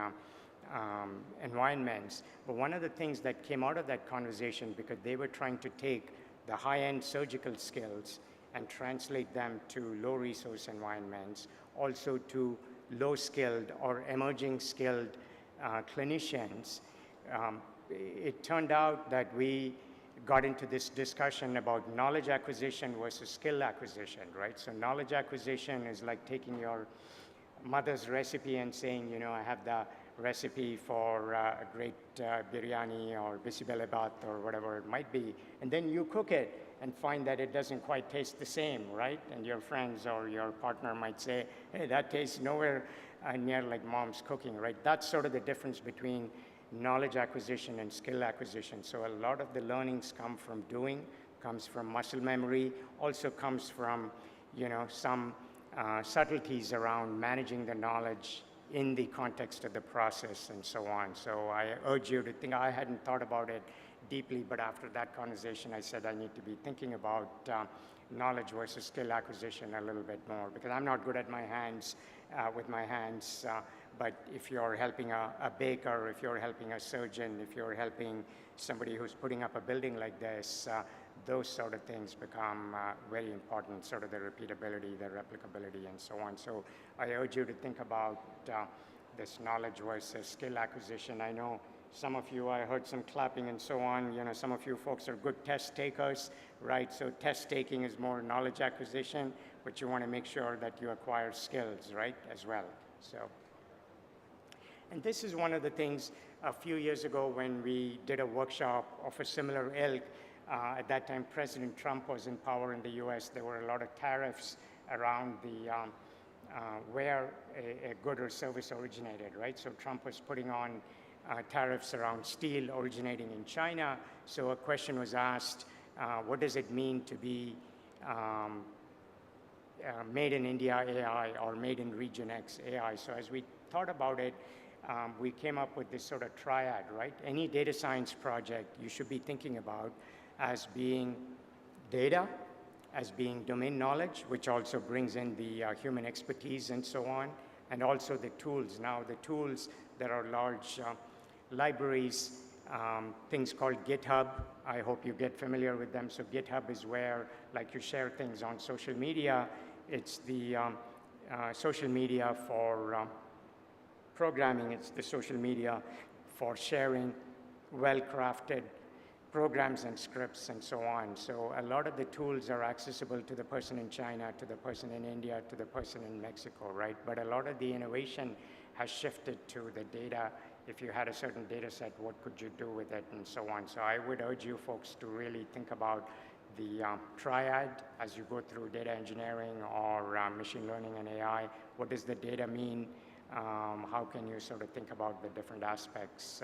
environments. But one of the things that came out of that conversation, because they were trying to take the high-end surgical skills and translate them to low-resource environments, also to low-skilled or emerging skilled clinicians. It turned out that we got into this discussion about knowledge acquisition versus skill acquisition, right? So knowledge acquisition is like taking your mother's recipe and saying, you know, I have the recipe for a great biryani or bisibelebat or whatever it might be, and then you cook it and find that it doesn't quite taste the same, right? And your friends or your partner might say, hey, that tastes nowhere near like mom's cooking, right? That's sort of the difference between knowledge acquisition and skill acquisition. So a lot of the learnings come from doing, comes from muscle memory, also comes from, you know, some subtleties around managing the knowledge in the context of the process and so on. So I urge you to think, I hadn't thought about it deeply, but after that conversation, I said I need to be thinking about knowledge versus skill acquisition a little bit more, because I'm not good at my hands, with my hands, but if you're helping a baker, if you're helping a surgeon, if you're helping somebody who's putting up a building like this, those sort of things become very important, sort of the repeatability, the replicability, and so on. So I urge you to think about this knowledge versus skill acquisition. I know some of you, I heard some clapping and so on, some of you folks are good test takers, right? So test taking is more knowledge acquisition, but you want to make sure that you acquire skills, right, as well. So, and this is one of the things a few years ago when we did a workshop of a similar ilk. At that time, President Trump was in power in the US. There were a lot of tariffs around the where a good or service originated, right? So Trump was putting on tariffs around steel originating in China. So a question was asked, what does it mean to be made in India AI or made in region X AI? So as we thought about it, we came up with this sort of triad, right? Any data science project you should be thinking about as being data, as being domain knowledge, which also brings in the human expertise and so on, and also the tools. Now the tools, there are large libraries, things called GitHub. I hope you get familiar with them. So GitHub is where, like, you share things on social media. It's the social media for programming. It's the social media for sharing well-crafted programs and scripts and so on. So a lot of the tools are accessible to the person in China, to the person in India, to the person in Mexico, right? But a lot of the innovation has shifted to the data. If you had a certain data set, what could you do with it, and so on. So I would urge you folks to really think about the triad as you go through data engineering or machine learning and AI. What does the data mean? How can you sort of think about the different aspects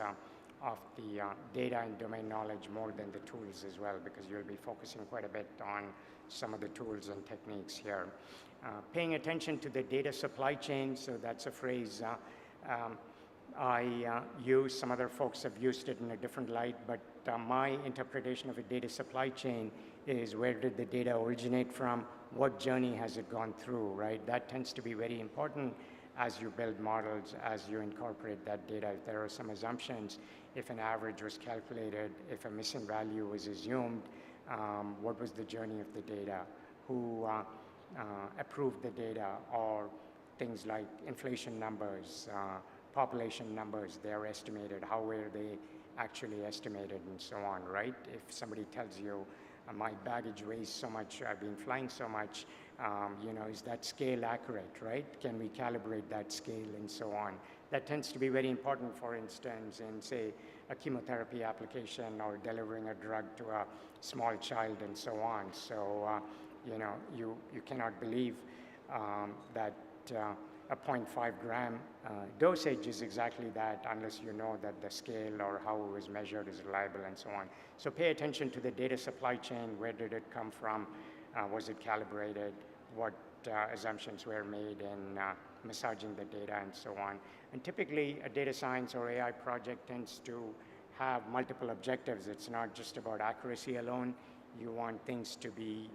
of the data and domain knowledge more than the tools as well, because you'll be focusing quite a bit on some of the tools and techniques here. Paying attention to the data supply chain, so that's a phrase I use. Some other folks have used it in a different light, but my interpretation of a data supply chain is where did the data originate from? What journey has it gone through, right? That tends to be very important as you build models, as you incorporate that data. If there are some assumptions, if an average was calculated, if a missing value was assumed, what was the journey of the data? Who approved the data? Or things like inflation numbers, population numbers, they're estimated. How were they actually estimated and so on, right? If somebody tells you, my baggage weighs so much, I've been flying so much, is that scale accurate, right? Can we calibrate that scale and so on? That tends to be very important, for instance, in, say, a chemotherapy application or delivering a drug to a small child and so on. So, you cannot believe that a 0.5 gram dosage is exactly that unless you know that the scale or how it was measured is reliable and so on. So pay attention to the data supply chain. Where did it come from? Was it calibrated? What assumptions were made in massaging the data and so on. And typically a data science or AI project tends to have multiple objectives. It's not just about accuracy alone. You want things to be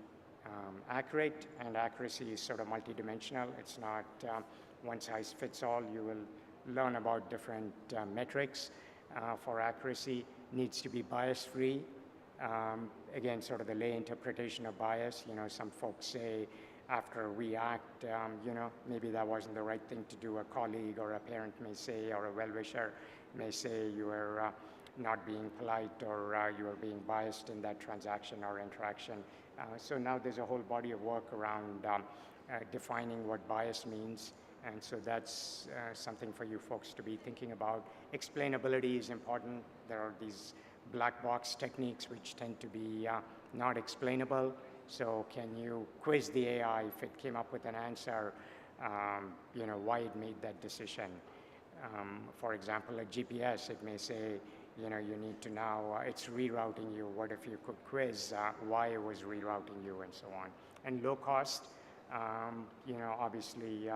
accurate, and accuracy is sort of multidimensional. It's not one size fits all. You will learn about different metrics for accuracy. Needs to be bias-free. Again, sort of the lay interpretation of bias. Some folks say after we act, maybe that wasn't the right thing to do. A colleague or a parent may say, or a well-wisher may say you were not being polite, or you are being biased in that transaction or interaction. So now there's a whole body of work around defining what bias means. And so that's something for you folks to be thinking about. Explainability is important. There are these black box techniques which tend to be not explainable. So can you quiz the AI if it came up with an answer, why it made that decision? For example, a GPS, it may say, you need to now, it's rerouting you. What if you could quiz why it was rerouting you and so on? And low cost, obviously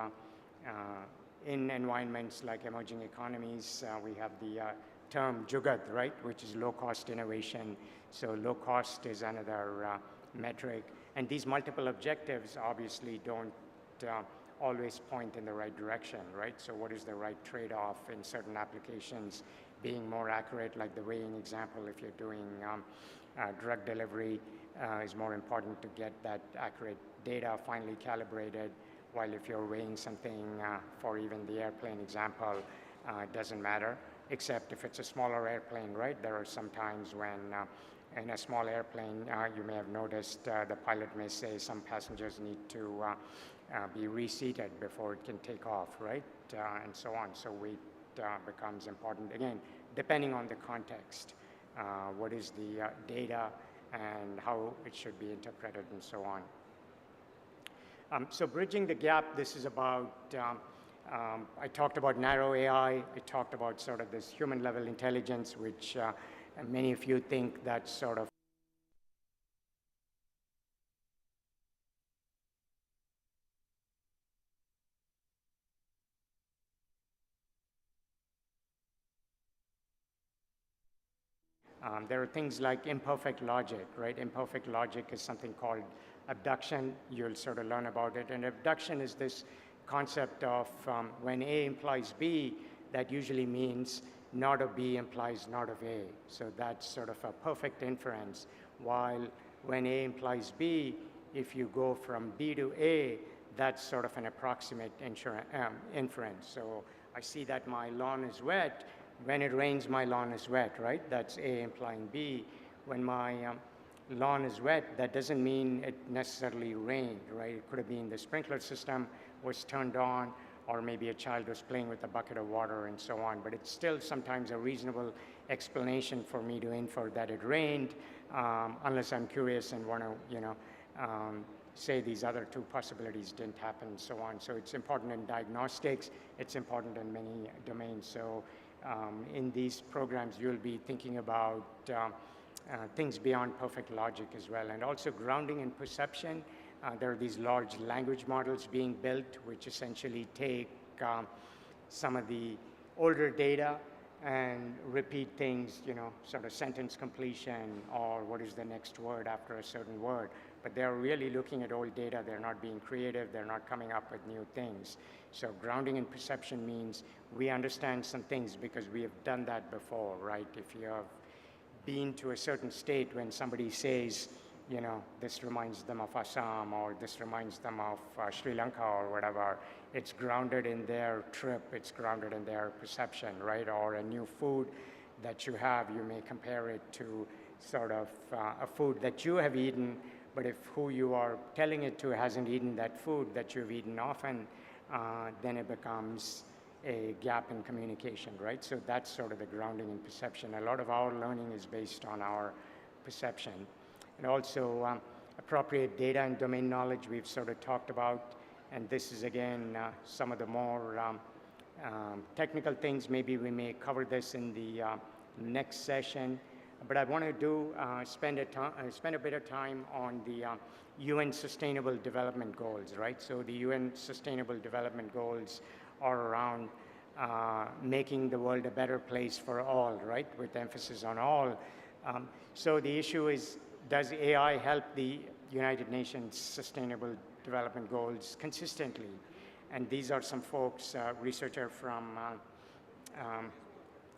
in environments like emerging economies, we have the term jugaad, right, which is low cost innovation. So low cost is another metric. And these multiple objectives obviously don't always point in the right direction, right? So what is the right trade-off in certain applications? Being more accurate, like the weighing example, if you're doing drug delivery, is more important to get that accurate data finely calibrated, while if you're weighing something for even the airplane example, it doesn't matter, except if it's a smaller airplane, right? There are some times when in a small airplane, you may have noticed the pilot may say some passengers need to be reseated before it can take off, right? And so on. So weight becomes important. Again, depending on the context, what is the data and how it should be interpreted and so on. So bridging the gap, this is about, I talked about narrow AI, I talked about sort of this human level intelligence, which many of you think that's sort of there are things like imperfect logic, right? Imperfect logic is something called abduction. You'll sort of learn about it. And abduction is this concept of when A implies B, that usually means not of B implies not of A. So that's sort of a perfect inference. While when A implies B, if you go from B to A, that's sort of an approximate inference. So I see that my lawn is wet. When it rains, my lawn is wet, right? That's A implying B. When my lawn is wet, that doesn't mean it necessarily rained, right? It could have been the sprinkler system was turned on, or maybe a child was playing with a bucket of water and so on. But it's still sometimes a reasonable explanation for me to infer that it rained, unless I'm curious and want to, say these other two possibilities didn't happen and so on. So it's important in diagnostics. It's important in many domains. So in these programs, you'll be thinking about things beyond perfect logic as well, and also grounding in perception. There are these large language models being built, which essentially take some of the older data and repeat things, sort of sentence completion or what is the next word after a certain word. But they're really looking at old data. They're not being creative. They're not coming up with new things. So grounding in perception means we understand some things because we have done that before, right? If you have been to a certain state when somebody says, this reminds them of Assam or this reminds them of Sri Lanka or whatever, it's grounded in their trip, it's grounded in their perception, right? Or a new food that you have, you may compare it to sort of a food that you have eaten, but if who you are telling it to hasn't eaten that food that you've eaten often, then it becomes a gap in communication, right? So that's sort of the grounding in perception. A lot of our learning is based on our perception. And also appropriate data and domain knowledge we've sort of talked about. And this is, again, some of the more technical things. Maybe we may cover this in the next session. But I want to spend a bit of time on the UN Sustainable Development Goals, right? So the UN Sustainable Development Goals are around making the world a better place for all, right? With emphasis on all. So the issue is, does AI help the United Nations Sustainable Development Goals consistently? And these are some folks, researcher from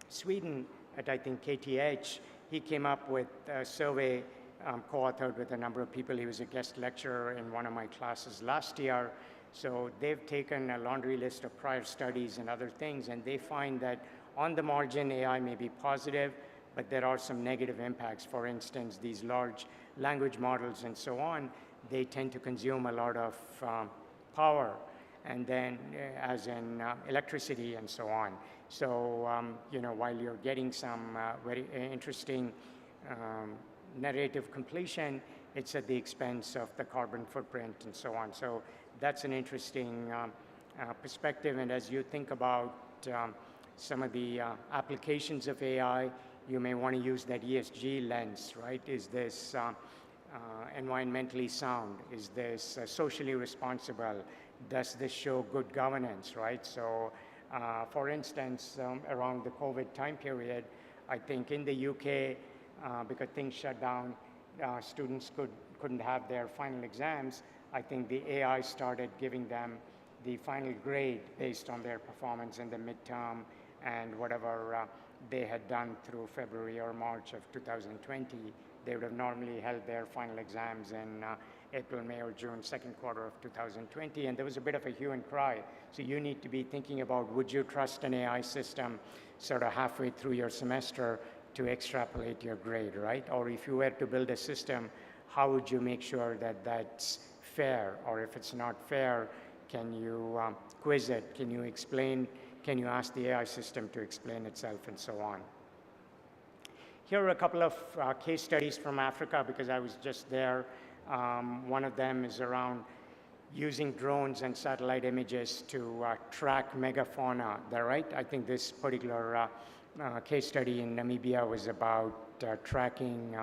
Sweden at, I think, KTH. He came up with a survey co-authored with a number of people. He was a guest lecturer in one of my classes last year. So they've taken a laundry list of prior studies and other things, and they find that on the margin, AI may be positive, but there are some negative impacts. For instance, these large language models and so on, they tend to consume a lot of power, and then as in electricity and so on. So, while you're getting some very interesting narrative completion, it's at the expense of the carbon footprint and so on. So that's an interesting perspective. And as you think about some of the applications of AI, you may want to use that ESG lens, right? Is this environmentally sound? Is this socially responsible? Does this show good governance, right? So, for instance, around the COVID time period, I think in the UK, because things shut down, students couldn't have their final exams. I think the AI started giving them the final grade based on their performance in the midterm and whatever they had done through February or March of 2020. They would have normally held their final exams in April, May, or June, second quarter of 2020, and there was a bit of a hue and cry. So you need to be thinking about, would you trust an AI system sort of halfway through your semester to extrapolate your grade, right? Or if you were to build a system, how would you make sure that that's fair? Or if it's not fair, can you quiz it? Can you explain? Can you ask the AI system to explain itself, and so on? Here are a couple of case studies from Africa, because I was just there. One of them is around using drones and satellite images to track megafauna. There, right? I think this particular case study in Namibia was about tracking,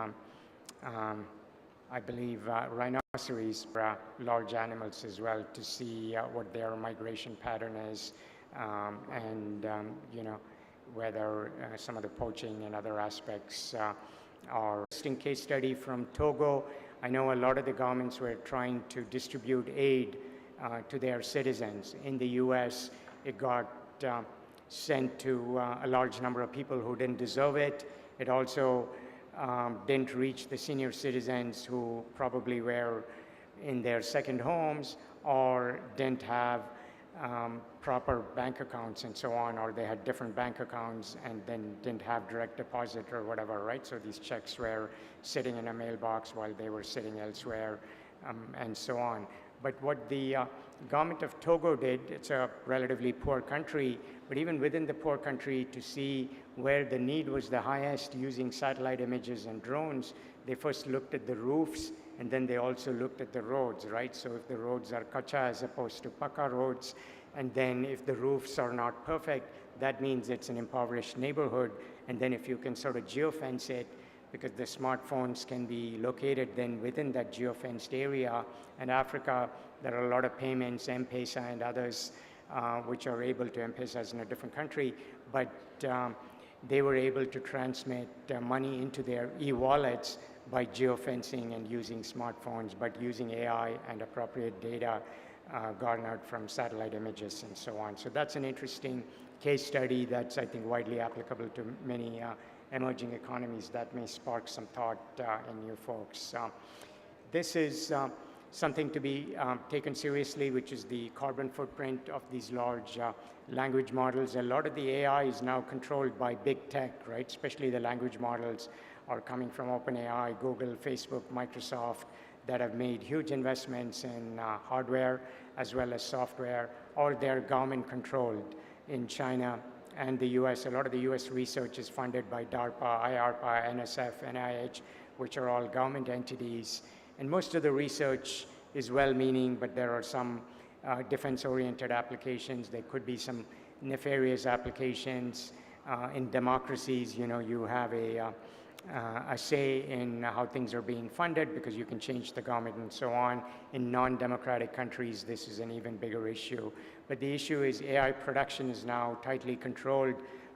I believe, rhinoceros, large animals as well, to see what their migration pattern is, and you know, whether some of the poaching and other aspects are. Interesting case study from Togo. I know a lot of the governments were trying to distribute aid to their citizens. In the US, it got sent to a large number of people who didn't deserve it. It also didn't reach the senior citizens who probably were in their second homes or didn't have proper bank accounts and so on, or they had different bank accounts and then didn't have direct deposit or whatever, right? So these checks were sitting in a mailbox while they were sitting elsewhere, and so on. But what the government of Togo did, it's a relatively poor country, but even within the poor country, to see where the need was the highest using satellite images and drones, they first looked at the roofs, and then they also looked at the roads, right? So if the roads are kacha as opposed to paka roads, and then if the roofs are not perfect, that means it's an impoverished neighborhood. And then if you can sort of geofence it, because the smartphones can be located then within that geofenced area. And Africa, there are a lot of payments, M-Pesa and others, which are able to, M-Pesa is in a different country, but they were able to transmit money into their e-wallets by geofencing and using smartphones, but using AI and appropriate data garnered from satellite images and so on. So that's an interesting case study that's, I think, widely applicable to many emerging economies that may spark some thought in you folks. This is something to be taken seriously, which is the carbon footprint of these large language models. A lot of the AI is now controlled by big tech, right? Especially the language models are coming from OpenAI, Google, Facebook, Microsoft, that have made huge investments in hardware as well as software, or they're government controlled in China and the US. A lot of the US research is funded by DARPA, IARPA, NSF, NIH, which are all government entities. And most of the research is well-meaning, but there are some defense-oriented applications. There could be some nefarious applications. In democracies, you know, you have a say in how things are being funded because you can change the government and so on. In non-democratic countries, this is an even bigger issue. But the issue is AI production is now tightly controlled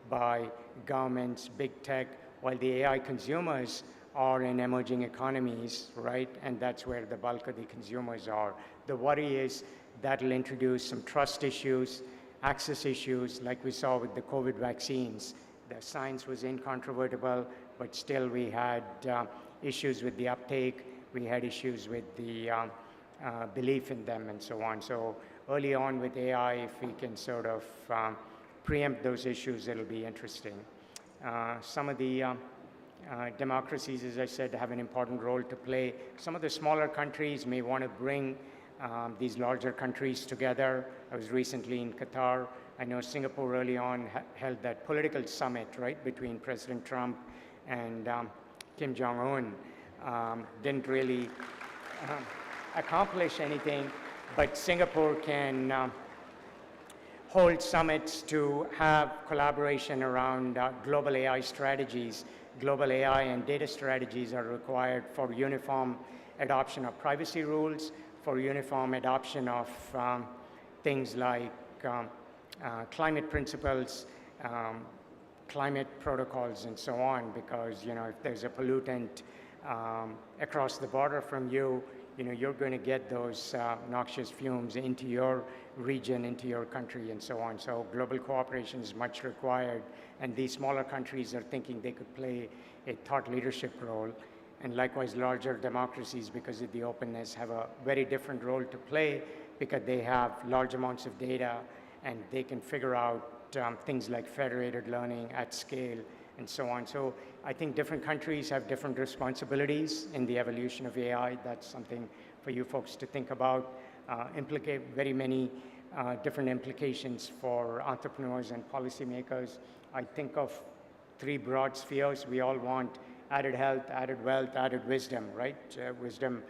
by governments, big tech, while the AI consumers are in emerging economies, right? And that's where the bulk of the consumers are. The worry is that'll introduce some trust issues, access issues, like we saw with the COVID vaccines. The science was incontrovertible, but still we had issues with the uptake. We had issues with the belief in them and so on. So early on with AI, if we can sort of preempt those issues, it'll be interesting. Some of the democracies, as I said, have an important role to play. Some of the smaller countries may want to bring these larger countries together. I was recently in Qatar. I know Singapore early on held that political summit, right, between President Trump and Kim Jong-un. Didn't really accomplish anything, but Singapore can hold summits to have collaboration around global AI strategies. Global AI and data strategies are required for uniform adoption of privacy rules, for uniform adoption of things like climate principles, climate protocols, and so on, because, you know, if there's a pollutant across the border from you, you know, you're going to get those noxious fumes into your region, into your country, and so on. So global cooperation is much required, and these smaller countries are thinking they could play a thought leadership role. and likewise larger democracies, because of the openness, have a very different role to play because they have large amounts of data and they can figure out things like federated learning at scale and so on. So I think different countries have different responsibilities in the evolution of AI. That's something for you folks to think about. Implicate very many different implications for entrepreneurs and policymakers. I think of three broad spheres. We all want added health, added wealth, added wisdom, right? Wisdom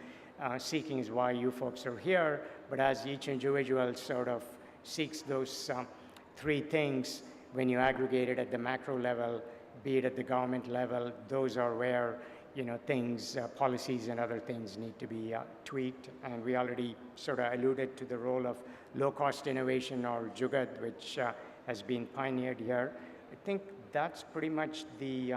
seeking is why you folks are here, but as each individual sort of seeks those three things, when you aggregate it at the macro level, be it at the government level, those are where things, policies and other things need to be tweaked. And we already sort of alluded to the role of low-cost innovation, or Jugaad, which has been pioneered here. I think that's pretty much the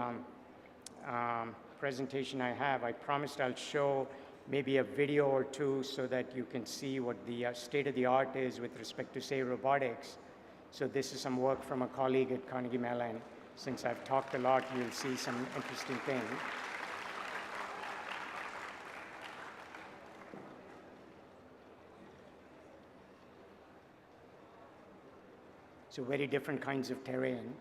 presentation I have. I promised I'll show maybe a video or two so that you can see what the state of the art is with respect to, say, robotics. So this is some work from a colleague at Carnegie Mellon. Since I've talked a lot, you'll see some interesting things. So very different kinds of terrain.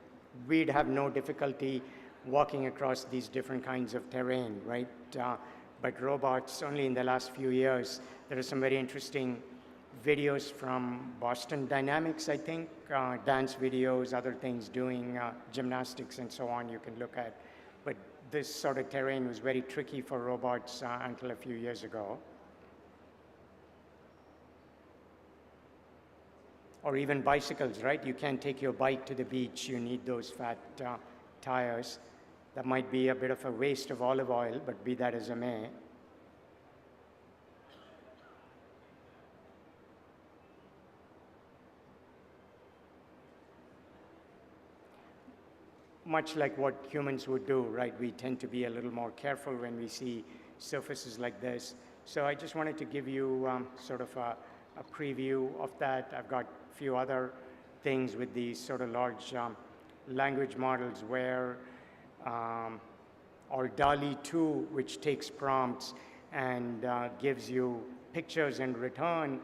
We'd have no difficulty walking across these different kinds of terrain, right? But robots, only in the last few years, there are some very interesting videos from Boston Dynamics, I think, dance videos, other things, doing gymnastics and so on you can look at. But this sort of terrain was very tricky for robots until a few years ago. Or even bicycles, right? You can't take your bike to the beach. You need those fat tires. That might be a bit of a waste of olive oil, but be that as it may. Much like what humans would do, right? We tend to be a little more careful when we see surfaces like this. So I just wanted to give you sort of a preview of that. I've got a few other things with these sort of large language models where, or DALL-E 2, which takes prompts and gives you pictures in return,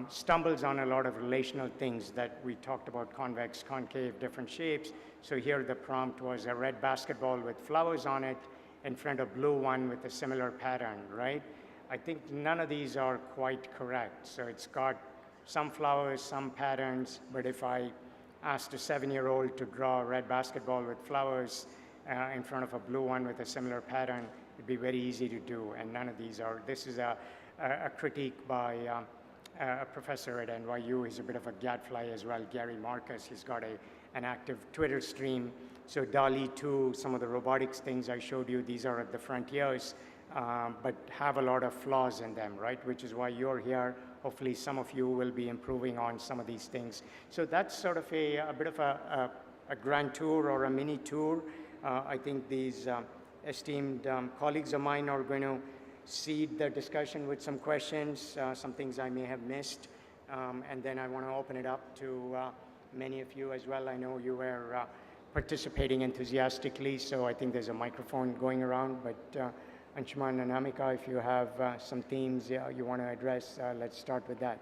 stumbles on a lot of relational things that we talked about: convex, concave, different shapes. So here the prompt was a red basketball with flowers on it in front of blue one with a similar pattern, right? I think none of these are quite correct. So it's got some flowers, some patterns, but if I asked a 7-year-old to draw a red basketball with flowers in front of a blue one with a similar pattern, it'd be very easy to do, and none of these are. This is a critique by a professor at NYU. He's a bit of a gadfly as well, Gary Marcus. He's got an active Twitter stream. So DALL-E 2, some of the robotics things I showed you, these are at the frontiers, but have a lot of flaws in them, right? Which is why you're here. Hopefully some of you will be improving on some of these things. So that's sort of a bit of a grand tour or a mini tour. I think these esteemed colleagues of mine are going to seed the discussion with some questions, some things I may have missed, and then I want to open it up to many of you as well. I know you were participating enthusiastically, so I think there's a microphone going around, but Anshuman and Amika, if you have some themes you want to address, let's start with that.